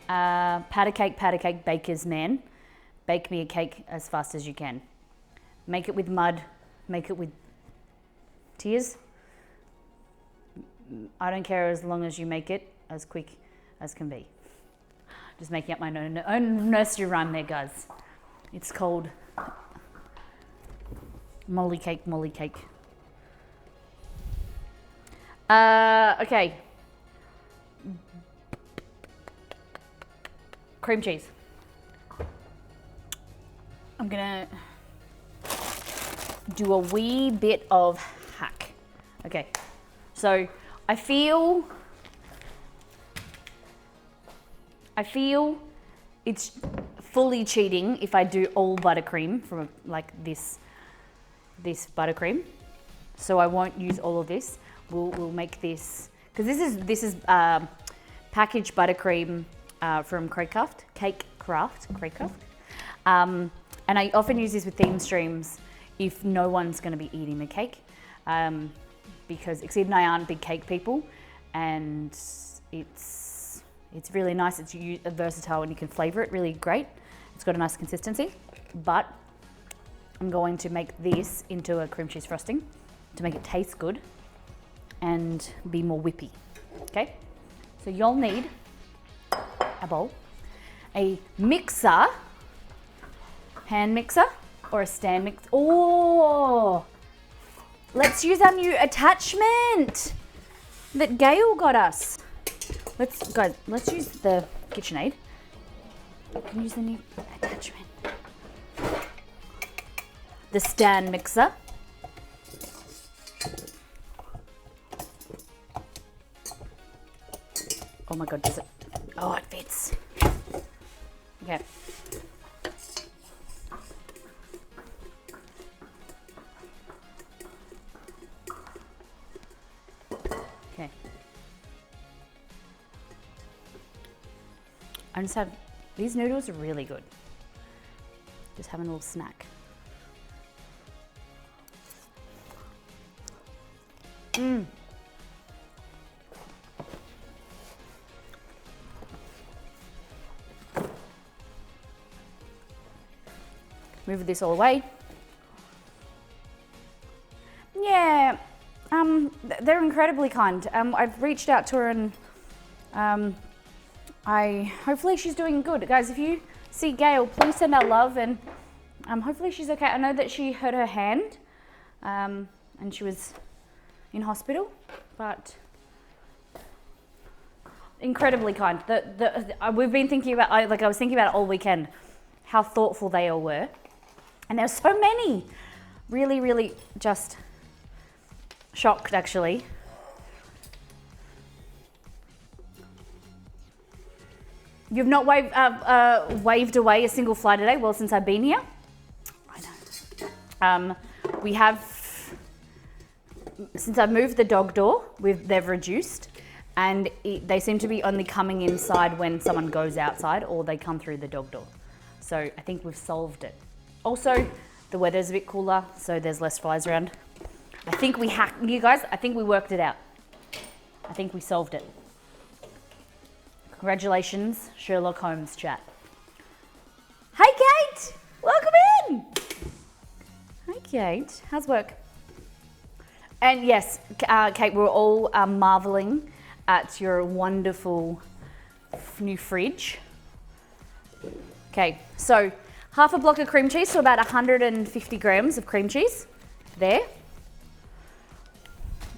Pat a cake, baker's man. Bake me a cake as fast as you can. Make it with mud, make it with tears. I don't care as long as you make it as quick as can be. Just making up my own nursery rhyme there, guys. It's called molly cake. Okay. Cream cheese. I'm gonna do a wee bit of hack. Okay, so I feel it's fully cheating if I do all buttercream from like this buttercream. So I won't use all of this. We'll make this, because this is packaged buttercream from Cake Craft. And I often use this with theme streams if no one's going to be eating the cake, because Exceed and I aren't big cake people, and it's really nice. It's versatile and you can flavor it really great. It's got a nice consistency, but I'm going to make this into a cream cheese frosting to make it taste good and be more whippy. Okay, so you'll need a bowl, a mixer, hand mixer, or a stand mixer. Oh, let's use our new attachment that Gail got us. Let's use the KitchenAid. We can use the new attachment. The stand mixer. Oh my God, does it? Oh, it fits. Okay. Okay. I just have, these noodles are really good. Just having a little snack. Move this all away. Yeah, they're incredibly kind. I've reached out to her and hopefully she's doing good. Guys, if you see Gail, please send our love, and hopefully she's okay. I know that she hurt her hand and she was in hospital, but incredibly kind. We've been thinking about, I was thinking about it all weekend, how thoughtful they all were. And there's so many. Really, really just shocked, actually. You've not waved away a single fly today? Well, since I've been here. I know. We have since I've moved the dog door, they've reduced, and they seem to be only coming inside when someone goes outside or they come through the dog door. So I think we've solved it. Also, the weather's a bit cooler, so there's less flies around. I think you guys, I think we worked it out. I think we solved it. Congratulations, Sherlock Holmes chat. Hey Kate, welcome in. Hi Kate, how's work? And yes, Kate, we're all marveling at your wonderful new fridge. Okay, so half a block of cream cheese, so about 150 grams of cream cheese there.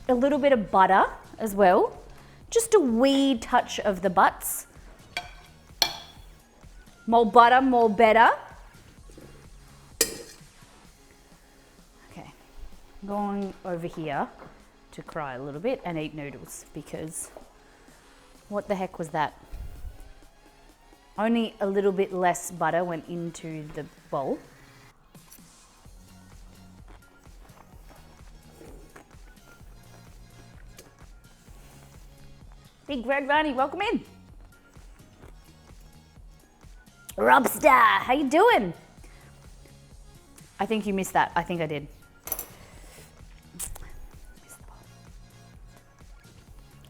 A little bit of butter as well. Just a wee touch of the butts. More butter, more better. Okay, going over here to cry a little bit and eat noodles because what the heck was that? Only a little bit less butter went into the bowl. Big Red Ronnie, welcome in. Robster, how you doing? I think you missed that. I think I did.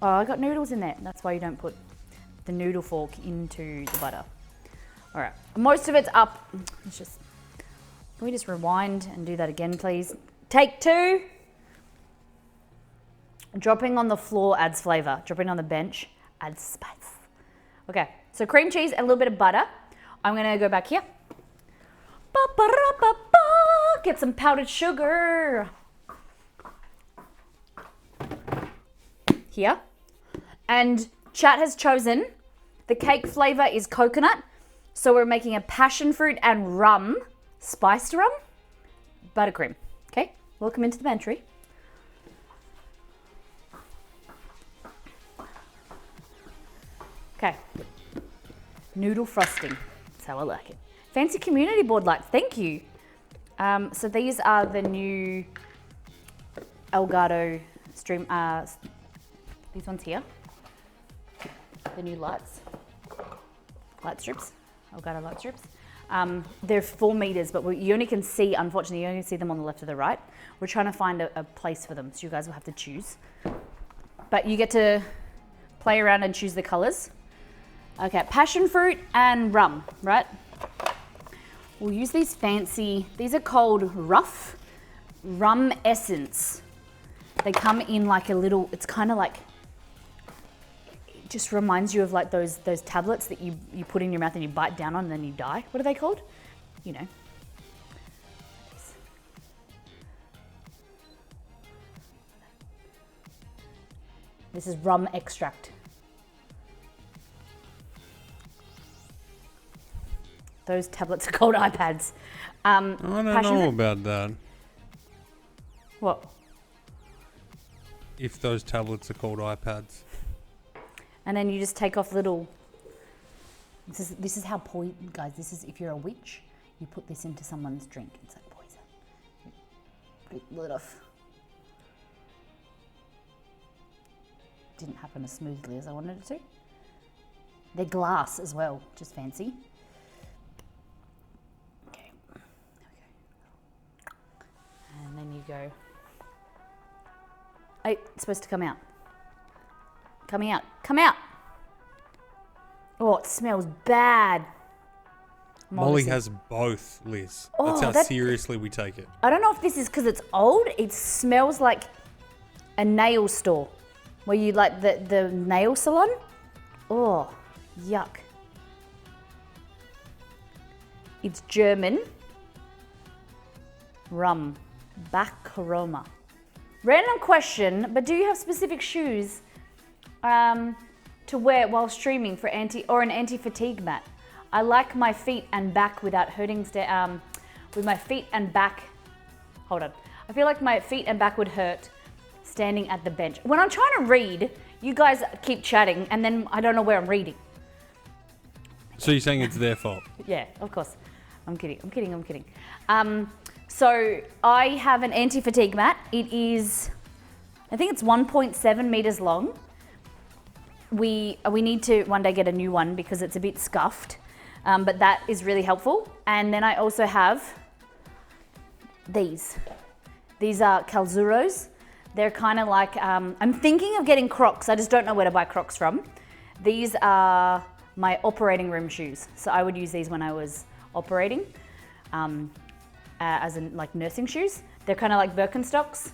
Oh, I got noodles in there. That's why you don't put the noodle fork into the butter. All right, most of it's up. Let's just, can we just rewind and do that again, please? Take 2. Dropping on the floor adds flavor. Dropping on the bench adds spice. Okay, so cream cheese and a little bit of butter. I'm gonna go back here. Get some powdered sugar. Here. And chat has chosen the cake flavor is coconut. So we're making a passion fruit and rum, spiced rum, buttercream. Okay, welcome into the pantry. Okay, noodle frosting. That's how I like it. Fancy community board lights, thank you. So these are the new ELGATO stream, these ones here. The new light strips, ELGATO light strips. They're 4 meters, but you only can see, unfortunately, you only see them on the left or the right. We're trying to find a place for them, so you guys will have to choose. But you get to play around and choose the colors. Okay, passion fruit and rum, right? We'll use these fancy, these are called Rough Rum Essence. They come in like a little, it's kind of like, it just reminds you of like those tablets that you put in your mouth and you bite down on and then you die. What are they called? You know. This is rum extract. Those tablets are called iPads. I don't know about that. What? If those tablets are called iPads. And then you just take off little. This is how poison, guys. This is if you're a witch, you put this into someone's drink. It's like poison. Put a lid off. Didn't happen as smoothly as I wanted it to. They're glass as well, just fancy. Okay. And then you go. Hey, it's supposed to come out. Coming out. Come out. Oh, it smells bad. Molly has both, Liz. Oh, That's how seriously we take it. I don't know if this is because it's old. It smells like a nail store where you like the nail salon. Oh, yuck. It's German. Rum. Baccaroma. Random question, but do you have specific shoes to wear while streaming for an anti-fatigue mat? I like my feet and back without hurting. With my feet and back, hold on. I feel like my feet and back would hurt standing at the bench. When I'm trying to read, you guys keep chatting, and then I don't know where I'm reading. So you're saying it's their fault? Yeah, of course. I'm kidding. So I have an anti-fatigue mat. It is I think it's 1.7 meters long. We need to one day get a new one because it's a bit scuffed, but that is really helpful. And then I also have these. These are calzuros. They're kind of like, I'm thinking of getting Crocs. I just don't know where to buy Crocs from. These are my operating room shoes. So I would use these when I was operating, as in like nursing shoes. They're kind of like Birkenstocks.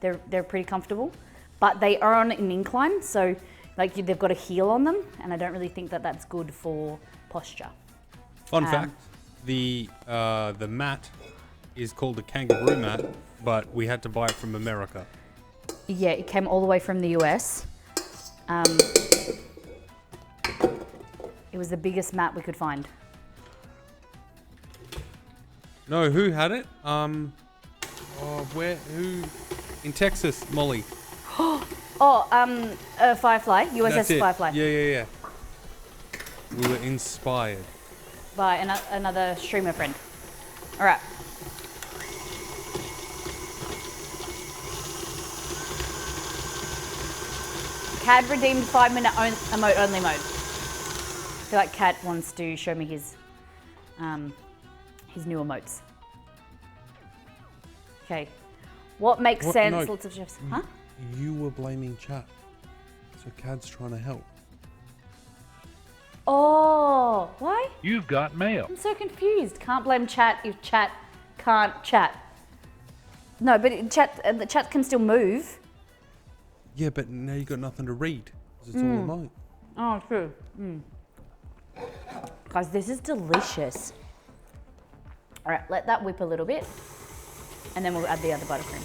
They're pretty comfortable, but they are on an incline. So like they've got a heel on them. And I don't really think that that's good for posture. Fun fact, the mat is called a kangaroo mat, but we had to buy it from America. Yeah, it came all the way from the US. It was the biggest mat we could find. No, who had it? Who? In Texas, Molly. Firefly, USS That's it. Firefly. Yeah. We were inspired. By another streamer friend. All right. Cad redeemed 5-minute emote only mode. I feel like Cat wants to show me his new emotes. Okay. What makes sense? No. Lots of chefs. Huh? You were blaming chat. So Cad's trying to help. Oh, why? You've got mail. I'm so confused. Can't blame chat if chat can't chat. No, but the chat can still move. Yeah, but now you got nothing to read. 'Cause it's all emote. Oh, true. Guys, this is delicious. All right, let that whip a little bit, and then we'll add the other buttercream.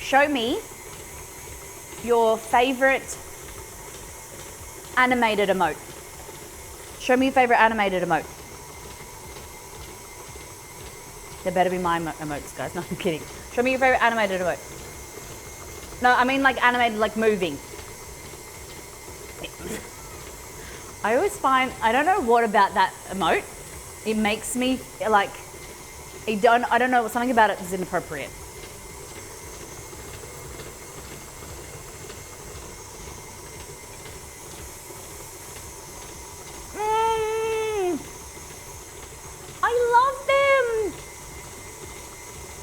Show me your favorite animated emote. Show me your favorite animated emote. There better be my emotes, guys. No, I'm kidding. Show me your favorite animated emote. No, I mean like animated, like moving. I always find, I don't know what about that emote. It makes me like, I don't know, something about it is inappropriate.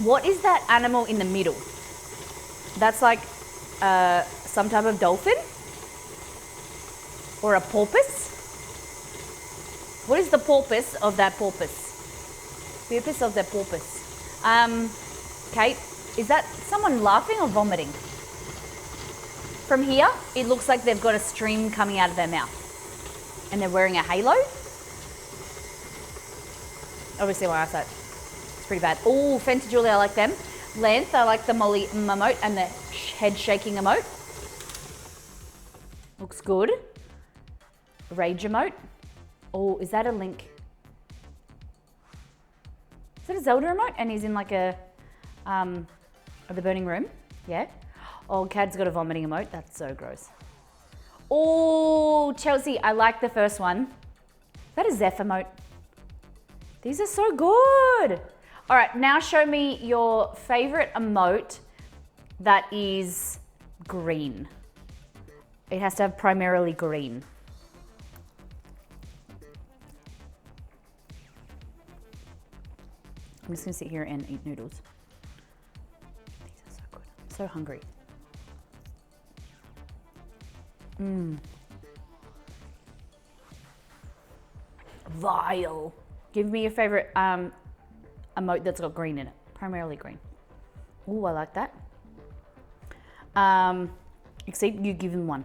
What is that animal in the middle? That's like some type of dolphin? Or a porpoise? What is the porpoise of that porpoise? Porpoise of that porpoise. Kate, is that someone laughing or vomiting? From here, it looks like they've got a stream coming out of their mouth. And they're wearing a halo? Obviously my eyesight. Pretty bad. Oh, Fenta Julie, I like them. Length, I like the Molly emote and the head shaking emote. Looks good. Rage emote. Oh, is that a Link? Is that a Zelda emote? And he's in like the burning room. Yeah. Oh, Cad's got a vomiting emote. That's so gross. Oh, Chelsea, I like the first one. Is that a Zeph emote? These are so good. All right, now show me your favorite emote that is green. It has to have primarily green. I'm just gonna sit here and eat noodles. These are so good. I'm so hungry. Vile. Give me your favorite emote that's got green in it, primarily green. Ooh, I like that. Exceed, you give him one.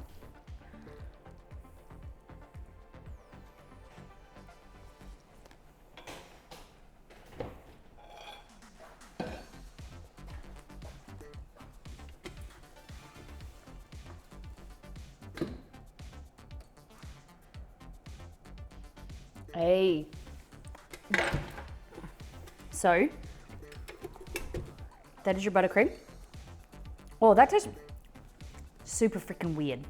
Hey. So, that is your buttercream. Oh, that tastes super freaking weird.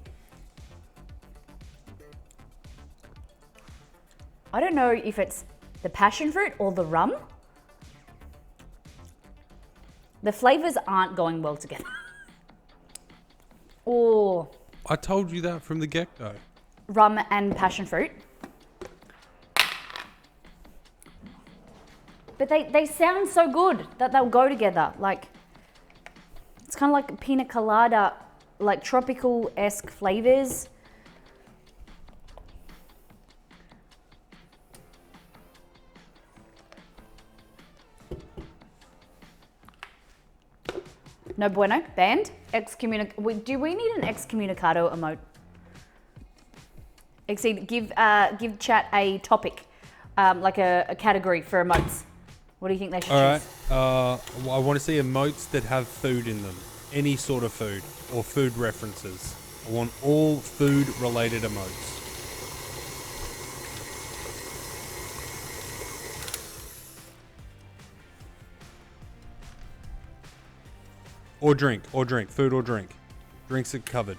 I don't know if it's the passion fruit or the rum. The flavors aren't going well together. Oh, I told you that from the get-go. rum and passion fruit. But they sound so good that they'll go together. Like, it's kind of like pina colada, like tropical-esque flavors. No bueno, banned. Do we need an excommunicado emote? Exceed, give chat a topic, like a category for emotes. What do you think they should choose? All right. I want to see emotes that have food in them. Any sort of food or food references. I want all food-related emotes. Or drink, food or drink. Drinks are covered.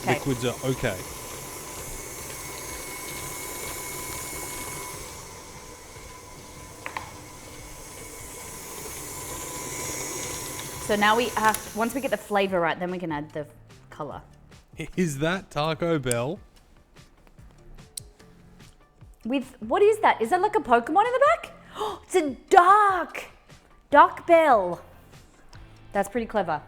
Okay. Liquids are okay. So now once we get the flavor right, then we can add the color. Is that Taco Bell? What is that? Is that like a Pokemon in the back? Oh, it's a Dark Bell. That's pretty clever.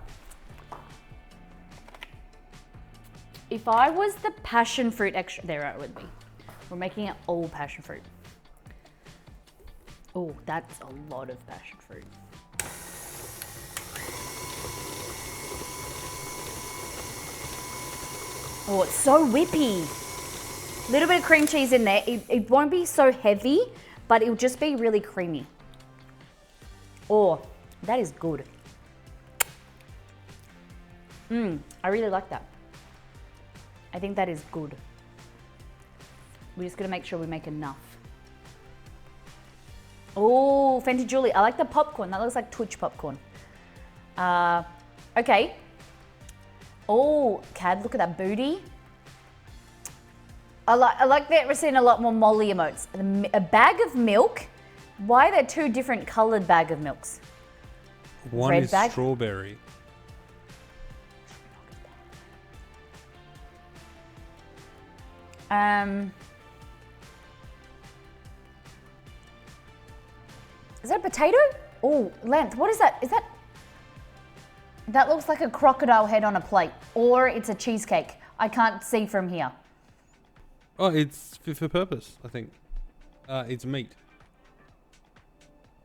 If I was the passion fruit extra, there it would be. We're making it all passion fruit. Oh, that's a lot of passion fruit. Oh, it's so whippy. Little bit of cream cheese in there. It won't be so heavy, but it'll just be really creamy. Oh, that is good. I really like that. I think that is good. We're just gonna make sure we make enough. Oh, Fenty Julie. I like the popcorn. That looks like Twitch popcorn. Okay. Oh, Cad, look at that booty. I like that we're seeing a lot more Molly emotes. A bag of milk. Why are there two different colored bag of milks? One Red is bag? strawberry. Is that a potato? Oh, length. What is that? That looks like a crocodile head on a plate, or it's a cheesecake. I can't see from here. Oh, it's fit for purpose, I think. It's meat.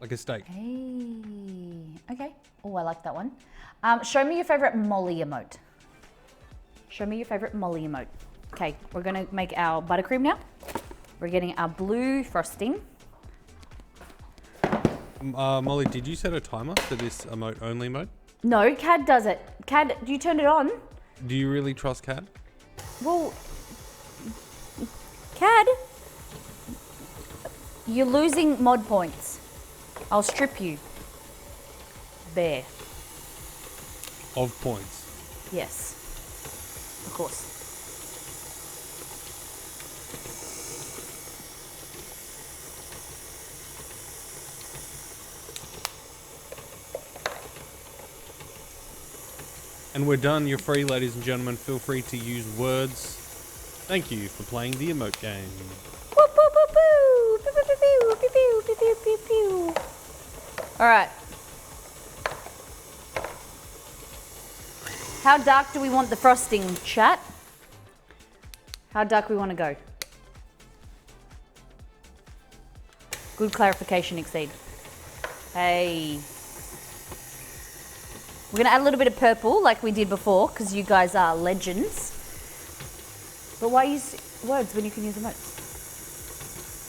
Like a steak. Hey, okay. Oh, I like that one. Show me your favorite Molly emote. Okay, we're gonna make our buttercream now. We're getting our blue frosting. Molly, did you set a timer for this emote only mode? No, Cad does it. Cad, you turned it on? Do you really trust Cad? Well, Cad, you're losing mod points. I'll strip you. There. Of points. Yes. Of course. And we're done. You're free, ladies and gentlemen. Feel free to use words. Thank you for playing the emote game. Whoop, whoop, whoop, whoop. Pew, pew, pew, pew, pew, pew, pew, pew, pew. All right. How dark do we want the frosting, chat? How dark we want to go? Good clarification, Exceed. Hey. We're going to add a little bit of purple like we did before because you guys are legends. But why use words when you can use emotes?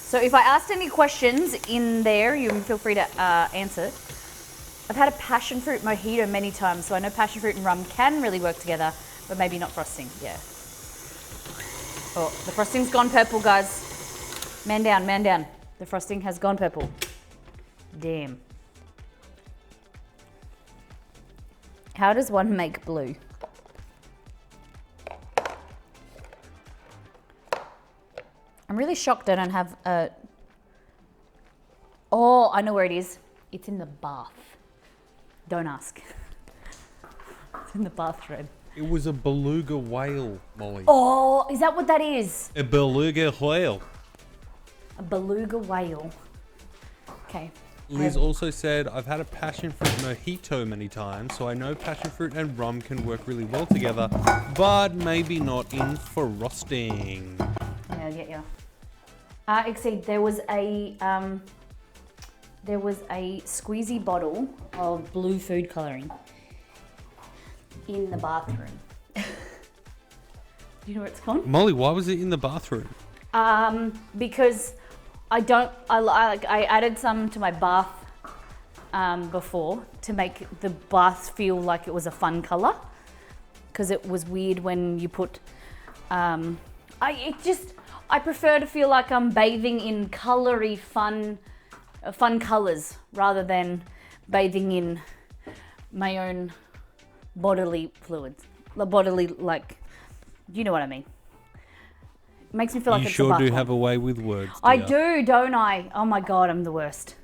So if I asked any questions in there, you can feel free to answer. I've had a passion fruit mojito many times, so I know passion fruit and rum can really work together, but maybe not frosting, yeah. Oh, the frosting's gone purple, guys. Man down, man down. The frosting has gone purple. Damn. How does one make blue? I'm really shocked I don't have a... Oh, I know where it is. It's in the bath. Don't ask. It's in the bathroom. It was a beluga whale, Molly. Oh, is that what that is? A beluga whale. A beluga whale. Okay. Liz also said, I've had a passion fruit mojito many times, so I know passion fruit and rum can work really well together, but maybe not in frosting. Yeah, I get you. Except there was a squeezy bottle of blue food colouring in the bathroom. Do you know where it's gone? Molly, why was it in the bathroom? Because I added some to my bath before to make the bath feel like it was a fun colour. Because it was weird when you put, I prefer to feel like I'm bathing in coloury fun colours rather than bathing in my own bodily fluids. Bodily, like, you know what I mean. It makes me feel like You it's sure a do bath have bomb. a way with words. I dear. do, don't I? Oh my God, I'm the worst.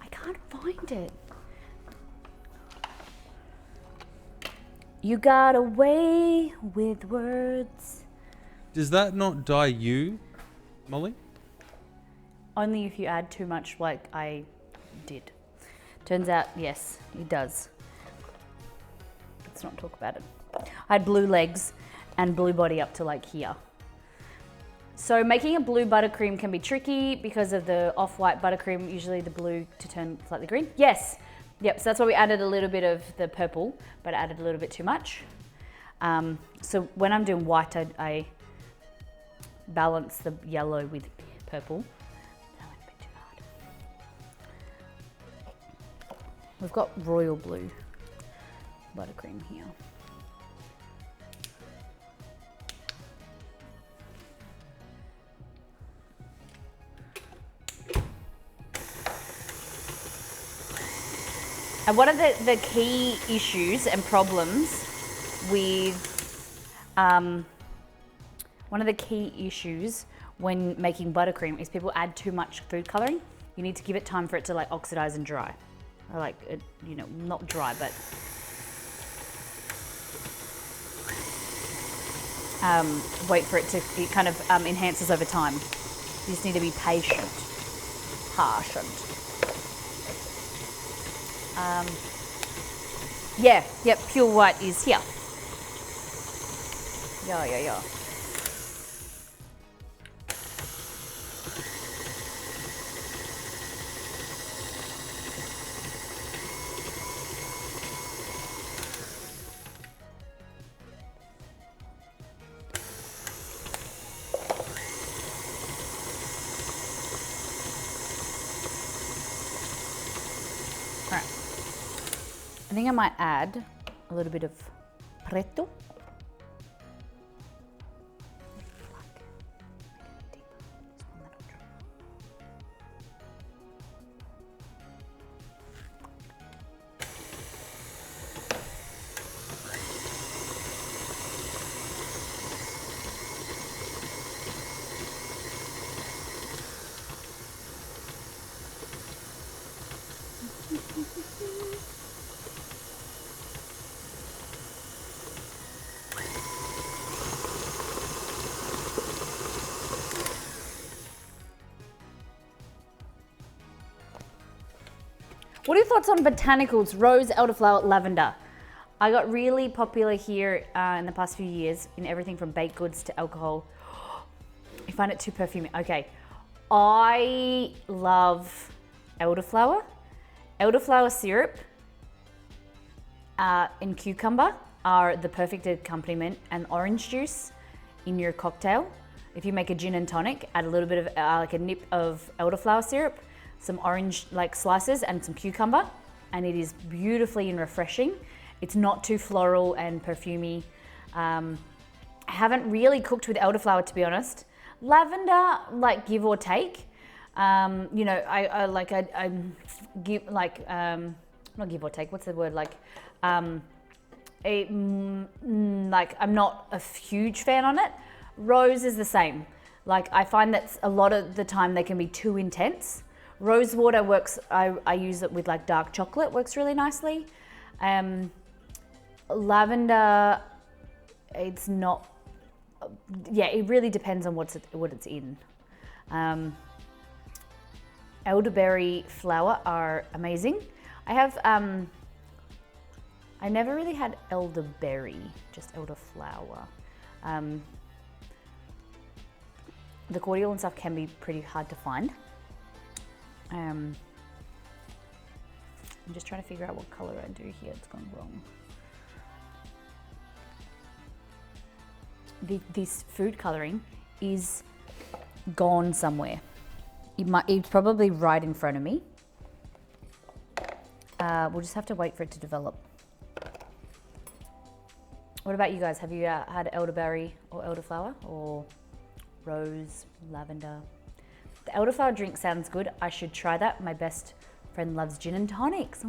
I can't find it. You got a way with words. Does that not dye you, Molly? Only if you add too much like I did. Turns out, yes, it does. Let's not talk about it. I had blue legs and blue body up to like here. So making a blue buttercream can be tricky because of the off-white buttercream, usually the blue to turn slightly green. Yes, yep, so that's why we added a little bit of the purple, but added a little bit too much. So when I'm doing white, I balance the yellow with purple. That went a bit too hard. We've got royal blue buttercream here. And one of the key issues and problems with, one of the key issues when making buttercream is people add too much food coloring. You need to give it time for it to like oxidize and dry. Or like, you know, not dry, but wait for it to, it kind of enhances over time. You just need to be patient. Yeah, yep, pure white is here. Yeah. Alright. I think I might add a little bit of preto. What are your thoughts on botanicals? Rose, elderflower, lavender. I got really popular here in the past few years in everything from baked goods to alcohol. I find it too perfumey. Okay, I love elderflower. Elderflower syrup and cucumber are the perfect accompaniment, and orange juice in your cocktail. If you make a gin and tonic, add a little bit of like a nip of elderflower syrup, some orange like slices and some cucumber, and it is beautifully and refreshing. It's not too floral and perfumey. I haven't really cooked with elderflower, to be honest. Lavender, like give or take. You know, I give like not give or take. What's the word like? I'm not a huge fan on it. Rose is the same. Like I find that a lot of the time they can be too intense. Rose water works, I use it with like dark chocolate, works really nicely. Lavender, it's not, yeah, it really depends on what it's in. Elderberry flower are amazing. I have, I never really had elderberry, just elderflower. The cordial and stuff can be pretty hard to find. I'm just trying to figure out what color I do here. It's gone wrong. This food coloring is gone somewhere. It's probably right in front of me. We'll just have to wait for it to develop. What about you guys? Have you had elderberry or elderflower or rose, lavender? The elderflower drink sounds good. I should try that. My best friend loves gin and tonics.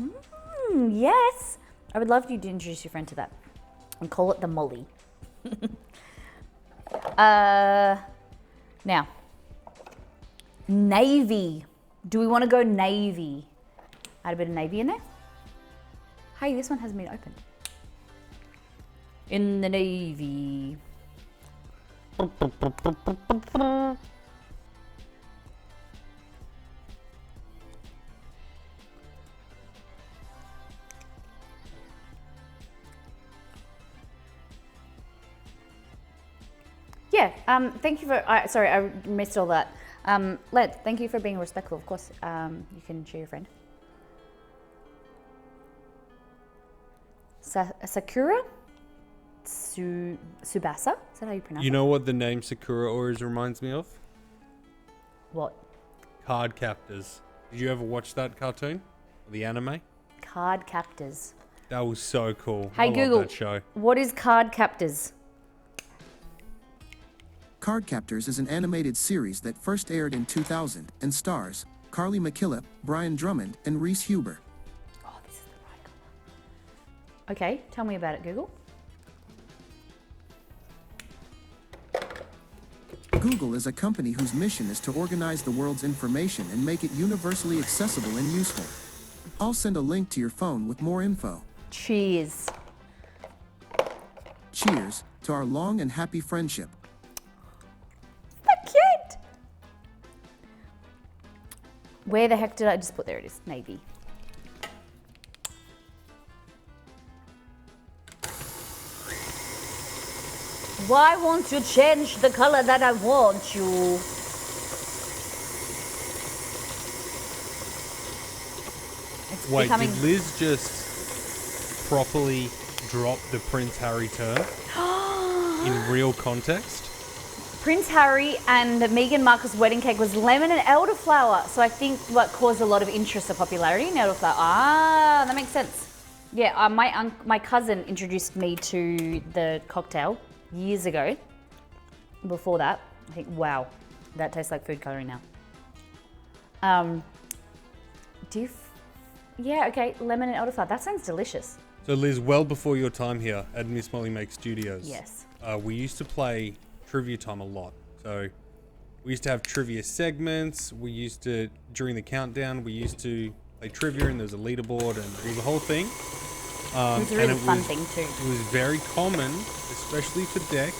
Yes. I would love you to introduce your friend to that and call it the Molly. Now, navy. Do we want to go navy? Add a bit of navy in there. Hey, this one hasn't been opened. In the navy. Yeah, thank you for, sorry, I missed all that. Led, thank you for being respectful. Of course, you can share your friend. Sakura? Subasa? Is that how you pronounce it? You know what the name Sakura always reminds me of? What? Card Captors. Did you ever watch that cartoon? The anime? Card Captors. That was so cool. Hey I Google, love that show. what is Card Captors? Card Captors is an animated series that first aired in 2000 and stars Carly McKillop, Brian Drummond, and Reese Huber. Oh, this is the right color. Okay, tell me about it, Google. Google is a company whose mission is to organize the world's information and make it universally accessible and useful. I'll send a link to your phone with more info. Cheers. Cheers to our long and happy friendship. Cute. Where the heck did I just put? There it is, navy. Why won't you change the color that I want you? It's Wait, becoming... did Liz just properly drop the Prince Harry term in real context? Prince Harry and Meghan Markle's wedding cake was lemon and elderflower. So I think what caused a lot of interest or popularity in elderflower. Ah, that makes sense. Yeah, my cousin introduced me to the cocktail years ago. Before that, I think, wow, that tastes like food coloring now. Yeah, okay, lemon and elderflower. That sounds delicious. So Liz, well before your time here at Miss Molly Make Studios, Yes. We used to play trivia time a lot. So we used to have trivia segments. We used to, during the countdown, we used to play trivia and there was a leaderboard and it was a whole thing. It was a really fun thing too. It was very common, especially for Dex,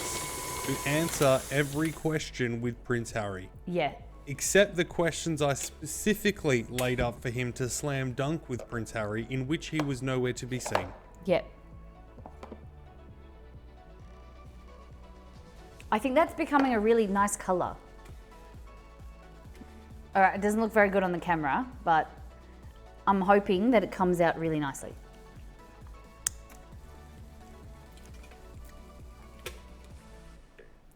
to answer every question with Prince Harry. Yeah. Except the questions I specifically laid up for him to slam dunk with Prince Harry, in which he was nowhere to be seen. Yeah. I think that's becoming a really nice color. All right, it doesn't look very good on the camera, but I'm hoping that it comes out really nicely.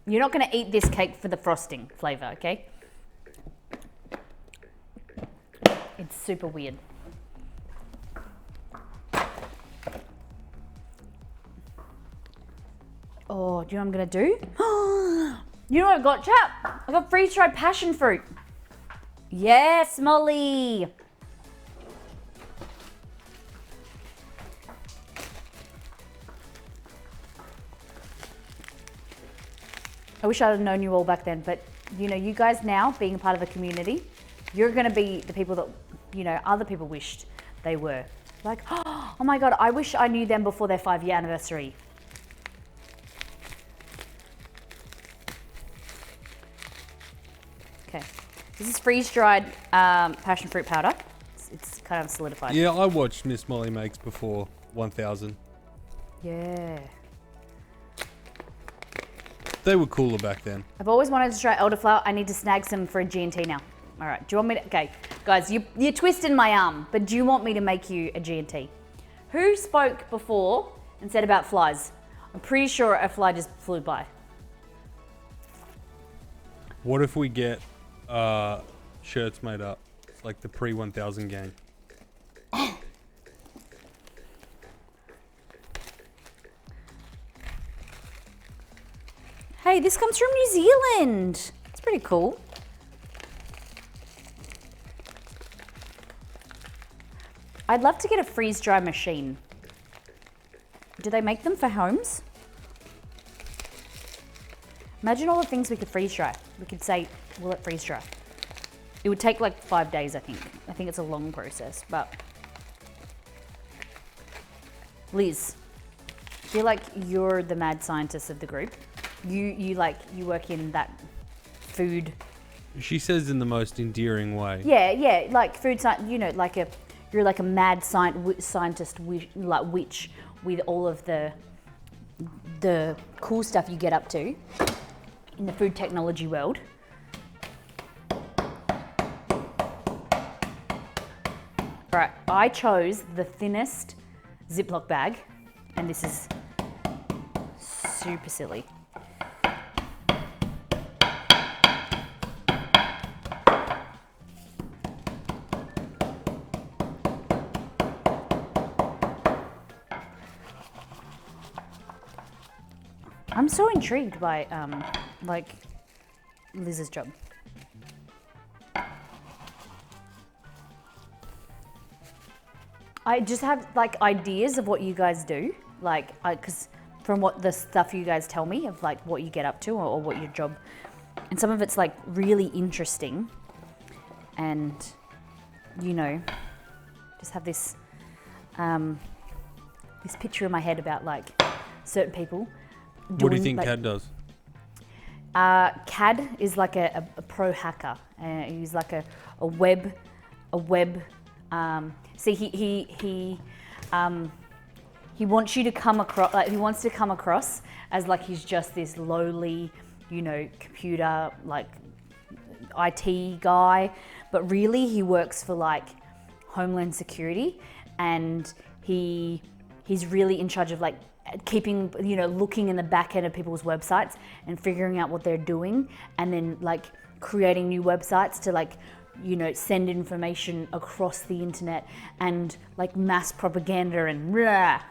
You're not going to eat this cake for the frosting flavor, okay? It's super weird. Oh, do you know what I'm gonna do? You know what I got, chap? I got freeze-dried passion fruit. Yes, Molly. I wish I'd have known you all back then, but you know, you guys now being a part of the community, you're going to be the people that, you know, other people wished they were. Like, oh my God, I wish I knew them before their 5-year anniversary. Okay, this is freeze-dried passion fruit powder. It's kind of solidified. Yeah, I watched Miss Molly Makes before 1000. Yeah. They were cooler back then. I've always wanted to try elderflower. I need to snag some for a G&T now. All right, do you want me to, okay. Guys, you're twisting my arm, but do you want me to make you a G&T? Who spoke before and said about flies? I'm pretty sure a fly just flew by. What if we get shirts made up? It's like the pre-1000 gang. Hey, this comes from New Zealand. It's pretty cool. I'd love to get a freeze dry machine. Do they make them for homes? Imagine all the things we could freeze dry. We could say, will it freeze dry? It would take like 5 days, I think. I think it's a long process, but. Liz, I feel like you're the mad scientist of the group. You work in that food. She says in the most endearing way. Yeah, like food science. You know, you're like a mad scientist, like witch with all of the cool stuff you get up to in the food technology world. All right, I chose the thinnest Ziploc bag, and this is super silly. I'm so intrigued by like Liz's job. I just have like ideas of what you guys do, like because from what the stuff you guys tell me of like what you get up to or what your job, and some of it's like really interesting, and you know, just have this this picture in my head about like certain people. What do you think like, CAD does? CAD is like a pro hacker. He's like a web. See, he wants you to come across. Like he wants to come across as like he's just this lowly, you know, computer like IT guy, but really he works for like Homeland Security, and he's really in charge of like keeping, you know, looking in the back end of people's websites and figuring out what they're doing, and then like creating new websites to like, you know, send information across the internet and like mass propaganda and rah. I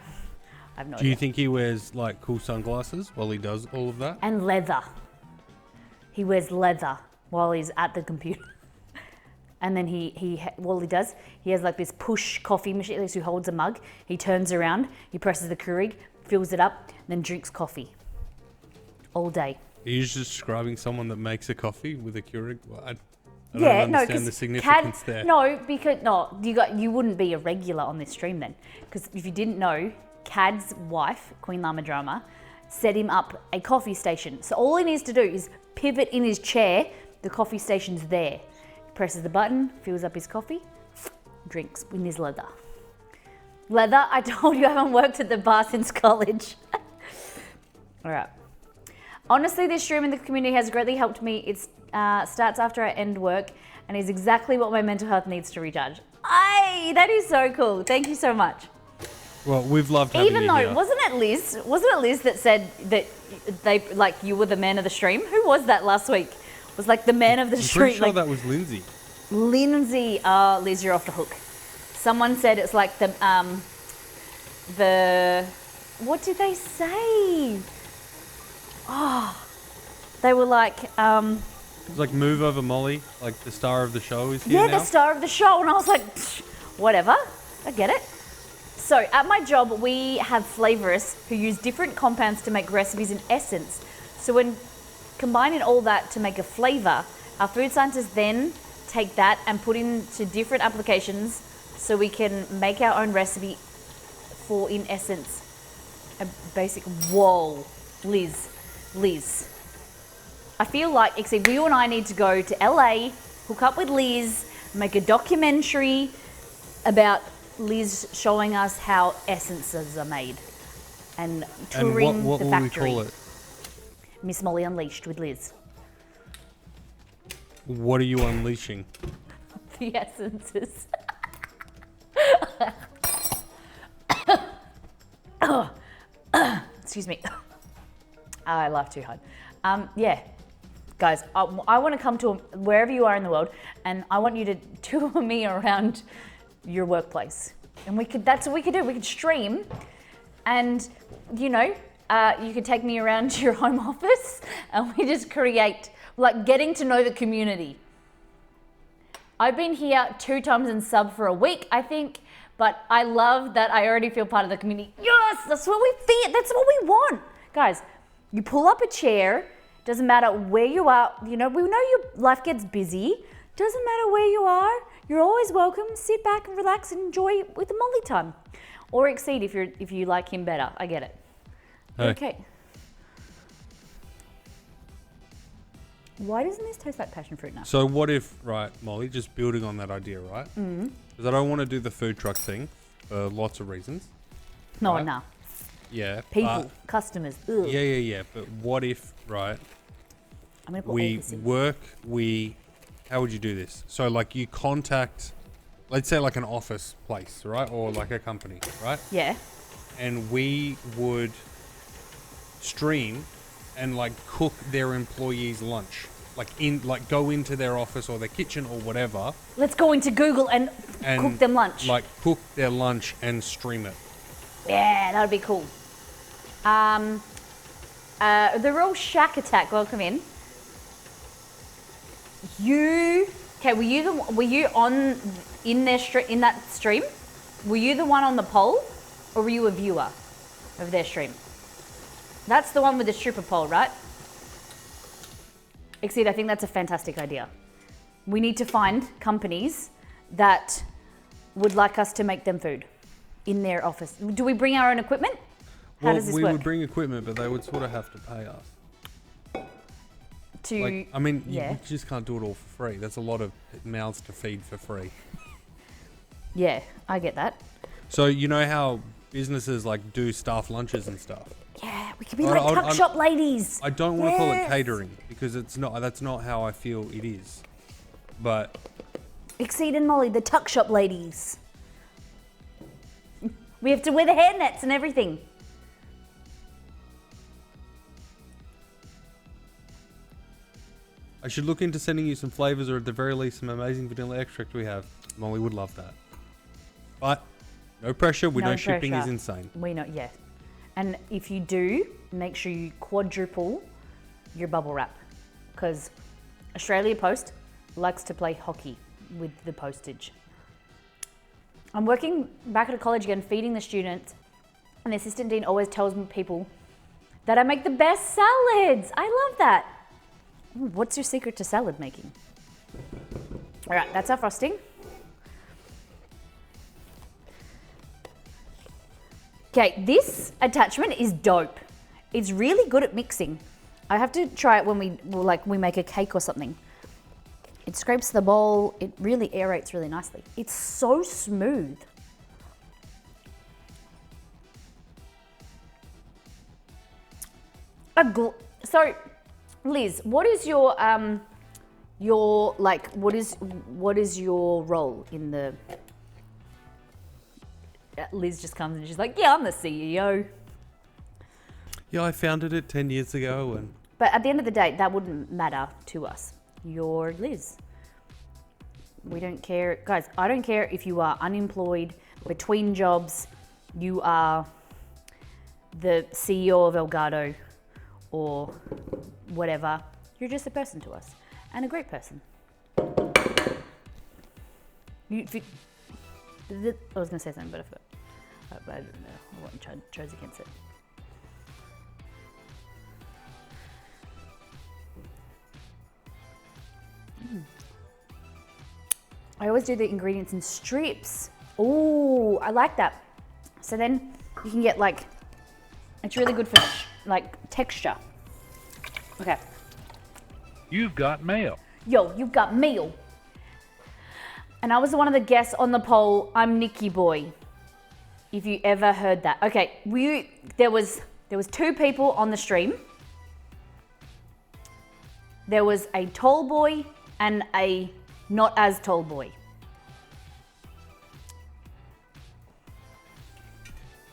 have no idea. Do you think he wears like cool sunglasses while he does all of that? And leather. He wears leather while he's at the computer. And then he has like this push coffee machine. So he holds a mug, he turns around, he presses the Keurig, fills it up, then drinks coffee all day. Are you just describing someone that makes a coffee with a Keurig? Well, I Yeah, don't no, understand because the significance there. No, because you wouldn't be a regular on this stream then. Because if you didn't know, Cad's wife, Queen Lama Drama, set him up a coffee station. So all he needs to do is pivot in his chair. The coffee station's there. He presses the button, fills up his coffee, drinks in his leather. Leather, I told you I haven't worked at the bar since college. All right. Honestly, this stream in the community has greatly helped me. It starts after I end work and is exactly what my mental health needs to recharge. Aye, that is so cool. Thank you so much. Well, we've loved having Even you though, here. wasn't it Liz that said that they, like, you were the man of the stream? Who was that last week? Was like the man of the I'm stream. pretty sure like, that was Lindsay. Lindsay, Liz, you're off the hook. Someone said it's like the, what did they say? Oh, they were like, It's like Move Over Molly, like the star of the show is here yeah, now. the star of the show. And I was like, whatever, I get it. So at my job, we have flavorists who use different compounds to make recipes in essence. So when combining all that to make a flavor, our food scientists then take that and put into different applications so we can make our own recipe for, in essence, a basic, whoa, Liz. I feel like, except you and I need to go to LA, hook up with Liz, make a documentary about Liz showing us how essences are made and touring and what the will factory. we call it? Miss Molly Unleashed with Liz. What are you unleashing? The essences. Excuse me. I laughed too hard. Yeah, guys, I want to come to wherever you are in the world, and I want you to tour me around your workplace. And that's what we could do. We could stream, and you could take me around to your home office, and we just create, like, getting to know the community. I've been here 2 times in sub for a week, I think, but I love that I already feel part of the community. Yes, that's what we feel. That's what we want. Guys, you pull up a chair, doesn't matter where you are. We know your life gets busy. Doesn't matter where you are. You're always welcome. Sit back and relax and enjoy it with the Molly time. Or Exceed if you like him better. I get it. Hey. Okay. Why doesn't this taste like passion fruit now? So what if, right, Molly, just building on that idea, right? Because I don't want to do the food truck thing for lots of reasons. No, right? no. Yeah. People, customers. Ugh. Yeah. But what if, right, I'm gonna put how would you do this? So like you contact, let's say like an office place, right? Or like a company, right? Yeah. And we would stream and like cook their employees' lunch. Like go into their office or their kitchen or whatever. Let's go into Google and cook them lunch. Like cook their lunch and stream it. Yeah, that would be cool. The real Shack Attack, welcome in. Were you on in that stream? Were you the one on the poll, or were you a viewer of their stream? That's the one with the stripper pole, right? Exceed, I think that's a fantastic idea. We need to find companies that would like us to make them food in their office. Do we bring our own equipment? How does this work? We would bring equipment, but they would sort of have to pay us. You just can't do it all for free. That's a lot of mouths to feed for free. Yeah, I get that. So you know how businesses like do staff lunches and stuff? Yeah, we could be like tuck shop ladies. I don't want to call it catering because it's not. That's not how I feel it is. But Exceed and Molly, the tuck shop ladies. We have to wear the hairnets and everything. I should look into sending you some flavors, or at the very least some amazing vanilla extract we have. Molly would love that. But no pressure. We know shipping is insane. We know, yeah. And if you do, make sure you quadruple your bubble wrap, because Australia Post likes to play hockey with the postage. I'm working back at a college again, feeding the students, and the assistant dean always tells me people that I make the best salads. I love that. Ooh, what's your secret to salad making? All right, that's our frosting. Okay, this attachment is dope. It's really good at mixing. I have to try it when we make a cake or something. It scrapes the bowl. It really aerates really nicely. It's so smooth. So, Liz, what is your what is your role in the? Liz just comes and she's like, "Yeah, I'm the CEO." Yeah, I founded it 10 years ago, and. But at the end of the day, that wouldn't matter to us. You're Liz. We don't care, guys. I don't care if you are unemployed, between jobs. You are the CEO of ELGATO, or whatever. You're just a person to us, and a great person. I was going to say something, but I don't know. I chose against it. I always do the ingredients in strips. Oh, I like that. So then you can get like, it's really good for like texture. Okay. You've got mail. Yo, you've got meal. And I was one of the guests on the poll. I'm Nikki Boy. If you ever heard that. Okay, there was 2 people on the stream. There was a tall boy and a not as tall boy.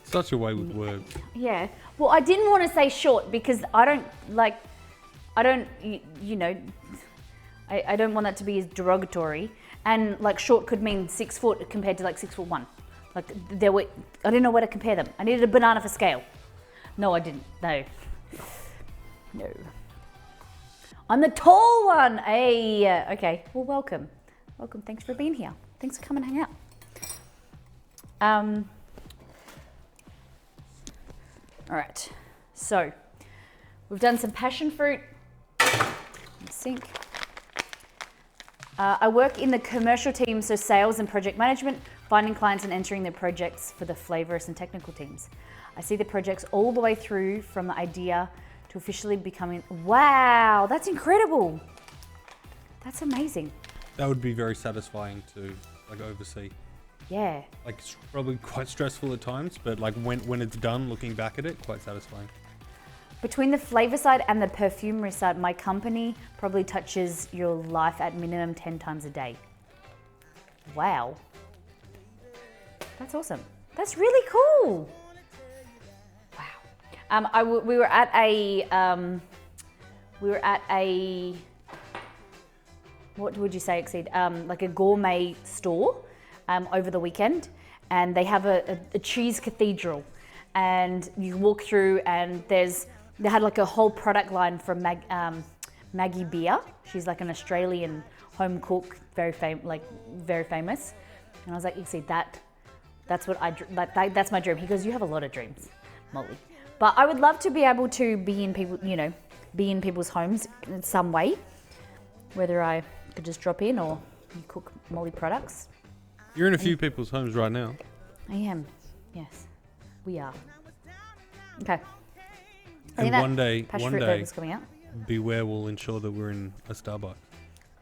Such a way with words. Yeah. Well, I didn't want to say short because I don't, you know, I don't want that to be as derogatory. And like short could mean 6 foot compared to like 6'1". Like I didn't know where to compare them. I needed a banana for scale. No, I didn't. No. I'm the tall one. Hey, okay. Well, welcome. Welcome. Thanks for being here. Thanks for coming and hang out. All right. So we've done some passion fruit. Sink. I work in the commercial team, so sales and project management, finding clients and entering their projects for the flavorist and technical teams. I see the projects all the way through from the idea to officially becoming, wow, that's incredible. That's amazing. That would be very satisfying to like oversee. Yeah. Like it's probably quite stressful at times, but like when it's done, looking back at it, quite satisfying. Between the flavor side and the perfumery side, my company probably touches your life at minimum 10 times a day. Wow. That's awesome. That's really cool. Wow. We were at a, what would you say, Exceed? Like a gourmet store over the weekend, and they have a cheese cathedral, and you walk through and they had like a whole product line from Maggie Beer. She's like an Australian home cook, very famous. And I was like, you see that's what that's my dream. He goes, you have a lot of dreams, Molly. But I would love to be able to be in people's homes in some way, whether I could just drop in or you cook Molly products. You're in a few people's homes right now. I am, yes, we are. Okay. And one day, coming out. Beware will ensure that we're in a Starbucks.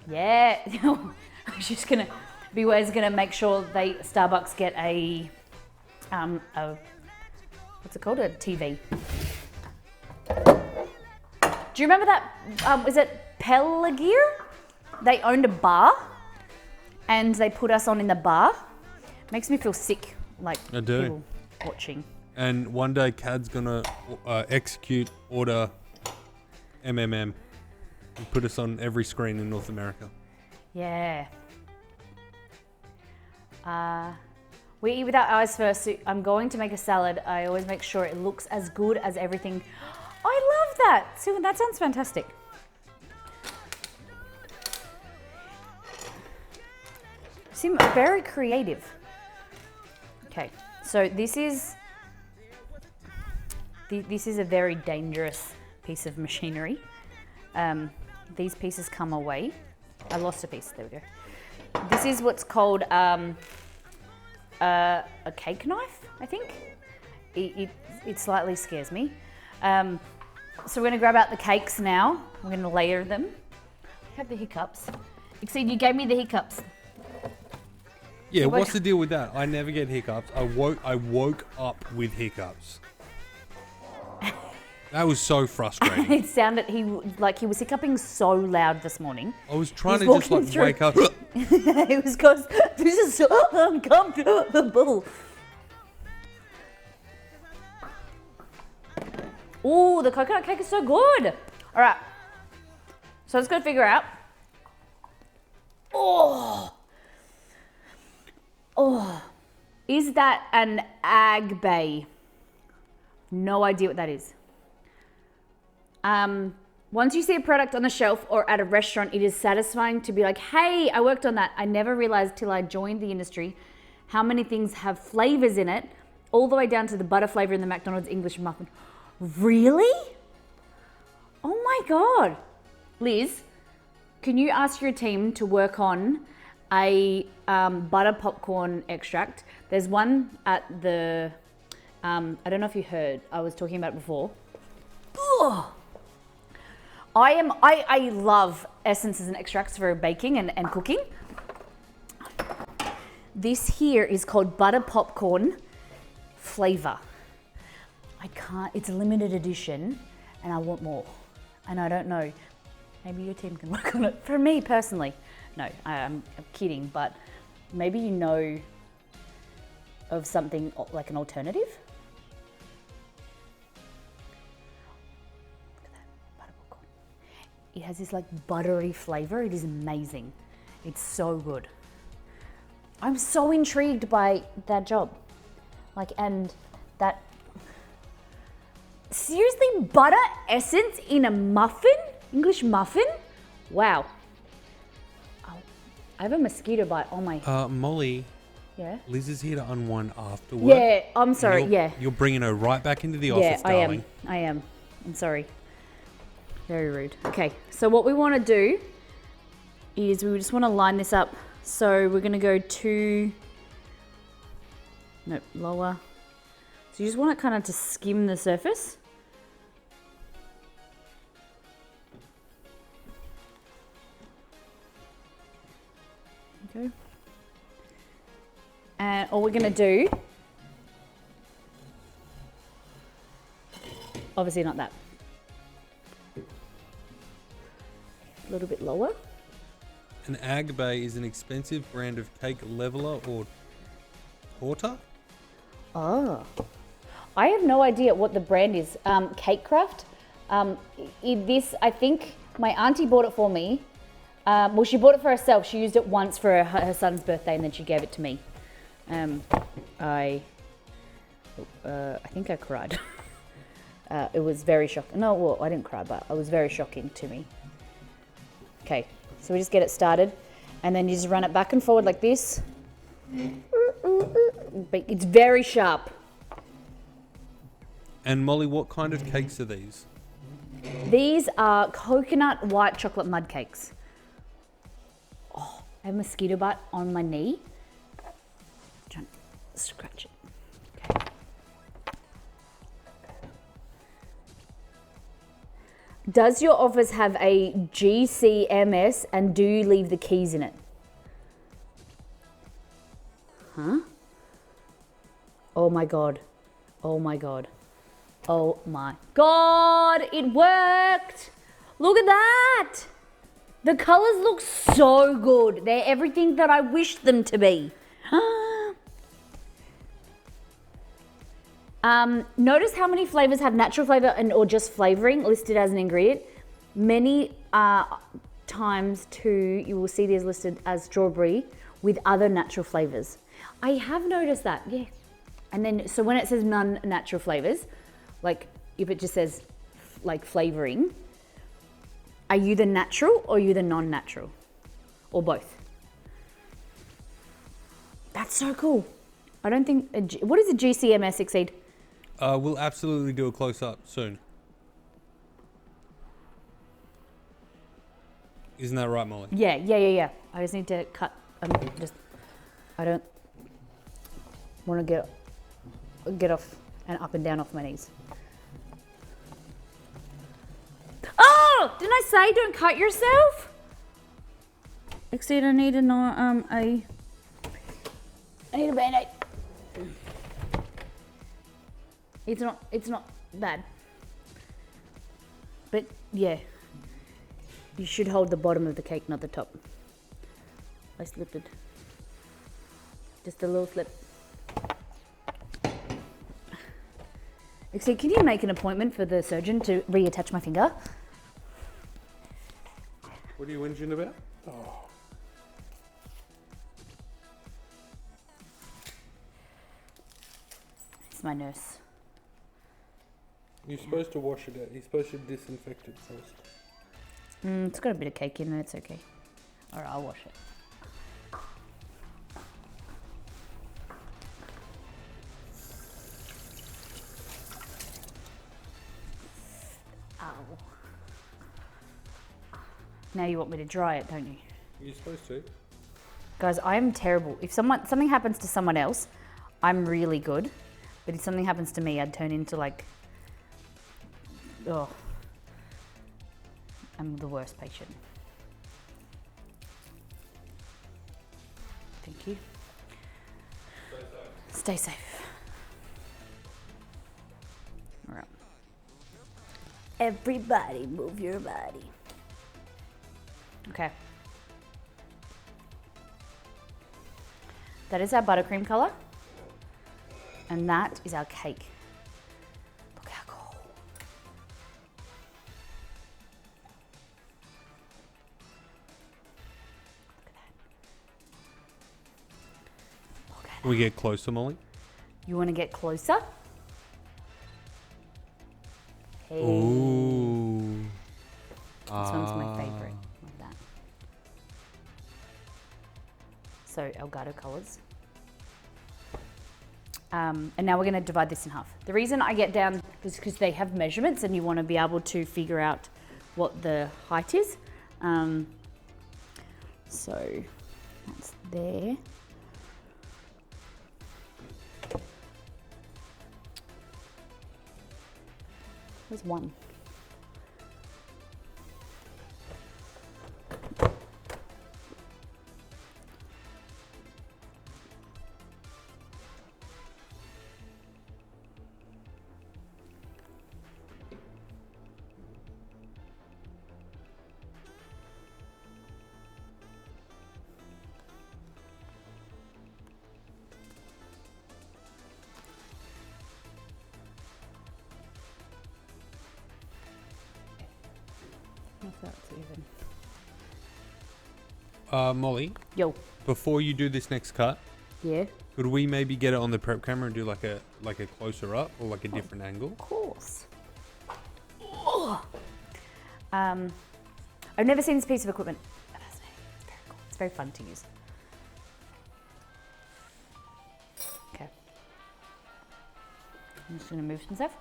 Yeah, I'm just gonna. Beware's gonna make sure Starbucks get a what's it called? A TV. Do you remember that? Was it Pelagear? They owned a bar, and they put us on in the bar. Makes me feel sick, like I do. People watching. And one day, Cad's gonna execute order MMM and put us on every screen in North America. Yeah. We eat without eyes first. So I'm going to make a salad. I always make sure it looks as good as everything. I love that. See, that sounds fantastic. Seem very creative. Okay, so this is a very dangerous piece of machinery. These pieces come away. I lost a piece. There we go. This is what's called a cake knife, I think. It slightly scares me. So we're going to grab out the cakes now. We're going to layer them. I have the hiccups. Exceed, you gave me the hiccups. Yeah, what's the deal with that? I never get hiccups. I woke up with hiccups. That was so frustrating. It sounded he was hiccuping so loud this morning. I was trying to just like wake up. It was because this is so uncomfortable. Ooh, the coconut cake is so good. All right, so let's go figure out. Oh, is that an Agbe? No idea what that is. Once you see a product on the shelf or at a restaurant, it is satisfying to be like, hey, I worked on that. I never realized till I joined the industry how many things have flavors in it, all the way down to the butter flavor in the McDonald's English muffin. Really? Oh my God. Liz, can you ask your team to work on a butter popcorn extract. There's one at the, I don't know if you heard, I was talking about it before. Ugh. I love essences and extracts for baking and cooking. This here is called butter popcorn flavor. It's a limited edition and I want more. And I don't know, maybe your team can work on it. For me personally, no, I'm kidding, but maybe you know of something like an alternative. Look at that, butter popcorn. It has this like buttery flavor. It is amazing. It's so good. I'm so intrigued by that job. And that, seriously, butter essence in a muffin? English muffin? Wow. Oh, I have a mosquito bite on my... Molly, Yeah? Liz is here to unwind afterwards. Yeah, I'm sorry, You're bringing her right back into the office, I darling. am. I'm sorry. Very rude. Okay, so what we want to do is we just want to line this up. So we're going to go lower. So you just want it kind of to skim the surface. Okay. And all we're going to do, obviously not that. A little bit lower. An Agbe is an expensive brand of cake leveler or torta. Oh. I have no idea what the brand is. Cake Craft. This, I think my auntie bought it for me. Well, she bought it for herself. She used it once for her son's birthday and then she gave it to me. I think I cried. It was very shocking. No, well, I didn't cry, but it was very shocking to me. Okay, so we just get it started and then you just run it back and forward like this. But it's very sharp. And Molly, what kind of cakes are these? These are coconut white chocolate mud cakes. Oh, I have a mosquito bite on my knee. I'm trying to scratch it. Okay. Does your office have a GCMS and do you leave the keys in it? Huh? Oh my God. Oh my God. Oh my God, it worked. Look at that. The colors look so good. They're everything that I wish them to be. Notice how many flavors have natural flavor or just flavoring listed as an ingredient. Many times too, you will see these listed as strawberry with other natural flavors. I have noticed that, yeah. And then, so when it says non-natural flavors, like if it just says like flavoring, are you the natural or are you the non-natural? Or both? That's so cool. I don't think, what is a GCMS exceed? We'll absolutely do a close-up soon. Isn't that right, Molly? Yeah. I just need to cut, I don't want to get off and up and down off my knees. Oh, didn't I say don't cut yourself? Exceed, I need a Band-Aid. It's not bad. But yeah, you should hold the bottom of the cake, not the top. I slipped it. Just a little slip. Actually, can you make an appointment for the surgeon to reattach my finger? What are you whinging about? Oh. It's my nurse. You're supposed to wash it out. You're supposed to disinfect it first. It's got a bit of cake in it, it's okay. Alright, I'll wash it. Ow. Now you want me to dry it, don't you? You're supposed to. Guys, I am terrible. If something happens to someone else, I'm really good. But if something happens to me, I'd turn into like, oh, I'm the worst patient. Thank you. Stay safe. All right. Everybody move your body. Okay. That is our buttercream color. And that is our cake. Look how cool. Look at that. Can we get closer, Molly? You want to get closer? Hey. Ooh. This one's my favorite. Like that. So ELGATO colors. And now we're going to divide this in half. The reason I get down is because they have measurements and you want to be able to figure out what the height is. So that's there. Where's one? If that's even. Molly, Yo. before you do this next cut, Yeah. could we maybe get it on the prep camera and do like a closer up or like a different angle? Of course. Oh. I've never seen this piece of equipment. It's very cool. It's very fun to use. Okay. I'm just going to move some stuff.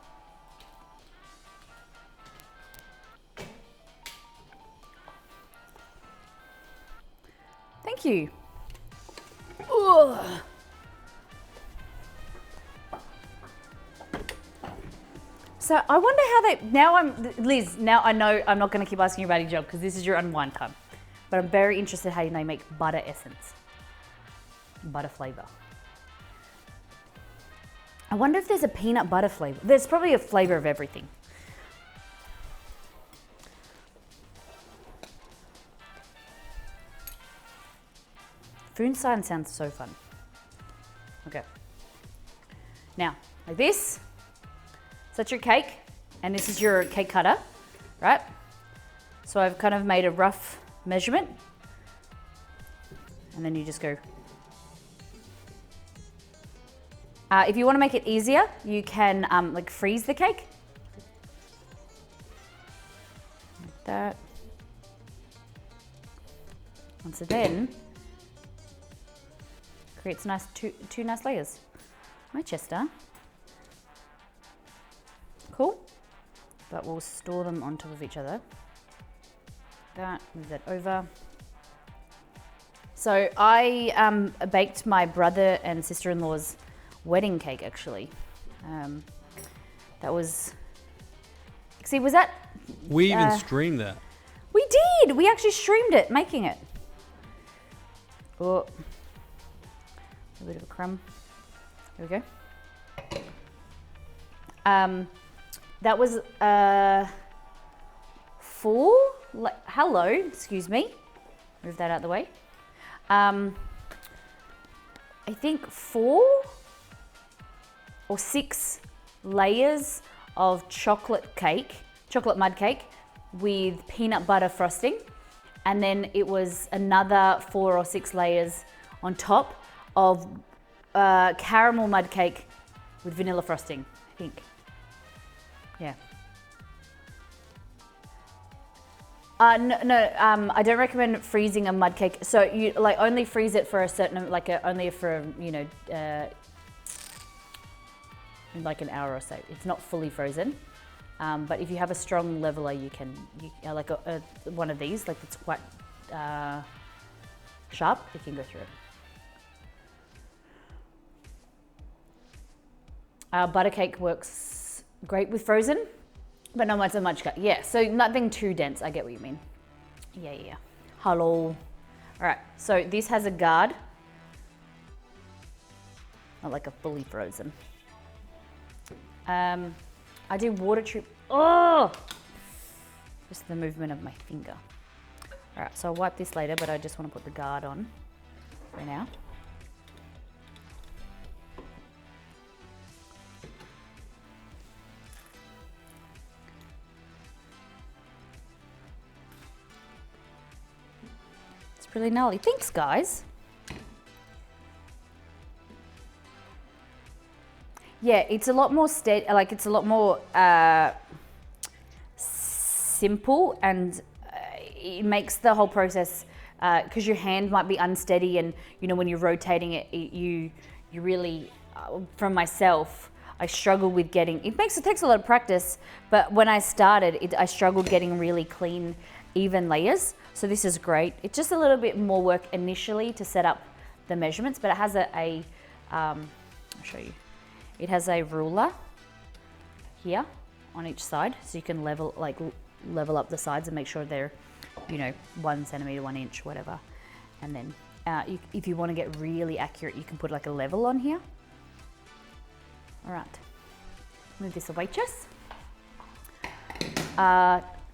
Thank you. Ugh. So I wonder how Liz, now I know I'm not going to keep asking you about your job because this is your unwind time. But I'm very interested how they make butter essence. Butter flavor. I wonder if there's a peanut butter flavor. There's probably a flavor of everything. Food science sounds so fun. Okay. Now, like this. So that's your cake, and this is your cake cutter, right? So I've kind of made a rough measurement, and then you just go. If you want to make it easier, you can like freeze the cake. Like that. And so then, creates nice two nice layers. My Chester. Cool. But we'll store them on top of each other. That, move that over. So I baked my brother and sister-in-law's wedding cake actually. That was, see, was that? We even streamed that. We did, we actually streamed it, making it. Oh. A bit of a crumb. There we go. That was hello, excuse me. Move that out of the way. I think 4 or 6 layers of chocolate mud cake with peanut butter frosting. And then it was another 4 or 6 layers on top of caramel mud cake with vanilla frosting, I think. Yeah. No, I don't recommend freezing a mud cake. So you like only freeze it for a certain, only for, you know, like an hour or so. It's not fully frozen. But if you have a strong leveler, you can, like one of these, like it's quite sharp, it can go through it. Butter cake works great with frozen, but not so much. Yeah, so nothing too dense. I get what you mean. Yeah. Hello. All right, so this has a guard. Not like a fully frozen. I do water treat. Oh! Just the movement of my finger. All right, so I'll wipe this later, but I just want to put the guard on for now. It's really gnarly. Thanks, guys. Yeah, it's a lot more steady, like it's a lot more simple, and it makes the whole process, because your hand might be unsteady, and you know when you're rotating it, you really, from myself, I struggle with getting, it takes a lot of practice, but when I started, I struggled getting really clean, even layers. So this is great. It's just a little bit more work initially to set up the measurements, but it has I'll show you. It has a ruler here on each side, so you can level up the sides and make sure they're, 1 centimeter, 1 inch, whatever. And then if you want to get really accurate, you can put like a level on here. All right, move this away, Chess.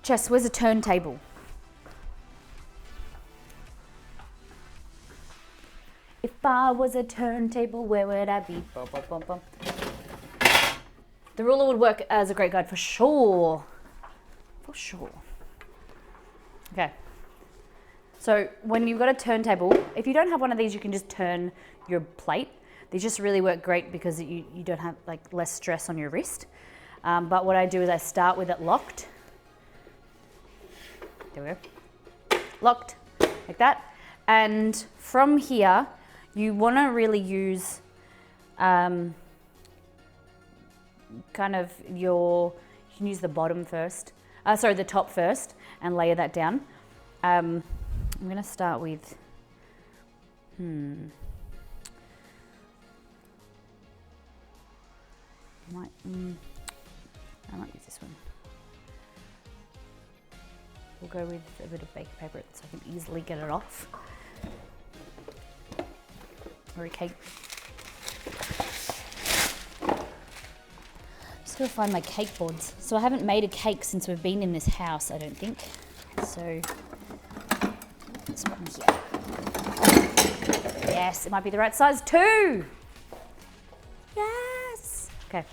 Chess, where's a turntable? If I was a turntable, where would I be? Bum, bum, bum, bum. The ruler would work as a great guide for sure. For sure. Okay. So when you've got a turntable, if you don't have one of these, you can just turn your plate. They just really work great because you don't have like less stress on your wrist. But what I do is I start with it locked. There we go. Locked, like that. And from here, you want to really use kind of you can use the bottom first, the top first, and layer that down. I'm going to start with, I might use this one. We'll go with a bit of baking paper so I can easily get it off. Or a cake. Just gotta find my cake boards. So I haven't made a cake since we've been in this house, I don't think. So this one here. Yes, it might be the right size too. Yes. Okay.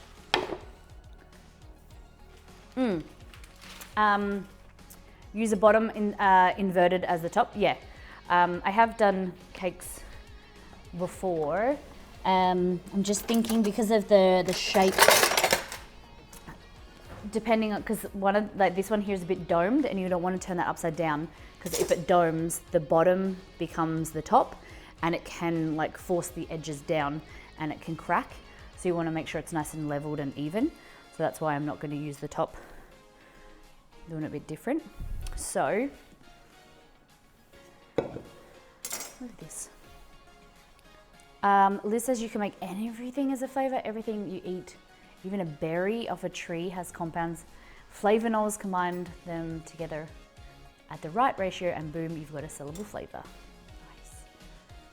Use the bottom inverted as the top. Yeah. I have done cakes before. I'm just thinking because of the shape, depending on, because this one here is a bit domed and you don't want to turn that upside down, because if it domes, the bottom becomes the top and it can like force the edges down and it can crack. So you want to make sure it's nice and leveled and even. So that's why I'm not going to use the top. I'm doing it a bit different. So look at this. Liz says you can make everything as a flavor. Everything you eat, even a berry off a tree, has compounds. Flavanols, combine them together at the right ratio and boom, you've got a sellable flavor. Nice.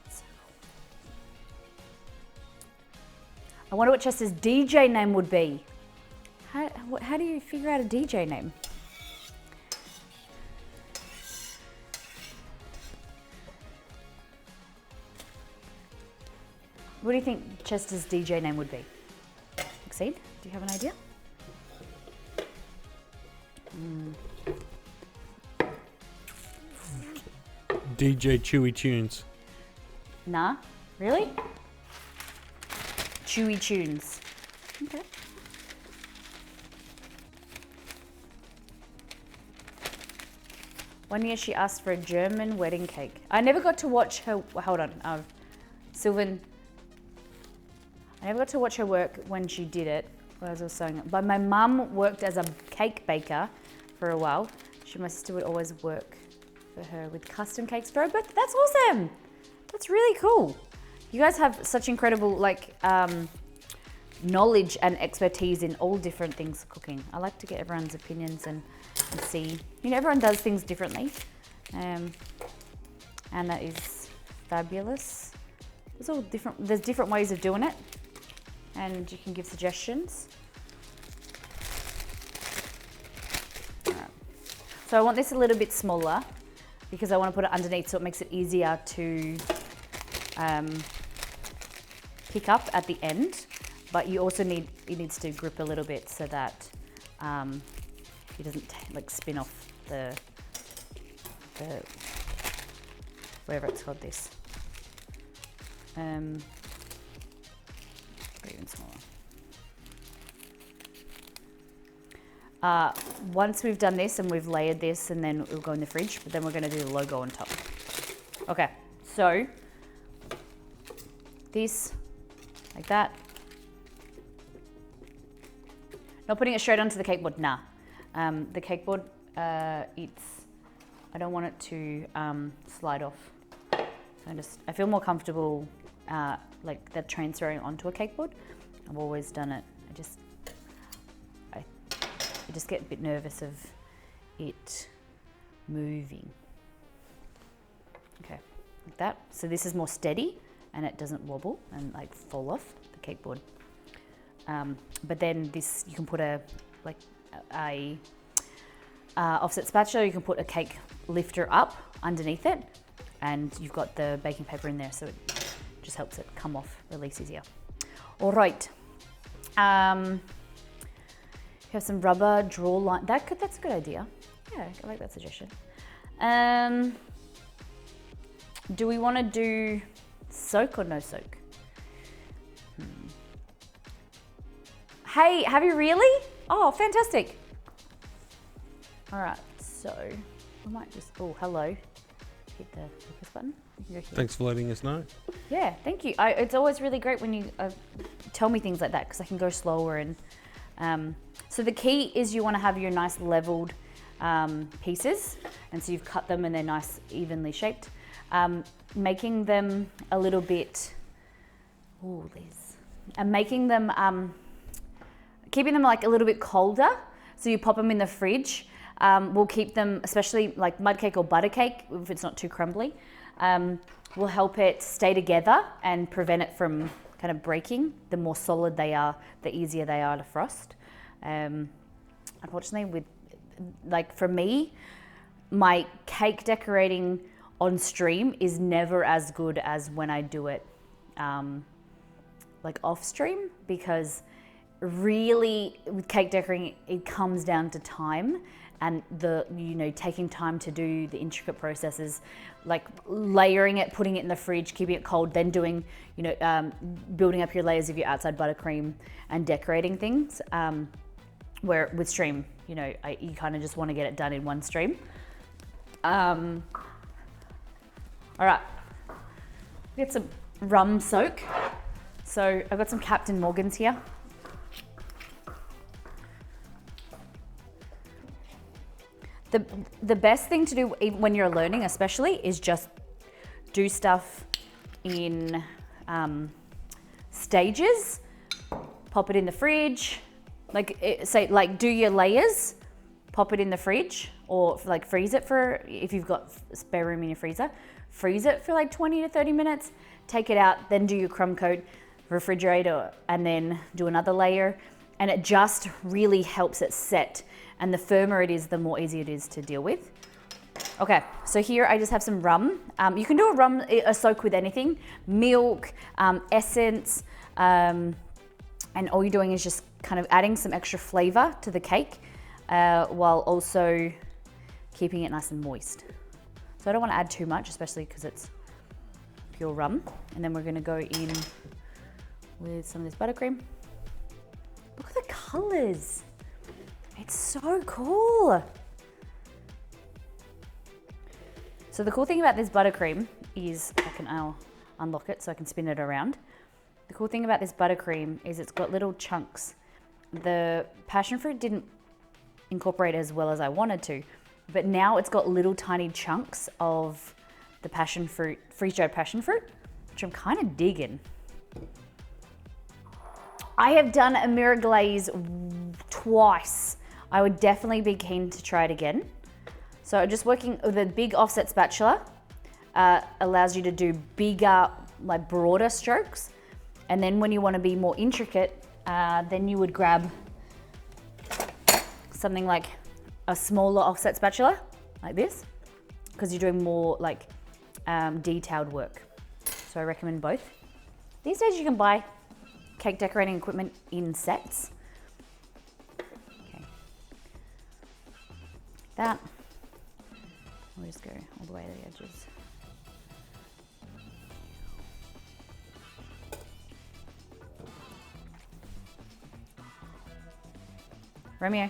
So cool. I wonder what Chester's DJ name would be. How do you figure out a DJ name? What do you think Chester's DJ name would be? Exceed? Do you have an idea? DJ Chewy Tunes. Nah, really? Chewy Tunes. Okay. One year she asked for a German wedding cake. I never got to watch her, hold on, Sylvan. I never got to watch her work when she did it, as I was saying. But my mum worked as a cake baker for a while. My sister would always work for her with custom cakes for her birthday. That's awesome. That's really cool. You guys have such incredible like knowledge and expertise in all different things cooking. I like to get everyone's opinions and see. You know, everyone does things differently, and that is fabulous. There's all different. There's different ways of doing it, and you can give suggestions. All right. So I want this a little bit smaller because I want to put it underneath, so it makes it easier to pick up at the end. But you also need, it needs to grip a little bit so that it doesn't like spin off the whatever it's called this. Or even smaller. Once we've done this and we've layered this, and then it'll go in the fridge, but then we're going to do the logo on top. Okay, so this like that. Not putting it straight onto the cake board, nah. The cake board, I don't want it to slide off. So I feel more comfortable like that transferring onto a cake board. I've always done it. I just get a bit nervous of it moving. Okay, like that. So this is more steady and it doesn't wobble and like fall off the cake board. But then this, you can put a offset spatula, you can put a cake lifter up underneath it, and you've got the baking paper in there, so it just helps it come off, release easier. All right. You have some rubber draw line. That's a good idea. Yeah, I like that suggestion. Do we want to do soak or no soak? Hey, have you really? Oh, fantastic. All right, so I might just, oh, hello. Hit the focus button. Thanks for letting us know. Yeah, thank you. It's always really great when you tell me things like that because I can go slower. And so the key is you want to have your nice leveled pieces. And so you've cut them and they're nice, evenly shaped. Making them a little bit, oh, Liz. And making them, keeping them like a little bit colder, so you pop them in the fridge. Will keep them, especially like mud cake or butter cake, if it's not too crumbly, will help it stay together and prevent it from kind of breaking. The more solid they are, the easier they are to frost. Unfortunately, for me, my cake decorating on stream is never as good as when I do it like off stream, because really with cake decorating it comes down to time and taking time to do the intricate processes, like layering it, putting it in the fridge, keeping it cold, then doing building up your layers of your outside buttercream and decorating things, where with stream you kind of just want to get it done in one stream. All right, get some rum soak. So I've got some Captain Morgan's here. The best thing to do when you're learning especially is just do stuff in stages. Pop it in the fridge, do your layers, pop it in the fridge, or like freeze it for, if you've got spare room in your freezer, freeze it for like 20 to 30 minutes, take it out, then do your crumb coat, refrigerate, and then do another layer, and it just really helps it set. And the firmer it is, the more easy it is to deal with. Okay, so here I just have some rum. You can do a soak with anything, milk, essence, and all you're doing is just kind of adding some extra flavor to the cake while also keeping it nice and moist. So I don't want to add too much, especially because it's pure rum. And then we're gonna go in with some of this buttercream. Look at the colors. It's so cool. So the cool thing about this buttercream is, I'll unlock it so I can spin it around. The cool thing about this buttercream is it's got little chunks. The passion fruit didn't incorporate as well as I wanted to, but now it's got little tiny chunks of the passion fruit, freeze-dried passion fruit, which I'm kind of digging. I have done a mirror glaze twice. I would definitely be keen to try it again. So just working with a big offset spatula allows you to do bigger, like broader strokes. And then when you want to be more intricate, then you would grab something like a smaller offset spatula, like this, because you're doing more like detailed work. So I recommend both. These days you can buy cake decorating equipment in sets. Okay. That. We'll just go all the way to the edges. Romeo.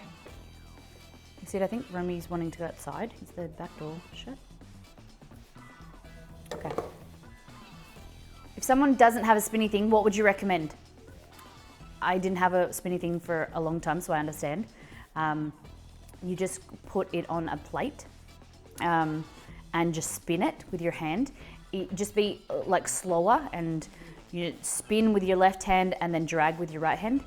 You see it? I think Romy's wanting to go outside. Is the back door shut? Okay. If someone doesn't have a spinny thing, what would you recommend? I didn't have a spinny thing for a long time, so I understand. You just put it on a plate and just spin it with your hand. Just be like slower, and you spin with your left hand and then drag with your right hand.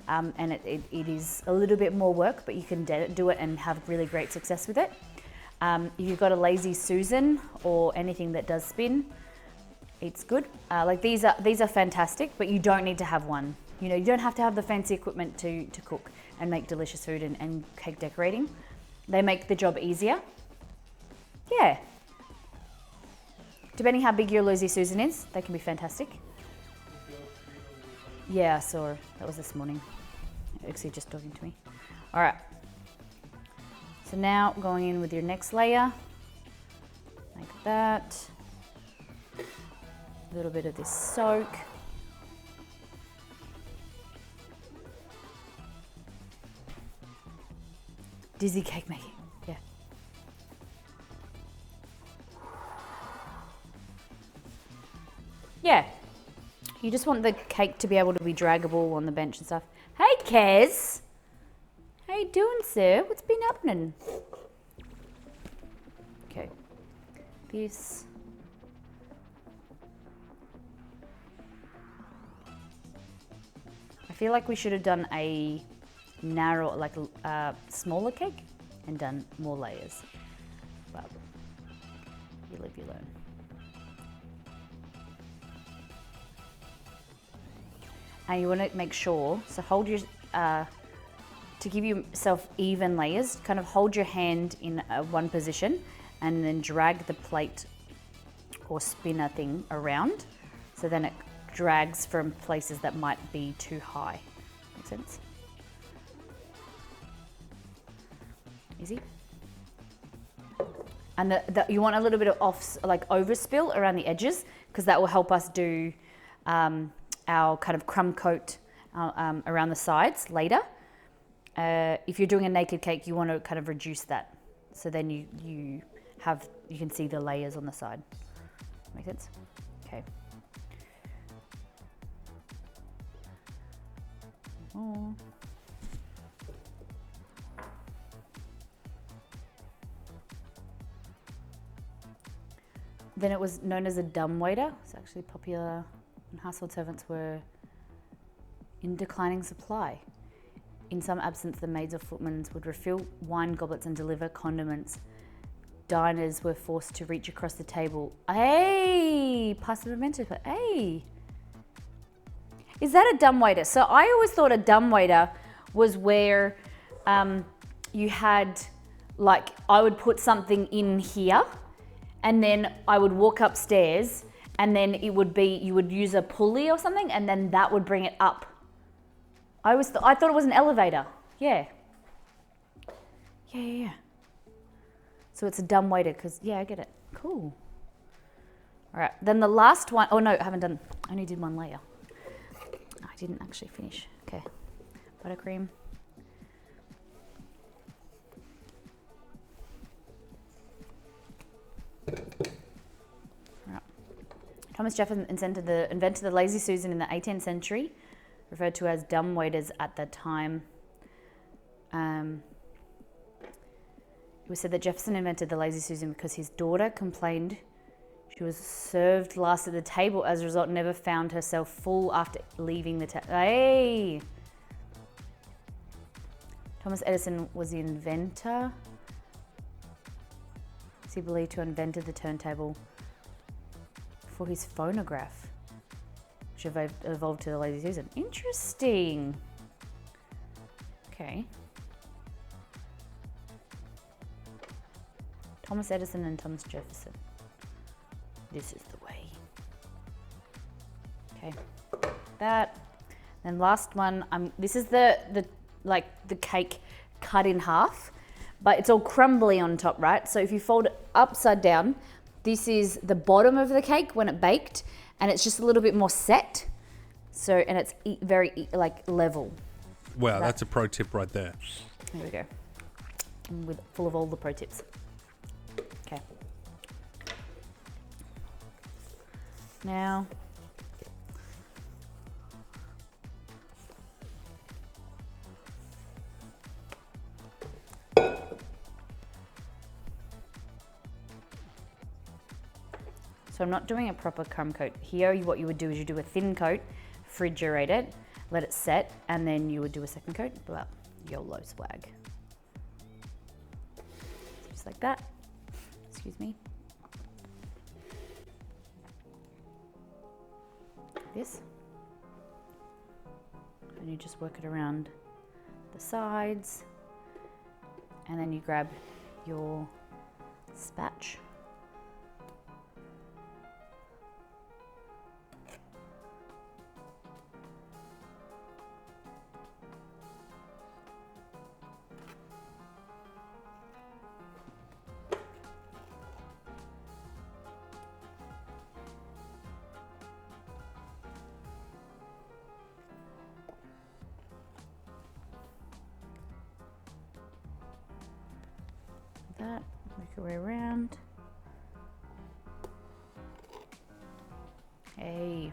And it is a little bit more work, but you can do it and have really great success with it. If you've got a Lazy Susan or anything that does spin, it's good. Like these are fantastic, but you don't need to have one. You know, you don't have to have the fancy equipment to cook and make delicious food and cake decorating. They make the job easier. Yeah. Depending how big your Lazy Susan is, they can be fantastic. Yeah, I saw her. That was this morning. Actually just talking to me. All right. So now going in with your next layer, like that. A little bit of this soak. Dizzy cake making, yeah. Yeah. You just want the cake to be able to be draggable on the bench and stuff. Hey, Kez. How you doing, sir? What's been happening? Okay. This. I feel like we should have done a narrow, like a smaller cake and done more layers. But you live, you learn. And you want to make sure, so hold your, to give yourself even layers, kind of hold your hand in one position and then drag the plate or spinner thing around. So then it drags from places that might be too high. Make sense? Easy. And you want a little bit of overspill around the edges, because that will help us do our kind of crumb coat around the sides later. If you're doing a naked cake, you want to kind of reduce that, so then you can see the layers on the side. Make sense? Okay. Oh. Then it was known as a dumbwaiter. It's actually popular when household servants were in declining supply. In some absence, the maids or footmen would refill wine goblets and deliver condiments. Diners were forced to reach across the table. Hey, pass the memento. Hey, is that a dumbwaiter? So I always thought a dumbwaiter was where you had, like, I would put something in here, and then I would walk upstairs, and then it would be, you would use a pulley or something, and then that would bring it up. I thought it was an elevator. Yeah. Yeah. So it's a dumbwaiter, because, yeah, I get it. Cool. All right, then the last one, oh no, I haven't done, I only did one layer. I didn't actually finish. Okay, buttercream. Right. Thomas Jefferson invented the Lazy Susan in the 18th century, referred to as dumbwaiters at the time. It was said that Jefferson invented the Lazy Susan because his daughter complained she was served last at the table. As a result, never found herself full after leaving the table. Hey! Thomas Edison was the inventor. Is he believed to have invented the turntable for his phonograph, which evolved to the Lazy Susan? Interesting. Okay. Thomas Edison and Thomas Jefferson. This is the way. Okay, that. Then last one. This is the cake cut in half, but it's all crumbly on top, right? So if you fold it upside down, this is the bottom of the cake when it baked, and it's just a little bit more set. So, and it's very level. Wow, that's a pro tip right there. Here we go. Full of all the pro tips. Okay. Now, so I'm not doing a proper crumb coat. Here, what you would do is you do a thin coat, refrigerate it, let it set, and then you would do a second coat. Well, YOLO swag. Just like that. Excuse me. This. And you just work it around the sides. And then you grab your spatch. That, work your way around. Hey.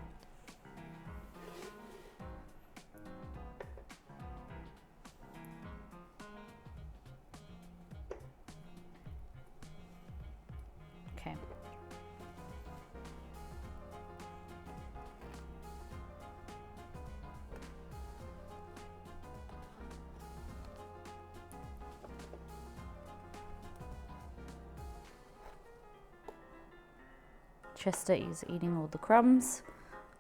Okay. Chester is eating all the crumbs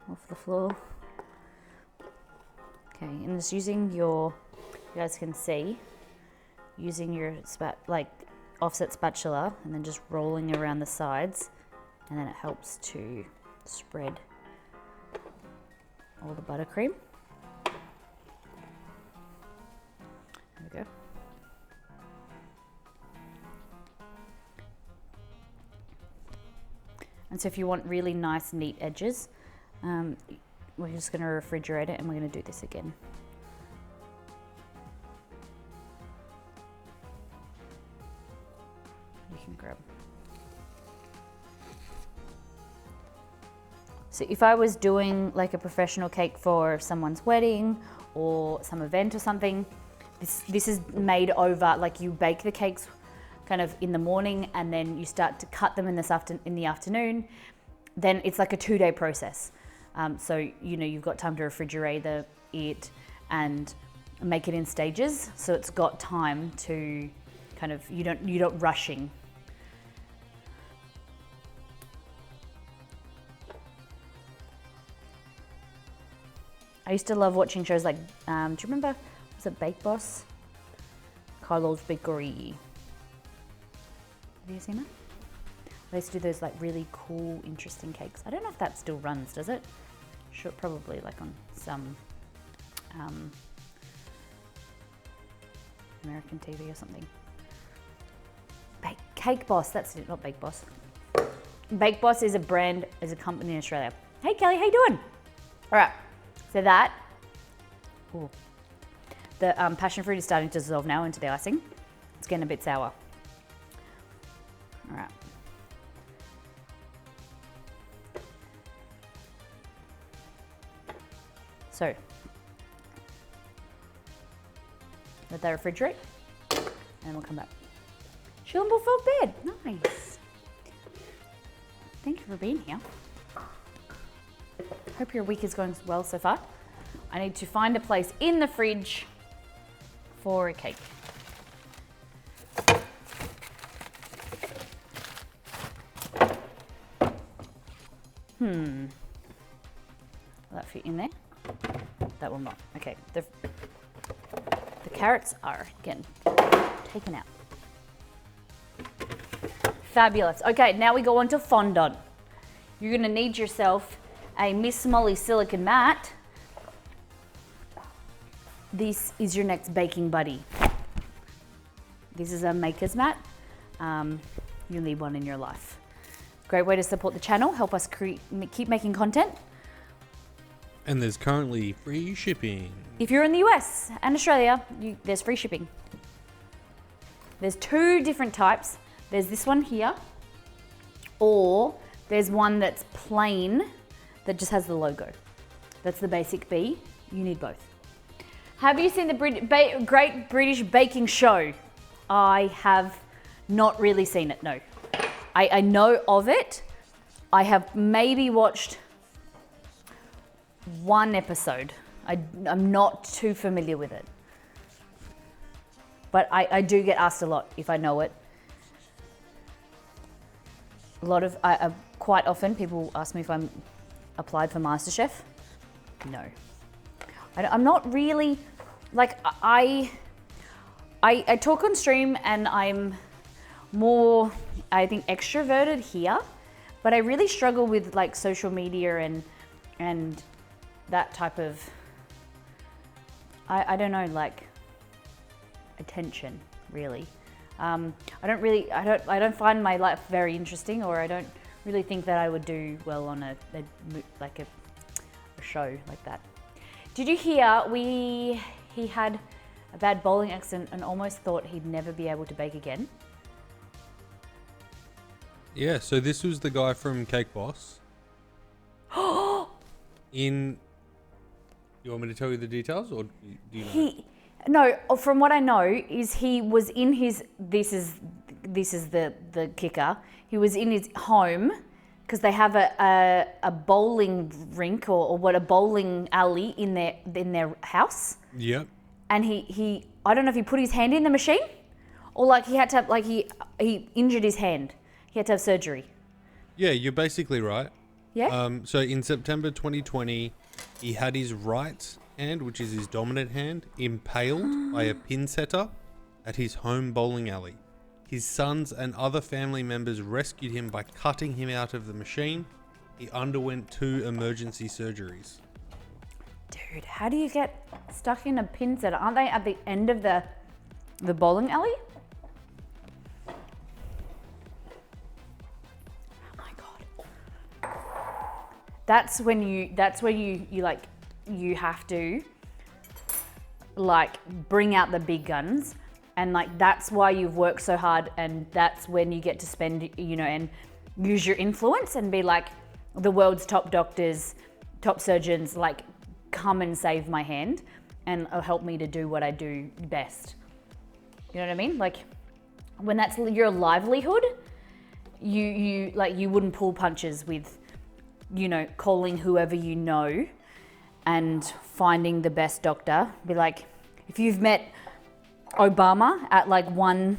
off the floor. Okay, and just using your, you guys can see, using your offset spatula and then just rolling around the sides, and then it helps to spread all the buttercream. There we go. And so if you want really nice, neat edges, we're just going to refrigerate it and we're going to do this again. You can grab. So if I was doing like a professional cake for someone's wedding or some event or something, this is made over, like you bake the cakes kind of in the morning and then you start to cut them in the afternoon. Then it's like a 2-day process. So you've got time to refrigerate it and make it in stages. So it's got time to kind of, you're not rushing. I used to love watching shows like, do you remember, was it Bake Boss? Carlo's Bakery. Have you seen that? They used to do those like really cool, interesting cakes. I don't know if that still runs, does it? Sure, probably like on some American TV or something. Cake Boss, that's it, not Bake Boss. Bake Boss is a brand, is a company in Australia. Hey Kelly, how you doing? All right, so that, ooh, the passion fruit is starting to dissolve now into the icing. It's getting a bit sour. All right. So, let that refrigerate and we'll come back. Chilling before bed. Nice. Thank you for being here. Hope your week is going well so far. I need to find a place in the fridge for a cake. Will that fit in there? That will not. Okay. The carrots are again taken out. Fabulous. Okay, now we go on to fondant. You're gonna need yourself a Miss Molly silicone mat. This is your next baking buddy. This is a maker's mat. You'll need one in your life. Great way to support the channel, help us keep making content. And there's currently free shipping. If you're in the US and Australia, there's free shipping. There's two different types. There's this one here, or there's one that's plain that just has the logo. That's the basic B. You need both. Have you seen the Great British Baking Show? I have not really seen it, no. I know of it. I have maybe watched one episode. I'm not too familiar with it. But I do get asked a lot if I know it. Quite often people ask me if I'm applied for MasterChef. No. I'm not really, like, I talk on stream and I'm more, I think, extroverted here, but I really struggle with like social media and that type of, I don't know, like attention really. I don't find my life very interesting, or I don't really think that I would do well on a show like that. Did you hear he had a bad bowling accident and almost thought he'd never be able to bake again? Yeah, so this was the guy from Cake Boss. You want me to tell you the details, or do you know? No, from what I know is he was in his, this is the kicker, he was in his home because they have a bowling rink or a bowling alley in their house. Yep. And he I don't know if he put his hand in the machine or like he had to have, like he injured his hand. He had to have surgery. Yeah, you're basically right. Yeah? So in September 2020, he had his right hand, which is his dominant hand, impaled by a pin setter at his home bowling alley. His sons and other family members rescued him by cutting him out of the machine. He underwent 2 emergency surgeries. Dude, how do you get stuck in a pin setter? Aren't they at the end of the bowling alley? Oh my God. That's when you like, you have to like bring out the big guns, and like that's why you've worked so hard, and that's when you get to spend, you know, and use your influence and be like, the world's top doctors, top surgeons, like, come and save my hand and help me to do what I do best. You know what I mean? Like, when that's your livelihood, you wouldn't pull punches with, you know, calling whoever you know and finding the best doctor. Be like, if you've met Obama at like one,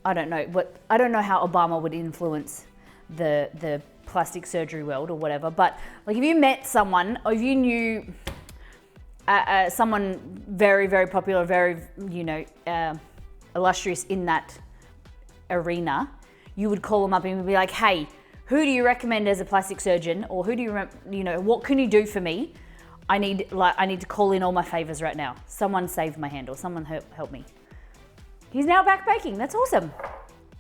I don't know how Obama would influence the plastic surgery world or whatever, but like if you met someone, or if you knew someone very, very popular, very, you know, illustrious in that arena, you would call them up and be like, hey, who do you recommend as a plastic surgeon, or who do you know, what can you do for me? I need to call in all my favors right now. Someone save my hand, or someone help me. He's now back baking. That's awesome.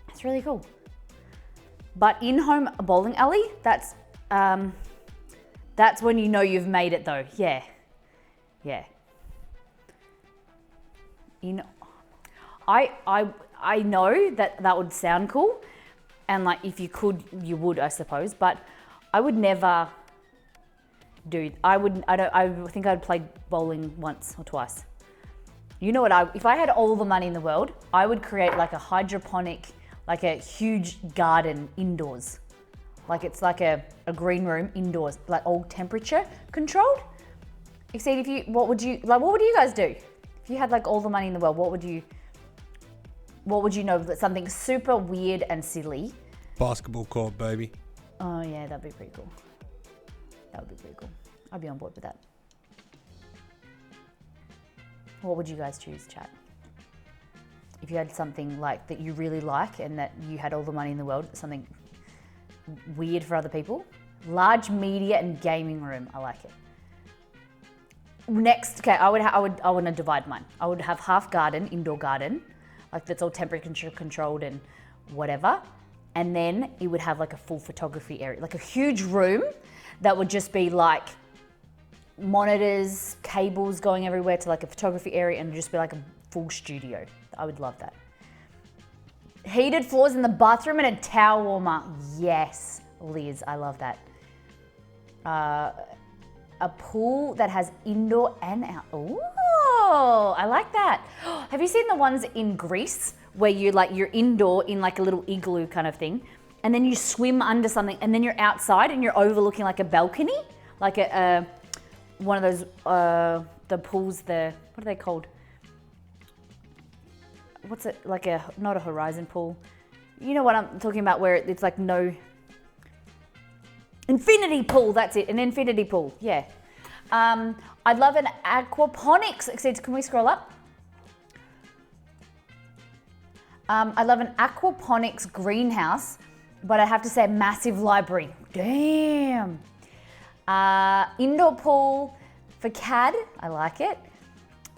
That's really cool. But in-home bowling alley, that's when you know you've made it though. Yeah. You know, I know that would sound cool, and like if you could, you would, I suppose. But I would never do. I think I'd played bowling once or twice. You know what? If I had all the money in the world, I would create like a hydroponic, like a huge garden indoors. Like it's like a green room indoors, like all temperature controlled. Exceed, what would you guys do? If you had like all the money in the world, what would you know that something super weird and silly? Basketball court, baby. Oh yeah, that'd be pretty cool. That would be pretty cool. I'd be on board with that. What would you guys choose, chat? If you had something like that you really like and that you had all the money in the world, something weird for other people. Large media and gaming room. I like it. Next, okay, I want to divide mine. I would have half garden, indoor garden, like that's all temperature controlled and whatever. And then it would have like a full photography area, like a huge room that would just be like monitors, cables going everywhere to like a photography area and just be like a full studio. I would love that. Heated floors in the bathroom and a towel warmer. Yes, Liz, I love that. A pool that has indoor and out. Oh, I like that. Have you seen the ones in Greece where you're indoor in like a little igloo kind of thing, and then you swim under something, and then you're outside and you're overlooking like a balcony, like one of those the pools. What are they called? What's it like? Not a horizon pool. You know what I'm talking about, where it's like no. Infinity pool, that's it, an infinity pool, yeah. I'd love an aquaponics, can we scroll up? I'd love an aquaponics greenhouse, but I have to say a massive library. Damn. Indoor pool for CAD, I like it.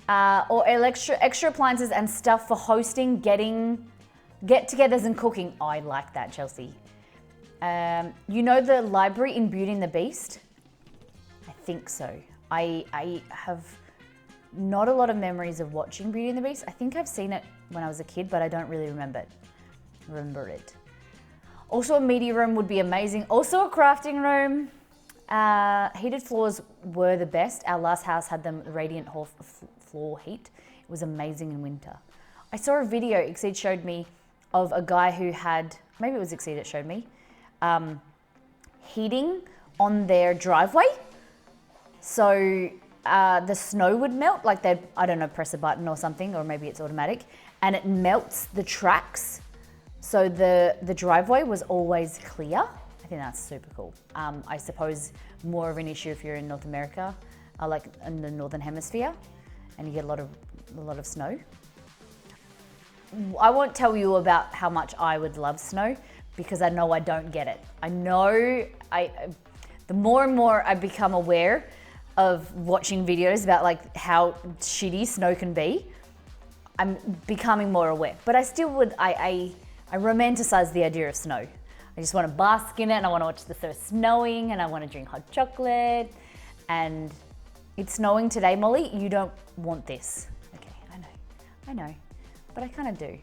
Or extra appliances and stuff for hosting, get-togethers and cooking. Oh, I like that, Chelsea. You know the library in Beauty and the Beast? I think so. I have not a lot of memories of watching Beauty and the Beast. I think I've seen it when I was a kid, but I don't really remember it. Also a media room would be amazing. Also a crafting room. Heated floors were the best. Our last house had them radiant floor heat. It was amazing in winter. I saw a video Exceed showed me of a guy who had, maybe it was Exceed that showed me, heating on their driveway. So the snow would melt, like they'd, I don't know, press a button or something, or maybe it's automatic, and it melts the tracks. So the driveway was always clear. I think that's super cool. I suppose more of an issue if you're in North America, like in the Northern Hemisphere, and you get a lot of snow. I won't tell you about how much I would love snow because I know I don't get it. I know the more and more I become aware of watching videos about like how shitty snow can be, I'm becoming more aware. But I still would, I romanticize the idea of snow. I just want to bask in it, and I want to watch the snow snowing, and I want to drink hot chocolate. And it's snowing today, Molly. You don't want this. Okay, I know, but I kind of do.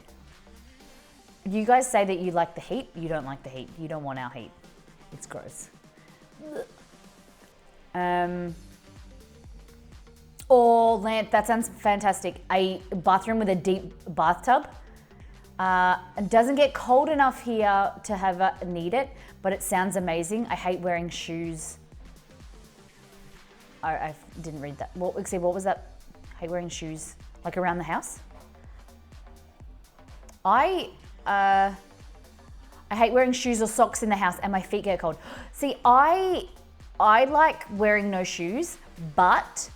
You guys say that you like the heat. You don't like the heat. You don't want our heat. It's gross. Oh, Lant, that sounds fantastic. A bathroom with a deep bathtub. It doesn't get cold enough here to have need it, but it sounds amazing. I hate wearing shoes. I didn't read that. What was that? I hate wearing shoes, like around the house. I hate wearing shoes or socks in the house, and my feet get cold. See, I like wearing no shoes, but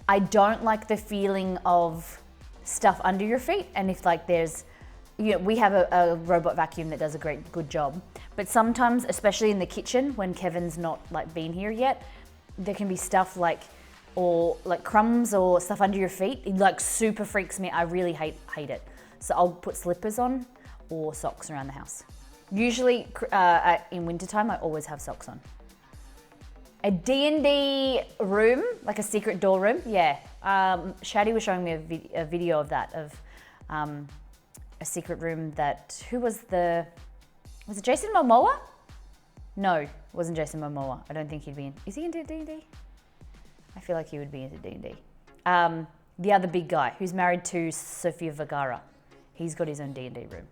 I don't like the feeling of stuff under your feet. And if like there's, we have a robot vacuum that does a good job. But sometimes, especially in the kitchen, when Kevin's not like been here yet, there can be stuff like crumbs or stuff under your feet. It like super freaks me. I really hate it. So I'll put slippers on or socks around the house. Usually in wintertime, I always have socks on. A D&D room, like a secret door room, yeah. Shadi was showing me a video of that, of a secret room that, was it Jason Momoa? No, it wasn't Jason Momoa. I don't think he'd be in, is he into D&D? I feel like he would be into D&D. The other big guy who's married to Sofia Vergara. He's got his own D&D room.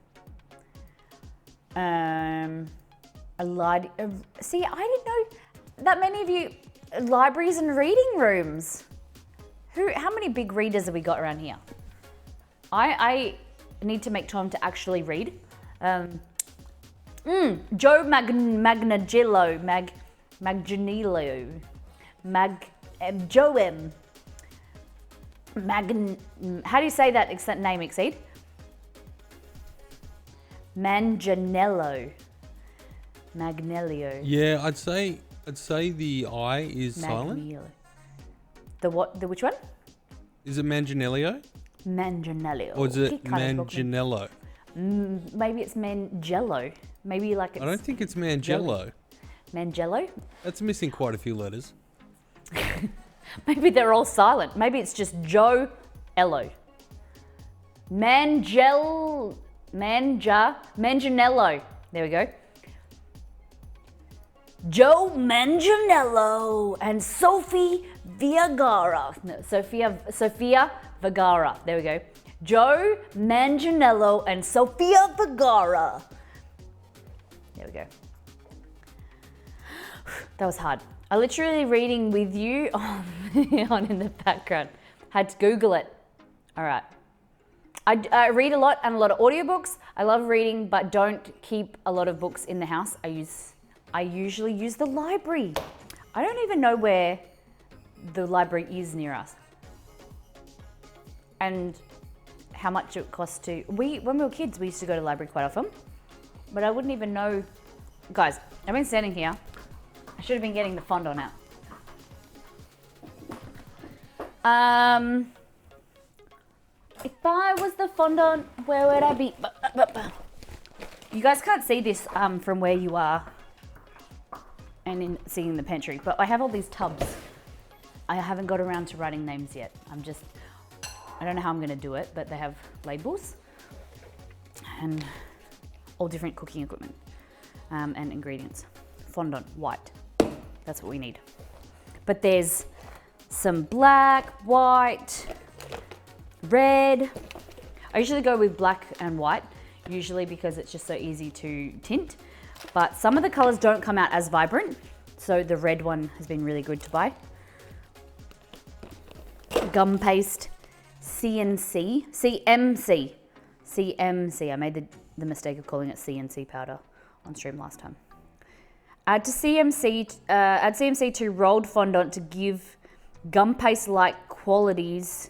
See, I didn't know that many of you libraries and reading rooms. How many big readers have we got around here? I need to make time to actually read. Joe Manganiello, Joe M. How do you say that name, Exceed? Manganiello. Yeah, I'd say the I is silent. The what? The which one? Is it Manganiello? Manganiello. Or is it Manganiello? Maybe it's Mangello. Maybe like it's... I don't think it's Mangello. Mangello? That's missing quite a few letters. Maybe they're all silent. Maybe it's just Joe Ello. Manganiello. There we go. Joe Manganiello and Sofia Vergara. No, Sofia Vergara. There we go. Joe Manganiello and Sofia Vergara. There we go. That was hard. I literally reading with you on in the background. Had to Google it. All right. I read a lot and a lot of audiobooks. I love reading, but don't keep a lot of books in the house. I usually use the library. I don't even know where the library is near us. And how much it costs to... When we were kids, we used to go to the library quite often. But I wouldn't even know... Guys, I've been standing here. I should have been getting the fondant out. If I was the fondant, where would I be? You guys can't see this from where you are and seeing the pantry, but I have all these tubs. I haven't got around to writing names yet. I don't know how I'm gonna do it, but they have labels and all different cooking equipment and ingredients. Fondant, white, that's what we need. But there's some black, white, red. I usually go with black and white, usually because it's just so easy to tint. But some of the colors don't come out as vibrant, so the red one has been really good to buy. Gum paste, CMC. I made the mistake of calling it CNC powder on stream last time. Add CMC to rolled fondant to give gum paste-like qualities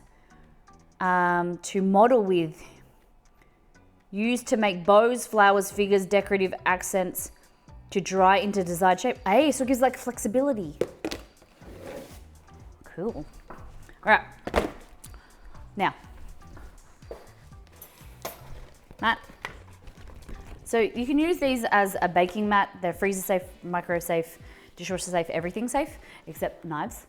to model with. Used to make bows, flowers, figures, decorative accents to dry into desired shape. Hey, so it gives like flexibility. Cool. All right. Now, Matt. So you can use these as a baking mat. They're freezer safe, micro safe, dishwasher safe, everything safe, except knives.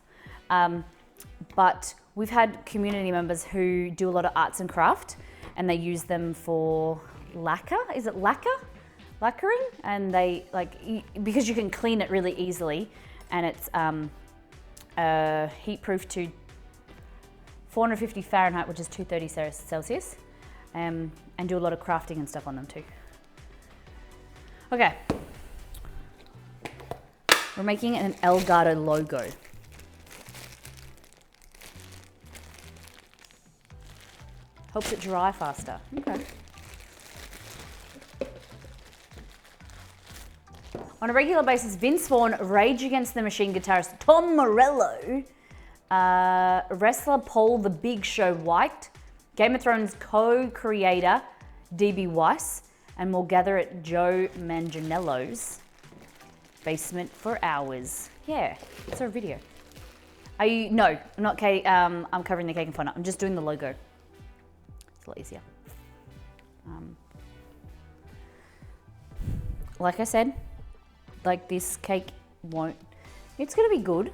But we've had community members who do a lot of arts and craft, and they use them for lacquer. Is it lacquer? Lacquering? And they because you can clean it really easily, and it's heat proof to 450 Fahrenheit, which is 230 Celsius, and do a lot of crafting and stuff on them too. Okay. We're making an ELGATO logo. Helps it dry faster. Okay. On a regular basis, Vince Vaughn, Rage Against the Machine guitarist Tom Morello, wrestler Paul the Big Show White, Game of Thrones co-creator D.B. Weiss, and we'll gather at Joe Manganiello's basement for hours. Yeah, it's our video. No, I'm not cake. I'm covering the cake and fondant. I'm just doing the logo. It's a lot easier. Like I said, like this cake won't. It's gonna be good.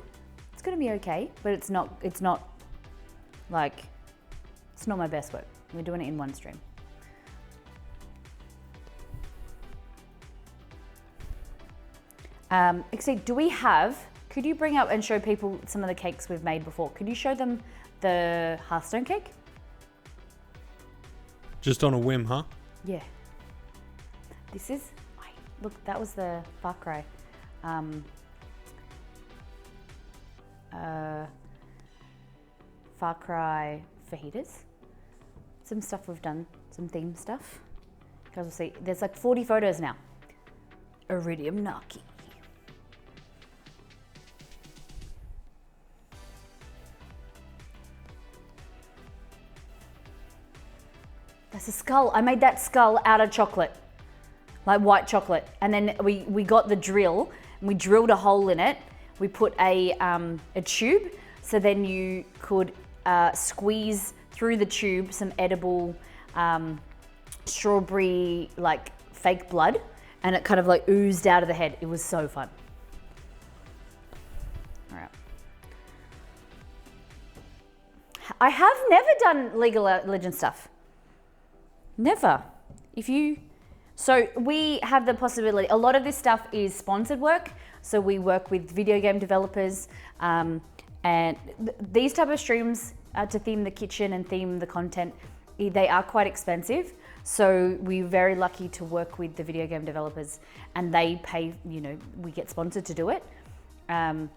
It's gonna be okay, but it's not like it's not my best work. We're doing it in one stream. Except, could you bring up and show people some of the cakes we've made before? Could you show them the Hearthstone cake. Just on a whim, huh? Yeah. This is, wait, look, that was the Far Cry. Far Cry fajitas. Some stuff we've done, some theme stuff. You guys will see, there's like 40 photos now. Iridium Naki. That's a skull. I made that skull out of chocolate, like white chocolate. And then we got the drill and we drilled a hole in it. We put a tube, so then you could squeeze through the tube some edible strawberry, like fake blood, and it kind of like oozed out of the head. It was so fun. All right. I have never done League of Legends stuff. Never. So we have the possibility, a lot of this stuff is sponsored work. So we work with video game developers, and these type of streams to theme the kitchen and theme the content, they are quite expensive. So we're very lucky to work with the video game developers, and they pay, we get sponsored to do it. So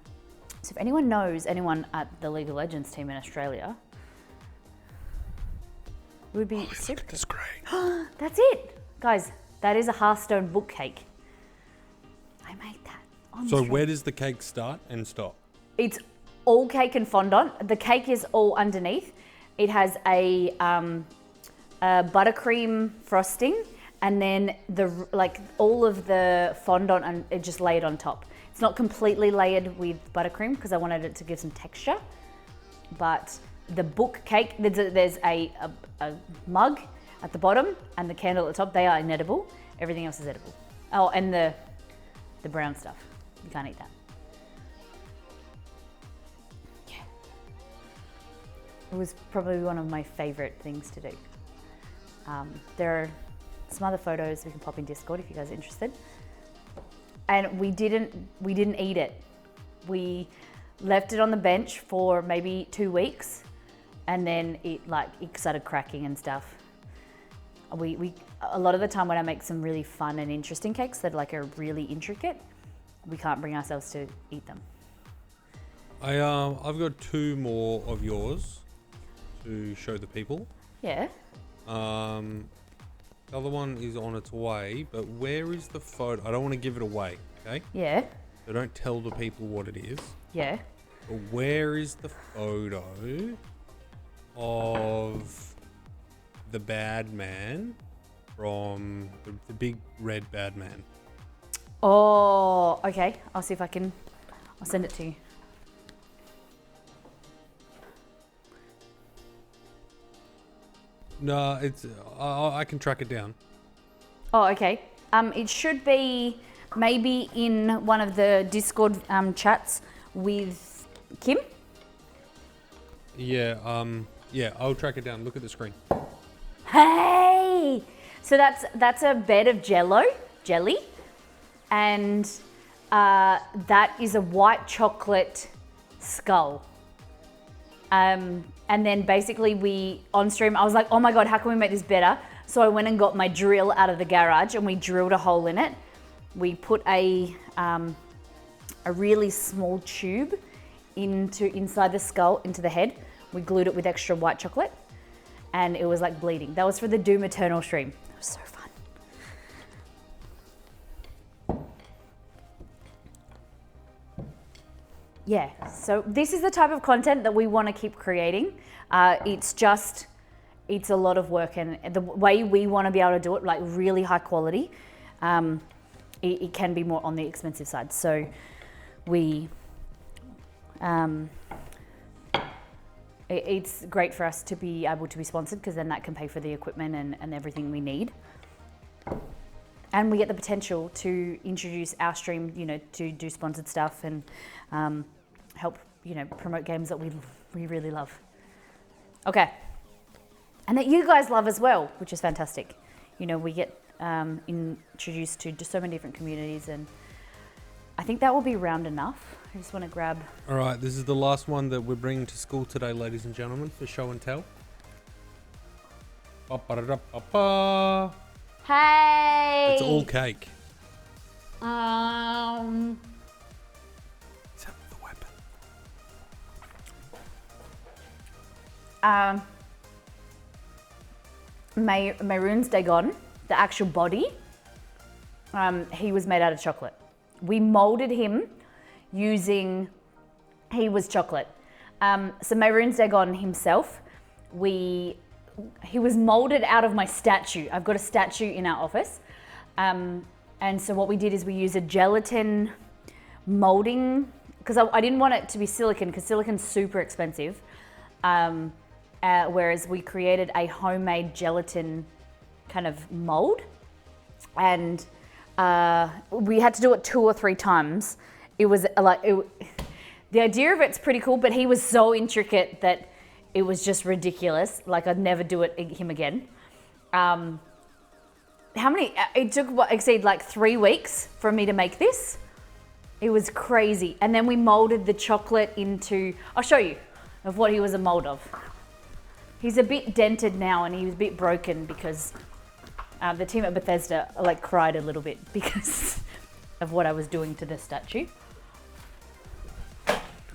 if anyone knows anyone at the League of Legends team in Australia, it would be super. Look at this great. That's it. Guys, that is a Hearthstone book cake. I made that on So stream. where does the cake start and stop? It's all cake and fondant. The cake is all underneath. It has a buttercream frosting, and then all of the fondant and it just laid on top. It's not completely layered with buttercream because I wanted it to give some texture. But the book cake, there's a mug at the bottom and the candle at the top. They are inedible. Everything else is edible. Oh, and the brown stuff. You can't eat that. Yeah. It was probably one of my favorite things to do. There are some other photos we can pop in Discord if you guys are interested. And we didn't eat it. We left it on the bench for maybe 2 weeks, and then it started cracking and stuff. We a lot of the time when I make some really fun and interesting cakes that are really intricate, we can't bring ourselves to eat them. I've got 2 more of yours to show the people. Yeah. The other one is on its way, but where is the photo? I don't want to give it away, okay? Yeah. So don't tell the people what it is. Yeah. But where is the photo of the bad man from the big red bad man? Oh, okay. I'll see if I'll send it to you. No, it's I can track it down. Oh, okay. It should be maybe in one of the Discord chats with Kim. Yeah, I'll track it down. Look at the screen. Hey! So that's a bed of jelly, and that is a white chocolate skull. And then basically on stream, I was like, oh my God, how can we make this better? So I went and got my drill out of the garage and we drilled a hole in it. We put a really small tube inside the skull, into the head. We glued it with extra white chocolate and it was like bleeding. That was for the Doom Eternal stream. It was so fun. Yeah, so this is the type of content that we want to keep creating. It's a lot of work, and the way we want to be able to do it, like really high quality, it can be more on the expensive side. So it's great for us to be able to be sponsored because then that can pay for the equipment and everything we need. And we get the potential to introduce our stream, to do sponsored stuff and help, promote games that we really love. Okay. And that you guys love as well, which is fantastic. We get introduced to just so many different communities, and I think that will be round enough. I just want to grab. All right, this is the last one that we're bringing to school today, ladies and gentlemen, for show and tell. Ba-ba-da-da-ba-ba. Hey! It's all cake. Um, Except the weapon. Maroon's Dagon, the actual body, he was made out of chocolate. We molded him using, he was chocolate. So Maroon's Dagon himself, he was molded out of my statue. I've got a statue in our office. And so what we did is we used a gelatin molding, because I didn't want it to be silicone, because silicon's super expensive. Whereas we created a homemade gelatin kind of mold, and we had to do it 2 or 3 times. It was the idea of it's pretty cool, but he was so intricate that it was just ridiculous. Like, I'd never do him again. It took exceed like 3 weeks for me to make this. It was crazy. And then we molded the chocolate into, I'll show you of what he was a mold of. He's a bit dented now, and he was a bit broken because the team at Bethesda cried a little bit because of what I was doing to the statue.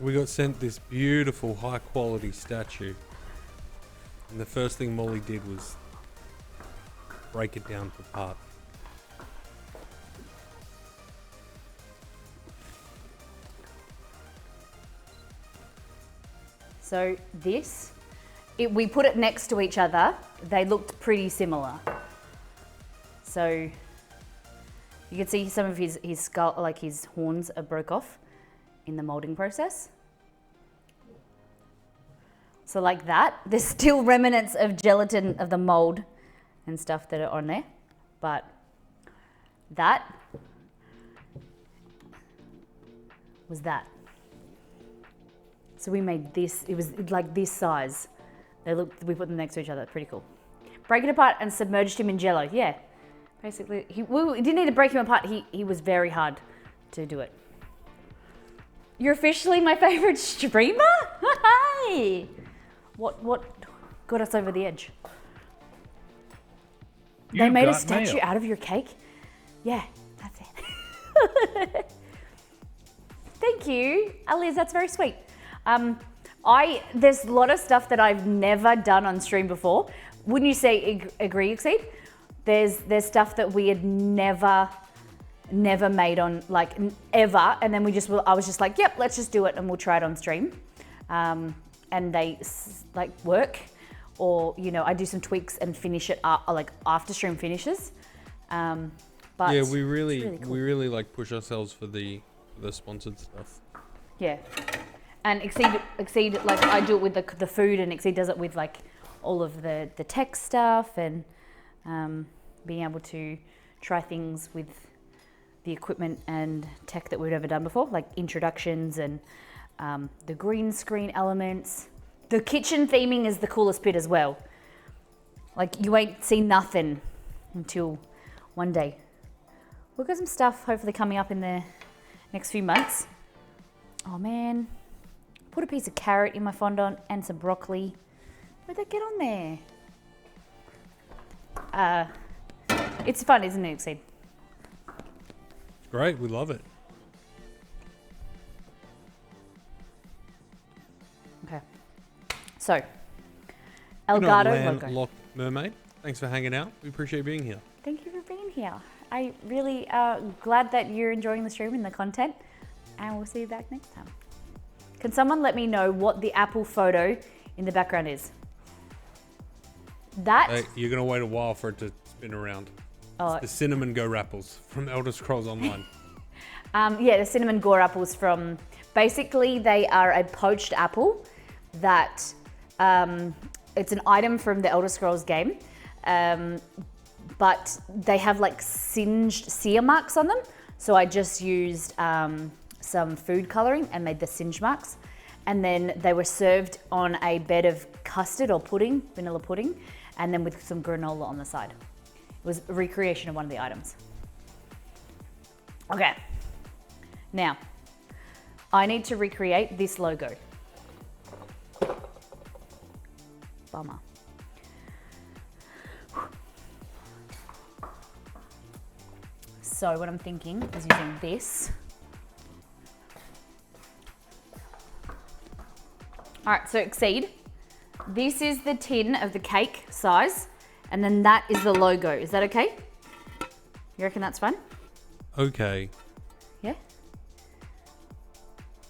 We got sent this beautiful, high quality statue. And the first thing Molly did was break it down for parts. So we put it next to each other. They looked pretty similar. So you can see some of his skull, like his horns are broke off in the molding process. So like that, there's still remnants of gelatin of the mold and stuff that are on there. But that was that. So we made this, it was like this size. We put them next to each other, pretty cool. Break it apart and submerged him in Jello, yeah. Basically, we didn't need to break him apart, he was very hard to do it. You're officially my favorite streamer? Hey! What got us over the edge? They made a statue out of your cake? Yeah, that's it. Thank you, Aliz, that's very sweet. There's a lot of stuff that I've never done on stream before. Wouldn't you say agree, Exceed? There's stuff that we had never made on, like, ever, and then I was just like, yep, let's just do it and we'll try it on stream. And they like work, or I do some tweaks and finish it up, like after stream finishes. But yeah, we really cool. we really like push ourselves for the sponsored stuff. Yeah, and Exceed like I do it with the food, and Exceed does it with like all of the tech stuff, and being able to try things with the equipment and tech that we've never done before, like introductions and the green screen elements. The kitchen theming is the coolest bit as well. Like, you ain't seen nothing until one day. We've got some stuff hopefully coming up in the next few months. Oh man, put a piece of carrot in my fondant and some broccoli. Where'd that get on there? It's fun, isn't it, Exceed? It's great, we love it. Okay. So, Good night, ELGATO logo. Landlocked Mermaid. Thanks for hanging out. We appreciate being here. Thank you for being here. I really glad that you're enjoying the stream and the content, and we'll see you back next time. Can someone let me know what the apple photo in the background is? That? Hey, you're going to wait a while for it to spin around. Oh. It's the Cinnamon Go Rapples from Elder Scrolls Online. Yeah, the cinnamon gore apples from, basically they are a poached apple that, it's an item from the Elder Scrolls game, but they have like singed sear marks on them. So I just used some food coloring and made the singe marks. And then they were served on a bed of custard or pudding, vanilla pudding, and then with some granola on the side. It was a recreation of one of the items. Okay, Now, I need to recreate this logo. Bummer. So what I'm thinking is using this. All right, so Exceed. This is the tin of the cake size, and then that is the logo. Is that okay? You reckon that's fun? Okay. Yeah?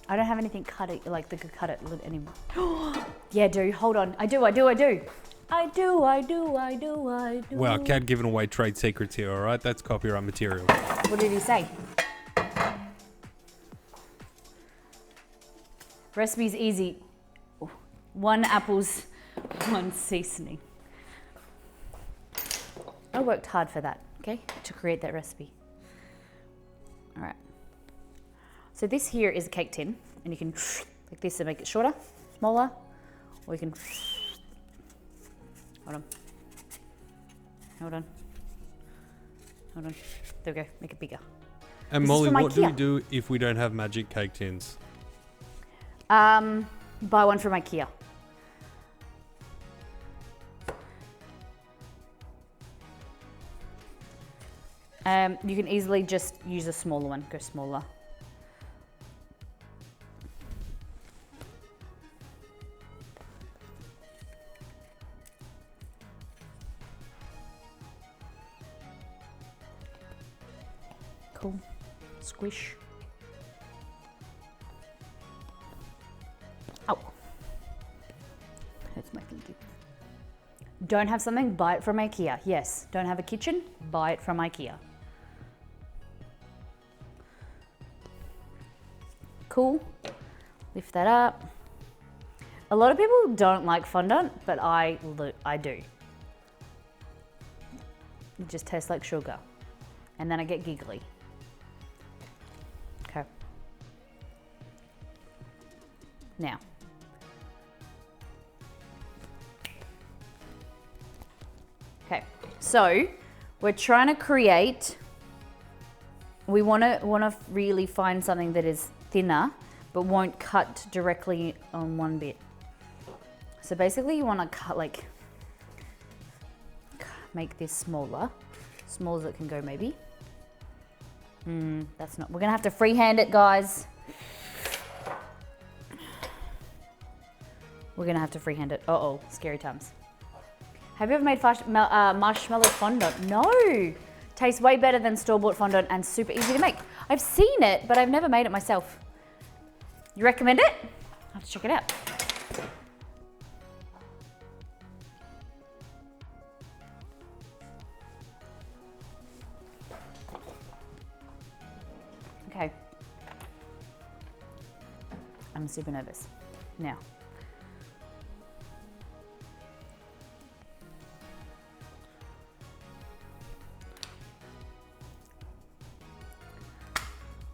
I don't have anything cut it, like that could cut it anymore. Yeah, do. Hold on. I do. Wow, Cat giving away trade secrets here, all right? That's copyright material. What did he say? Recipe's easy. 1 apples, 1 seasoning. I worked hard for that, okay? To create that recipe. All right. So this here is a cake tin, and you can like this to make it shorter, smaller, or you can hold on. There we go. Make it bigger. And This is Molly, from what do we IKEA. do if we don't have magic cake tins? Buy one from IKEA. You can easily just use a smaller one. Go smaller. Cool. Squish. Oh. Hurts my thinking. Don't have something? Buy it from IKEA. Yes. Don't have a kitchen? Buy it from IKEA. Cool. Lift that up. A lot of people don't like fondant, but I do. It just tastes like sugar. And then I get giggly. Okay. Now. Okay, so we're trying to create, we want to really find something that is thinner, but won't cut directly on one bit. So basically you want to cut make this smaller, small as it can go maybe. That's not, we're gonna have to freehand it, guys. We're gonna have to freehand it. Uh-oh, scary times. Have you ever made marshmallow fondant? No. Tastes way better than store-bought fondant and super easy to make. I've seen it, but I've never made it myself. You recommend it? I'll have to check it out. Okay. I'm super nervous. Now.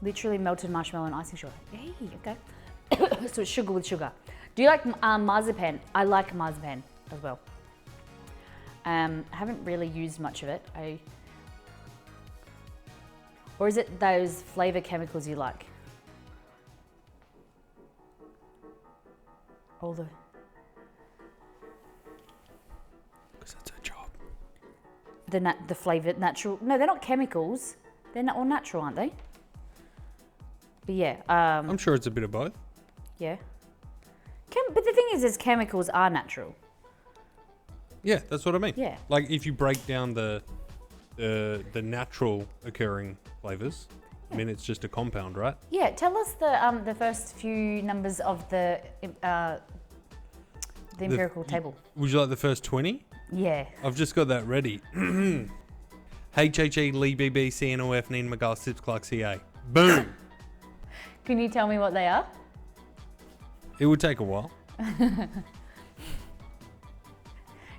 Literally melted marshmallow and icing sugar. Yay, okay. So it's sugar with sugar. Do you like marzipan? I like marzipan as well. I haven't really used much of it. Or is it those flavor chemicals you like? All the... Because that's her job. The flavored natural... No, they're not chemicals. They're not all natural, aren't they? But yeah. I'm sure it's a bit of both. Yeah. But the thing is chemicals are natural. Yeah, that's what I mean. Yeah. Like if you break down the natural occurring flavors, I mean it's just a compound, right? Yeah. Tell us the first few numbers of the empirical table. Would you like the first 20? Yeah. I've just got that ready. HHE, Lee, BB, CNOF, Neen, McGull, Sips, Clark, CA. Boom! Can you tell me what they are? It would take a while.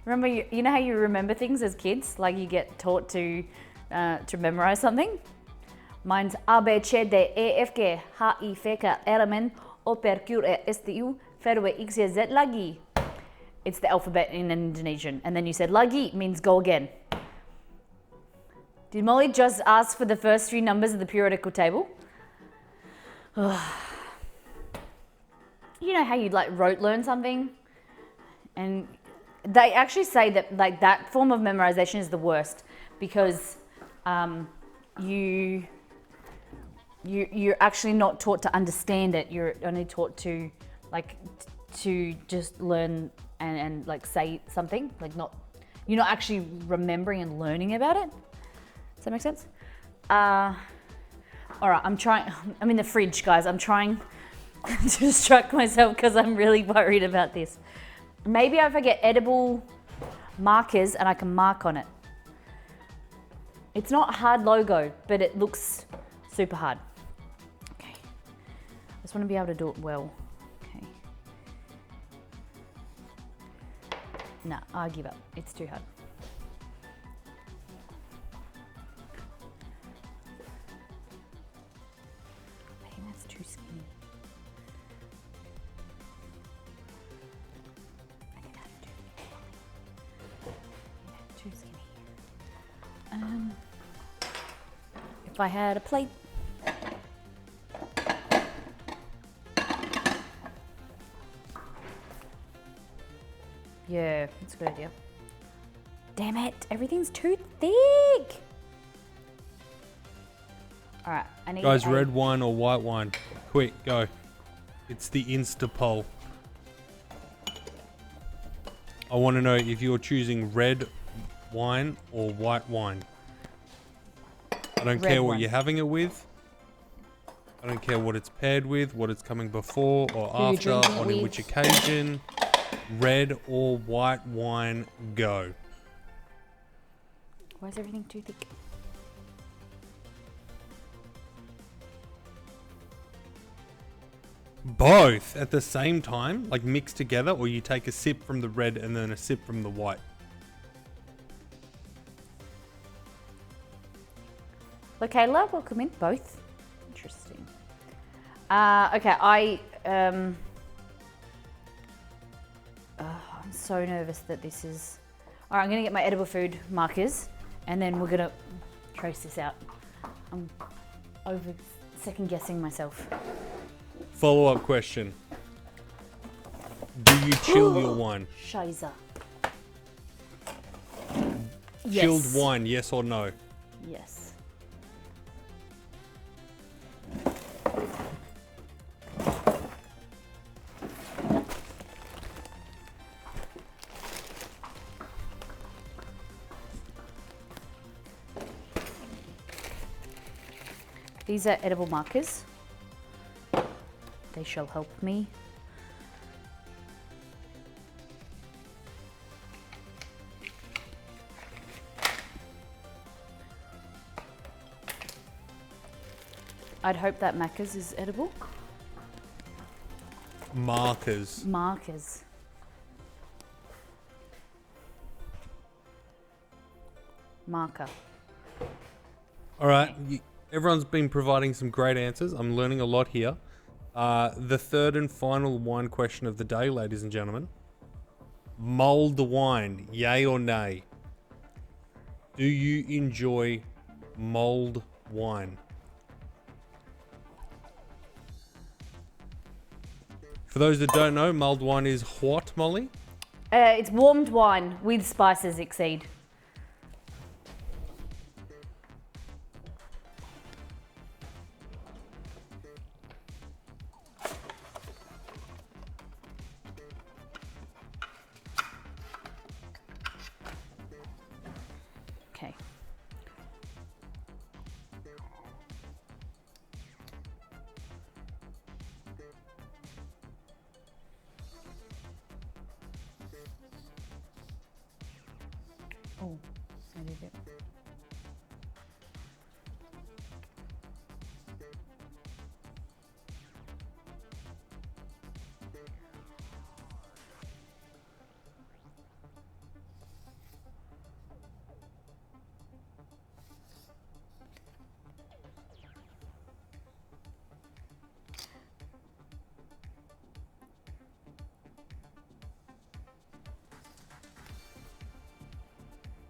Remember, you know how you remember things as kids? Like you get taught to memorize something? Mine's A, B, C, D, E, F, G, H, I, F, K, L, M, N, O, P, Q, R, S, T, U, V, W, X, Y, Z, lagi. It's the alphabet in Indonesian. And then you said lagi means go again. Did Molly just ask for the first few numbers of the periodical table? You know how you like rote learn something, and they actually say that like that form of memorization is the worst because you're actually not taught to understand it. You're only taught to like to just learn and like say something, like not, you're not actually remembering and learning about it. Does that make sense? All right, I'm in the fridge, guys. I'm trying to distract myself because I'm really worried about this. Maybe if I get edible markers and I can mark on it. It's not hard logo, but it looks super hard. Okay. I just want to be able to do it well. Okay. Nah, I give up. It's too hard. I think that's too skinny. I think that's too skinny. If I had a plate. Yeah, that's a good idea. Damn it, everything's too thick. All right, I need Guys, red wine or white wine? Quick, go. It's the Insta poll. I want to know if you're choosing red wine or white wine. I don't Red care what one. you're having it with. I don't care what it's paired with, what it's coming before or Who you're after, drinking it on with. which occasion. Red or white wine, go. Why is everything too thick? Both at the same time, like mixed together, or you take a sip from the red and then a sip from the white. Kayla, welcome in. Both. Interesting. Okay, I'm so nervous that this is... All right, I'm gonna get my edible food markers and then we're gonna trace this out. I'm over second guessing myself. Follow-up question. Do you chill your wine? Shiza. Chilled wine, yes or no? Yes. These are edible markers. They shall help me. I'd hope that Macca's is edible. Markers. Markers. Marker. All right. Everyone's been providing some great answers. I'm learning a lot here. The third and final wine question of the day, ladies and gentlemen. Mulled wine, yay or nay? Do you enjoy mulled wine? For those that don't know, mulled wine is what, Molly? It's warmed wine with spices exceed. Okay. Oh, I did it.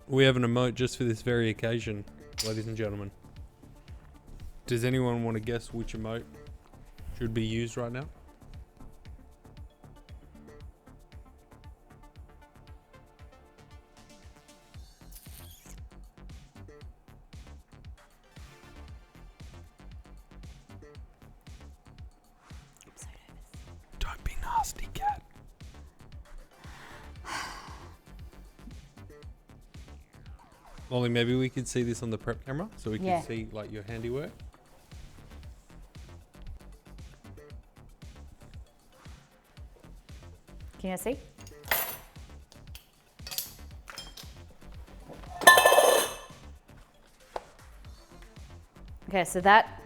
We have an emote just for this very occasion, ladies and gentlemen. Does anyone want to guess which emote? should be used right now. Don't be nasty, cat. Molly, maybe we could see this on the prep camera so we Yeah. can see like your handiwork. Can you see? Okay, so that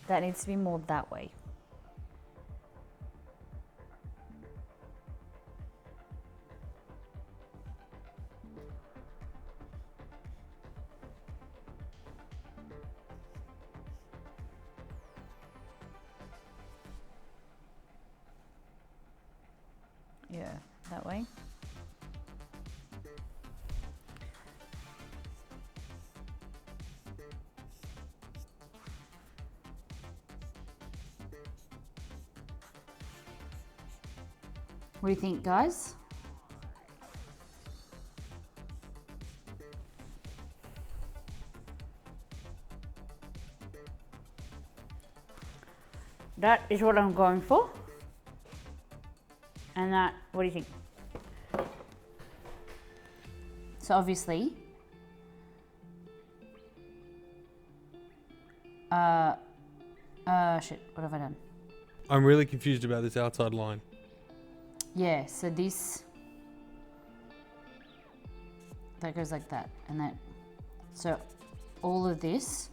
that needs to be molded that way. Yeah, that way. What do you think, guys? That is what I'm going for. And that, what do you think? So obviously, shit, what have I done? I'm really confused about this outside line. Yeah, so this, that goes like that, and that, so all of this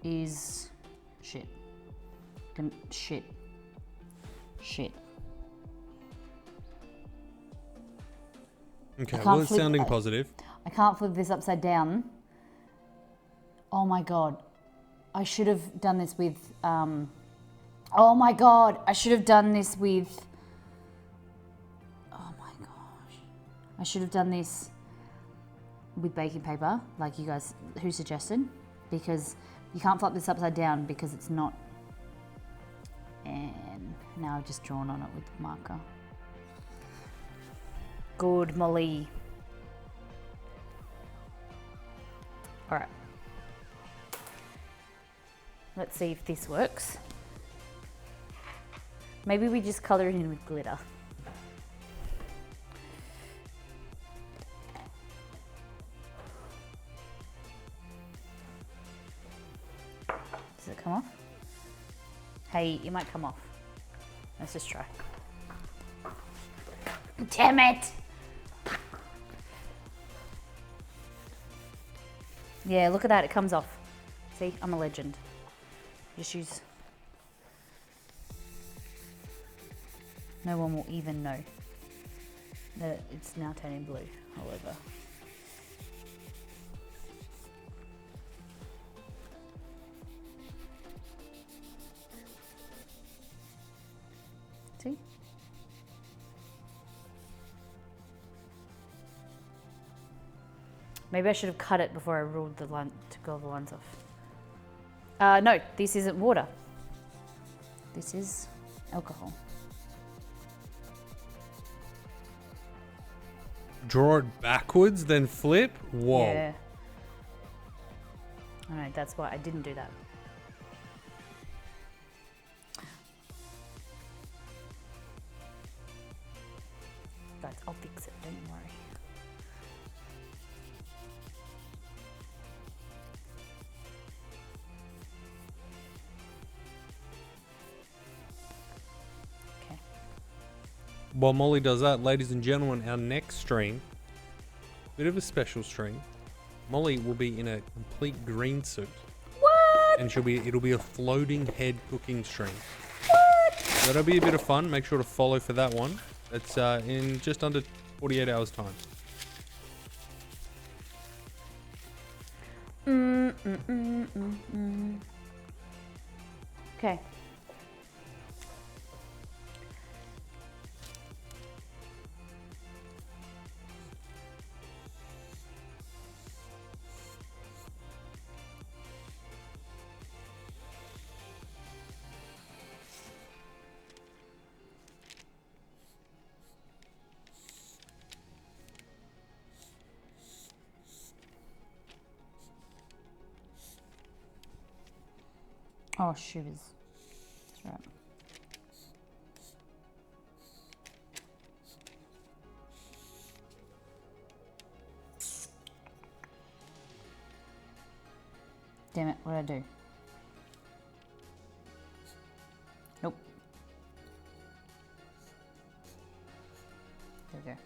is shit. Shit. Shit. Okay, can't well, it's flip- sounding positive. I can't flip this upside down. Oh my god. I should have done this with, oh my god. I should have done this with, oh my gosh. I should have done this with baking paper, like you guys, who suggested, because you can't flip this upside down because it's not, and now I've just drawn on it with the marker. Good, Molly. All right. Let's see if this works. Maybe we just color it in with glitter. Does it come off? Hey, it might come off. Let's just try. Damn it! Yeah, look at that, it comes off. See, I'm a legend. Just use. No one will even know that it's now turning blue all over. See? Maybe I should have cut it before I ruled the line to go the lines off. No, this isn't water. This is alcohol. Draw it backwards, then flip? Whoa. Yeah. I know, that's why I didn't do that. Guys, I'll fix it, don't you worry. Okay. While Molly does that, ladies and gentlemen, our next stream, bit of a special stream. Molly will be in a complete green suit. What? And it'll be a floating head cooking stream. What? So that'll be a bit of fun. Make sure to follow for that one. It's in just under 48 hours time. Okay. Oh, shivers. That's right. Damn it, what did I do? Nope. There we go.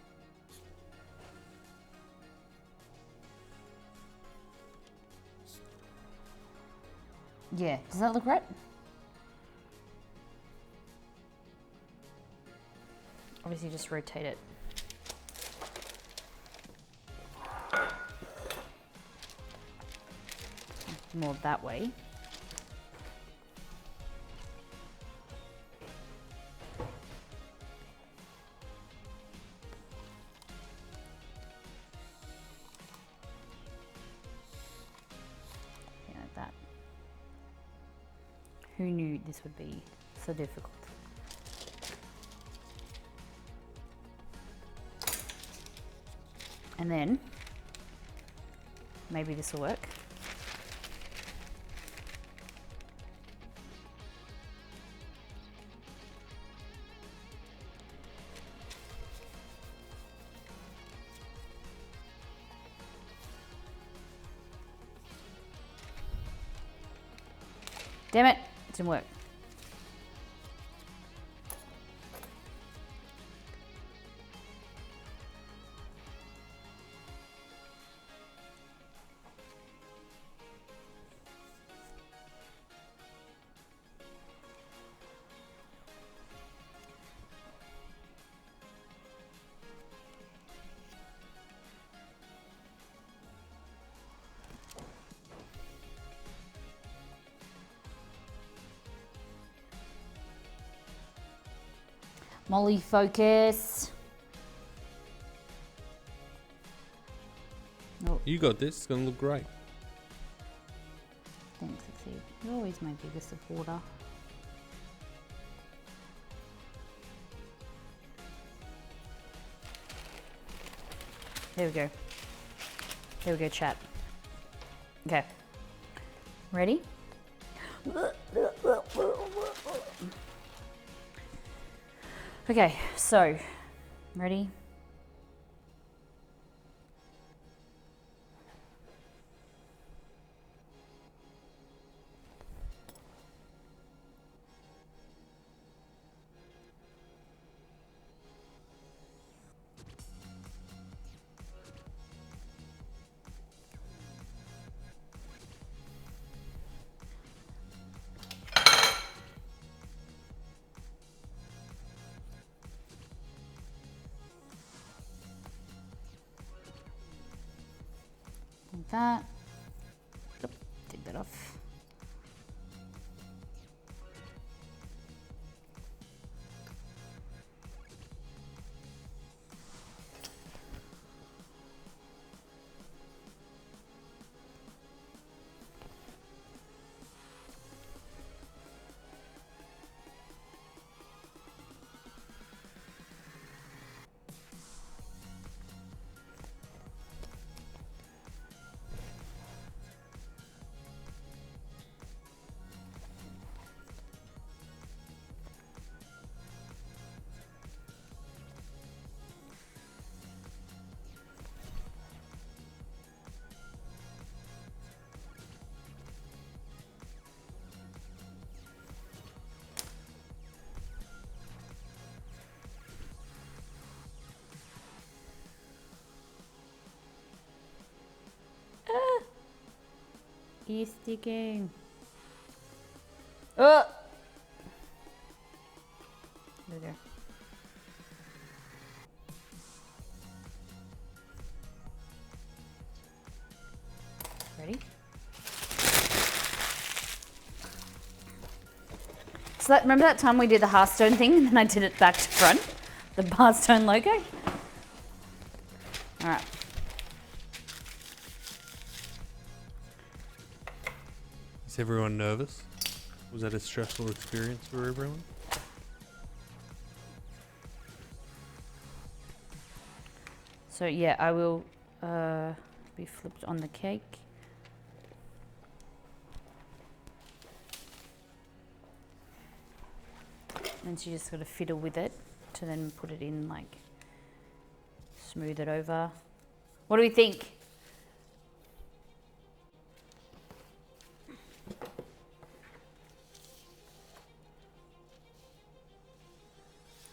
Yeah, does that look right? Obviously just rotate it. More that way. Yeah, like that. Who knew this would be so difficult? And then, maybe this will work. Damn it, it didn't work. Molly, focus. Oh, You got this. It's gonna look great. thanks, Exceed. You're always my biggest supporter. There we go. There we go, chat. Okay. Ready? Okay, so, ready? Like that. Oop, take that off. He's sticking. Oh! There we go. Ready? So that, remember that time we did the Hearthstone thing and then I did it back to front? The Hearthstone logo? Alright. Is everyone nervous? Was that a stressful experience for everyone? So yeah, I will be flipped on the cake. And so you just got to fiddle with it to then put it in, like, smooth it over. What do we think?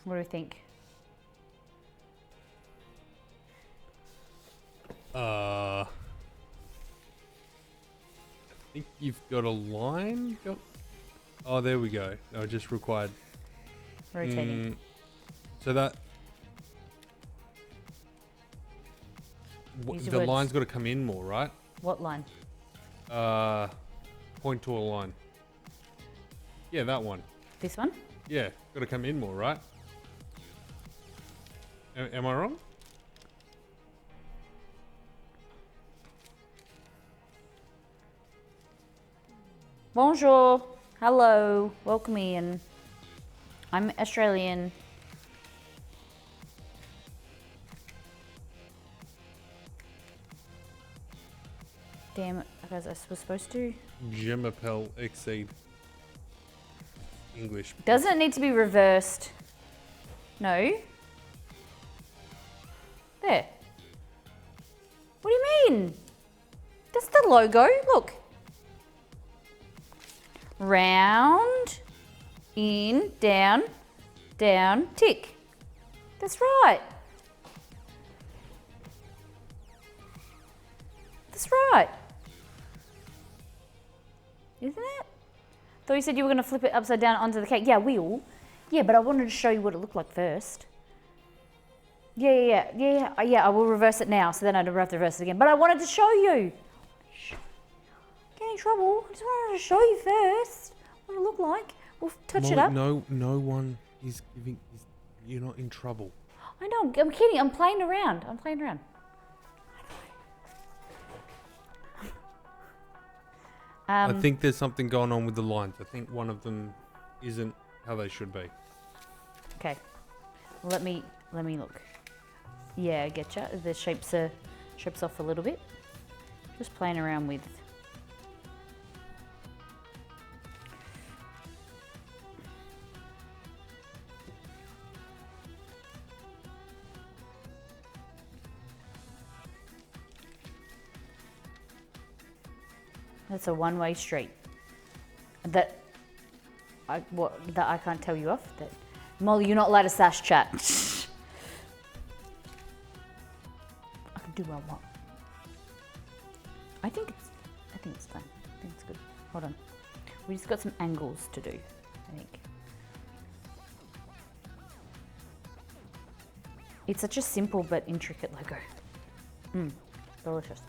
What do we think? I think you've got a line. Oh, there we go. No, it just required Rotating. So that Use your the words. line's got to come in more, right? What line? Point to a line. Yeah, that one. This one? Yeah, got to come in more, right? Am I wrong? Bonjour. Hello. Welcome in. I'm Australian. Damn it, guys, I was supposed to. Je m'appelle exceed. English. Doesn't it need to be reversed? No. There. What do you mean? That's the logo. Look. Round, in, down, down, tick. That's right. That's right. Isn't it? Thought you said you were going to flip it upside down onto the cake. Yeah, we will. Yeah, but I wanted to show you what it looked like first. Yeah, I will reverse it now, so then I don't have to reverse it again. But I wanted to show you. Get in trouble. I just wanted to show you first what it looked like. We'll touch it up. No one is giving. You're not in trouble. I know. I'm kidding. I'm playing around. I think there's something going on with the lines. I think one of them isn't how they should be. Okay. Let me look. Yeah, I getcha. The shapes off a little bit. Just playing around with. That's a one-way street. That I can't tell you off. That Molly, you're not allowed to sash chat. I can do what I want. I think it's fine. I think it's good. Hold on. We just got some angles to do, I think. It's such a simple but intricate logo. Delicious.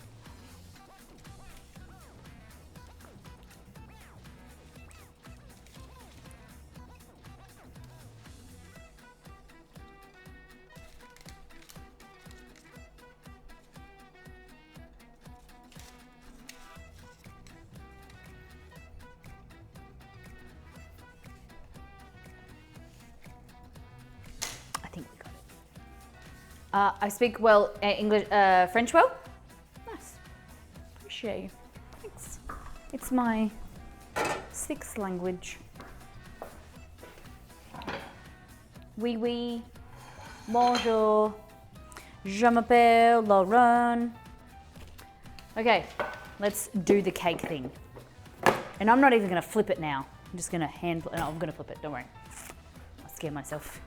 I think we got it. I speak well English, French well. Nice. Appreciate you. Thanks. It's my 6th language. Oui, oui. Bonjour. Je m'appelle Lauren. Okay, let's do the cake thing. And I'm not even going to flip it now. I'm just going to no, I'm going to flip it. Don't worry. I'll scare myself.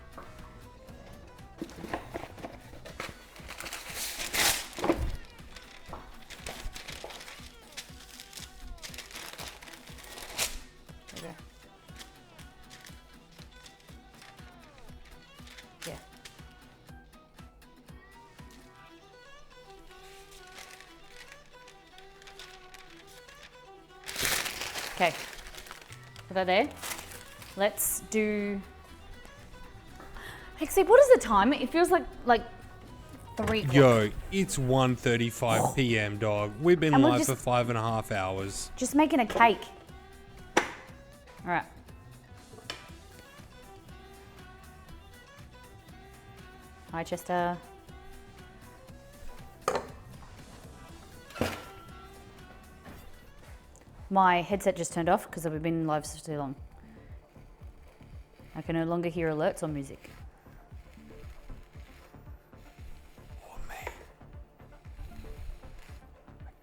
Okay. Yeah. Okay. Put that there. Let's do. Except, what is the time? It feels like 3 o'clock. Yo, it's 1:35 p.m. dog. We've been And we're live just- for 5.5 hours. Just making a cake. All right. Hi, Chester. My headset just turned off because I've been live for too long. I can no longer hear alerts or music. Or me. I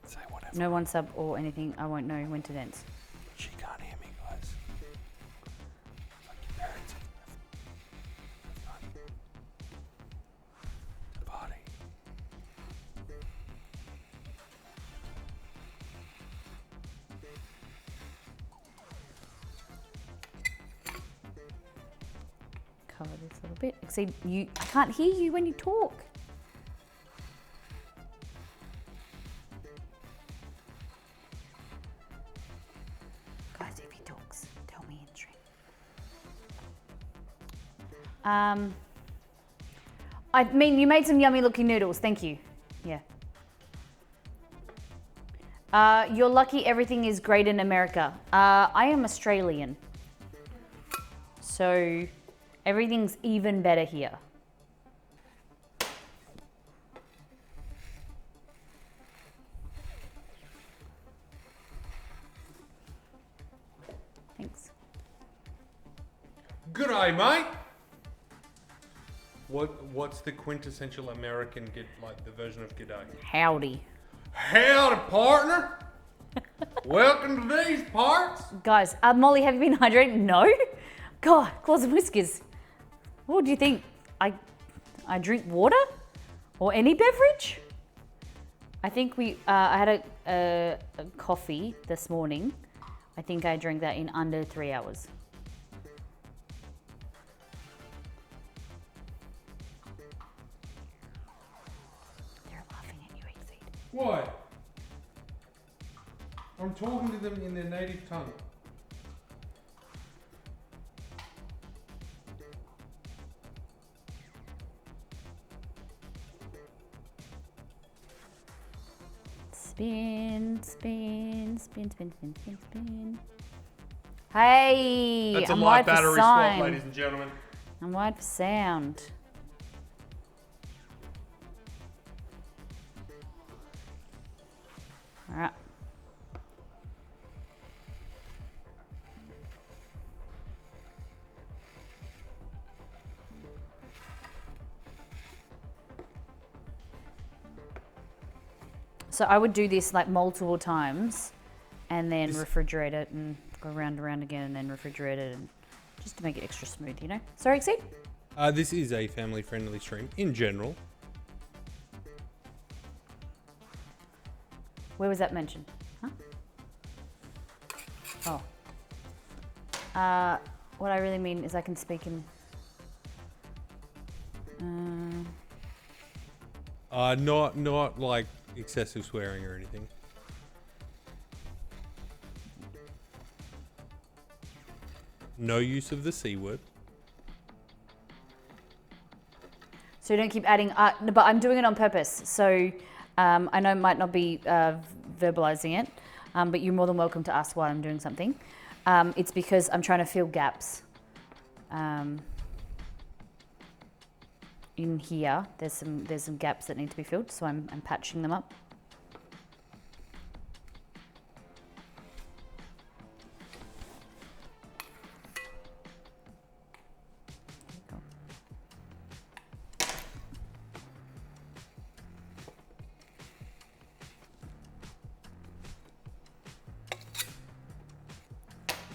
can say whatever. No one sub or anything. I won't know when to dance. She can't hear me, guys. Like your parents have fun. To party. Cover this a little bit. See, I can't hear you when you talk. Guys, if he talks, tell me in stream. I mean, you made some yummy looking noodles. Thank you. Yeah. You're lucky everything is great in America. I am Australian. So everything's even better here. Thanks. G'day, mate. What's the quintessential American the version of g'day? Howdy. Howdy, partner. Welcome to these parts. Guys, Molly, have you been hydrating? No? God, claws and whiskers. What do you think? I drink water? Or any beverage? I think I had a coffee this morning. I think I drank that in under 3 hours. They're laughing at you, Exceed. Why? I'm talking to them in their native tongue. Spin, spin, spin, spin, spin, spin, spin. Hey, That's a I'm light wired for battery swap, sound. ladies and gentlemen. I'm wired for sound. All right. So I would do this like multiple times and then refrigerate it and go round and round again and then refrigerate it and just to make it extra smooth, you know? Sorry, Exceed? This is a family-friendly stream in general. Where was that mentioned? Huh? Oh. What I really mean is I can speak in... Not like excessive swearing or anything. No use of the C word. So you don't keep adding, but I'm doing it on purpose. So I know it might not be verbalizing it, but you're more than welcome to ask why I'm doing something. It's because I'm trying to fill gaps. In here, there's some gaps that need to be filled, so I'm patching them up.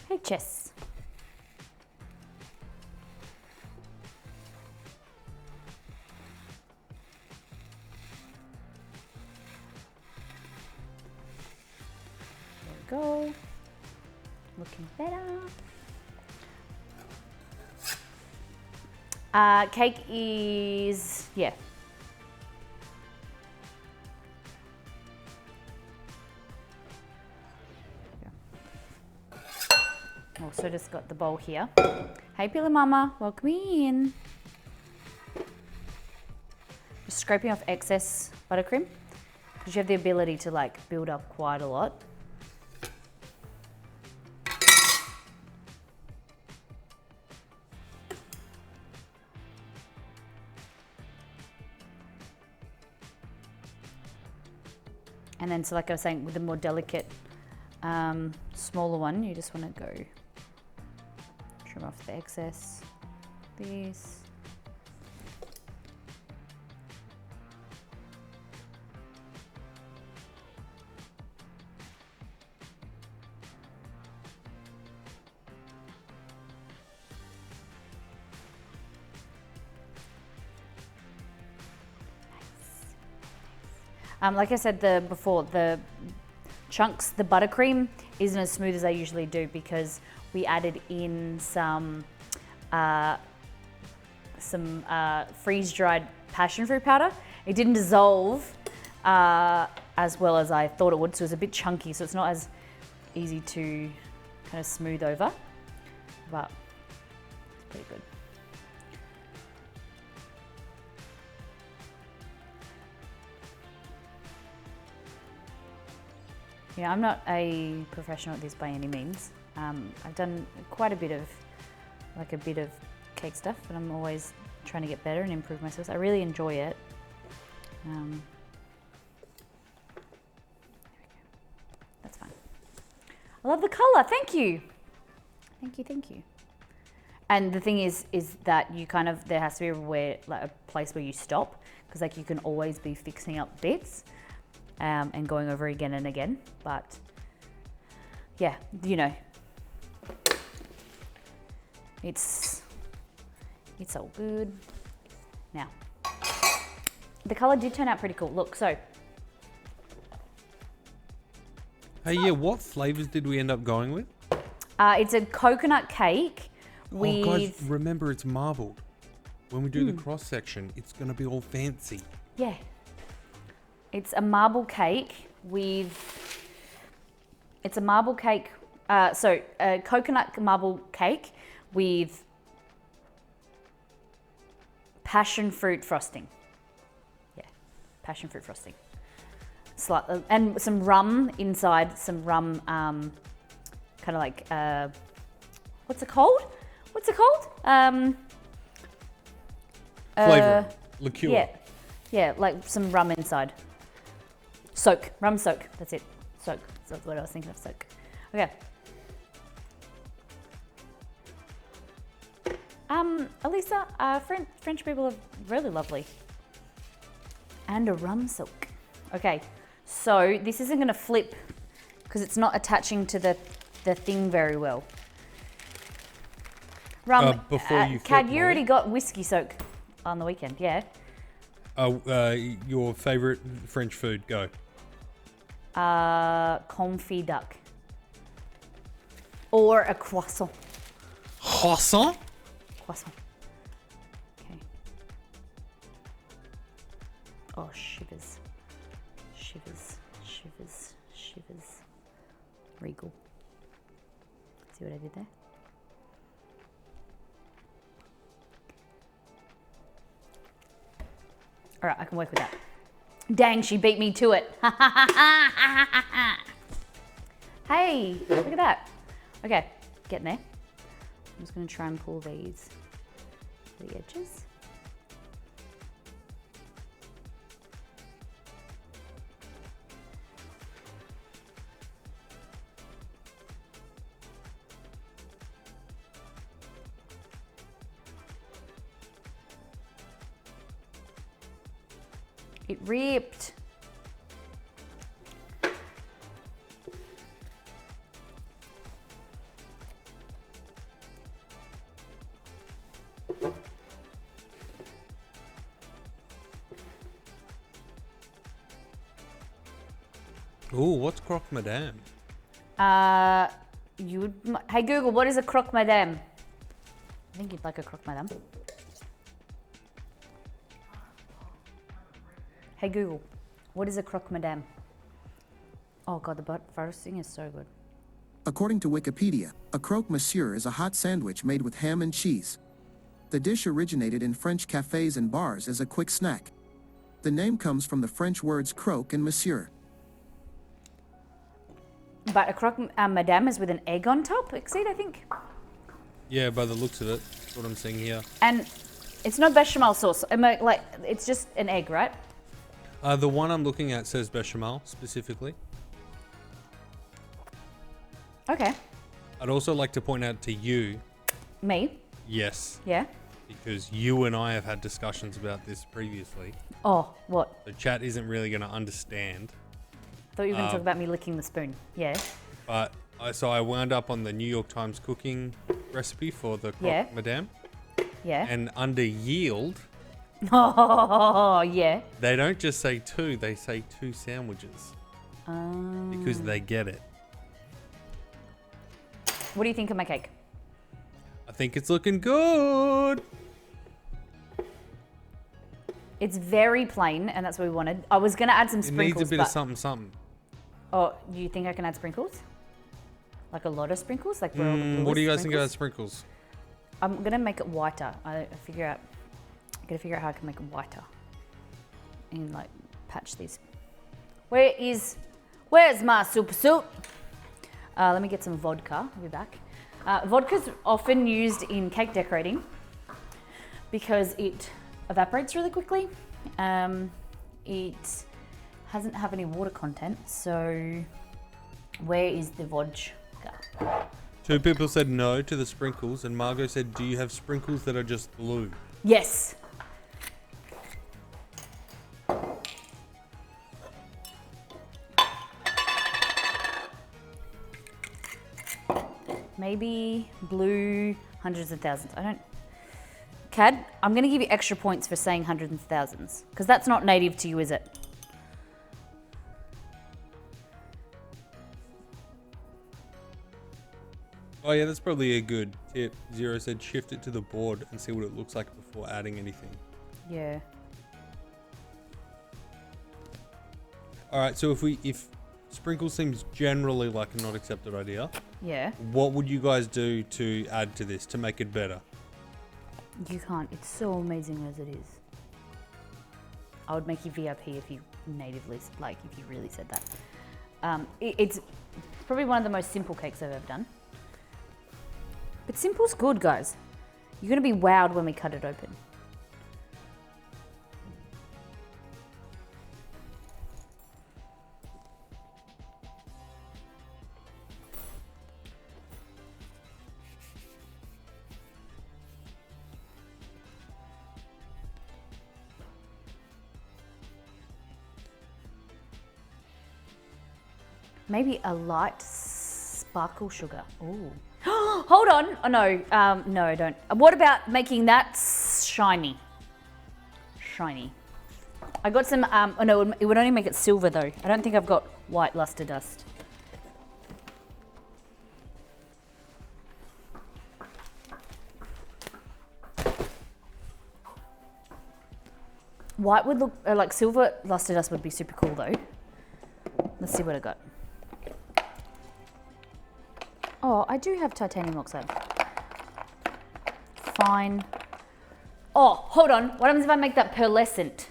Hey, Chess. There we go. Looking better. Cake is, yeah. Also just got the bowl here. Hey Pillar Mama, welcome in. Just scraping off excess buttercream because you have the ability to like build up quite a lot. And then, so like I was saying, with the more delicate, smaller one, you just want to go Trim off the excess. This. Like I said before, the chunks, the buttercream isn't as smooth as I usually do because we added in some freeze-dried passion fruit powder. It didn't dissolve as well as I thought it would, so it's a bit chunky, so it's not as easy to kind of smooth over, but it's pretty good. Yeah, I'm not a professional at this by any means. I've done quite a bit of cake stuff, but I'm always trying to get better and improve myself. I really enjoy it. There we go. That's fine. I love the color. Thank you. Thank you. And the thing is that you kind of, there has to be a place where you stop, because like you can always be fixing up bits. And going over again and again, but yeah, you know, it's all good. Now, the color did turn out pretty cool. Look, so. Hey, yeah, what flavors did we end up going with? It's a coconut cake with... Oh, guys, remember it's marbled. When we do the cross section, it's going to be all fancy. Yeah. It's a marble cake with, it's a marble cake, a coconut marble cake with passion fruit frosting. Yeah, passion fruit frosting. And some rum inside, some rum, kind of like, what's it called? Flavor, liqueur. Yeah, like some rum inside. Rum soak, that's it. Soak, that's what I was thinking of, soak. Okay. Elisa, French people are really lovely. And a rum soak. Okay, so this isn't gonna flip because it's not attaching to the thing very well. Rum, before you Cad, flip, you already got whiskey soak on the weekend, yeah? Your favorite French food, go. Confit duck. Or a croissant. Croissant? Croissant. Okay. Oh, shivers. Regal. See what I did there? All right, I can work with that. Dang, she beat me to it. Hey, look at that. Okay, getting there. I'm just gonna try and pull these to the edges. It ripped. Ooh, what's croque madame? Hey Google, what is a croque madame? I think you'd like a croque madame. Hey Google, what is a croque madame? Oh god, the frosting is so good. According to Wikipedia, a croque monsieur is a hot sandwich made with ham and cheese. The dish originated in French cafes and bars as a quick snack. The name comes from the French words croque and monsieur. But a croque madame is with an egg on top, Exceed, I think. Yeah, by the looks of it, that's what I'm seeing here. And it's not bechamel sauce. It's just an egg, right? The one I'm looking at says bechamel specifically. Okay. I'd also like to point out to you Me? Yes, Yeah. because you and I have had discussions about this previously. Oh, what? The chat isn't really going to understand. Thought you were going to talk about me licking the spoon. Yeah. But I wound up on the New York Times cooking recipe for the croque madame. Yeah. And under yield, Oh, yeah. they don't just say 2, they say 2 sandwiches. Because they get it. What do you think of my cake? I think it's looking good. It's very plain, and that's what we wanted. I was going to add some It sprinkles. needs a bit of something, something. Oh, do you think I can add sprinkles? Like a lot of sprinkles? Like where all the blue What do you guys think sprinkles? about sprinkles? I'm going to make it whiter. I gotta figure out how I can make it whiter. And like patch these. Where's my super soup? Let me get some vodka. I'll be back. Vodka's often used in cake decorating because it evaporates really quickly. It doesn't have any water content, so where is the vodka? 2 people said no to the sprinkles, and Margot said, do you have sprinkles that are just blue? Yes. Maybe blue, hundreds of thousands. I don't... Cad, I'm going to give you extra points for saying hundreds of thousands, because that's not native to you, is it? Oh yeah, that's probably a good tip. Zero said shift it to the board and see what it looks like before adding anything. Yeah. Alright, so if sprinkles seems generally like a not accepted idea, Yeah. what would you guys do to add to this, to make it better? You can't. It's so amazing as it is. I would make you VIP if you natively, like, if you really said that. It's probably one of the most simple cakes I've ever done. But simple's good, guys. You're going to be wowed when we cut it open. Maybe a light sparkle sugar. Ooh. Hold on. Oh, no. No, I don't. What about making that shiny? Shiny. I got some, oh no, it would only make it silver though. I don't think I've got white luster dust. White would look, like silver luster dust would be super cool though. Let's see what I got. Oh, I do have titanium oxide. Fine. Oh, hold on. What happens if I make that pearlescent?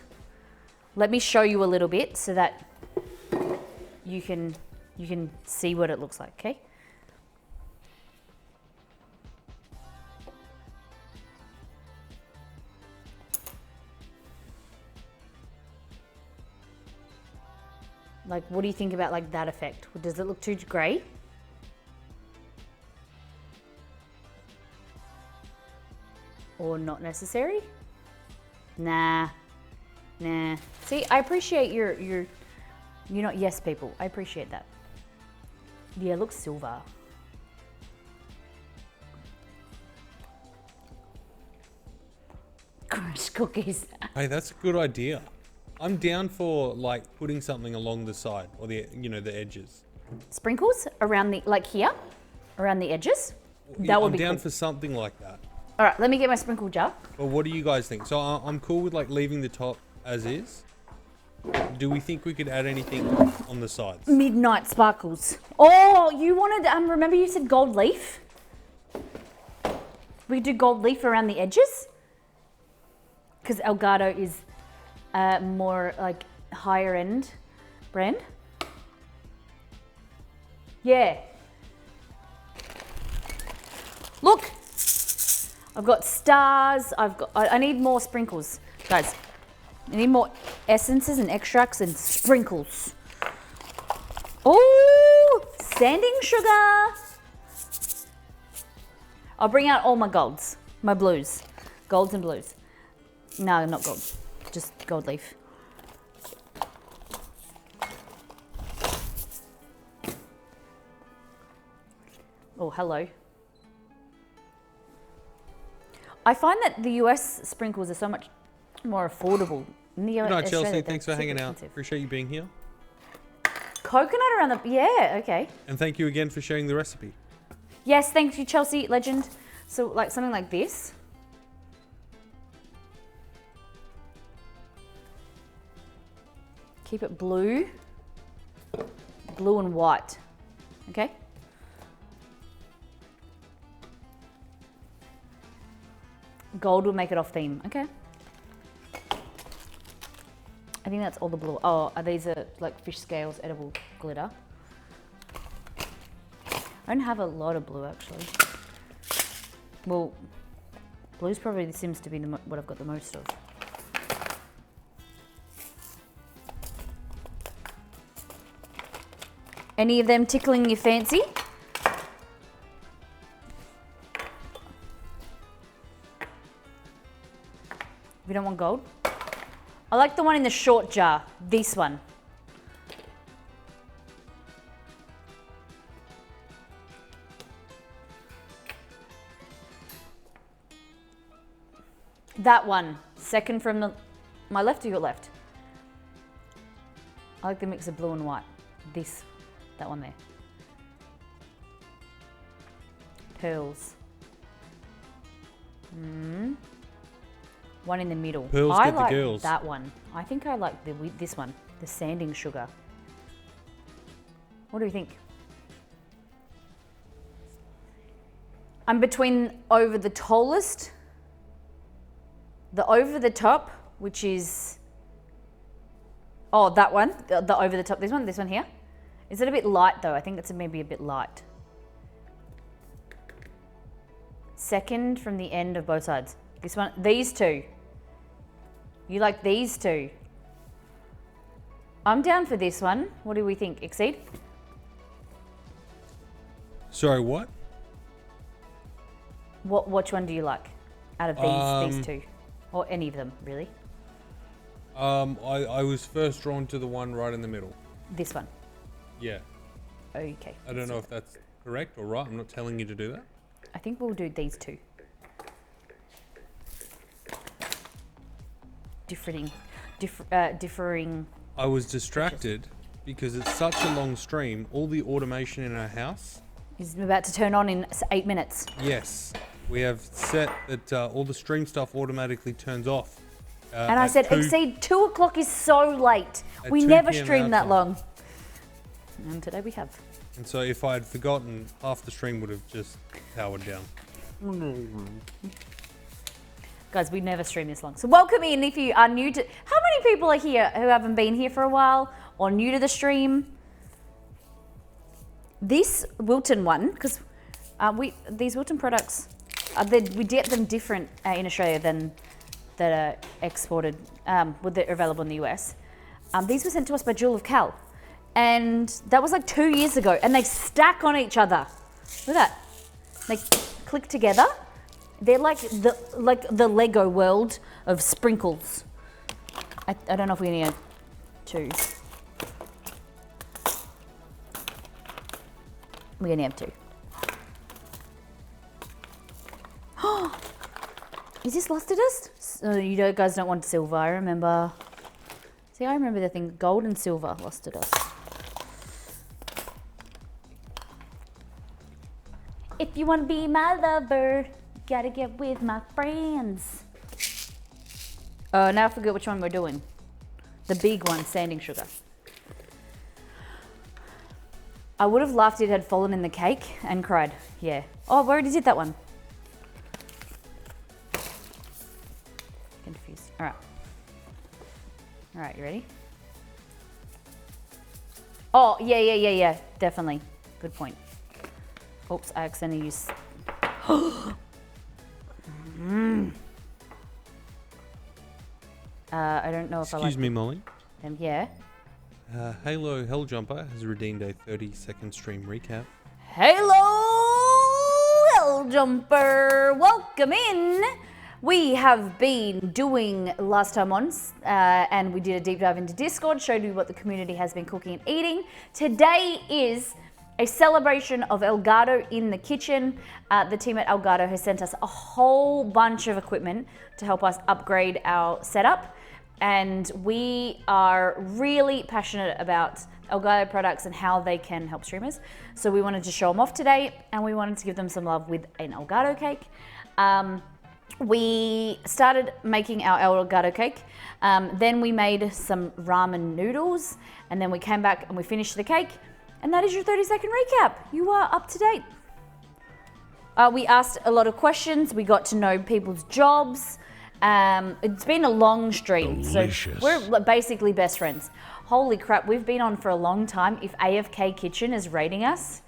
Let me show you a little bit so that you can see what it looks like, okay? Like, what do you think about like that effect? Does it look too grey? Or not necessary? Nah. See, I appreciate you're not yes people. I appreciate that. Yeah, it looks silver. Crushed cookies. Hey, that's a good idea. I'm down for like putting something along the side or the the edges. Sprinkles around the, like here, around the edges. Yeah, That would I'm be down cool. for something like that. All right, let me get my sprinkle jar. But what do you guys think? So I'm cool with like leaving the top as is. Do we think we could add anything on the sides? Midnight sparkles. Oh, you wanted, remember you said gold leaf? We could do gold leaf around the edges. Because ELGATO is more like higher end brand. Yeah. Look, I've got stars. I need more sprinkles, guys. I need more essences and extracts and sprinkles. Oh, sanding sugar. I'll bring out all my golds, my blues. Golds and blues. No, not gold. Just gold leaf. Oh, hello. I find that the US sprinkles are so much more affordable. In the Good night, Australia, Chelsea. they're Thanks for super hanging out. expensive. Appreciate you being here. Coconut around the... Yeah, okay. And thank you again for sharing the recipe. Yes, thank you, Chelsea, legend. So, like, something like this. Keep it blue. Blue and white. Okay? Gold will make it off theme. Okay. I think that's all the blue. Oh, these are like fish scales, edible glitter. I don't have a lot of blue actually. Well, blue's probably seems to be what I've got the most of. Any of them tickling your fancy? We don't want gold. I like the one in the short jar, this one. That one, second from my left or your left? I like the mix of blue and white. That one there. Pearls. One in the middle. Pearls I get the like girls. that one. I think I like this one, the sanding sugar. What do you think? I'm between over the tallest, the over the top, which is, oh, that one, the over the top, this one here. Is it a bit light though? I think it's maybe a bit light. Second from the end of both sides. This one, these two. You like these two? I'm down for this one. What do we think? Exceed? Sorry, what? Which one do you like out of these two? Or any of them, really? I was first drawn to the one right in the middle. This one. Yeah. Okay. I don't know if that's correct or right. I'm not telling you to do that. I think we'll do these two. Differing. I was distracted because it's such a long stream. All the automation in our house. Is about to turn on in 8 minutes. Yes. We have set that all the stream stuff automatically turns off. And I said, exceed 2 o'clock is so late. At We 2 never PM stream our that time. long. And today we have. And so if I had forgotten, half the stream would have just powered down. Guys, we never stream this long. So welcome in if you are new to... How many people are here who haven't been here for a while or new to the stream? This Wilton one, because these Wilton products, we get them different in Australia than that are exported, they're available in the US. These were sent to us by Jewel of Cal. And that was like 2 years ago. And they stack on each other. Look at that. They click together. They're like the Lego world of sprinkles. I don't know if we need two. We only have two. Is this luster dust? You guys don't want silver, I remember. See, I remember the thing, gold and silver luster dust. If you want to be my lover, you gotta get with my friends. Now I forget which one we're doing. The big one, sanding sugar. I would have laughed if it had fallen in the cake and cried. Yeah. Oh, we already did that one. Confused. All right. All right, you ready? Oh, yeah. Definitely. Good point. Oops, I accidentally used... I don't know if I like... Excuse me, Molly. them. Yeah. Halo Helljumper has redeemed a 30-second stream recap. Halo Jumper. Welcome in. We have been doing last time on, and we did a deep dive into Discord, showed you what the community has been cooking and eating. Today is a celebration of ELGATO in the kitchen. The team at ELGATO has sent us a whole bunch of equipment to help us upgrade our setup. And we are really passionate about ELGATO products and how they can help streamers. So we wanted to show them off today, and we wanted to give them some love with an ELGATO cake. We started making our ELGATO cake. Then we made some ramen noodles, and then we came back and we finished the cake. And that is your 30-second recap. You are up to date. We asked a lot of questions. We got to know people's jobs. It's been a long stream, Delicious. So we're basically best friends. Holy crap, we've been on for a long time. If AFK Kitchen is rating us,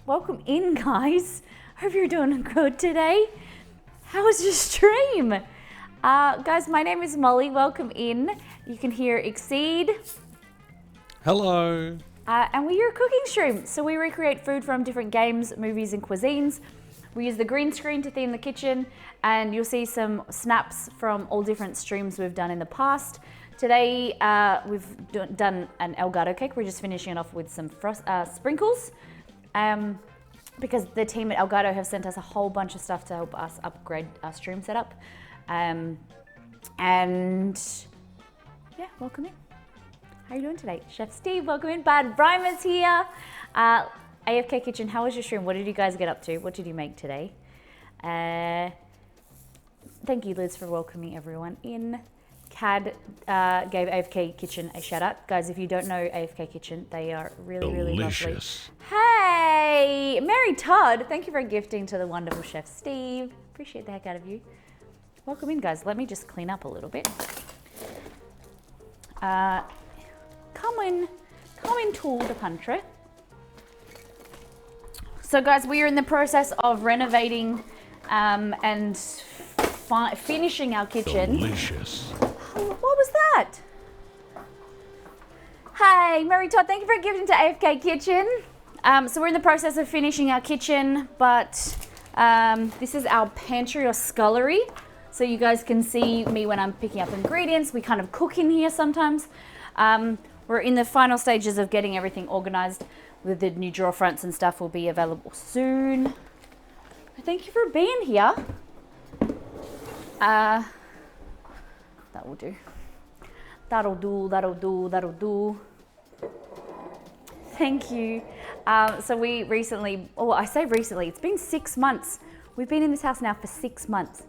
welcome in, guys. Hope you're doing good today. How was your stream? Guys, my name is Molly. Welcome in. You can hear Exceed. Hello. And we're your cooking stream. So we recreate food from different games, movies, and cuisines. We use the green screen to theme the kitchen, and you'll see some snaps from all different streams we've done in the past. Today, we've done an ELGATO cake. We're just finishing it off with some sprinkles, because the team at ELGATO have sent us a whole bunch of stuff to help us upgrade our stream setup. And yeah, welcome in. How are you doing today? Chef Steve, welcome in. Bad Brimer's here. AFK Kitchen, how was your stream? What did you guys get up to? What did you make today? Thank you, Liz, for welcoming everyone in. Cad gave AFK Kitchen a shout out. Guys, if you don't know AFK Kitchen, they are really, really lovely. Hey, Mary Todd, thank you for gifting to the wonderful Chef Steve. Appreciate the heck out of you. Welcome in, guys. Let me just clean up a little bit. Come in to the pantry. So guys, we are in the process of renovating and finishing our kitchen. Delicious. What was that? Hey, Mary Todd, thank you for gifting to AFK Kitchen. So we're in the process of finishing our kitchen, but this is our pantry or scullery. So you guys can see me when I'm picking up ingredients. We kind of cook in here sometimes. We're in the final stages of getting everything organized. With the new drawer fronts and stuff will be available soon. Thank you for being here. That will do. That'll do. Thank you. So we recently, I say recently, it's been 6 months. We've been in this house now for 6 months.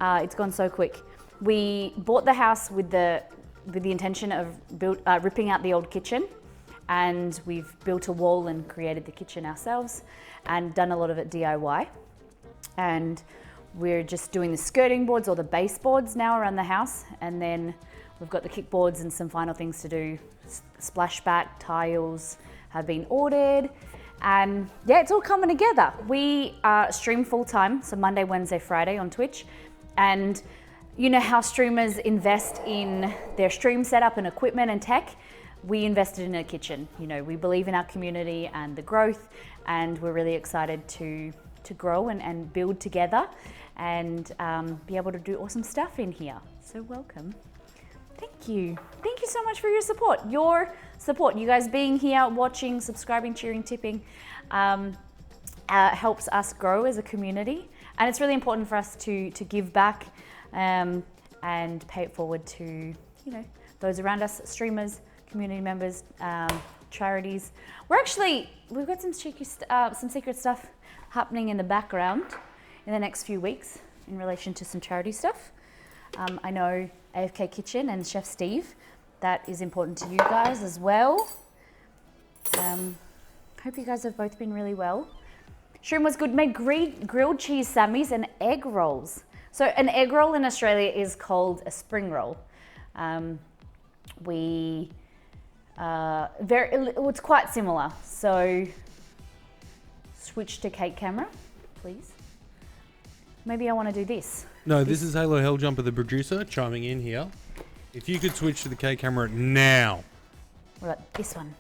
It's gone so quick. We bought the house with the intention of ripping out the old kitchen. And we've built a wall and created the kitchen ourselves and done a lot of it DIY. And we're just doing the skirting boards or the baseboards now around the house. And then we've got the kickboards and some final things to do. Splashback tiles have been ordered. And yeah, it's all coming together. We stream full time, so Monday, Wednesday, Friday on Twitch. And you know how streamers invest in their stream setup and equipment and tech? We invested in a kitchen. You know, we believe in our community and the growth, and we're really excited to grow and build together and be able to do awesome stuff in here. So welcome. Thank you. Thank you so much for your support. Your support, you guys being here, watching, subscribing, cheering, tipping, helps us grow as a community. And it's really important for us to give back and pay it forward to, you know, those around us, streamers, community members, charities. We've got some secret stuff happening in the background in the next few weeks in relation to some charity stuff. I know AFK Kitchen and Chef Steve, that is important to you guys as well. Hope you guys have both been really well. Stream was good, made grilled cheese sammies and egg rolls. So an egg roll in Australia is called a spring roll. It's quite similar. So switch to cake camera, please. Maybe I want to do this. No, this is Halo Helljumper, the producer, chiming in here. If you could switch to the K camera now. What about this one?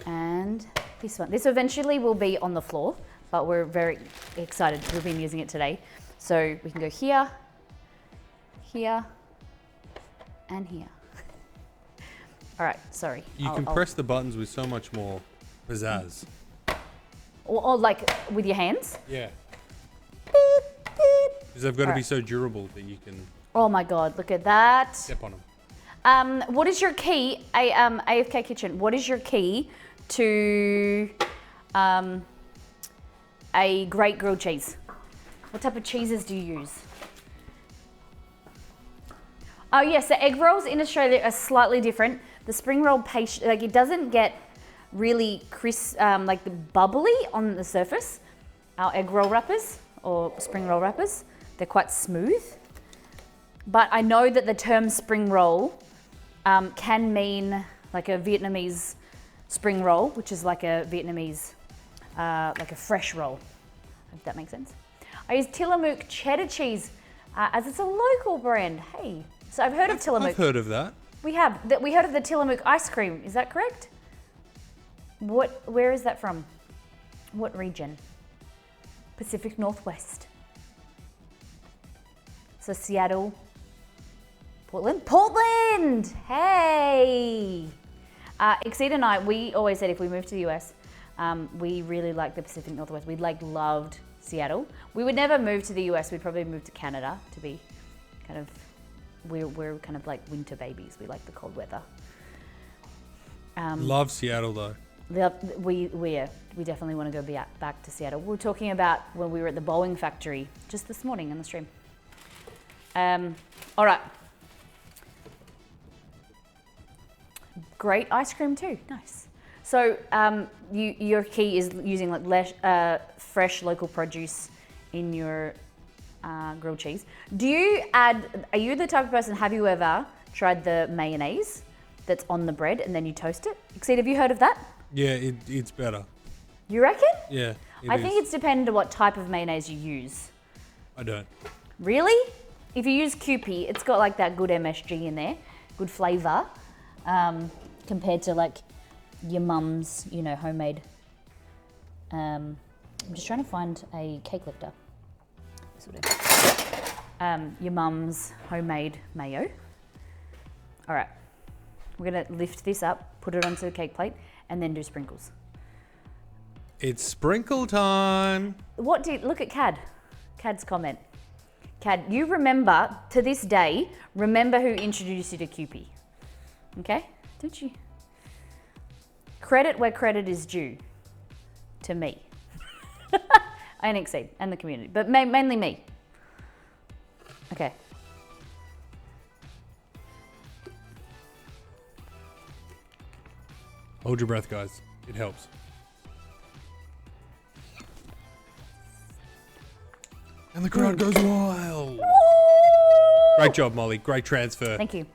And this one. This eventually will be on the floor. but we're very excited. We've been using it today. So we can go here, here, and here. All right, sorry. You can press the buttons with so much more pizzazz. Or like with your hands. Yeah. Beep, beep. Because they've got to be so durable that you can Oh my God, look at that. step on them. What is your key, AFK Kitchen, what is your key to a great grilled cheese? What type of cheeses do you use? Oh yes, the egg rolls in Australia are slightly different. The spring roll paste, like it doesn't get really crisp, like bubbly on the surface. Our egg roll wrappers or spring roll wrappers, they're quite smooth. But I know that the term spring roll can mean like a Vietnamese spring roll, which is like a Vietnamese, like a fresh roll, if that makes sense. I use Tillamook cheddar cheese as it's a local brand. Hey, so I've heard of Tillamook. I've heard of that. We have. We heard of the Tillamook ice cream. Is that correct? Where is that from? What region? Pacific Northwest. So Seattle. Portland! Hey! Exceed and I, we always said if we moved to the US, we really liked the Pacific Northwest. We loved Seattle. We would never move to the US. We'd probably move to Canada to be kind of, we're kind of like winter babies. We like the cold weather. Love Seattle though. We definitely want to go back to Seattle. We were talking about when we were at the Boeing factory just this morning on the stream. All right. Great ice cream too, nice. So your key is using like fresh local produce in your grilled cheese. Are you the type of person, have you ever tried the mayonnaise that's on the bread and then you toast it? Exceed, have you heard of that? Yeah, it's better. You reckon? Yeah, I think it's dependent on what type of mayonnaise you use. I don't. Really? If you use Kewpie, it's got like that good MSG in there, good flavour, compared to like your mum's, homemade. I'm just trying to find a cake lifter. Your mum's homemade mayo. All right, we're gonna lift this up, put it onto the cake plate, and then do sprinkles. It's sprinkle time. Look at Cad's comment. Cad, you remember, to this day, remember who introduced you to Kewpie. Okay? Don't you? Credit where credit is due. To me. And Exceed, and the community. But mainly me. Okay. Hold your breath, guys. It helps. And the crowd goes wild. Great job, Molly. Great transfer. Thank you.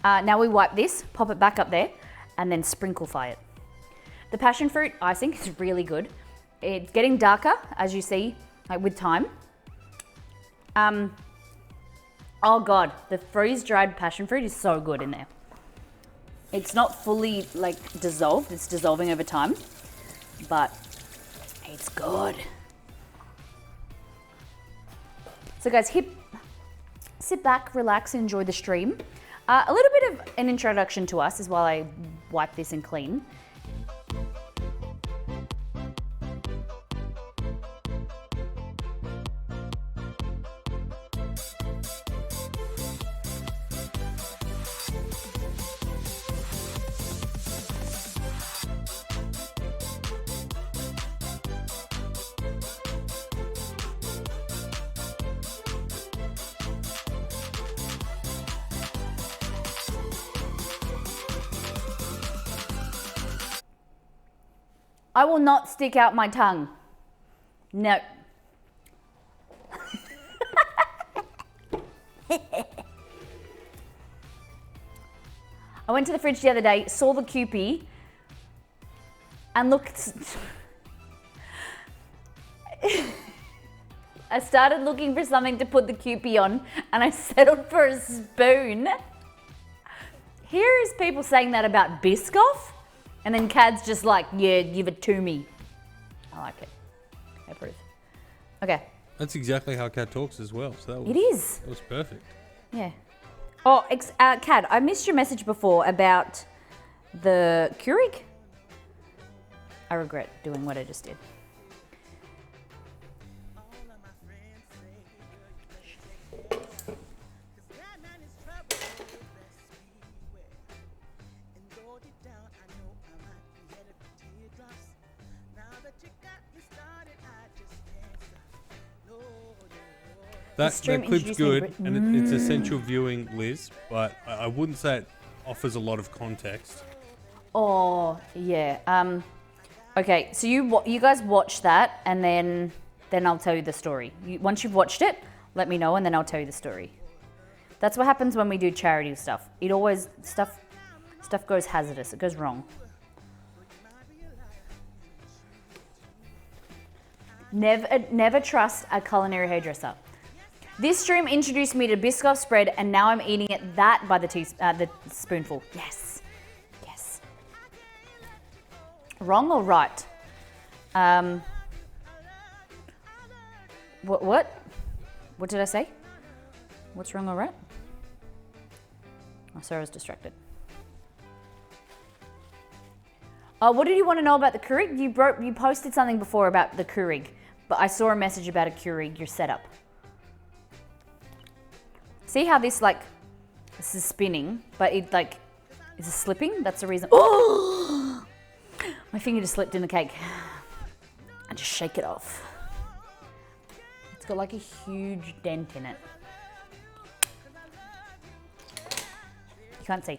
Now we wipe this, pop it back up there, and then sprinkle-fy it. The passion fruit icing is really good. It's getting darker, as you see, like with time. Oh God, the freeze-dried passion fruit is so good in there. It's not fully like dissolved, it's dissolving over time, but it's good. So guys, sit back, relax, and enjoy the stream. A little bit of an introduction to us is while I wipe this and clean. I will not stick out my tongue. No. I went to the fridge the other day, saw the Kewpie, and looked. I started looking for something to put the Kewpie on, and I settled for a spoon. Here's people saying that about Biscoff. And then Cad's just like, yeah, give it to me. I like it. I approve. Okay. That's exactly how Kat talks as well. So that was, It is. That was perfect. Yeah. Oh, Kat, I missed your message before about the Keurig. I regret doing what I just did. That stream clip's introduced me good, to and it's essential viewing, Liz, but I wouldn't say it offers a lot of context. Oh, yeah. Okay, so you guys watch that, and then I'll tell you the story. Once you've watched it, let me know, and then I'll tell you the story. That's what happens when we do charity stuff. It always stuff goes hazardous. It goes wrong. Never trust a culinary hairdresser. This stream introduced me to Biscoff spread, and now I'm eating it by the spoonful. Yes, yes. Wrong or right? What? What did I say? What's wrong or right? Oh, sorry, I was distracted. What did you want to know about the Keurig? You posted something before about the Keurig, but I saw a message about a Keurig, your setup. See how this is spinning, but it is slipping? That's the reason. Oh! My finger just slipped in the cake. I just shake it off. It's got like a huge dent in it. You can't see.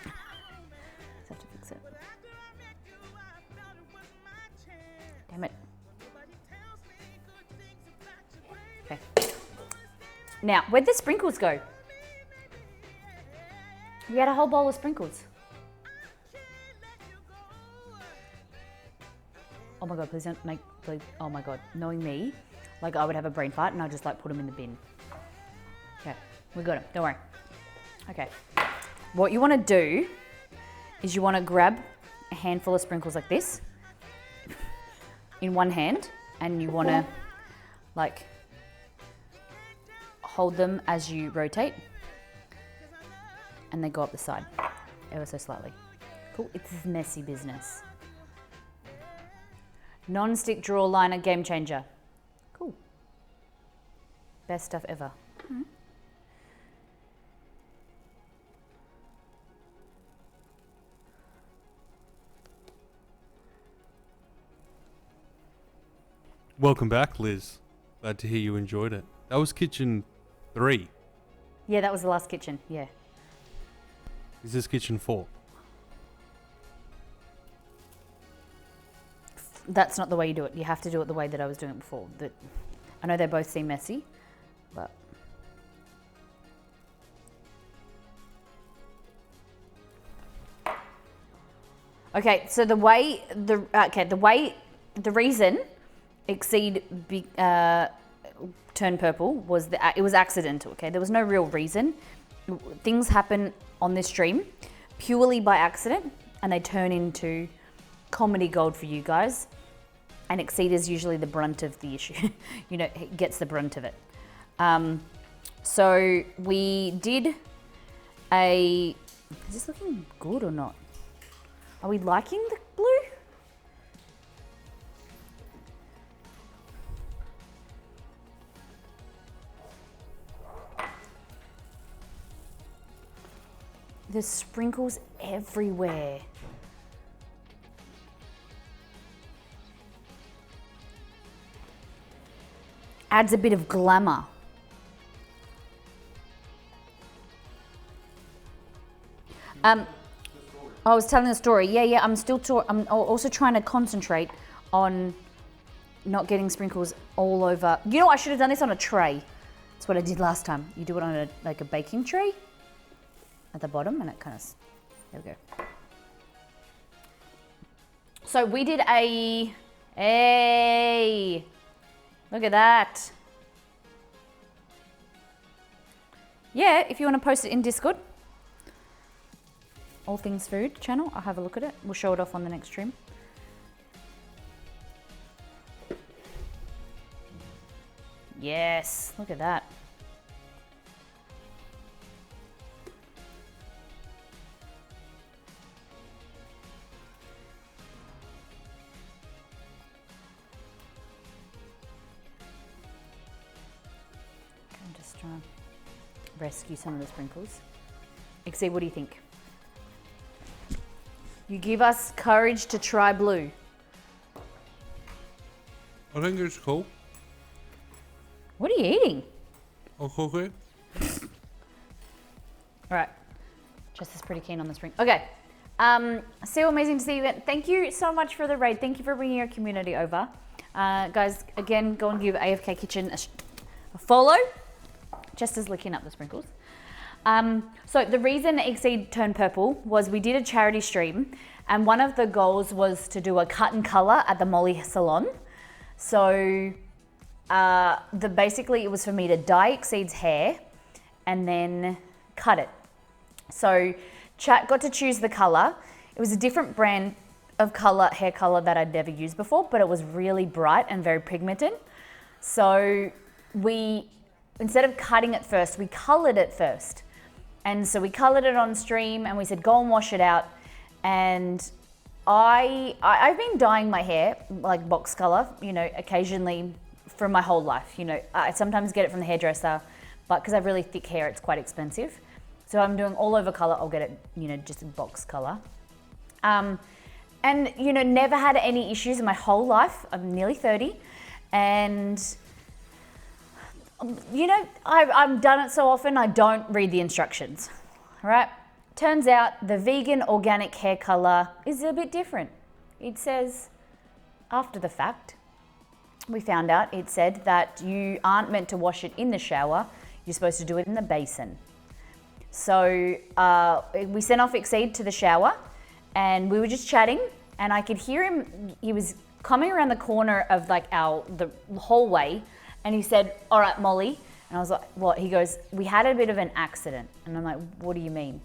Just have to fix it. Damn it. Okay. Now, where'd the sprinkles go? We had a whole bowl of sprinkles. Oh my God, please don't please. Oh my God, knowing me, I would have a brain fart and I'd just put them in the bin. Okay, we got them, don't worry. Okay, what you want to do is you want to grab a handful of sprinkles like this in one hand, and you want to hold them as you rotate, and they go up the side ever so slightly. Cool, it's messy business. Non-stick drawer liner game changer. Cool. Best stuff ever. Mm-hmm. Welcome back, Liz. Glad to hear you enjoyed it. That was kitchen 3. Yeah, that was the last kitchen, yeah. Is this kitchen 4? That's not the way you do it. You have to do it the way that I was doing it before. I know they both seem messy, but... Okay, so the reason Exceed turned purple was it was accidental, okay? There was no real reason. Things happen on this stream purely by accident, and they turn into comedy gold for you guys. And Exceed is usually the brunt of the issue. He gets the brunt of it. So we did is this looking good or not? Are we liking the blue? There's sprinkles everywhere. Adds a bit of glamour. I was telling a story. Yeah. I'm also trying to concentrate on not getting sprinkles all over. You know, I should have done this on a tray. That's what I did last time. You do it on a baking tray at the bottom, and it kind of. There we go. So we did hey, look at that. Yeah, if you want to post it in Discord, All Things Food channel, I'll have a look at it. We'll show it off on the next stream. Yes, look at that. I'm just trying to rescue some of the sprinkles. Exceed, what do you think? You give us courage to try blue. I think it's cool. What are you eating? I'll cook it. All right. Jess is pretty keen on the spring. Okay. So amazing to see you again. Thank you so much for the raid. Thank you for bringing your community over. Guys, again, go and give AFK Kitchen a follow. Jess is licking up the sprinkles. So the reason Exceed turned purple was we did a charity stream, and one of the goals was to do a cut and color at the Molly salon. So basically it was for me to dye Exceed's hair and then cut it. So chat got to choose the color. It was a different brand of hair color that I'd never used before, but it was really bright and very pigmented. So instead of cutting it first, we colored it first. And so we colored it on stream and we said, go and wash it out. And I've been dyeing my hair like box color, occasionally for my whole life. I sometimes get it from the hairdresser, but because I have really thick hair, it's quite expensive. So I'm doing all over color. I'll get it, just in box color. And never had any issues in my whole life. I'm nearly 30. And I've done it so often, I don't read the instructions, right? Turns out the vegan organic hair color is a bit different. It says, after the fact, we found out it said that you aren't meant to wash it in the shower. You're supposed to do it in the basin. So we sent off Exceed to the shower and we were just chatting and I could hear him. He was coming around the corner of the hallway and he said, all right, Molly. And I was like, what? He goes, we had a bit of an accident. And I'm like, what do you mean?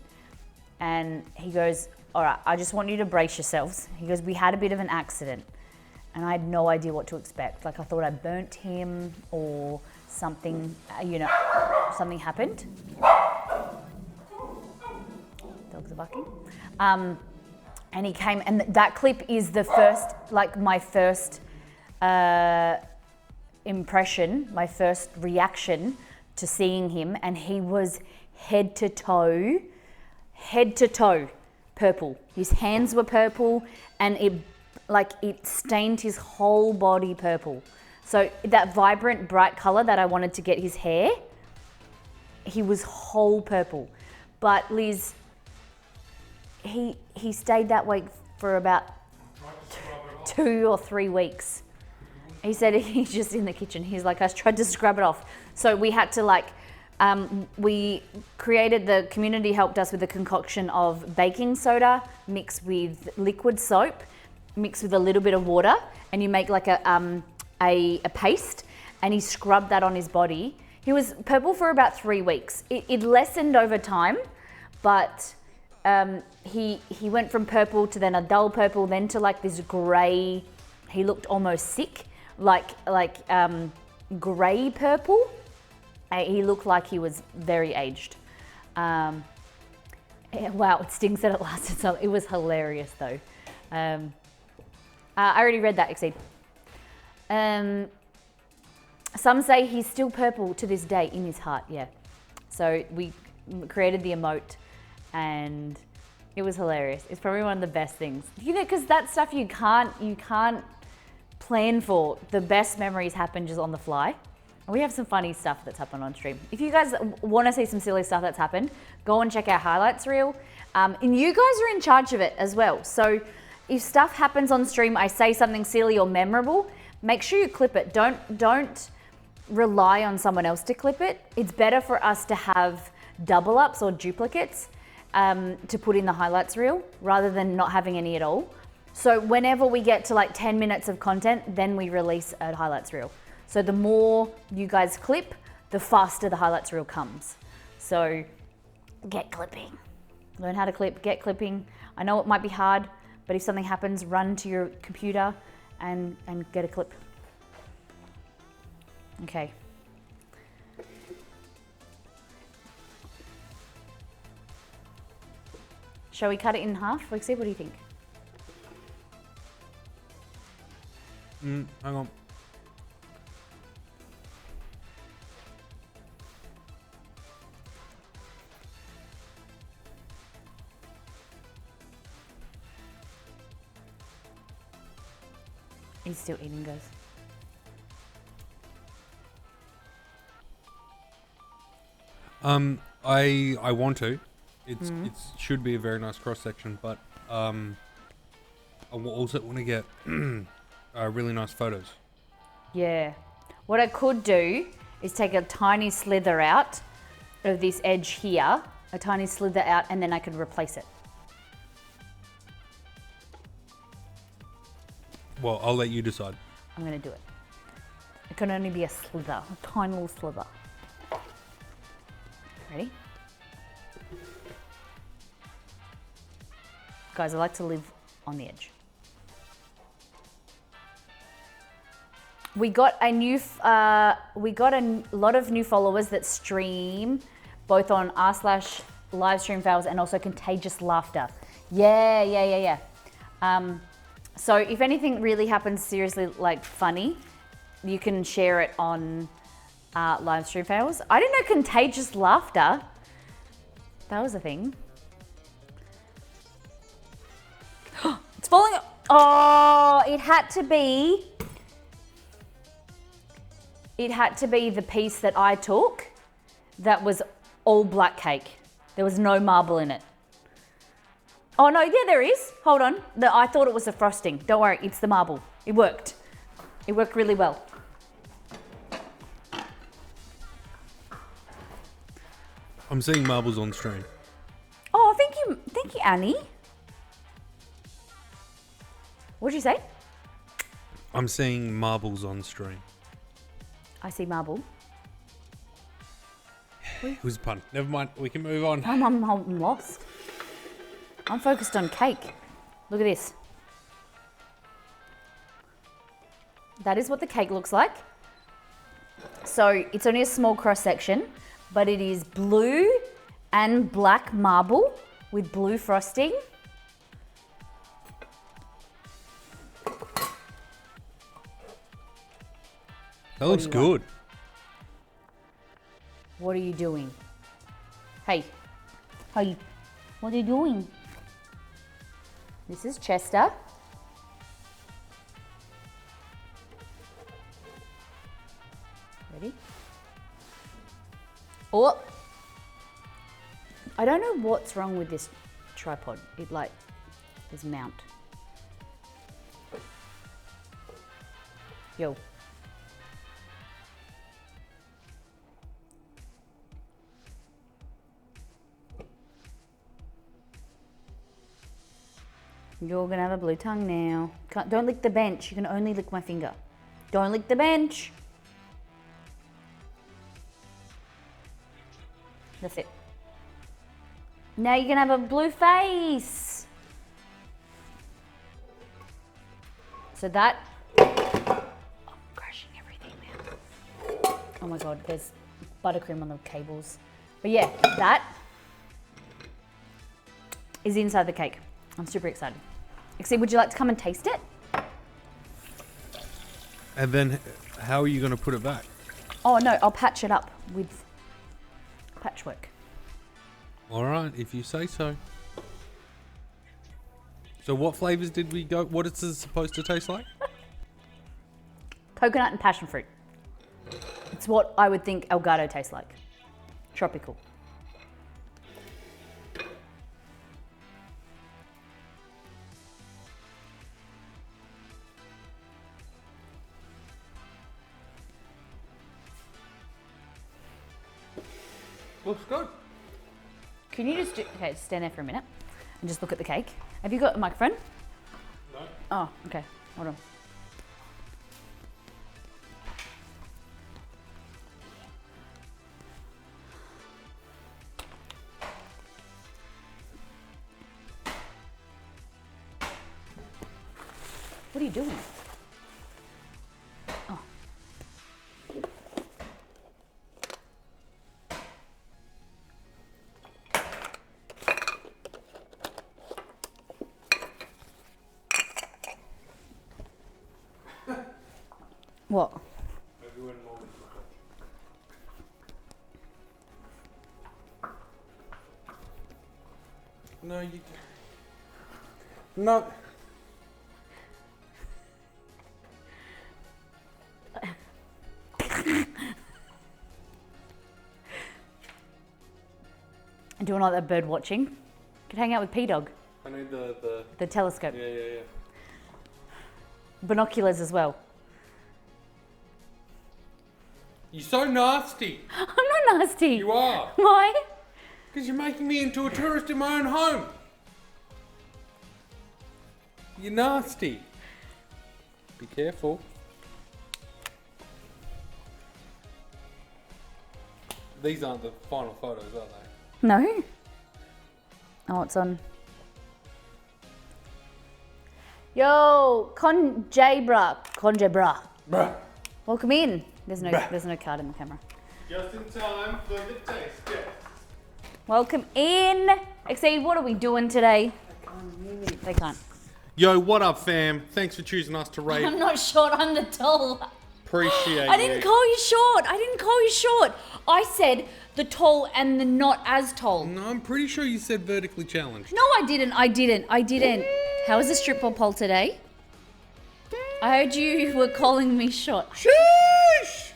And he goes, all right, I just want you to brace yourselves. He goes, we had a bit of an accident. And I had no idea what to expect. I thought I burnt him or something, something happened. Dogs are barking. And he came, and that clip is the first, my first impression, my first reaction to seeing him. And he was head to toe purple. His hands were purple and it stained his whole body purple. So that vibrant, bright color that I wanted to get his hair, he was whole purple. But Liz, he stayed that way for about 2 or 3 weeks. He said he's just in the kitchen. He's like, I tried to scrub it off. So we had to we created, the community helped us with a concoction of baking soda mixed with liquid soap, mixed with a little bit of water, and you make a paste, and he scrubbed that on his body. He was purple for about 3 weeks. It lessened over time, but he went from purple to then a dull purple, then to this gray. He looked almost sick, gray purple. He looked like he was very aged. Wow, it stings that it lasted so. It was hilarious though. I already read that, Exceed. Some say he's still purple to this day in his heart, yeah. So we created the emote and it was hilarious. It's probably one of the best things. Because that stuff you can't plan for. The best memories happen just on the fly. And we have some funny stuff that's happened on stream. If you guys want to see some silly stuff that's happened, go and check our highlights reel. And you guys are in charge of it as well. So if stuff happens on stream, I say something silly or memorable, make sure you clip it. Don't rely on someone else to clip it. It's better for us to have double ups or duplicates to put in the highlights reel rather than not having any at all. So whenever we get to 10 minutes of content, then we release a highlights reel. So the more you guys clip, the faster the highlights reel comes. So get clipping. Learn how to clip, get clipping. I know it might be hard, but if something happens, run to your computer and get a clip. Okay, Shall we cut it in half? Lexi, what do you think? Hang on. He's still eating, guys. I want to. It should be a very nice cross section, but I also want to get really nice photos. Yeah. What I could do is take a tiny slither out of this edge here, a tiny slither out, and then I could replace it. Well, I'll let you decide. I'm going to do it. It can only be a slither, a tiny little slither. Ready? Guys, I like to live on the edge. We got a lot of new followers that stream both on r/livestream fails and also contagious laughter. Yeah. So if anything really happens seriously, like funny, you can share it on live stream fails. I didn't know contagious laughter. That was a thing. It's falling. Oh, it had to be the piece that I took that was all black cake. There was no marble in it. Oh no, yeah, there is. Hold on. I thought it was the frosting. Don't worry, it's the marble. It worked. It worked really well. I'm seeing marbles on stream. Oh, thank you, Annie. What'd you say? I'm seeing marbles on stream. I see marble. It was a pun. Never mind. We can move on. I'm lost. I'm focused on cake. Look at this. That is what the cake looks like. So it's only a small cross section, but it is blue and black marble with blue frosting. That looks good. What are you doing? Hey, what are you doing? This is Chester. Ready? Oh! I don't know what's wrong with this tripod. This mount. Yo. You're gonna have a blue tongue now. Don't lick the bench. You can only lick my finger. Don't lick the bench. That's it. Now you're gonna have a blue face. So that, I'm crushing everything now. Oh my God, there's buttercream on the cables. But yeah, that is inside the cake. I'm super excited. Except, would you like to come and taste it? And then how are you going to put it back? Oh no, I'll patch it up with patchwork. All right, if you say so. So what flavors did we go? What is this supposed to taste like? Coconut and passion fruit. It's what I would think ELGATO tastes like. Tropical. Looks good. Can you just okay, stand there for a minute and just look at the cake. Have you got a microphone? No. Oh, okay. Hold on. What are you doing? Oh. What? Maybe when Molly's not. No, you. No. And doing like that bird watching. Could hang out with P-Dog. I need the. The telescope. Yeah. Binoculars as well. You're so nasty. I'm not nasty. You are. Why? Because you're making me into a tourist in my own home. You're nasty. Be careful. These aren't the final photos, are they? No. Oh, it's on. Yo, Conjebra. Bruh. Welcome in. There's no Bruh. there's no card in the camera. Just in time for the taste test. Welcome in. Exceed, what are we doing today? They can't. Yo, what up, fam? Thanks for choosing us to rate. I'm not short, I'm the tall. Appreciate I didn't call you short. I didn't call you short. I said the tall and the not as tall. No, I'm pretty sure you said vertically challenged. No, I didn't. How was the strip ball poll today? I heard you were calling me short. Sheesh!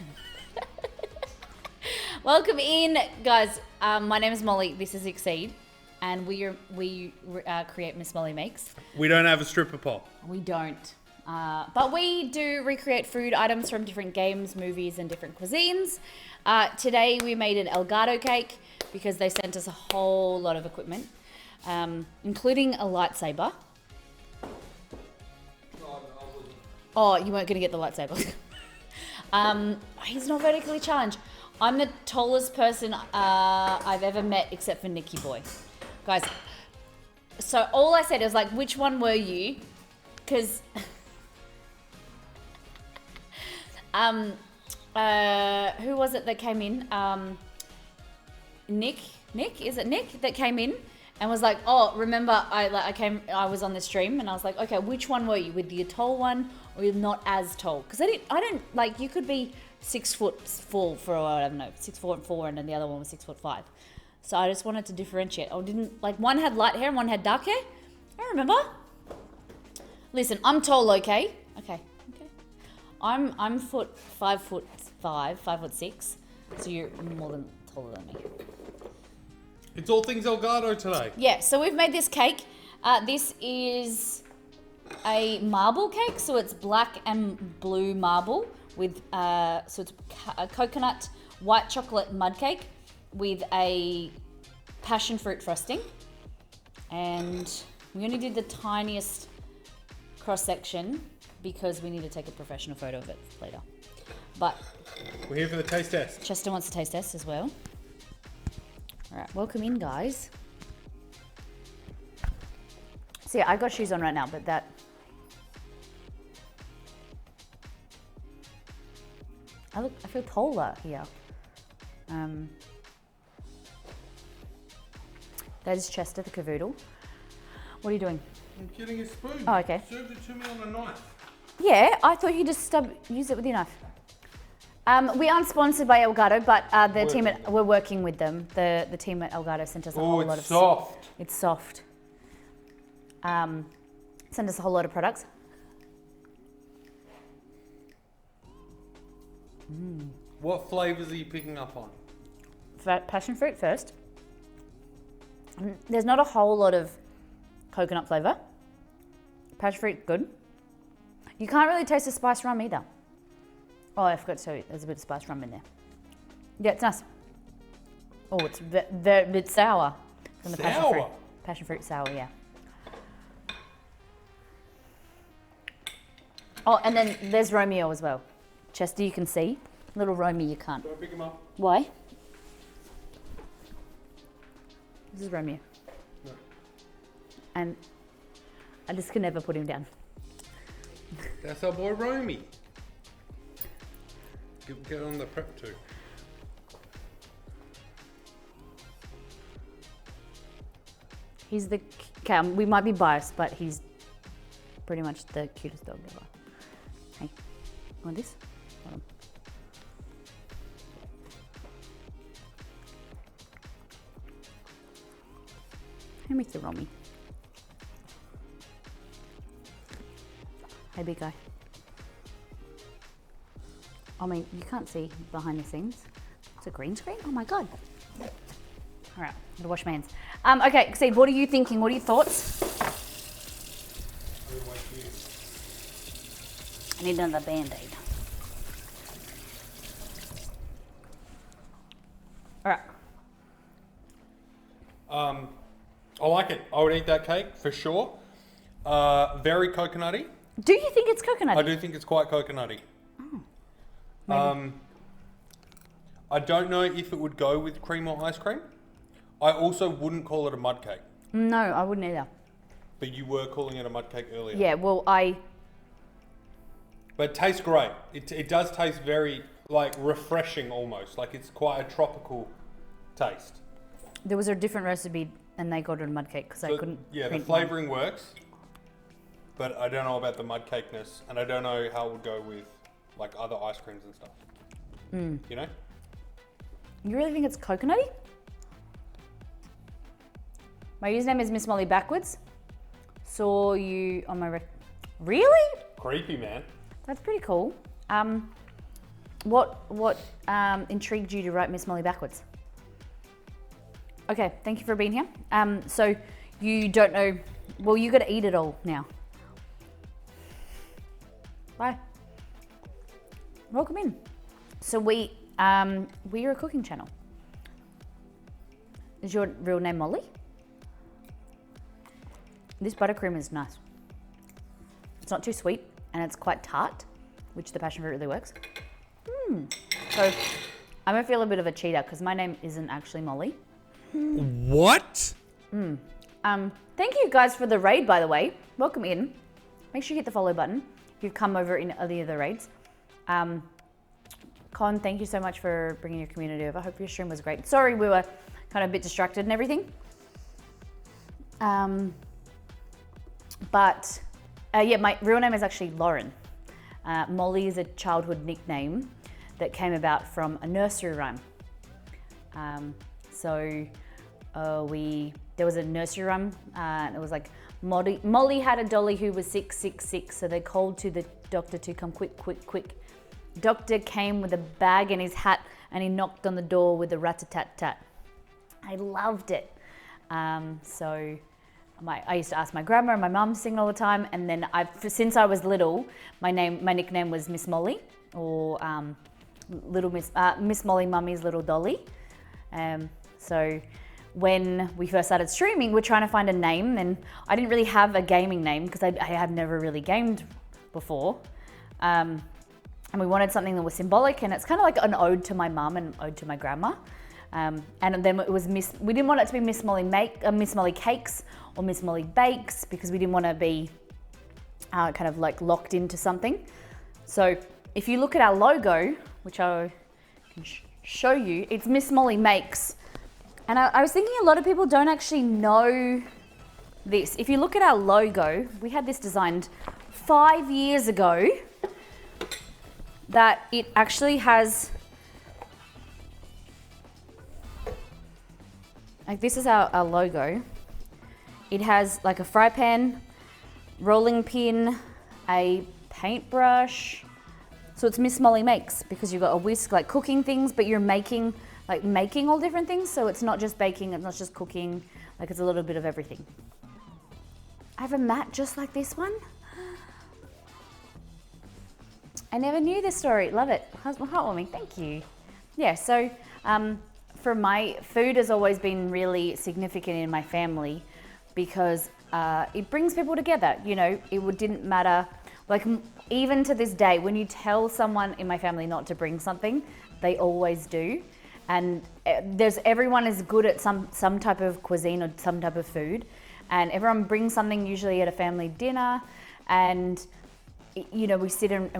Welcome in, guys. My name is Molly. This is Exceed, and we create Miss Molly Makes. We don't have a stripper pole. We don't, but we do recreate food items from different games, movies, and different cuisines. Today we made an ELGATO cake because they sent us a whole lot of equipment, including a lightsaber. Oh, you weren't going to get the lightsaber. He's not vertically challenged. I'm the tallest person I've ever met except for Nikki Boy. Guys, so all I said was like, which one were you? Because who was it that came in? Nick? Is it Nick that came in and was like, oh, remember I was on the stream and I was like, okay, which one were you? With the tall one or you're not as tall? Because I don't like, you could be 6'4" for I don't know, 6'4" and then the other one was 5'6". So I just wanted to differentiate. I didn't like, one had light hair and one had dark hair. I remember. Listen, I'm tall, okay? Okay. I'm 5'5", 5'6". So you're more than taller than me. It's all things Elgato today. Yeah, so we've made this cake. This is a marble cake, so it's black and blue marble with so it's a coconut white chocolate mud cake with a passion fruit frosting, and we only did the tiniest cross section because we need to take a professional photo of it later. But We're here for the taste test. Chester wants to taste test as well. All right, welcome in, guys. So yeah, I got shoes on right now, but that I feel taller here. That is Chester, the cavoodle. What are you doing? I'm getting a spoon. Oh, okay. Served it to me on a knife. Yeah, I thought you just use it with your knife. We aren't sponsored by Elgato, but we're working with them. The team at Elgato sent us a whole lot of. Soft. It's soft. Sent us a whole lot of products. What flavors are you picking up on? Passion fruit first. There's not a whole lot of coconut flavour. Passion fruit, good. You can't really taste the spice rum either. Oh, I forgot to tell you, there's a bit of spice rum in there. Yeah, it's nice. Oh, it's a bit sour. From the passion fruit. Passion fruit sour, yeah. Oh, and then there's Romeo as well. Chester, you can see. Little Romeo, you can't. Do I pick him up? Why? This is Romeo. No. And I just can never put him down. That's our boy Romy. Get on the prep too. He's the, okay, we might be biased, but he's pretty much the cutest dog ever. Hey, want this? Who makes the Romy? Hey, big guy. I mean, you can't see behind the scenes. It's a green screen? Oh my God. All right, I'm gonna wash my hands. Okay, Seed, what are you thinking? What are your thoughts? I need another Band-Aid. All right. I like it. I would eat that cake for sure. Very coconutty. Do you think it's coconut? I do think it's quite coconutty. I don't know if it would go with cream or ice cream. I also wouldn't call it a mud cake. No, I wouldn't either. But you were calling it a mud cake earlier. Yeah, well, But it tastes great. It does taste very, like, refreshing almost. Like, it's quite a tropical taste. there was a different recipe and they got it in mud cake because I couldn't. Yeah, the print flavouring works. But I don't know about the mud cakeness. And I don't know how it would go with, like, other ice creams and stuff. You know? one. You really think it's coconutty? My username is Miss Molly Backwards. Saw you on my Really? Creepy, man. That's pretty cool. What intrigued you to write Miss Molly Backwards? Okay, thank you for being here. So you don't know. Well, you got to eat it all now. Bye. Welcome in. So we're a cooking channel. Is your real name Molly? This buttercream is nice. It's not too sweet and it's quite tart, which the passion fruit really works. So I'm gonna feel a bit of a cheater because my name isn't actually Molly. What? Thank you guys for the raid, by the way. Welcome in. Make sure you hit the follow button if you've come over in any of the raids. Con, thank you so much for bringing your community over. I hope your stream was great. Sorry, we were kind of a bit distracted and everything. Yeah, my real name is actually Lauren. Molly is a childhood nickname that came about from a nursery rhyme. There was a nursery rhyme, and it was like, Molly had a dolly who was sick, sick, sick, so they called to the doctor to come quick, quick, quick. Doctor came with a bag in his hat, and he knocked on the door with a rat-a-tat-tat. I loved it. I used to ask my grandma and my mum to sing all the time, and then since I was little, my nickname was Miss Molly, or Little Miss Molly, Mummy's little dolly. So when we first started streaming, we're trying to find a name, and I didn't really have a gaming name because I have never really gamed before, and we wanted something that was symbolic, and it's kind of like an ode to my mum and ode to my grandma. And then it was we didn't want it to be Miss Molly Miss Molly Cakes or Miss Molly Bakes because we didn't want to be kind of like locked into something. So if you look at our logo, which I can show you, it's Miss Molly Makes. And I was thinking a lot of people don't actually know this. If you look at our logo, we had this designed 5 years ago, that it actually has, like, this is our logo. It has like a fry pan, rolling pin, a paintbrush. So it's Miss Molly Makes because you've got a whisk, like cooking things, but you're making all different things. So it's not just baking, it's not just cooking, like it's a little bit of everything. I have a mat just like this one. I never knew this story. Love it. Heartwarming. Thank you. Yeah, so for my food has always been really significant in my family because it brings people together. You know, didn't matter. Like, even to this day, when you tell someone in my family not to bring something, they always do. And everyone is good at some type of cuisine or some type of food. And everyone brings something usually at a family dinner. And, you know, we sit and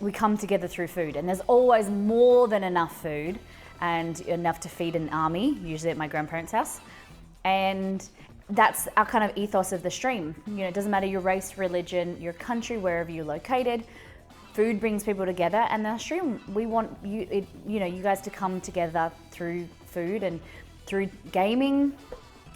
we come together through food. And there's always more than enough food and enough to feed an army, usually at my grandparents' house. And that's our kind of ethos of the stream. You know, it doesn't matter your race, religion, your country, wherever you're located. Food brings people together, and the stream, we want you guys to come together through food and through gaming,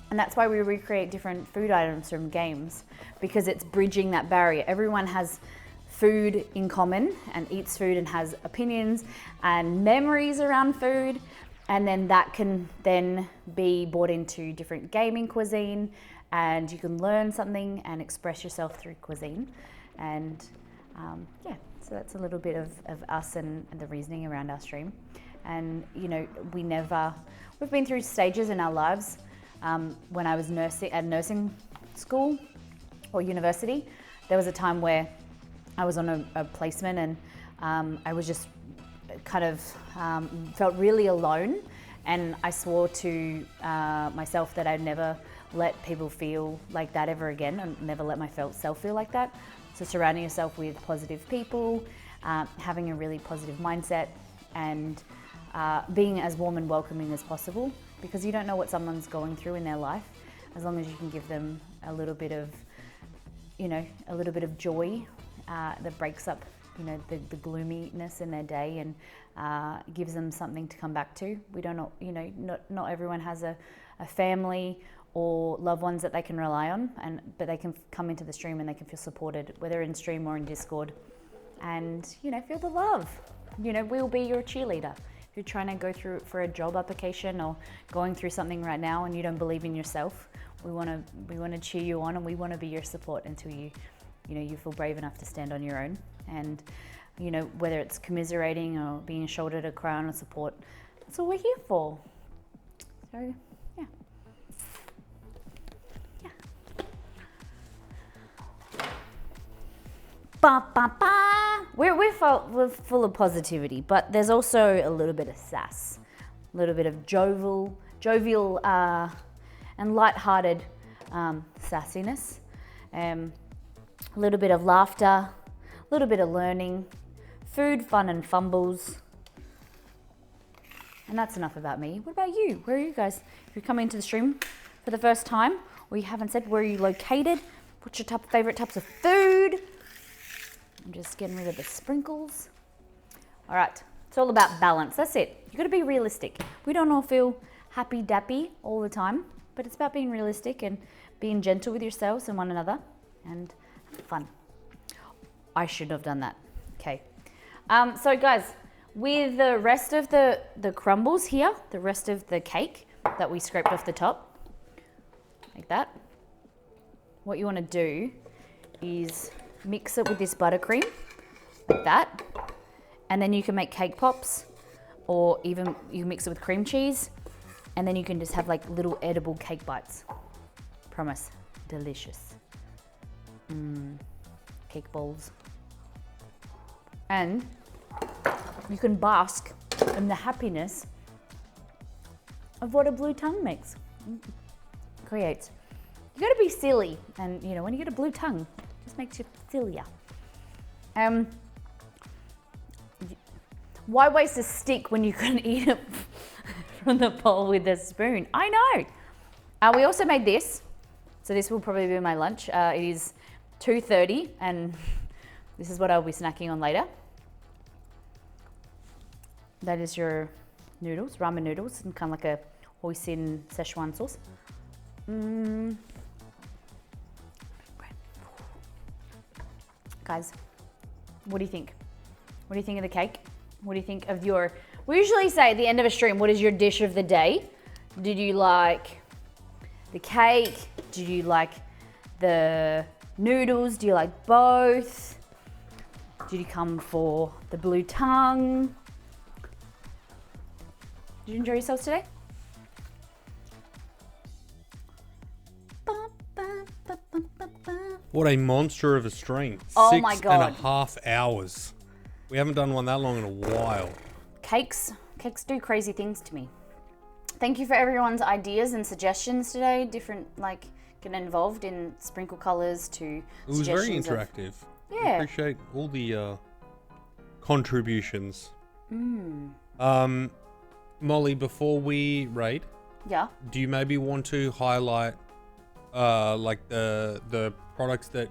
And that's why we recreate different food items from games, because it's bridging that barrier. Everyone has food in common and eats food and has opinions and memories around food. And then that can then be brought into different gaming cuisine, and you can learn something and express yourself through cuisine. And yeah, so that's a little bit of us and the reasoning around our stream. And you know, we've been through stages in our lives. When I was at nursing school or university, there was a time where I was on a placement, and I was just kind of felt really alone, and I swore to myself that I'd never let people feel like that ever again, and never let myself feel like that. So surrounding yourself with positive people, having a really positive mindset, and being as warm and welcoming as possible, because you don't know what someone's going through in their life. As long as you can give them a little bit of, you know, a little bit of joy that breaks up, you know, the gloominess in their day, and gives them something to come back to. We don't know, you know, not everyone has a family or loved ones that they can rely on, but they can come into the stream and they can feel supported, whether in stream or in Discord, and you know, feel the love. You know, we'll be your cheerleader. If you're trying to go through for a job application or going through something right now and you don't believe in yourself, we want to cheer you on, and we want to be your support until you feel brave enough to stand on your own. And you know, whether it's commiserating or being a shoulder to cry on or support, that's what we're here for. So yeah. Ba, ba, ba. We're full of positivity, but there's also a little bit of sass, a little bit of jovial and light-hearted sassiness, a little bit of laughter, a little bit of learning, food, fun and fumbles. And that's enough about me. What about you? Where are you guys? If you're coming into the stream for the first time, or you haven't said, where are you located? What's your favorite types of food? I'm just getting rid of the sprinkles. All right, it's all about balance. That's it. You got to be realistic. We don't all feel happy dappy all the time, but it's about being realistic and being gentle with yourselves and one another, and have fun. I shouldn't have done that. Okay. So guys, with the rest of the crumbles here, the rest of the cake that we scraped off the top, like that, what you want to do is mix it with this buttercream, like that, and then you can make cake pops, or even you mix it with cream cheese, and then you can just have like little edible cake bites. Promise, delicious. Cake balls. And you can bask in the happiness of what a blue tongue creates. You gotta be silly, and you know, when you get a blue tongue, it just makes you sillier. Why waste a stick when you can eat it from the bowl with a spoon? I know. We also made this, so this will probably be my lunch. It is 2:30, and this is what I'll be snacking on later. That is your noodles, ramen noodles, and kind of like a hoisin Szechuan sauce. Guys, what do you think? What do you think of the cake? What do you think of your... We usually say at the end of a stream, what is your dish of the day? Did you like the cake? Did you like the noodles? Do you like both? Did you come for the blue tongue? Did you enjoy yourselves today? What a monster of a stream. Oh my God. 6.5 hours. We haven't done one that long in a while. Cakes do crazy things to me. Thank you for everyone's ideas and suggestions today. Different, like, getting involved in sprinkle colors to It was very interactive. I appreciate all the contributions. Molly, before we raid, Yeah. do you maybe want to highlight like the products that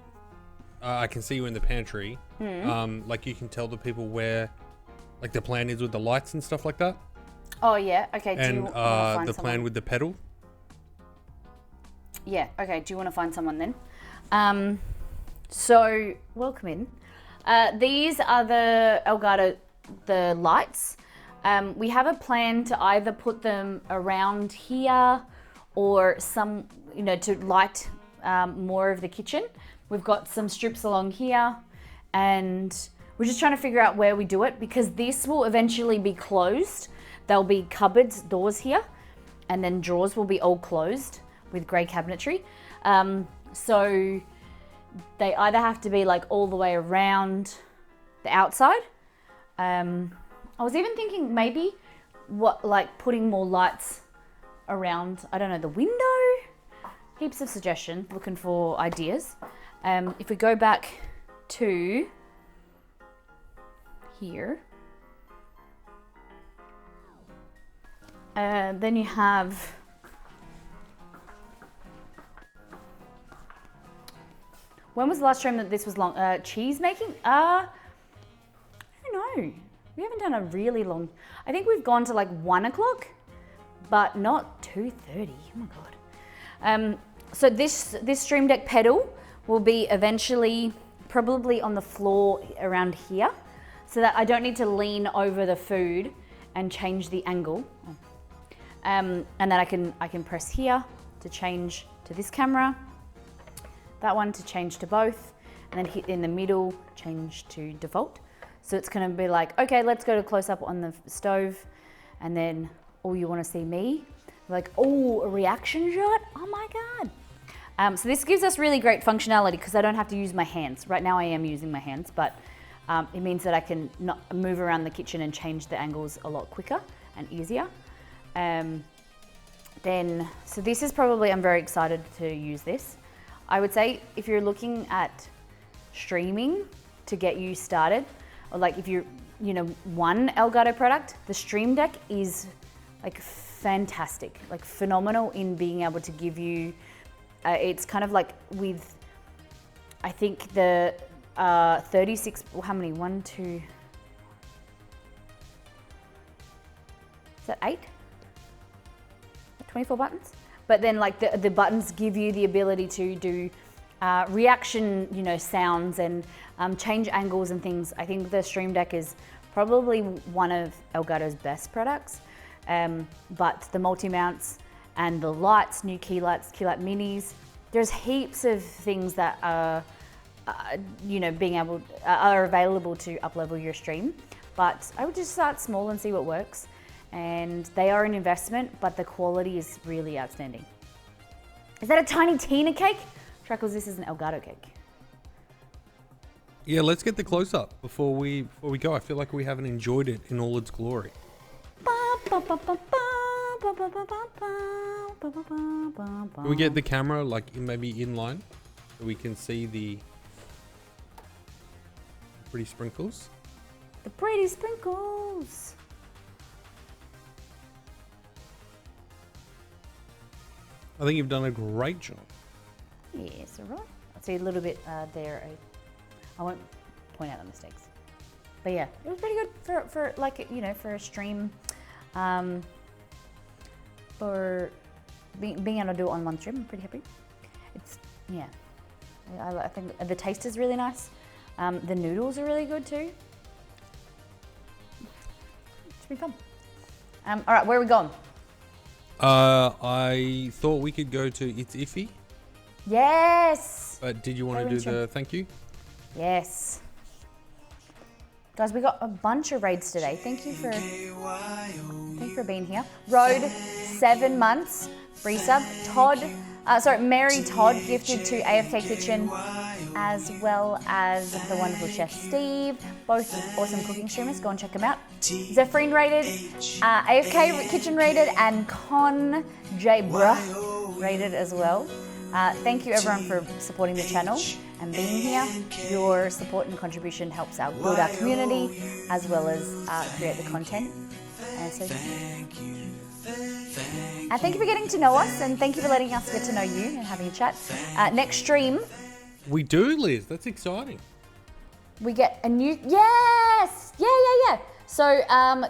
I can see you in the pantry? Like you can tell the people where like the plan is with the lights and stuff like that. Oh yeah. Okay. And do you wanna find the someone? plan with the pedal. Yeah, okay, do you want to find someone then? So, welcome in. These are the Elgato, the lights. We have a plan to either put them around here or some, to light more of the kitchen. We've got some strips along here and we're just trying to figure out where we do it because this will eventually be closed. There'll be cupboards, doors here, and then drawers will be all closed with grey cabinetry. So they either have to be like all the way around the outside. I was even thinking maybe putting more lights around, I don't know, the window. Heaps of suggestions, looking for ideas. If we go back to here, then you have when was the last stream that this was long? Cheese making? I don't know. We haven't done a really long. I think we've gone to like 1 o'clock, but not 2:30. Oh my god. So this Stream Deck pedal will be eventually probably on the floor around here, so that I don't need to lean over the food and change the angle. And then I can press here to change to this camera, that one to change to both, and then hit in the middle, change to default. So it's gonna be like, okay, let's go to close up on the stove, and then, oh, you wanna see me? Like, oh, a reaction shot? Oh my God. So this gives us really great functionality because I don't have to use my hands. Right now I am using my hands, but it means that I can not move around the kitchen and change the angles a lot quicker and easier. So this is probably, I'm very excited to use this. I would say if you're looking at streaming to get you started, or like if you're, one Elgato product, the Stream Deck is like fantastic, like phenomenal in being able to give you, it's kind of like with, I think the 36, how many? 1, 2, is that 8? 24 buttons? But then like the buttons give you the ability to do reaction, sounds and change angles and things. I think the Stream Deck is probably one of Elgato's best products. But the multi-mounts and the lights, new key light minis, there's heaps of things that are, are available to up-level your stream. But I would just start small and see what works. And they are an investment, but the quality is really outstanding. Is that a tiny Tina cake? Truckles, this is an Elgato cake. Yeah, let's get the close-up before we go. I feel like we haven't enjoyed it in all its glory. Can we get the camera maybe in line so we can see the pretty sprinkles? The pretty sprinkles. I think you've done a great job. Yes, all right. I'll see a little bit there. I won't point out the mistakes. But yeah, it was pretty good for like, for a stream. For being able to do it on one stream, I'm pretty happy. It's, yeah. I think the taste is really nice. The noodles are really good too. It's pretty fun. All right, where are we going? I thought we could go to It's Iffy. Yes! But did you want to do the thank you? Yes. Guys, we got a bunch of raids today. Thank you for being here. Road, 7 months, free sub. Mary Todd gifted to AFK Kitchen, as well as the wonderful Chef Steve, both awesome cooking streamers. Go and check them out. Zephrine rated, AFK Kitchen rated, and Con J Bruh rated as well. Thank you everyone for supporting the channel and being here. Your support and contribution helps build our community as well as create the content. So thank you for getting to know us, and thank you for letting us get to know you and having a chat. Next stream, we do, Liz. That's exciting. We get a new, yes, yeah. So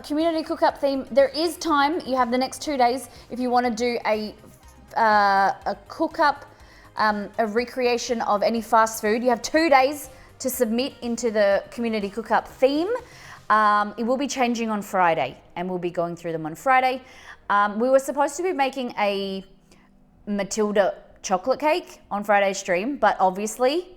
community cook-up theme. There is time. You have the next 2 days if you want to do a a cook up, a recreation of any fast food, you have 2 days to submit into the community cook up theme. It will be changing on Friday, and we'll be going through them on Friday. We were supposed to be making a Matilda chocolate cake on Friday's stream, but obviously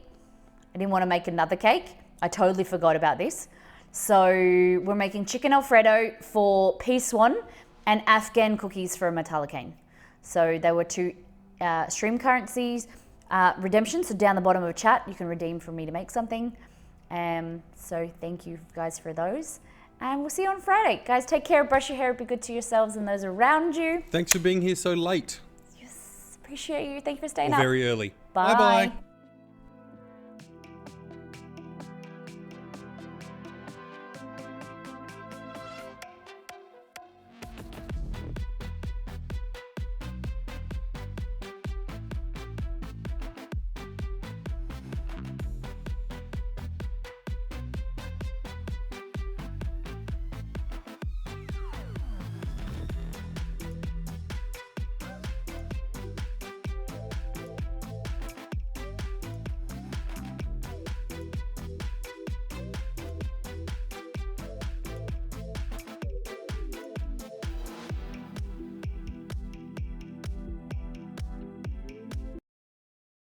I didn't want to make another cake. I totally forgot about this. So we're making chicken Alfredo for piece one and Afghan cookies for Metallicane. So they were 2 stream currencies redemptions. So down the bottom of chat, you can redeem for me to make something. So thank you guys for those. And we'll see you on Friday. Guys, take care, brush your hair, be good to yourselves and those around you. Thanks for being here so late. Yes, appreciate you. Thank you for staying Or up. very early. Bye. Bye-bye.